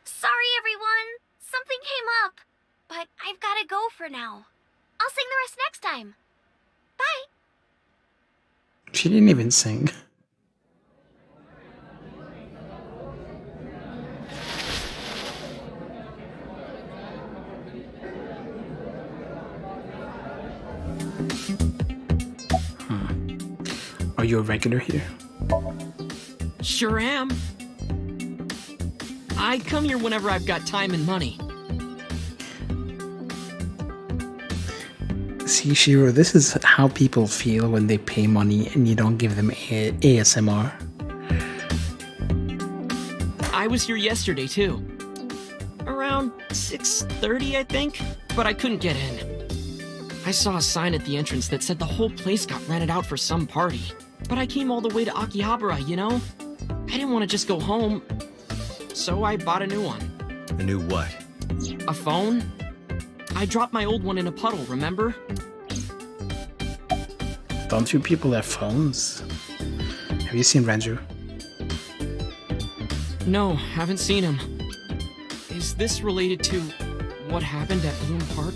Sorry, everyone. Something came up. But I've gotta go for now. I'll sing the rest next time. Bye. She didn't even sing. Are you a regular here? Sure am. I come here whenever I've got time and money. See, Shiro, this is how people feel when they pay money and you don't give them ASMR. I was here yesterday, too. Around 6:30, I think, but I couldn't get in. I saw a sign at the entrance that said the whole place got rented out for some party. But I came all the way to Akihabara, you know? I didn't want to just go home, so I bought a new one. A new what? A phone? I dropped my old one in a puddle, remember? Don't you people have phones? Have you seen Renju? No, haven't seen him. Is this related to what happened at Bloom Park?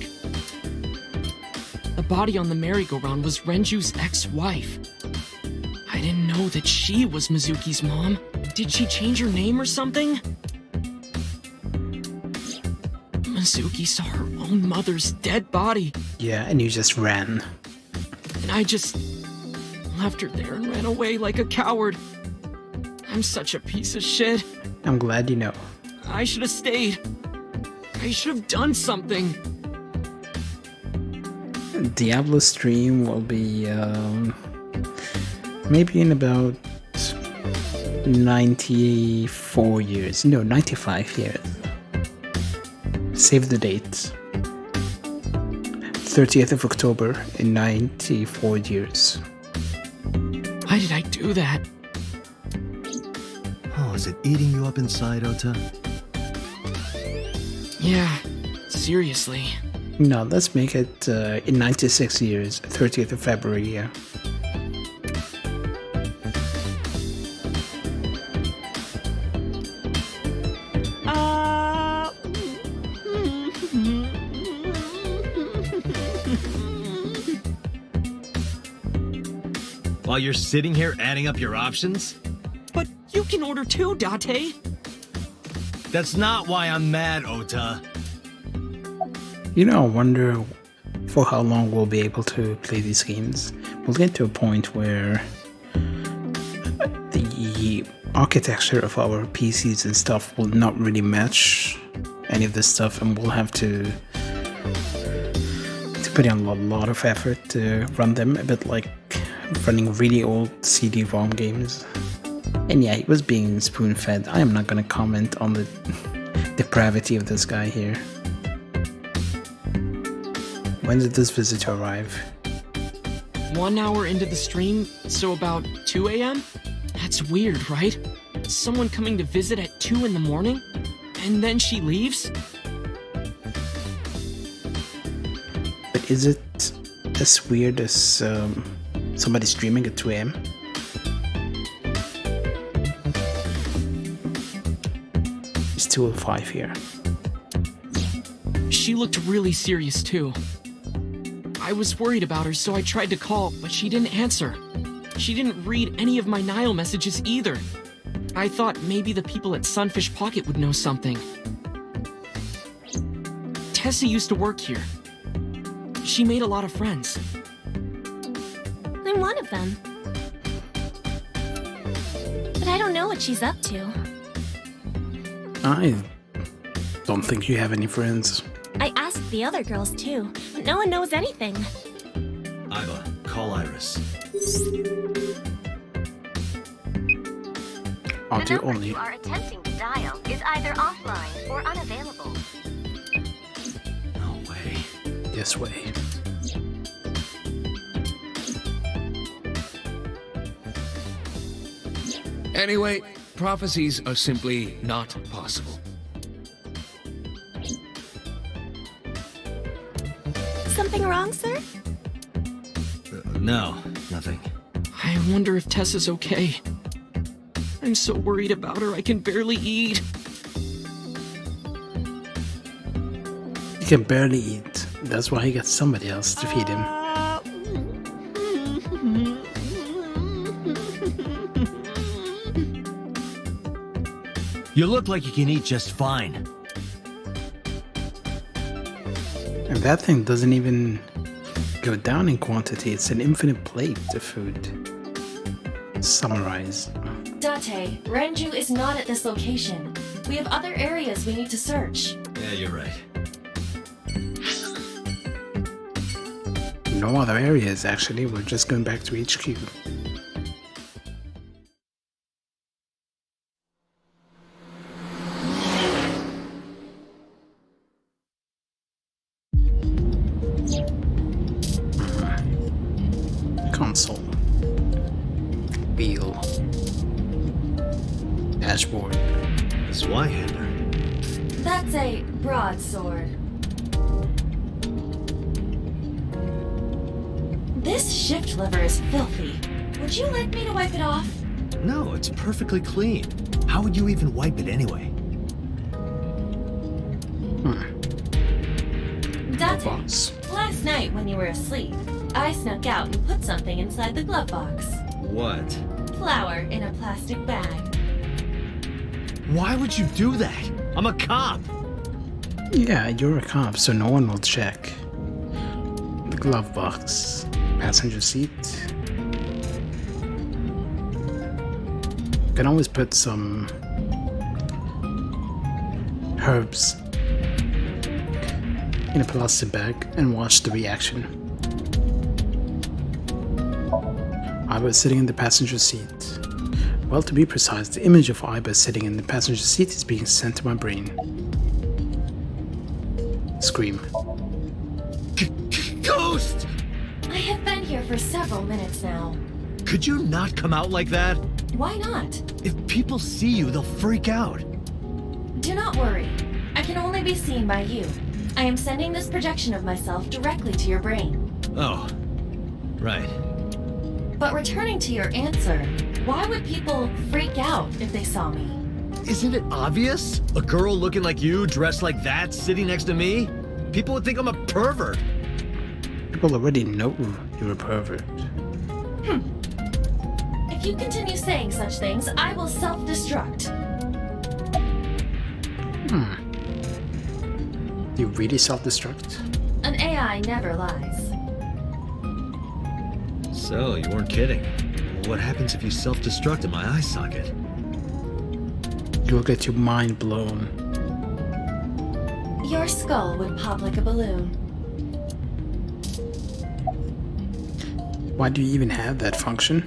The body on the merry-go-round was Renju's ex-wife. I didn't know that she was Mizuki's mom. Did she change her name or something? Mizuki saw her own mother's dead body. Yeah, and you just ran. And I just left her there and ran away like a coward. I'm such a piece of shit. I'm glad you know. I should have stayed. I should have done something. Diablo stream will be maybe in about 94 years. No, 95 years. Save the date. 30th of October in 94 years. Why did I do that? Oh, is it eating you up inside, Ota? Yeah, seriously. No, let's make it in 96 years, 30th of February, yeah. While you're sitting here adding up your options? But you can order too, Date. That's not why I'm mad, Ota. You know, I wonder for how long we'll be able to play these games. We'll get to a point where the architecture of our PCs and stuff will not really match any of this stuff, and we'll have to put in a lot of effort to run them, a bit like running really old CD-ROM games. And yeah, he was being spoon-fed. I am not gonna comment on the depravity of this guy here. When did this visitor arrive? 1 hour into the stream, so about 2 a.m.? That's weird, right? Someone coming to visit at 2 in the morning? And then she leaves? But is it as weird as somebody streaming at 2 a.m.? It's 2:05 here. She looked really serious too. I was worried about her, so I tried to call, but she didn't answer. She didn't read any of my Nile messages either. I thought maybe the people at Sunfish Pocket would know something. Tessa used to work here. She made a lot of friends. I'm one of them. But I don't know what she's up to. I don't think you have any friends. I asked the other girls too, but no one knows anything. Iva, call Iris. Audio The number only. you are attempting to dial is either offline or unavailable. No way. Yes way. Anyway, prophecies are simply not possible. something wrong, sir? No, nothing. I wonder if Tessa's okay. I'm so worried about her, I can barely eat. He can barely eat. That's why he got somebody else to feed him. You look like you can eat just fine. And that thing doesn't even go down in quantity. It's an infinite plate of food. Summarize. Date, Renju is not at this location. We have other areas we need to search. Yeah, you're right. No other areas, actually. We're just going back to HQ. Console. Wheel. Dashboard. This Y-hander. That's a broadsword. This shift lever is filthy. Would you like me to wipe it off? No, it's perfectly clean. How would you even wipe it anyway? Date, last night when you were asleep, I snuck out and put something inside the glove box. What? Flour in a plastic bag. Why would you do that? I'm a cop. Yeah, you're a cop, so no one will check. The glove box. Passenger seat. You can always put some herbs in a plastic bag and watch the reaction. Iba is sitting in the passenger seat. Well, to be precise, the image of Iba sitting in the passenger seat is being sent to my brain. Scream. Ghost! I have been here for several minutes now. Could you not come out like that? Why not? If people see you, they'll freak out. Do not worry. I can only be seen by you. I am sending this projection of myself directly to your brain. Oh, right. But returning to your answer, why would people freak out if they saw me? Isn't it obvious? A girl looking like you, dressed like that, sitting next to me? People would think I'm a pervert. People already know you're a pervert. If you continue saying such things, I will self-destruct. You really self-destruct? An AI never lies. So, you weren't kidding. What happens if you self-destruct in my eye socket? You'll get your mind blown. Your skull would pop like a balloon. Why do you even have that function?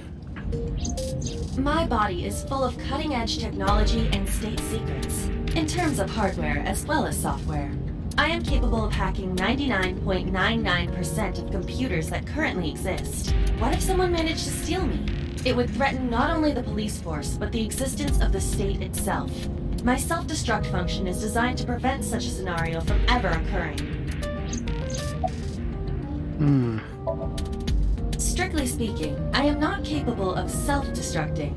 My body is full of cutting-edge technology and state secrets, in terms of hardware as well as software. I am capable of hacking 99.99% of computers that currently exist. What if someone managed to steal me? It would threaten not only the police force, but the existence of the state itself. My self-destruct function is designed to prevent such a scenario from ever occurring. Strictly speaking, I am not capable of self-destructing.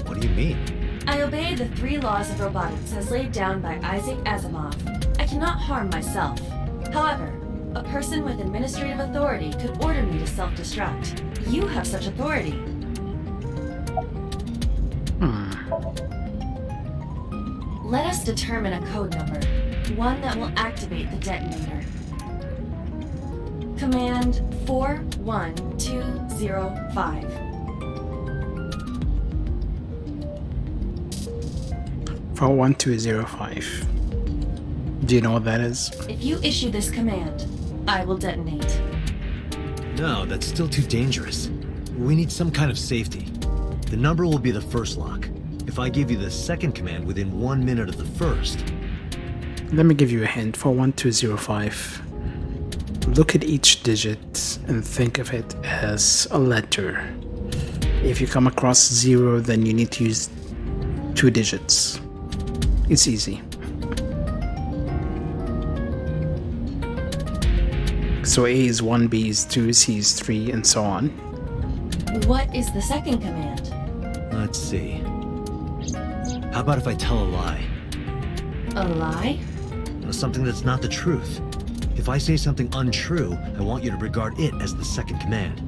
What do you mean? I obey the 3 laws of robotics as laid down by Isaac Asimov. I cannot harm myself. However, a person with administrative authority could order me to self-destruct. You have such authority. Let us determine a code number, one that will activate the detonator. Command 41205. 41205. Do you know what that is? If you issue this command, I will detonate. No, that's still too dangerous. We need some kind of safety. The number will be the first lock. If I give you the second command within 1 minute of the first... Let me give you a hint. 41205. Look at each digit and think of it as a letter. If you come across 0, then you need to use 2 digits. It's easy. So A is 1, B is 2, C is 3, and so on. What is the second command? Let's see. How about if I tell a lie? A lie? Something that's not the truth. If I say something untrue, I want you to regard it as the second command.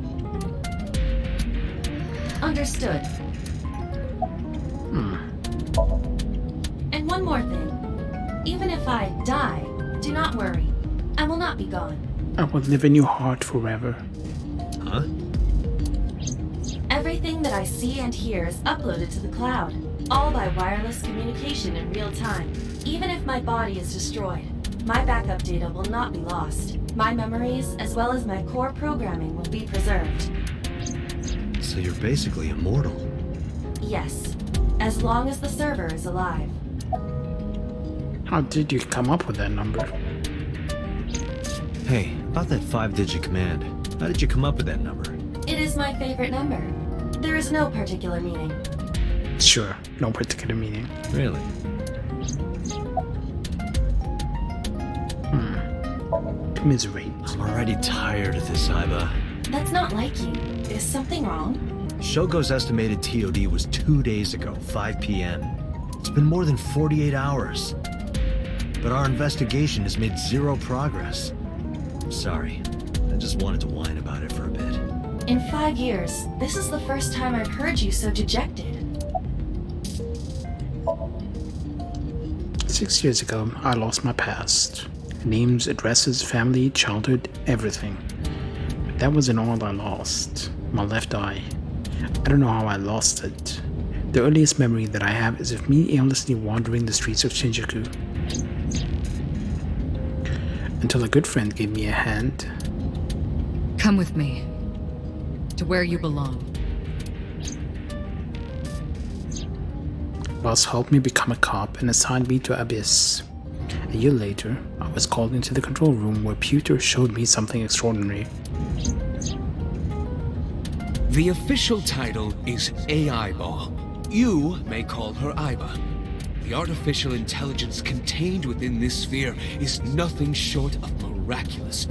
Understood. And one more thing. Even if I die, do not worry. I will not be gone. I will live in your heart forever. Huh? Everything that I see and hear is uploaded to the cloud, all by wireless communication in real time. Even if my body is destroyed, my backup data will not be lost. My memories, as well as my core programming, will be preserved. So you're basically immortal. Yes, as long as the server is alive. How did you come up with that number? Hey, about that 5-digit command. How did you come up with that number? It is my favorite number. There is no particular meaning. Sure, no particular meaning. Really? Commiserate. I'm already tired of this, Iba. That's not like you. Is something wrong? Shogo's estimated TOD was 2 days ago, 5 p.m. It's been more than 48 hours. But our investigation has made zero progress. Sorry, I just wanted to whine about it for a bit. In 5 years, this is the first time I've heard you so dejected. 6 years ago, I lost my past. Names, addresses, family, childhood, everything. But that wasn't all I lost. My left eye. I don't know how I lost it. The earliest memory that I have is of me aimlessly wandering the streets of Shinjuku. Until a good friend gave me a hand. Come with me. To where you belong. Boss helped me become a cop and assigned me to Abyss. A year later, I was called into the control room where Pewter showed me something extraordinary. The official title is AI Ball. You may call her Iba. The artificial intelligence contained within this sphere is nothing short of miraculous.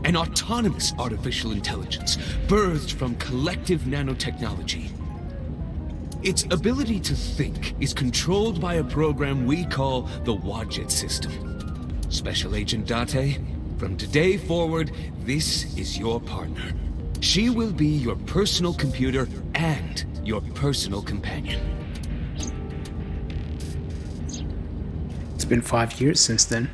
An autonomous artificial intelligence birthed from collective nanotechnology. Its ability to think is controlled by a program we call the Wadjet system. Special Agent Date, from today forward, this is your partner. She will be your personal computer and your personal companion. It's been 5 years since then.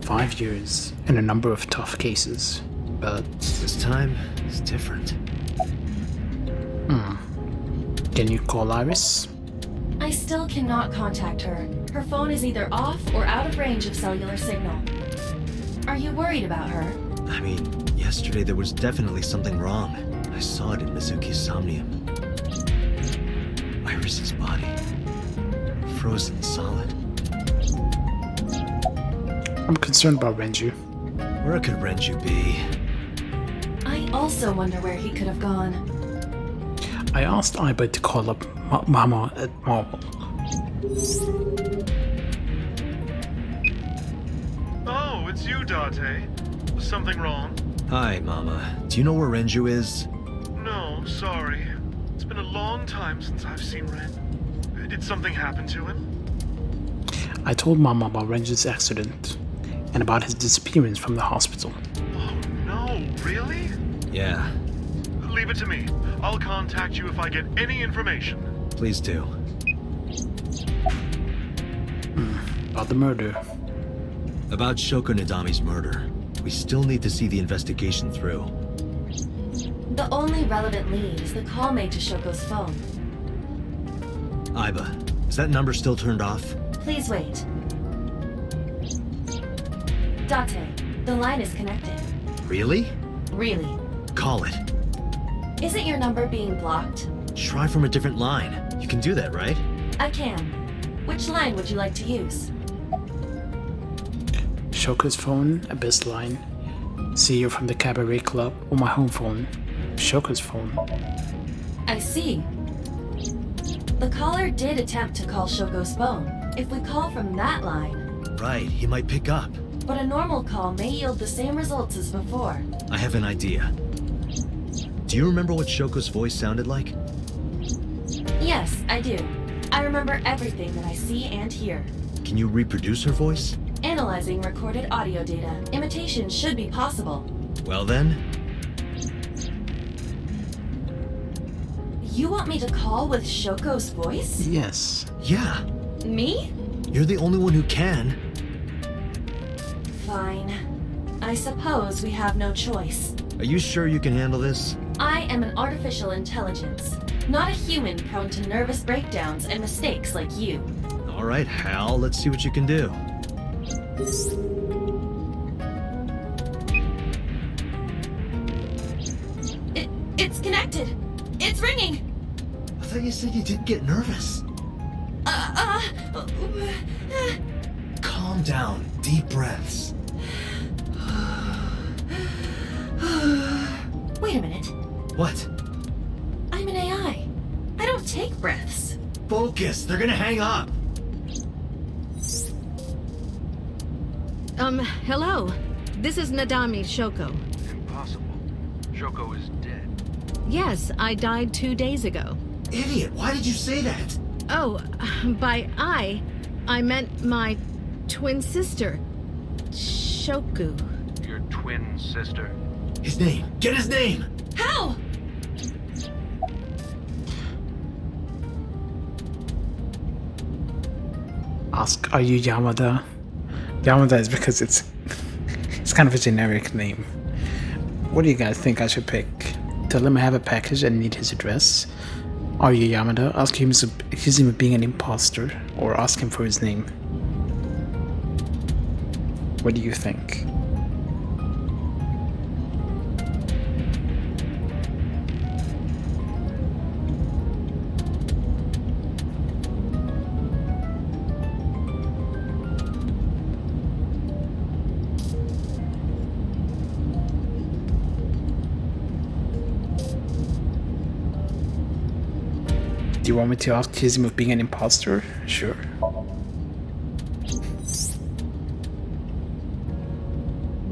5 years and a number of tough cases. But this time is different. Can you call Iris? I still cannot contact her. Her phone is either off or out of range of cellular signal. Are you worried about her? I mean, yesterday there was definitely something wrong. I saw it in Mizuki's Somnium. Iris's body. Frozen solid. I'm concerned about Renju. Where could Renju be? I also wonder where he could have gone. I asked Iba to call up Mama at Marvel. Oh, it's you, Date. Something wrong? Hi, Mama. Do you know where Renju is? No, sorry. It's been a long time since I've seen Ren. Did something happen to him? I told Mama about Renju's accident and about his disappearance from the hospital. Oh no, really? Yeah. Leave it to me. I'll contact you if I get any information. Please do. About the murder. About Shoko Nadami's murder. We still need to see the investigation through. The only relevant lead is the call made to Shoko's phone. Iba, is that number still turned off? Please wait. Date, the line is connected. Really? Really. Call it. Isn't your number being blocked? Try from a different line. You can do that, right? I can. Which line would you like to use? Shoko's phone, Abyss line. See you from the Cabaret Club, or my home phone. Shoko's phone. I see. The caller did attempt to call Shoko's phone. If we call from that line... Right, he might pick up. but a normal call may yield the same results as before. I have an idea. Do you remember what Shoko's voice sounded like? Yes, I do. I remember everything that I see and hear. Can you reproduce her voice? Analyzing recorded audio data, imitation should be possible. Well then, You want me to call with Shoko's voice? Yes. yeah. Me? You're the only one who can. Fine. I suppose we have no choice. Are you sure you can handle this? I am an artificial intelligence, not a human prone to nervous breakdowns and mistakes like you. All right, Hal, let's see what you can do. It's connected. It's ringing. I thought you said you didn't get nervous. Calm down. Deep breaths. Wait a minute. What? I'm an AI. I don't take breaths. Focus. They're gonna hang up. Hello. This is Nadami Shoko. Impossible. Shoko is dead. Yes, I died 2 days ago. Idiot. Why did you say that? Oh, by I meant my twin sister, Shoku. Your twin sister? His name. Get his name. How? Ask, are you Yamada? Yamada is because it's kind of a generic name. What do you guys think I should pick? Tell him I have a package and need his address. Are you Yamada? Accuse him of being an imposter, or ask him for his name. What do you think? Do you want me to accuse him of being an imposter? Sure.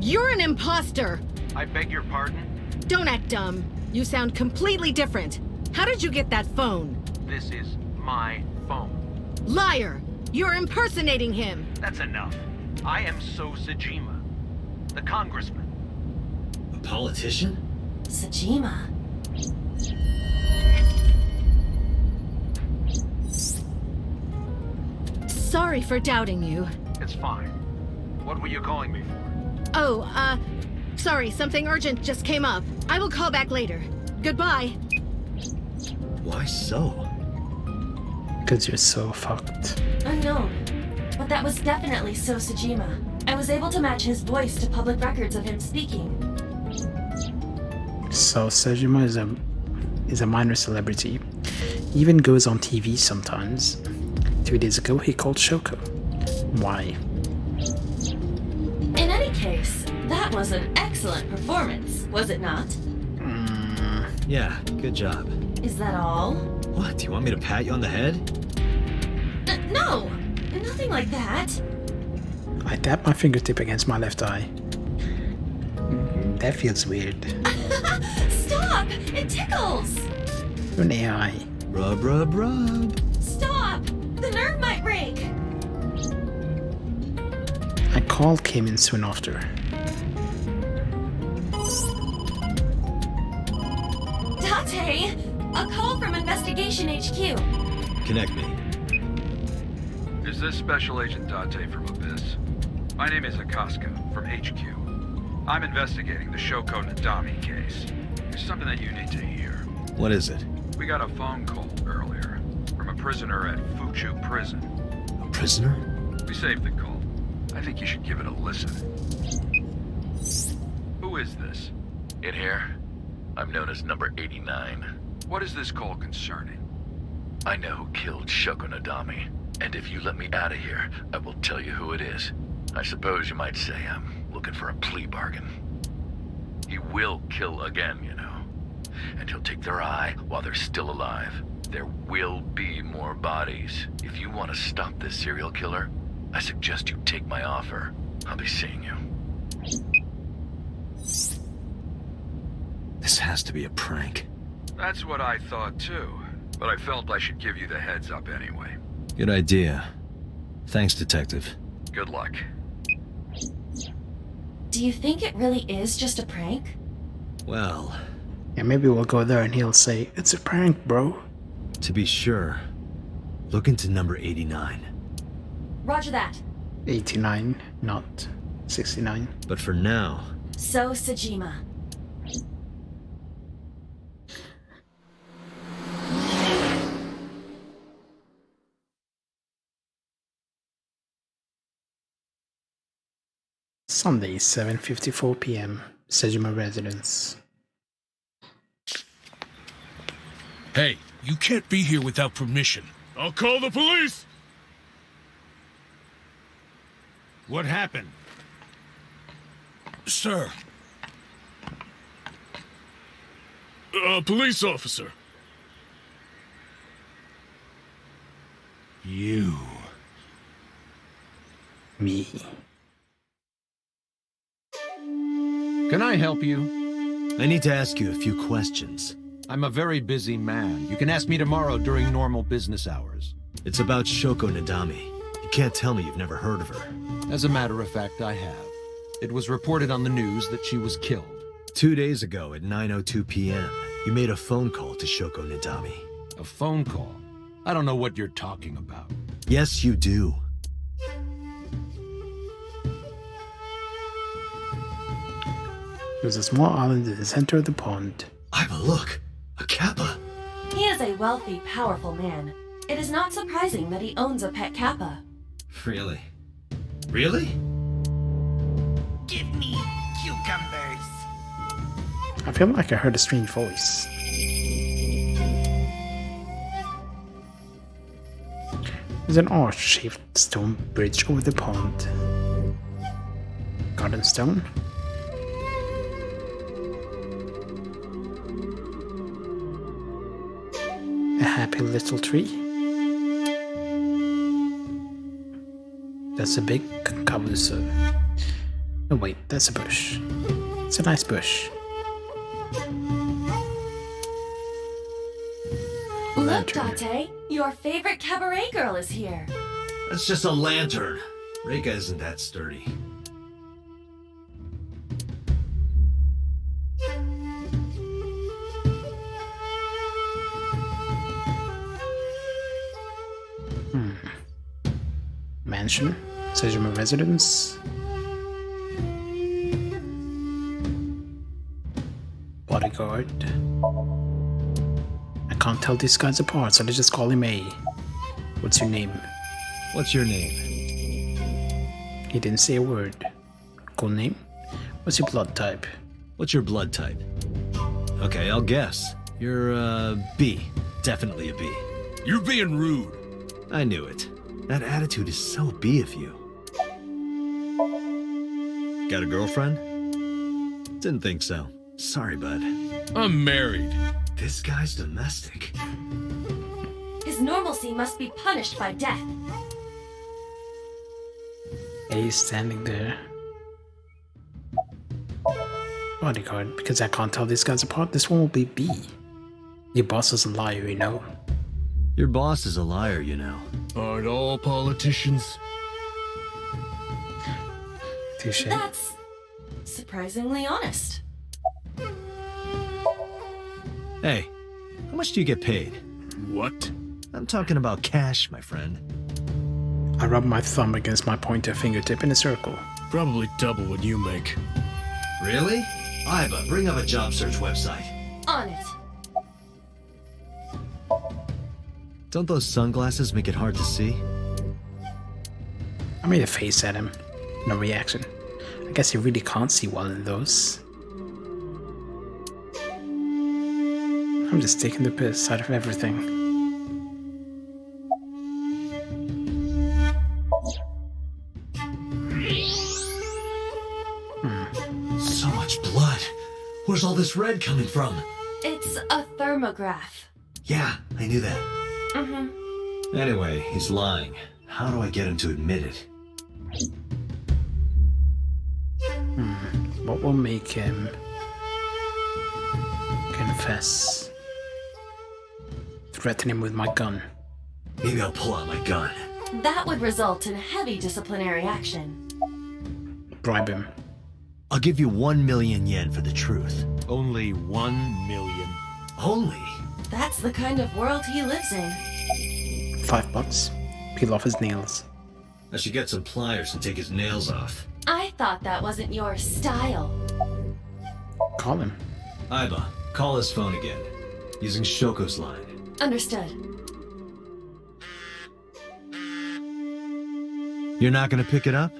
You're an imposter! I beg your pardon? Don't act dumb. You sound completely different. How did you get that phone? This is my phone. Liar! You're impersonating him! That's enough. I am So Sajima, the congressman. A politician? Sajima. Sorry for doubting you. It's fine. What were you calling me for? Oh, sorry, something urgent just came up. I will call back later. Goodbye. Why so? Because you're so fucked. Unknown. But that was definitely So Sajima. I was able to match his voice to public records of him speaking. So Sajima is a minor celebrity. He even goes on TV sometimes. 2 days ago, he called Shoko. Why? In any case, that was an excellent performance, was it not? Yeah, good job. Is that all? What, do you want me to pat you on the head? No! Nothing like that. I tap my fingertip against my left eye. That feels weird. Stop! It tickles! You're an AI. Rub, rub, rub. Stop! The nerve might break! A call came in soon after. Date! A call from Investigation HQ. Connect me. Is this Special Agent Date from Abyss? My name is Akaska from HQ. I'm investigating the Shoko Nadami case. There's something that you need to hear. What is it? We got a phone call earlier from a prisoner at Fuchu Prison. A prisoner? We saved the call. I think you should give it a listen. Who is this? In here, I'm known as number 89. What is this call concerning? I know who killed Shoko Nadami, and if you let me out of here, I will tell you who it is. I suppose you might say I'm looking for a plea bargain. He will kill again, you know. And he'll take their eye while they're still alive. There will be more bodies. If you want to stop this serial killer, I suggest you take my offer. I'll be seeing you. This has to be a prank. That's what I thought too, but I felt I should give you the heads up anyway. Good idea. Thanks, Detective. Good luck. Do you think it really is just a prank? Well, Yeah, maybe we'll go there and he'll say, "It's a prank, bro." to be sure, look into number 89. Roger that. 89, not 69. But for now, So, Sajima. Sunday, 7:54 p.m. Sejima residence. Hey, you can't be here without permission. I'll call the police! What happened? Sir. Police officer. You. Me. Can I help you? I need to ask you a few questions. I'm a very busy man. You can ask me tomorrow during normal business hours. It's about Shoko Nadami. You can't tell me you've never heard of her. As a matter of fact, I have. It was reported on the news that she was killed. 2 days ago at 9:02 p.m., you made a phone call to Shoko Nadami. A phone call? I don't know what you're talking about. Yes, you do. There's a small island in the center of the pond. Iva, look! A kappa! He is a wealthy, powerful man. It is not surprising that he owns a pet kappa. Really? Really? Give me cucumbers. I feel like I heard a strange voice. There's an arch-shaped stone bridge over the pond. Garden stone? A happy little tree. That's a big kabuso. Oh wait, that's a bush. It's a nice bush. Look, Date, your favorite cabaret girl is here. That's just a lantern. Reika isn't that sturdy. Mansion, Sejima residence. Bodyguard. I can't tell these guys apart, so let's just call him A. What's your name? What's your name? He didn't say a word. Cool name? What's your blood type? What's your blood type? Okay, I'll guess. You're, B. Definitely a B. You're being rude. I knew it. That attitude is so B of you. Got a girlfriend? Didn't think so. Sorry, bud. I'm married. This guy's domestic. His normalcy must be punished by death. A standing there. Bodyguard, because I can't tell these guys apart, this one will be B. Your boss is a liar, you know. Your boss is a liar, you know. Aren't all politicians? Touche. That's surprisingly honest. Hey, how much do you get paid? What? I'm talking about cash, my friend. I rub my thumb against my pointer fingertip in a circle. Probably double what you make. Really? Iva, bring up a job search website. On it. Don't those sunglasses make it hard to see? I made a face at him. No reaction. I guess he really can't see well in those. I'm just taking the piss out of everything. So much blood. Where's all this red coming from? It's a thermograph. Yeah, I knew that. Mm-hmm. Anyway, he's lying. How do I get him to admit it? What will make him confess? Threaten him with my gun. Maybe I'll pull out my gun. That would result in heavy disciplinary action. Bribe him. I'll give you 1 million yen for the truth. Only 1 million. Only? That's the kind of world he lives in. $5. Peel off his nails. I should get some pliers and take his nails off. I thought that wasn't your style. Call him. Aiba, call his phone again. Using Shoko's line. Understood. You're not gonna pick it up?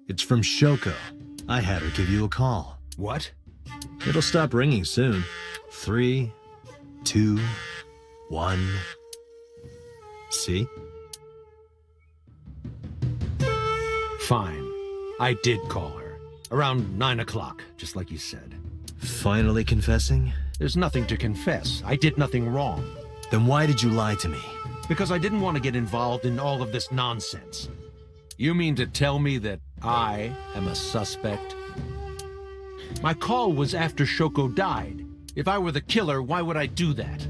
It's from Shoko. I had her give you a call. What? It'll stop ringing soon. 3, 2, 1. See? Fine. I did call her. Around 9 o'clock, just like you said. Finally confessing? There's nothing to confess. I did nothing wrong. Then why did you lie to me? Because I didn't want to get involved in all of this nonsense. You mean to tell me that I am a suspect? My call was after Shoko died. If I were the killer, why would I do that?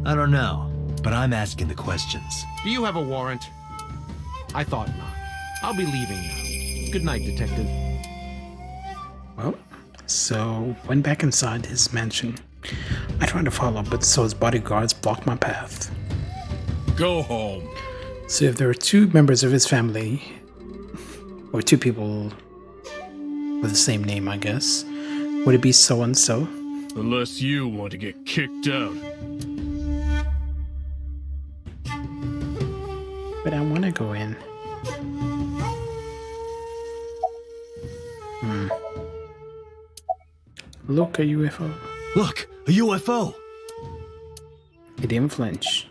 I don't know, but I'm asking the questions. Do you have a warrant? I thought not. I'll be leaving now. Good night, Detective. Well, so went back inside his mansion. I tried to follow, but so his bodyguards blocked my path. Go home. So if there are 2 members of his family, or 2 people with the same name, I guess, would it be so-and-so? Unless you want to get kicked out. But I want to go in. Look, a UFO. Look, a UFO! He didn't flinch.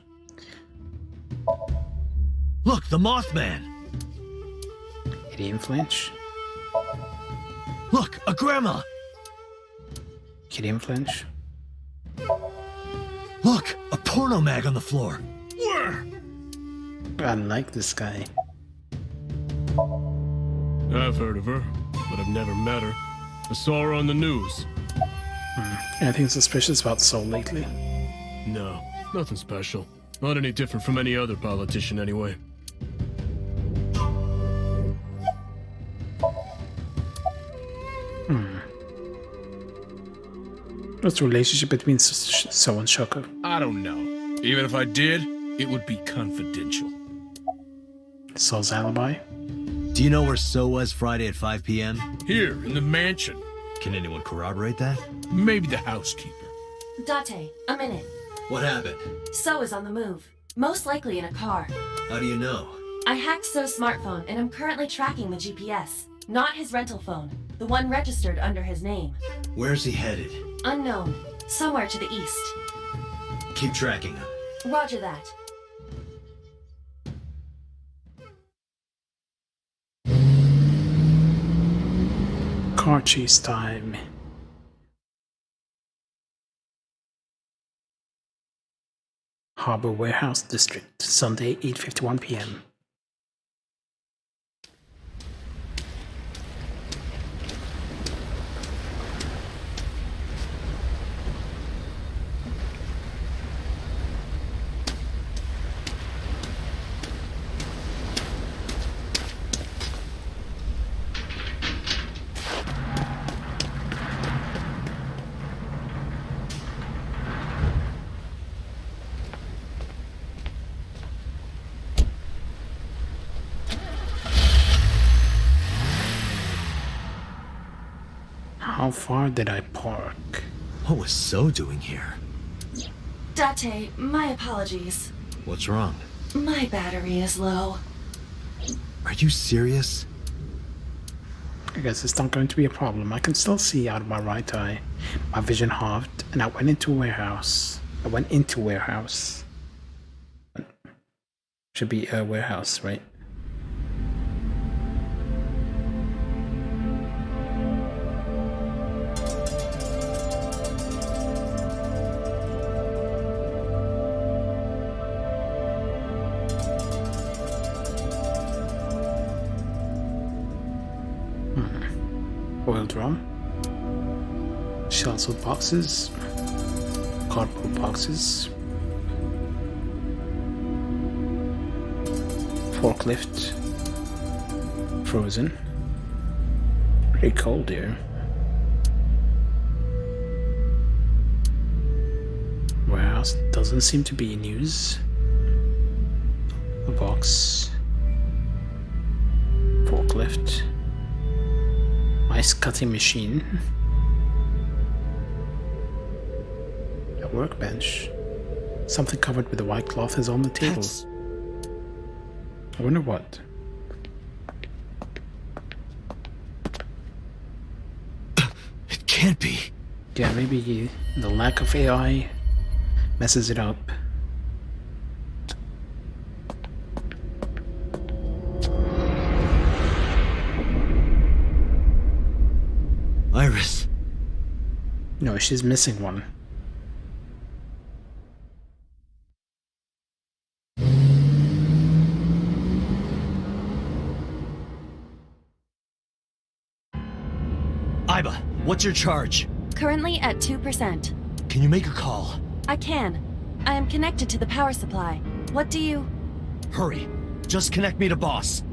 Look, the Mothman! He didn't flinch. Look, a grandma! He didn't flinch. Look, a porno mag on the floor. Where? I like this guy. I've heard of her, but I've never met her. I saw her on the news. Anything suspicious about Soul lately? No, nothing special. Not any different from any other politician anyway. What's the relationship between So and Shoko? I don't know. Even if I did, it would be confidential. Soul's alibi? Do you know where So was Friday at 5 p.m.? Here, in the mansion. Can anyone corroborate that? Maybe the housekeeper. Date, a minute. What happened? So is on the move. Most likely in a car. How do you know? I hacked So's smartphone and I'm currently tracking the GPS. Not his rental phone. The one registered under his name. Where's he headed? Unknown. Somewhere to the east. Keep tracking him. Roger that. Car chase time. Harbor Warehouse District, Sunday, 8:51 p.m. How far did I park? What was So doing here? Date, my apologies. What's wrong? My battery is low. Are you serious? I guess it's not going to be a problem. I can still see out of my right eye. My vision halved, and I went into a warehouse. Should be a warehouse, right? oil drum, shells with boxes, cardboard boxes, forklift, frozen. Pretty cold here. Warehouse doesn't seem to be in use. A box, forklift, ice cutting machine, a workbench. Something covered with a white cloth is on the table. I wonder what. It can't be. Yeah, maybe the lack of AI messes it up. Iris. No, she's missing one. Iba, what's your charge? Currently at 2%. Can you make a call? I can. I am connected to the power supply. What do you... Hurry. Just connect me to boss.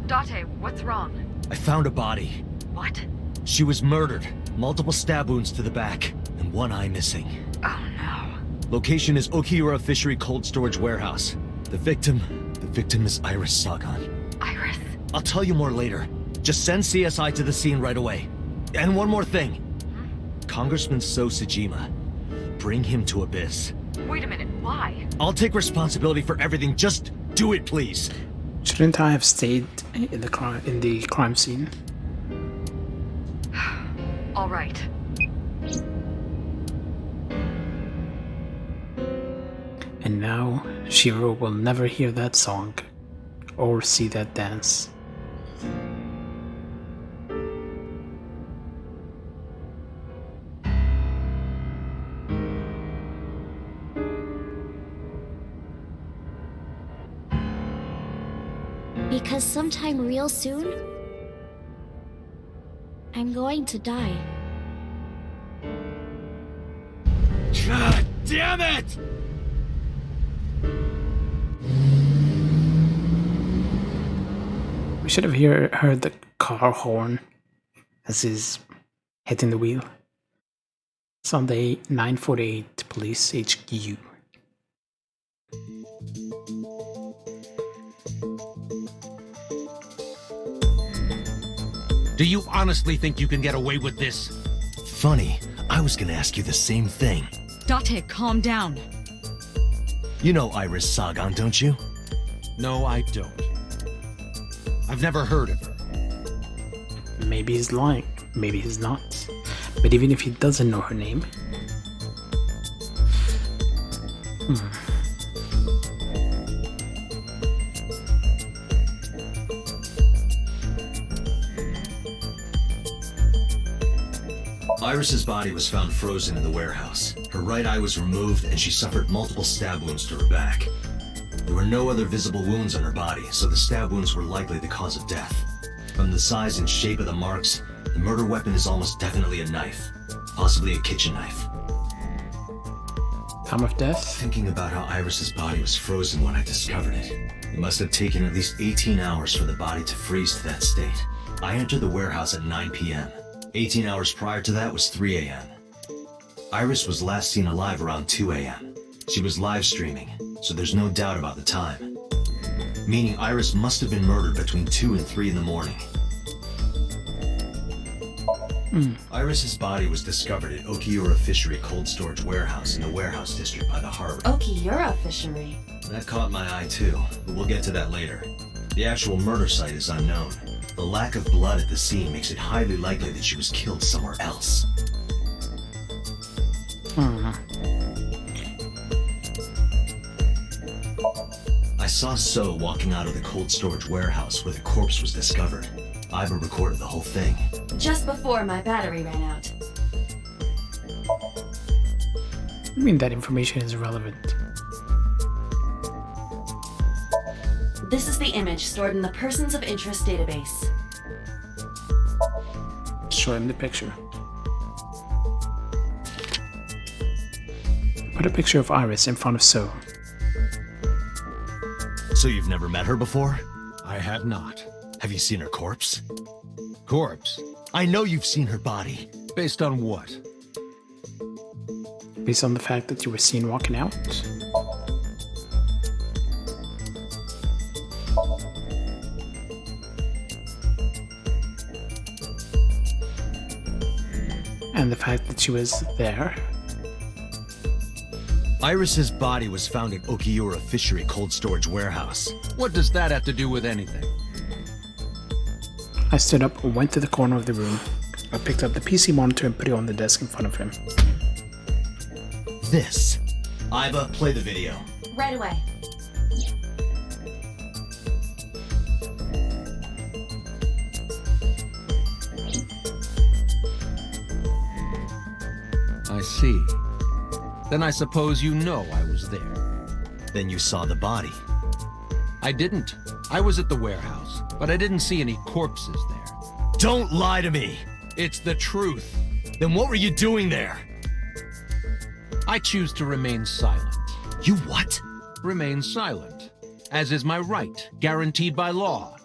Date, what's wrong? I found a body. What? She was murdered. Multiple stab wounds to the back, and one eye missing. Oh no. Location is Okiura Fishery Cold Storage Warehouse. The victim is Iris Sagan. Iris? I'll tell you more later. Just send CSI to the scene right away. And one more thing. Congressman So Sejima. Bring him to Abyss. Wait a minute, why? I'll take responsibility for everything. Just do it, please. Shouldn't I have stayed in the crime scene? All right. And now Shiro will never hear that song or see that dance. Because sometime real soon, I'm going to die. God damn it! We should have heard the car horn as he's hitting the wheel. Sunday, 9:48, Police HQ. Do you honestly think you can get away with this? Funny, I was gonna ask you the same thing. Date, calm down. You know Iris Sagan, don't you? No, I don't. I've never heard of her. Maybe he's lying, maybe he's not. But even if he doesn't know her name... Iris's body was found frozen in the warehouse. Her right eye was removed and she suffered multiple stab wounds to her back. There were no other visible wounds on her body, so the stab wounds were likely the cause of death. From the size and shape of the marks, the murder weapon is almost definitely a knife, possibly a kitchen knife. Time of death? Thinking about how Iris's body was frozen when I discovered it, it must have taken at least 18 hours for the body to freeze to that state. I entered the warehouse at 9 p.m. 18 hours prior to that was 3 a.m. Iris was last seen alive around 2 a.m. She was live streaming, so there's no doubt about the time. Meaning Iris must have been murdered between 2 and 3 in the morning. Iris's body was discovered at Okiura Fishery Cold Storage Warehouse in the warehouse district by the harbor. Okiura Fishery? That caught my eye too, but we'll get to that later. The actual murder site is unknown. The lack of blood at the scene makes it highly likely that she was killed somewhere else. I saw So walking out of the cold storage warehouse where the corpse was discovered. Iba recorded the whole thing. Just before my battery ran out. I mean, that information is relevant. This is the image stored in the Persons of Interest database. Show him the picture. Put a picture of Iris in front of So. So you've never met her before? I have not. Have you seen her corpse? Corpse? I know you've seen her body. Based on what? Based on the fact that you were seen walking out? And the fact that she was there. Iris's body was found at Okiura Fishery Cold Storage Warehouse. What does that have to do with anything? I stood up and went to the corner of the room. I picked up the PC monitor and put it on the desk in front of him. This. Iva, play the video. Right away. I see. Then I suppose you know I was there. Then you saw the body. I didn't. I was at the warehouse, but I didn't see any corpses there. Don't lie to me! It's the truth. Then what were you doing there? I choose to remain silent. You what? Remain silent, as is my right, guaranteed by law.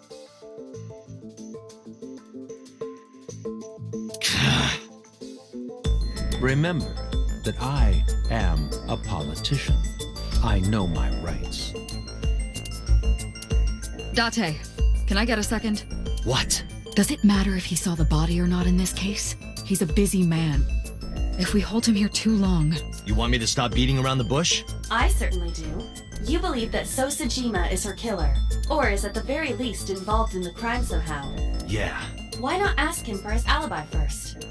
Remember that I am a politician. I know my rights. Date, can I get a second? What? Does it matter if he saw the body or not in this case? He's a busy man. If we hold him here too long... You want me to stop beating around the bush? I certainly do. You believe that So Sajima is her killer, or is at the very least involved in the crime somehow. Yeah. Why not ask him for his alibi first?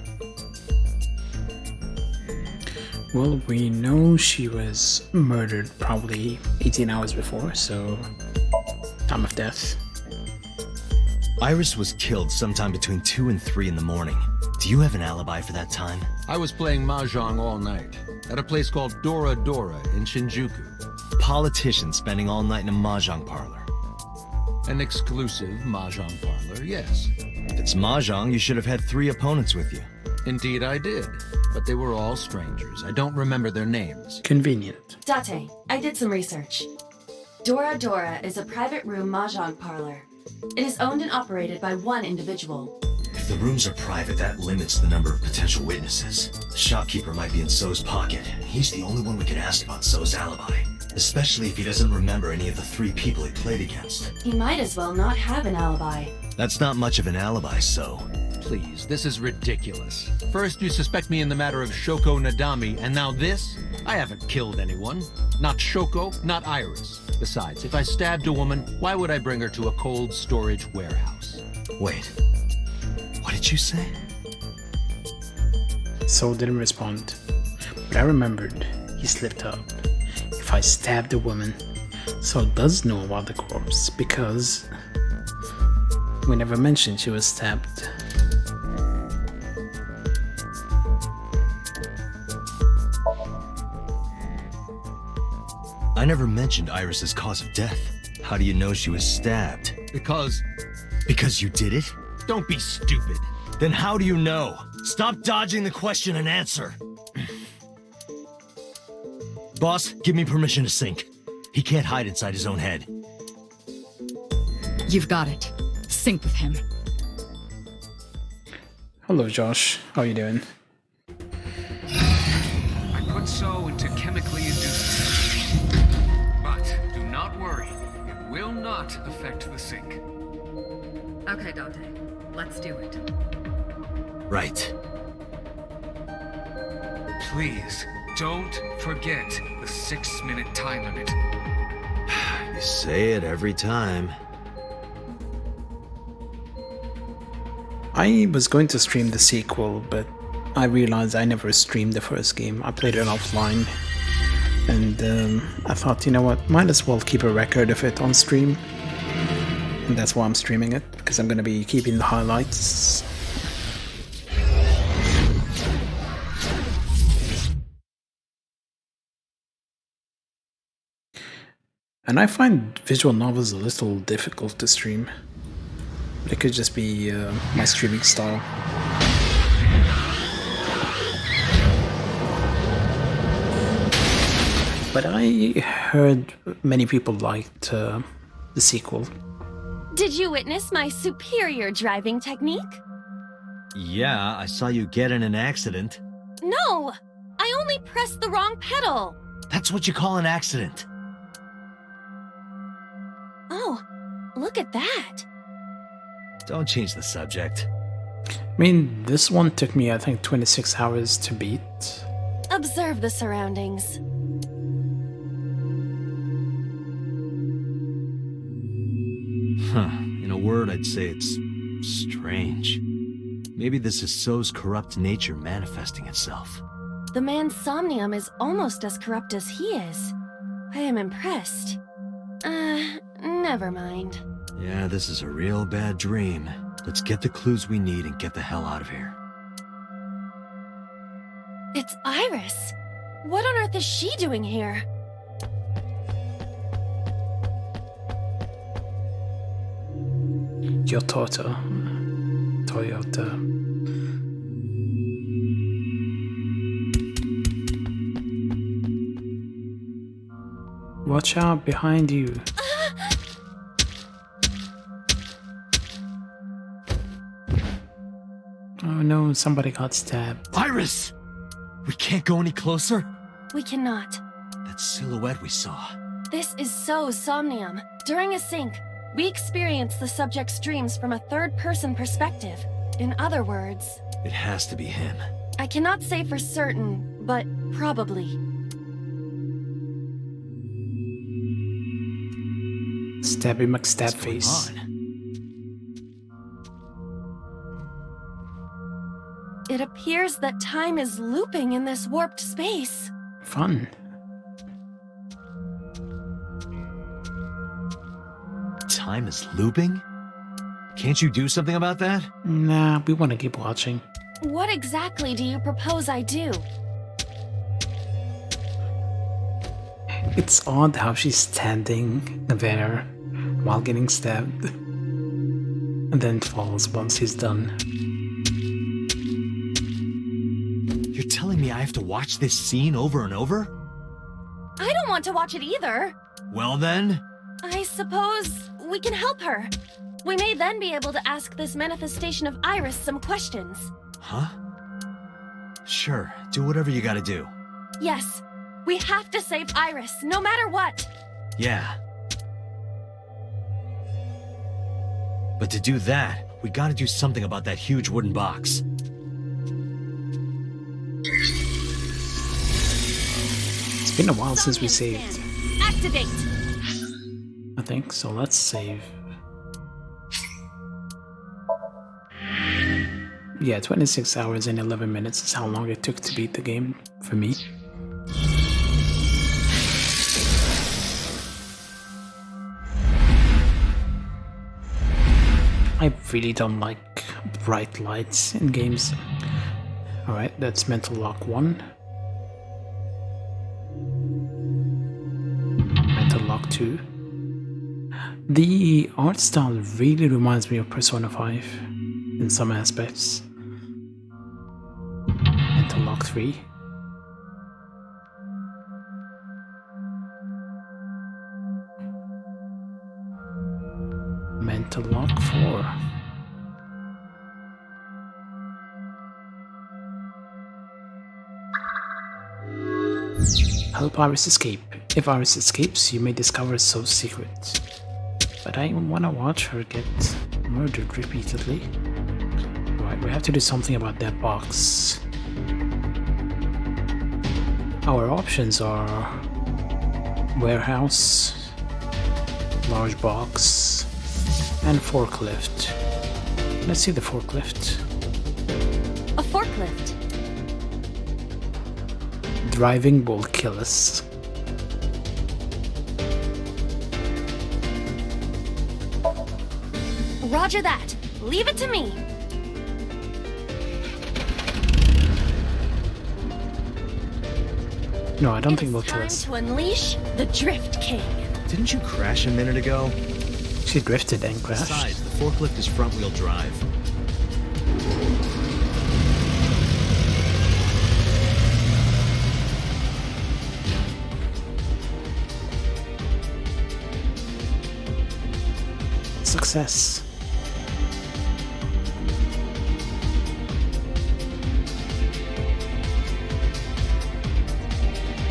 Well, we know she was murdered probably 18 hours before, so... time of death. Iris was killed sometime between 2 and 3 in the morning. Do you have an alibi for that time? I was playing mahjong all night, at a place called Dora Dora in Shinjuku. Politician spending all night in a mahjong parlor. An exclusive mahjong parlor, yes. If it's mahjong, you should have had 3 opponents with you. Indeed I did, but they were all strangers. I don't remember their names. Convenient. Date, I did some research. Dora Dora is a private room mahjong parlor. It is owned and operated by one individual. If the rooms are private, that limits the number of potential witnesses. The shopkeeper might be in So's pocket, and he's the only one we can ask about So's alibi. Especially if he doesn't remember any of the 3 people he played against. He might as well not have an alibi. That's not much of an alibi, So. Please, this is ridiculous. First you suspect me in the matter of Shoko Nadami, and now this? I haven't killed anyone. Not Shoko, not Iris. Besides, if I stabbed a woman, why would I bring her to a cold storage warehouse? Wait. What did you say? So didn't respond. But I remembered he slipped up. If I stabbed a woman, So does know about the corpse because we never mentioned she was stabbed. I never mentioned Iris's cause of death. How do you know she was stabbed? Because you did it? Don't be stupid. Then how do you know? Stop dodging the question and answer. Boss, give me permission to sync. He can't hide inside his own head. You've got it. Sync with him. Hello, Josh. How you doing? I put So into chemically induced. But do not worry. It will not affect the sync. Okay, Dante. Let's do it. Right. Please, don't forget the 6-minute time limit. You say it every time. I was going to stream the sequel, but I realized I never streamed the first game. I played it offline. And I thought, you know what, might as well keep a record of it on stream. And that's why I'm streaming it, because I'm going to be keeping the highlights. And I find visual novels a little difficult to stream. But it could just be my streaming style. But I heard many people liked the sequel. Did you witness my superior driving technique? Yeah, I saw you get in an accident. No! I only pressed the wrong pedal! That's what you call an accident. Oh, look at that! Don't change the subject. I mean, this one took me, I think, 26 hours to beat. Observe the surroundings. Huh. In a word, I'd say it's strange. Maybe this is So's corrupt nature manifesting itself. The man Somnium is almost as corrupt as he is. I am impressed. Never mind. Yeah, this is a real bad dream. Let's get the clues we need and get the hell out of here. It's Iris. What on earth is she doing here? Your Toyota. Watch out behind you. Oh no, somebody got stabbed. Iris! We can't go any closer? We cannot. That silhouette we saw. This is so Somnium. During a sync, we experience the subject's dreams from a third-person perspective. In other words... It has to be him. I cannot say for certain, but probably. Stabby McStabface. It appears that time is looping in this warped space. Fun. Time is looping? Can't you do something about that? Nah, we want to keep watching. What exactly do you propose I do? It's odd how she's standing there while getting stabbed. And then falls once he's done. You're telling me I have to watch this scene over and over? I don't want to watch it either. Well then... I suppose we can help her. We may then be able to ask this manifestation of Iris some questions. Huh? Sure, do whatever you gotta do. Yes, we have to save Iris, no matter what. Yeah. But to do that, we gotta do something about that huge wooden box. It's been a while since we saved. Activate! I think, so let's save. Yeah, 26 hours and 11 minutes is how long it took to beat the game for me. I really don't like bright lights in games. Alright, that's Mental Lock 1. Mental Lock 2. The art style really reminds me of Persona 5 in some aspects. Mental Lock 3. Mental Lock 4. Help Iris escape. If Iris escapes, you may discover So's secret. But I want to watch her get murdered repeatedly. Right, we have to do something about that box. Our options are warehouse, large box, and forklift. Let's see the forklift. A forklift. Driving will kill us. Roger that. Leave it to me. No, I don't think they'll kill Time us. to unleash the Drift King. Didn't you crash a minute ago? She drifted and crashed. Besides, the forklift is front-wheel drive. Success.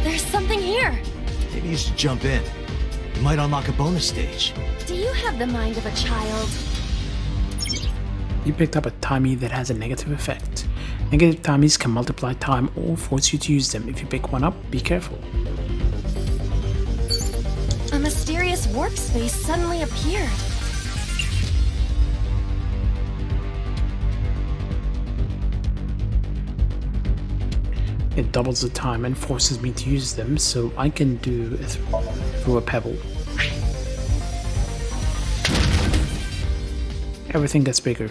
There's something here. Maybe you should jump in. You might unlock a bonus stage. Do you have the mind of a child? You picked up a timey that has a negative effect. Negative timies can multiply time or force you to use them. If you pick one up, be careful. A mysterious warp space suddenly appeared. It doubles the time and forces me to use them, so I can do it through a pebble. Everything gets bigger.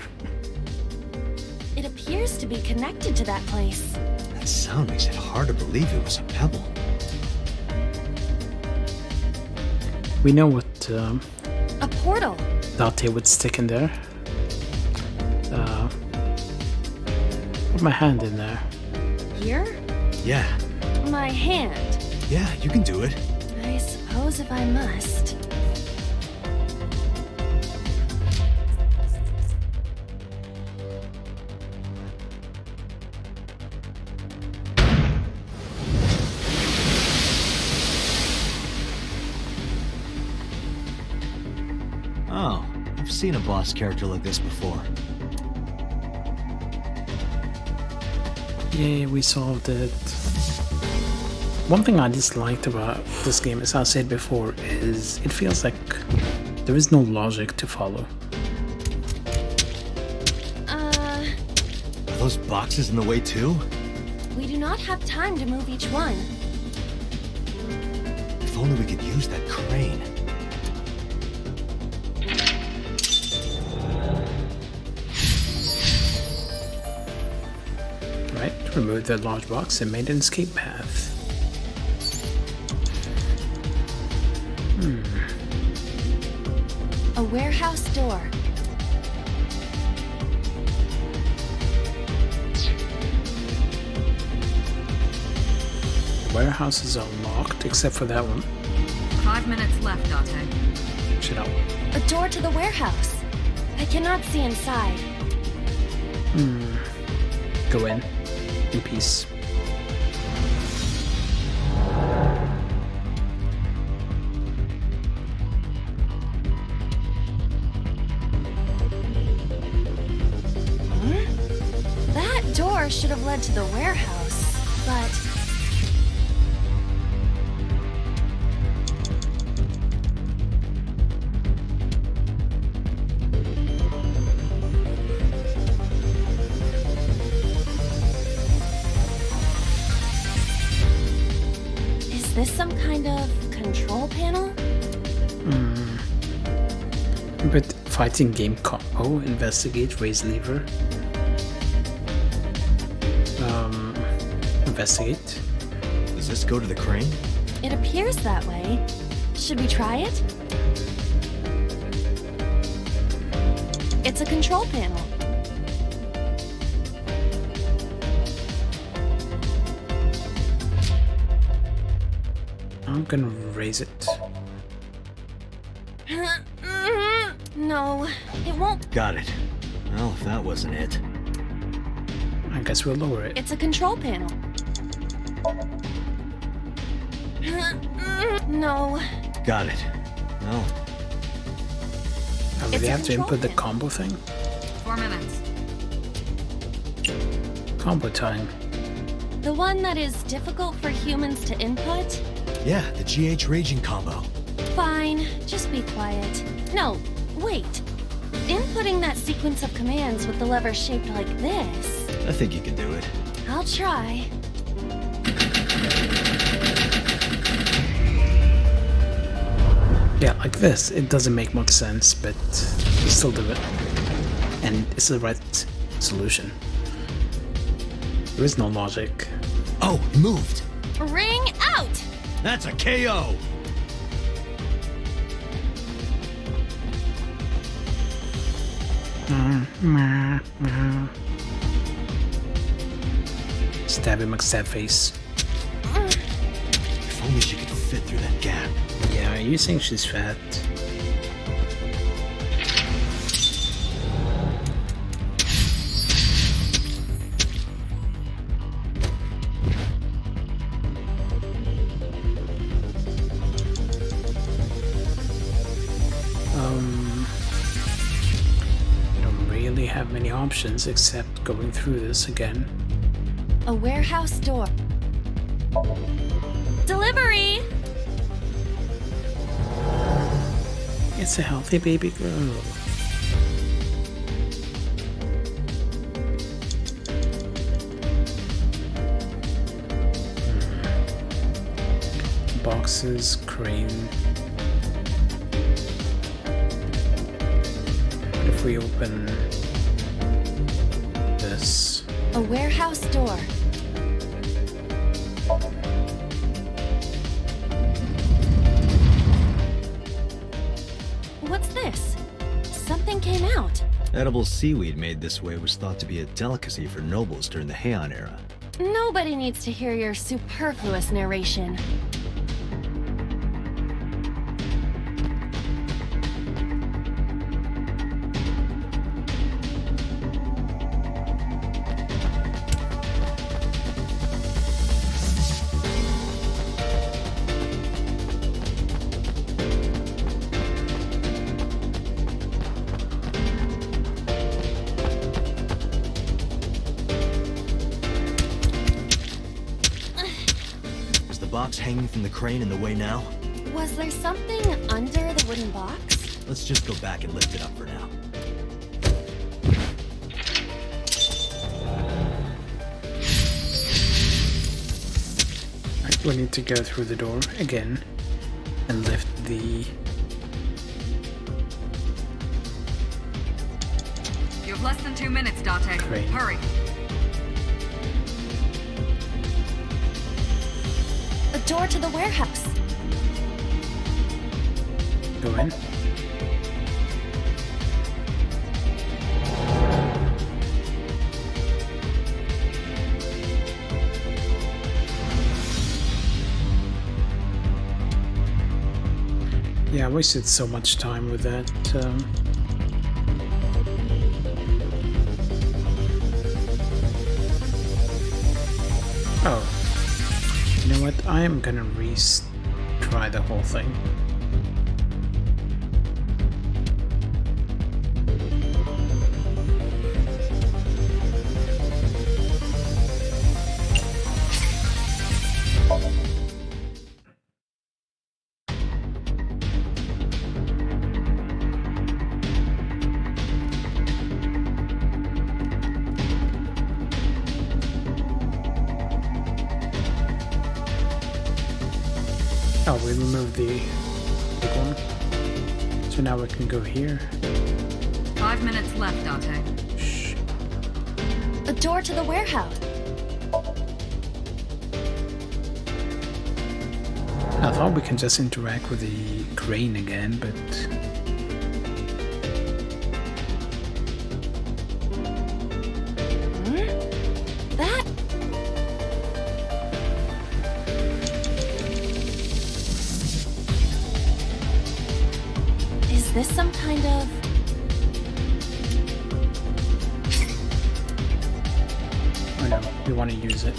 It appears to be connected to that place. That sound makes it hard to believe it was a pebble. We know what A portal. Date would stick in there. Put my hand in there. Here? Yeah. My hand. Yeah, you can do it. I suppose if I must. Oh, I've seen a boss character like this before. Yeah, we solved it. One thing I disliked about this game, as I said before, is it feels like there is no logic to follow. Are those boxes in the way too? We do not have time to move each one. If only we could use that crane. Right, remove the large box and made an escape path. A warehouse door. Warehouses are locked except for that one. 5 minutes left, Date. Shut up. A door to the warehouse. I cannot see inside. Go in peace. That door should have led to the warehouse, but... Is this some kind of control panel? But fighting game combo, investigate, raise lever. Investigate. Does this go to the crane? It appears that way. Should we try it? It's a control panel. I'm gonna raise it. No, it won't. Got it. Well, if that wasn't it. I guess we'll lower it. It's a control panel. No. Got it. Well. I really have to input the combo thing? 4 minutes. Combo time. The one that is difficult for humans to input? Yeah, the GH raging combo. Fine, just be quiet. No, wait. Inputting that sequence of commands with the lever shaped like this. I think you can do it. I'll try. Yeah, like this. It doesn't make much sense, but you still do it. And it's the right solution. There is no logic. Oh, it moved. Ring out! That's a KO. Stabby McStabface. If only she could fit through that gap. Yeah, you think she's fat? Don't really have many options except going through this again. A warehouse door. Delivery! It's a healthy baby girl. Boxes, crane. What if we open this? A warehouse door. What's this? Something came out. Edible seaweed made this way was thought to be a delicacy for nobles during the Heian era. Nobody needs to hear your superfluous narration. Box hanging from the crane in the way now? Was there something under the wooden box? Let's just go back and lift it up for now. Right, we need to go through the door again and lift the... You have less than 2 minutes, Date. Crane. Hurry. A door to the warehouse. Go in. Yeah, I wasted so much time with that. Oh. You know what? I am gonna retry the whole thing. Oh, we removed the big one. So now we can go here. 5 minutes left, Date. Shh. A door to the warehouse. I thought we can just interact with the crane again, but... That... Is this some kind of... Oh no, we want to use it.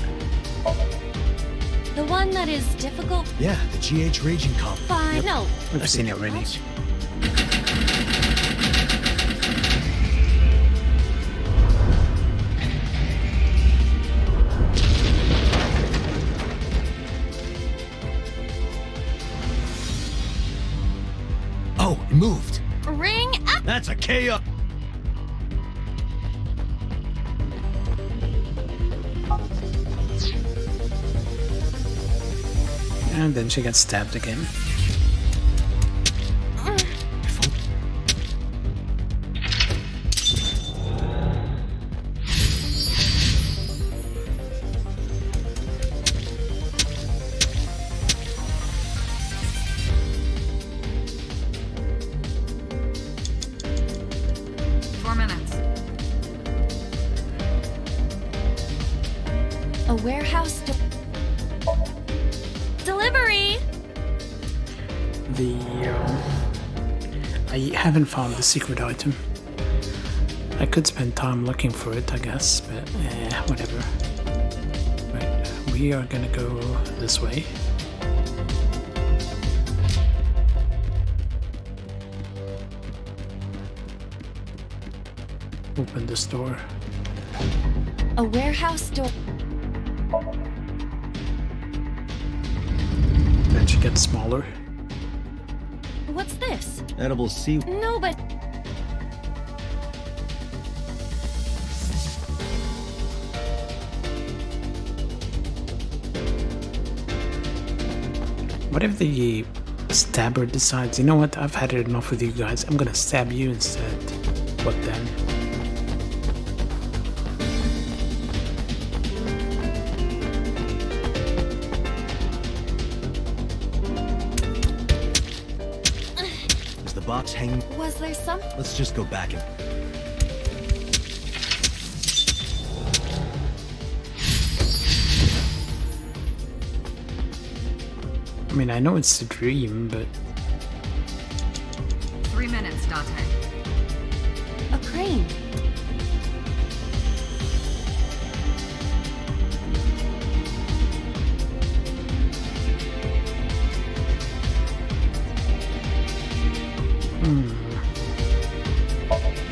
The one that is difficult? Yeah, the GH Raging Comp. Fine, no. We've seen it already. Oh, it moved. Ring up! That's a KO. And then she gets stabbed again. minutes. A warehouse delivery! I haven't found the secret item. I could spend time looking for it, I guess, but whatever. Right, we are gonna go this way. Open this door. A warehouse door. Then she gets smaller. What's this? Edible sea. No, but what if the stabber decides, you know what, I've had it enough with you guys, I'm gonna stab you instead. What then? Is the box hanging? was there some? Let's just go back and... I mean, I know it's a dream, but 3 minutes, Date. A crane.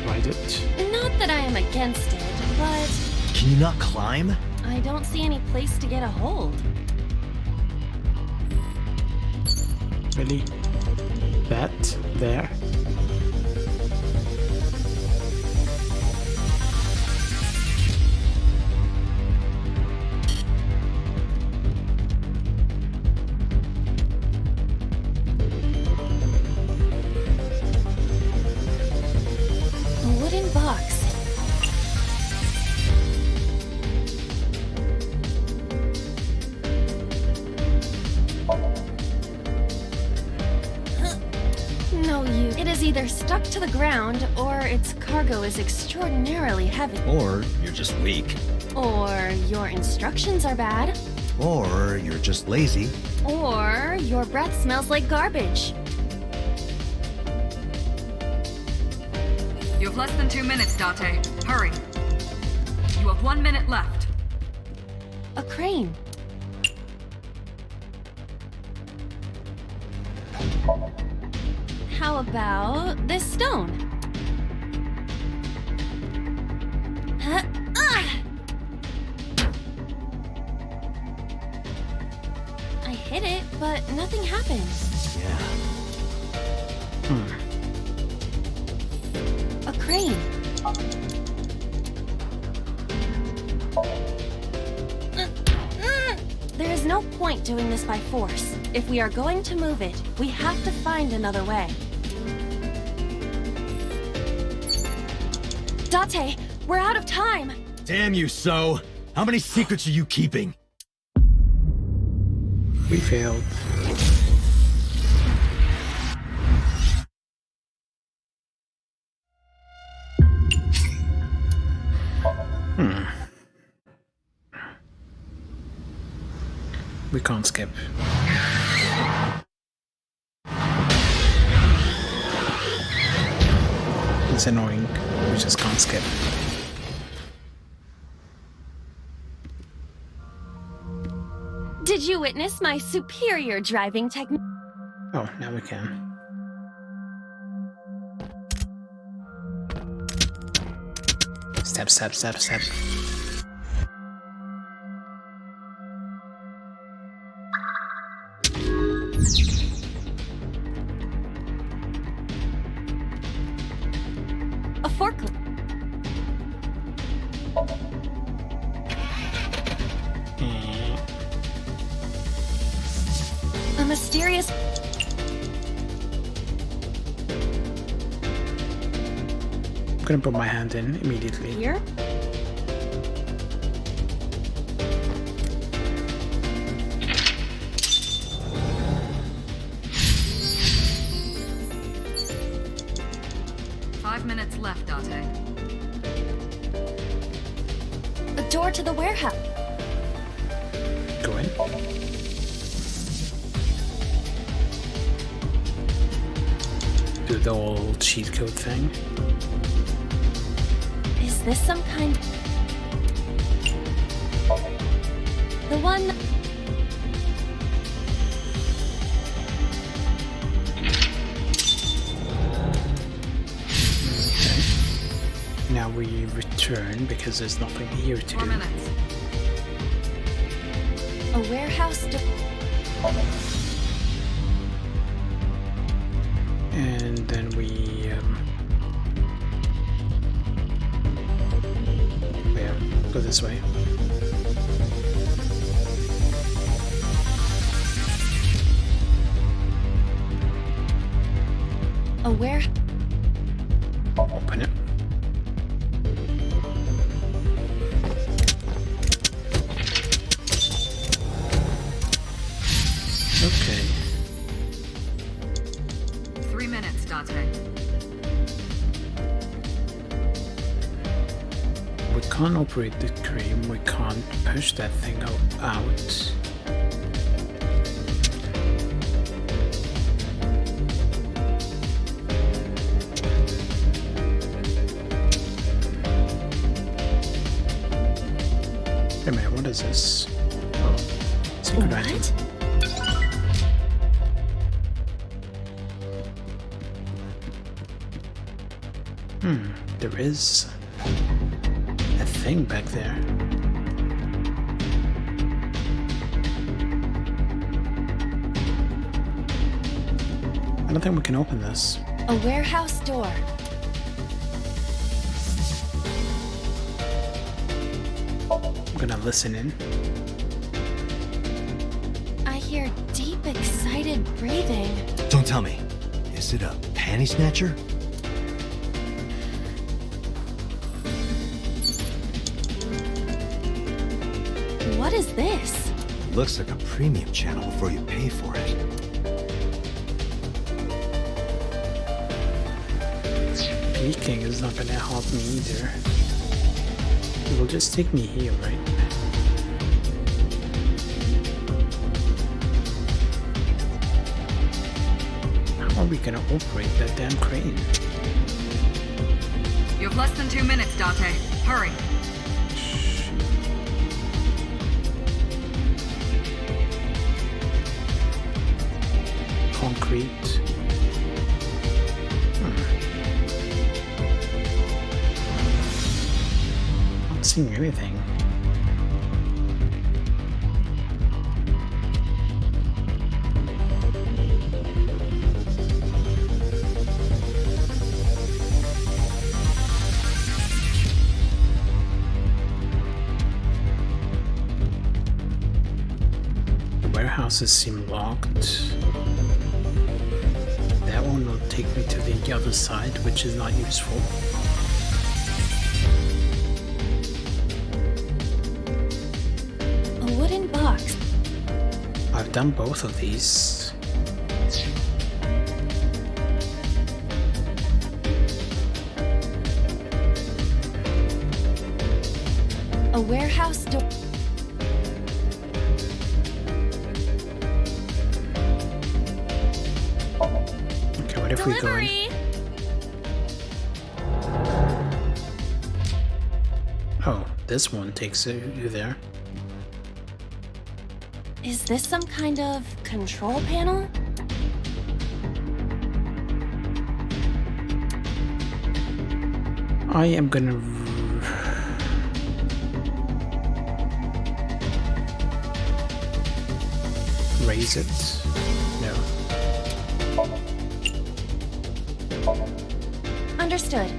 Ride it. Not that I am against it, but Can you not climb? I don't see any place to get a hold. Really? That? There? A wooden box. No use. It is either stuck to the ground, or its cargo is extraordinarily heavy. Or you're just weak. Or your instructions are bad. Or you're just lazy. Or your breath smells like garbage. You have less than 2 minutes, Date. Hurry. You have 1 minute left. A crane. How about this stone? Huh? Ah! I hit it, but nothing happened. Yeah. A crane. There is no point doing this by force. If we are going to move it, we have to find another way. Date, we're out of time. Damn you, So! How many secrets are you keeping? We failed. We can't skip. It's annoying. We just can't skip. Did you witness my superior driving technique? Oh, now we can. Step, step, step, step. A forklift. A mysterious... I'm gonna put my hand in immediately. Here? Five minutes left, Date. The door to the warehouse. Go in. Do the old cheat code thing. Is this some kind... The one... Now we return because there's nothing here to 4 do. minutes. A warehouse door... And then we yeah, go this way. A where... Open it. Okay. 3 minutes, Date. We can't operate the cream, we can't push that thing out. Wait a minute, what is this? Oh, secret item. There is a thing back there. I don't think we can open this. A warehouse door. I'm gonna listen in. I hear deep, excited breathing. Don't tell me. Is it a panty snatcher? What is this? Looks like a premium channel before you pay for it. Peeking is not gonna help me either. It will just take me here, right? How are we gonna operate that damn crane? You have less than 2 minutes, Date. Hurry. Concrete. Not seeing anything. The warehouses seem locked. That one will take me to the other side, which is not useful. A wooden box. I've done both of these. A warehouse door. Okay, what if we go in? Oh, this one takes you there. Is this some kind of control panel? I am gonna raise it. No. Understood.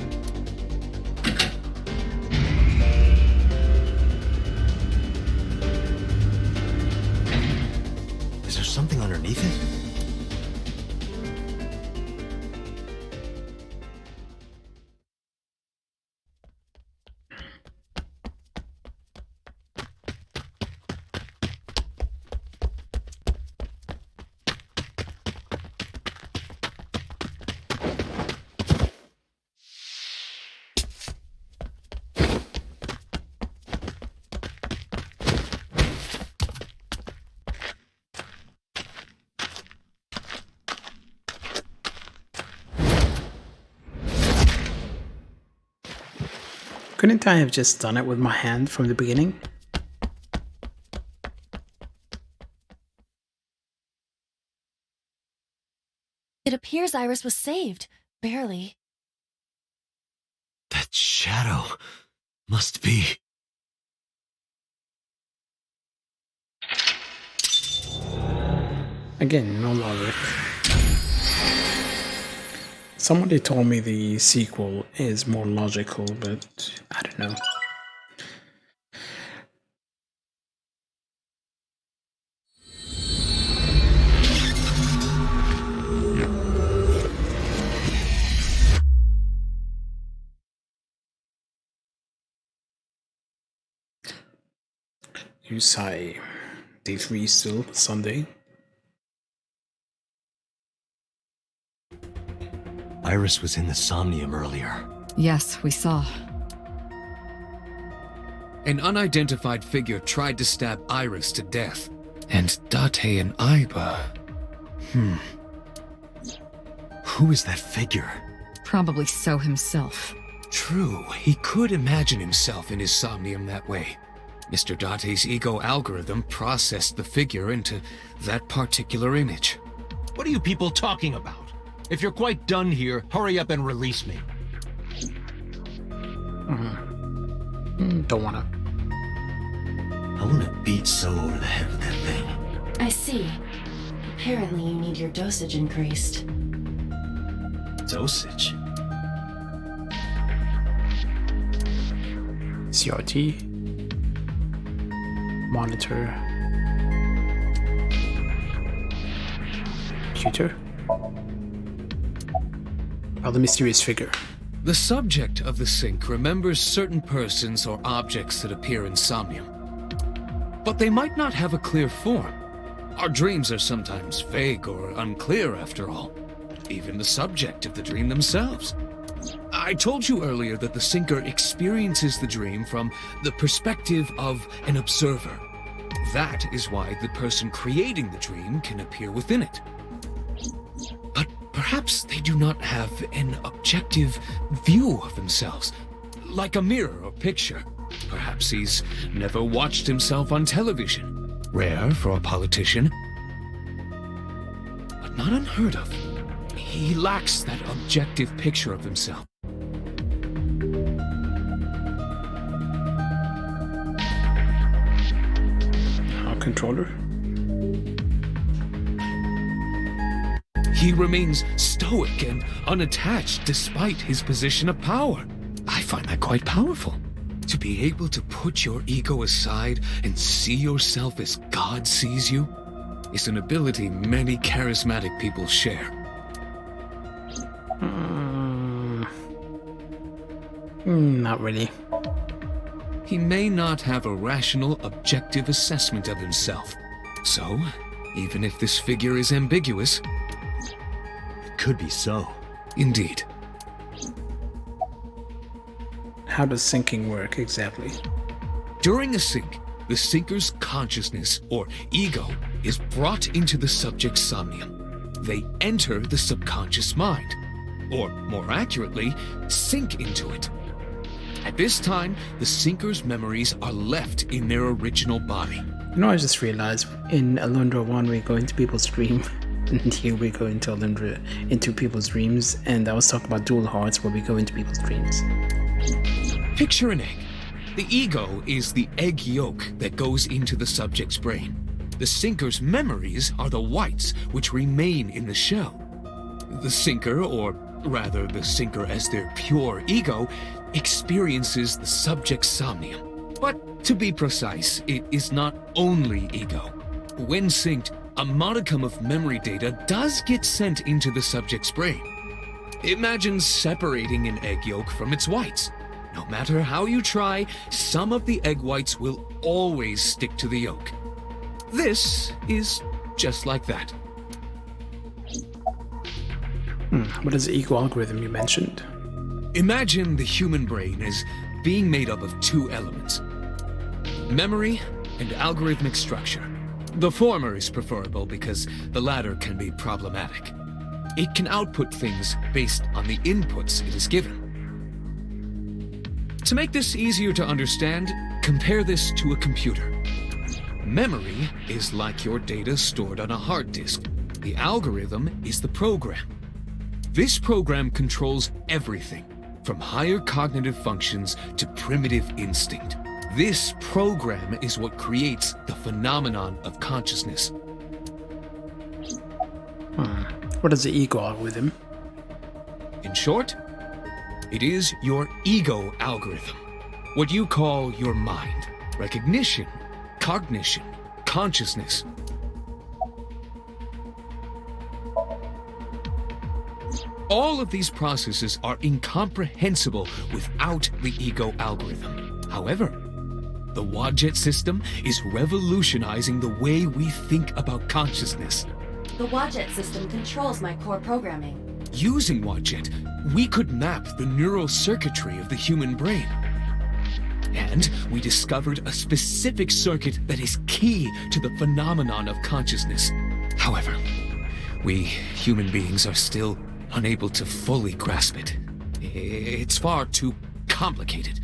Is there something underneath it? Couldn't I have just done it with my hand from the beginning? It appears Iris was saved. Barely. That shadow must be... Again, no logic. Somebody told me the sequel is more logical, but I don't know. You say day 3 still Sunday? Iris was in the Somnium earlier. Yes, we saw. An unidentified figure tried to stab Iris to death. And Date and Aiba... Who is that figure? Probably So himself. True, he could imagine himself in his Somnium that way. Mr. Date's ego algorithm processed the figure into that particular image. What are you people talking about? If you're quite done here, hurry up and release me. Don't wanna. I wanna beat So over the head with that thing. I see. Apparently you need your dosage increased. Dosage? CRT. Monitor. Computer. Well, the mysterious figure. The subject of the sync remembers certain persons or objects that appear in Somnium. But they might not have a clear form. Our dreams are sometimes vague or unclear, after all. Even the subject of the dream themselves. I told you earlier that the syncer experiences the dream from the perspective of an observer. That is why the person creating the dream can appear within it. But perhaps they do not have an objective view of themselves, like a mirror or picture. Perhaps he's never watched himself on television. Rare for a politician, but not unheard of. He lacks that objective picture of himself. Our controller. He remains stoic and unattached despite his position of power. I find that quite powerful. To be able to put your ego aside and see yourself as God sees you is an ability many charismatic people share. Not really. He may not have a rational, objective assessment of himself. So, even if this figure is ambiguous, it could be So. Indeed. How does syncing work exactly? During a sync, the syncer's consciousness, or ego, is brought into the subject's somnium. They enter the subconscious mind, or more accurately, sink into it. At this time, the syncer's memories are left in their original body. You know, I just realized in Alundra 1 we go into people's dream, and here we go into Alundra into people's dreams, and I was talking about dual hearts where we go into people's dreams. Picture an egg. The ego is the egg yolk that goes into the subject's brain. The syncer's memories are the whites which remain in the shell. The syncer, or rather the syncer as their pure ego, experiences the subject's somnium. But to be precise, it is not only ego. When synced, a modicum of memory data does get sent into the subject's brain. Imagine separating an egg yolk from its whites. No matter how you try, some of the egg whites will always stick to the yolk. This is just like that. What is the ego algorithm you mentioned? Imagine the human brain as being made up of two elements: memory and algorithmic structure. The former is preferable because the latter can be problematic. It can output things based on the inputs it is given. To make this easier to understand, compare this to a computer. Memory is like your data stored on a hard disk. The algorithm is the program. This program controls everything, from higher cognitive functions to primitive instinct. This program is what creates the phenomenon of consciousness. What is the ego algorithm? In short, it is your ego algorithm. What you call your mind, recognition, cognition, consciousness. All of these processes are incomprehensible without the ego algorithm. However, the Wadjet system is revolutionizing the way we think about consciousness. The Wadjet system controls my core programming. Using Wadjet, we could map the neural circuitry of the human brain. And we discovered a specific circuit that is key to the phenomenon of consciousness. However, we human beings are still unable to fully grasp it. It's far too complicated.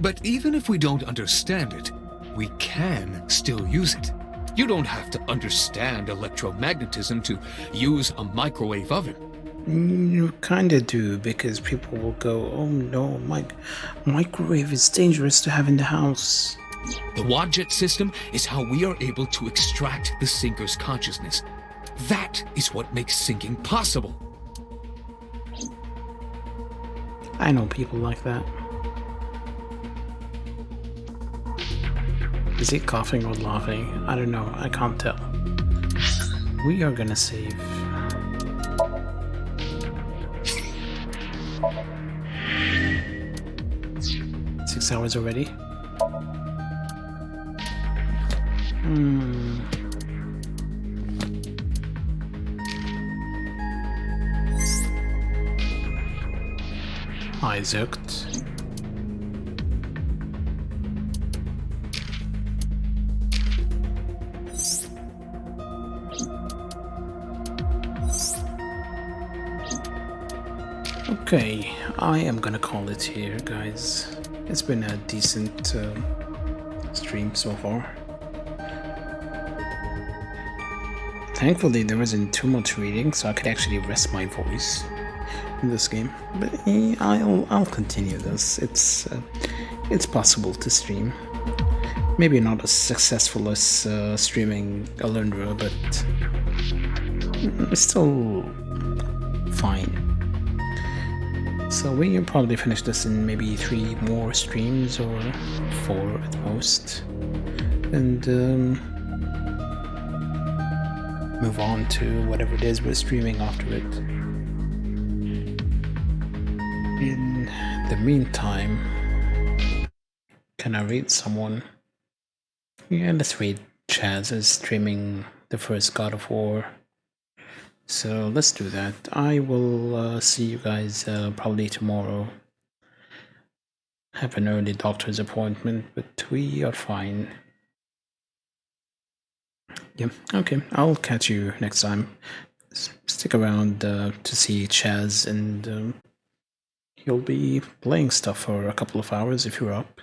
But even if we don't understand it, we can still use it. You don't have to understand electromagnetism to use a microwave oven. You kinda do, because people will go, oh no, microwave is dangerous to have in the house. The Wadjet system is how we are able to extract the sinker's consciousness. That is what makes syncing possible. I know people like that. Is he coughing or laughing? I don't know, I can't tell. We are gonna save. Six hours already? Isaac. Okay, I am gonna call it here, guys. It's been a decent stream so far. Thankfully, there wasn't too much reading, so I could actually rest my voice in this game. But I'll continue this. It's possible to stream. Maybe not as successful as streaming Alundra, but it's still fine. So we'll probably finish this in maybe 3 more streams or 4 at most, and move on to whatever it is we're streaming after it. In the meantime, can I read someone? Yeah, let's read Chaz is streaming the first God of War. So let's do that. I will see you guys probably tomorrow. Have an early doctor's appointment, but we are fine. Yeah, okay. I'll catch you next time. Stick around to see Chaz, and you'll be playing stuff for a couple of hours if you're up.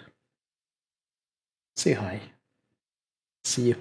Say hi. See you.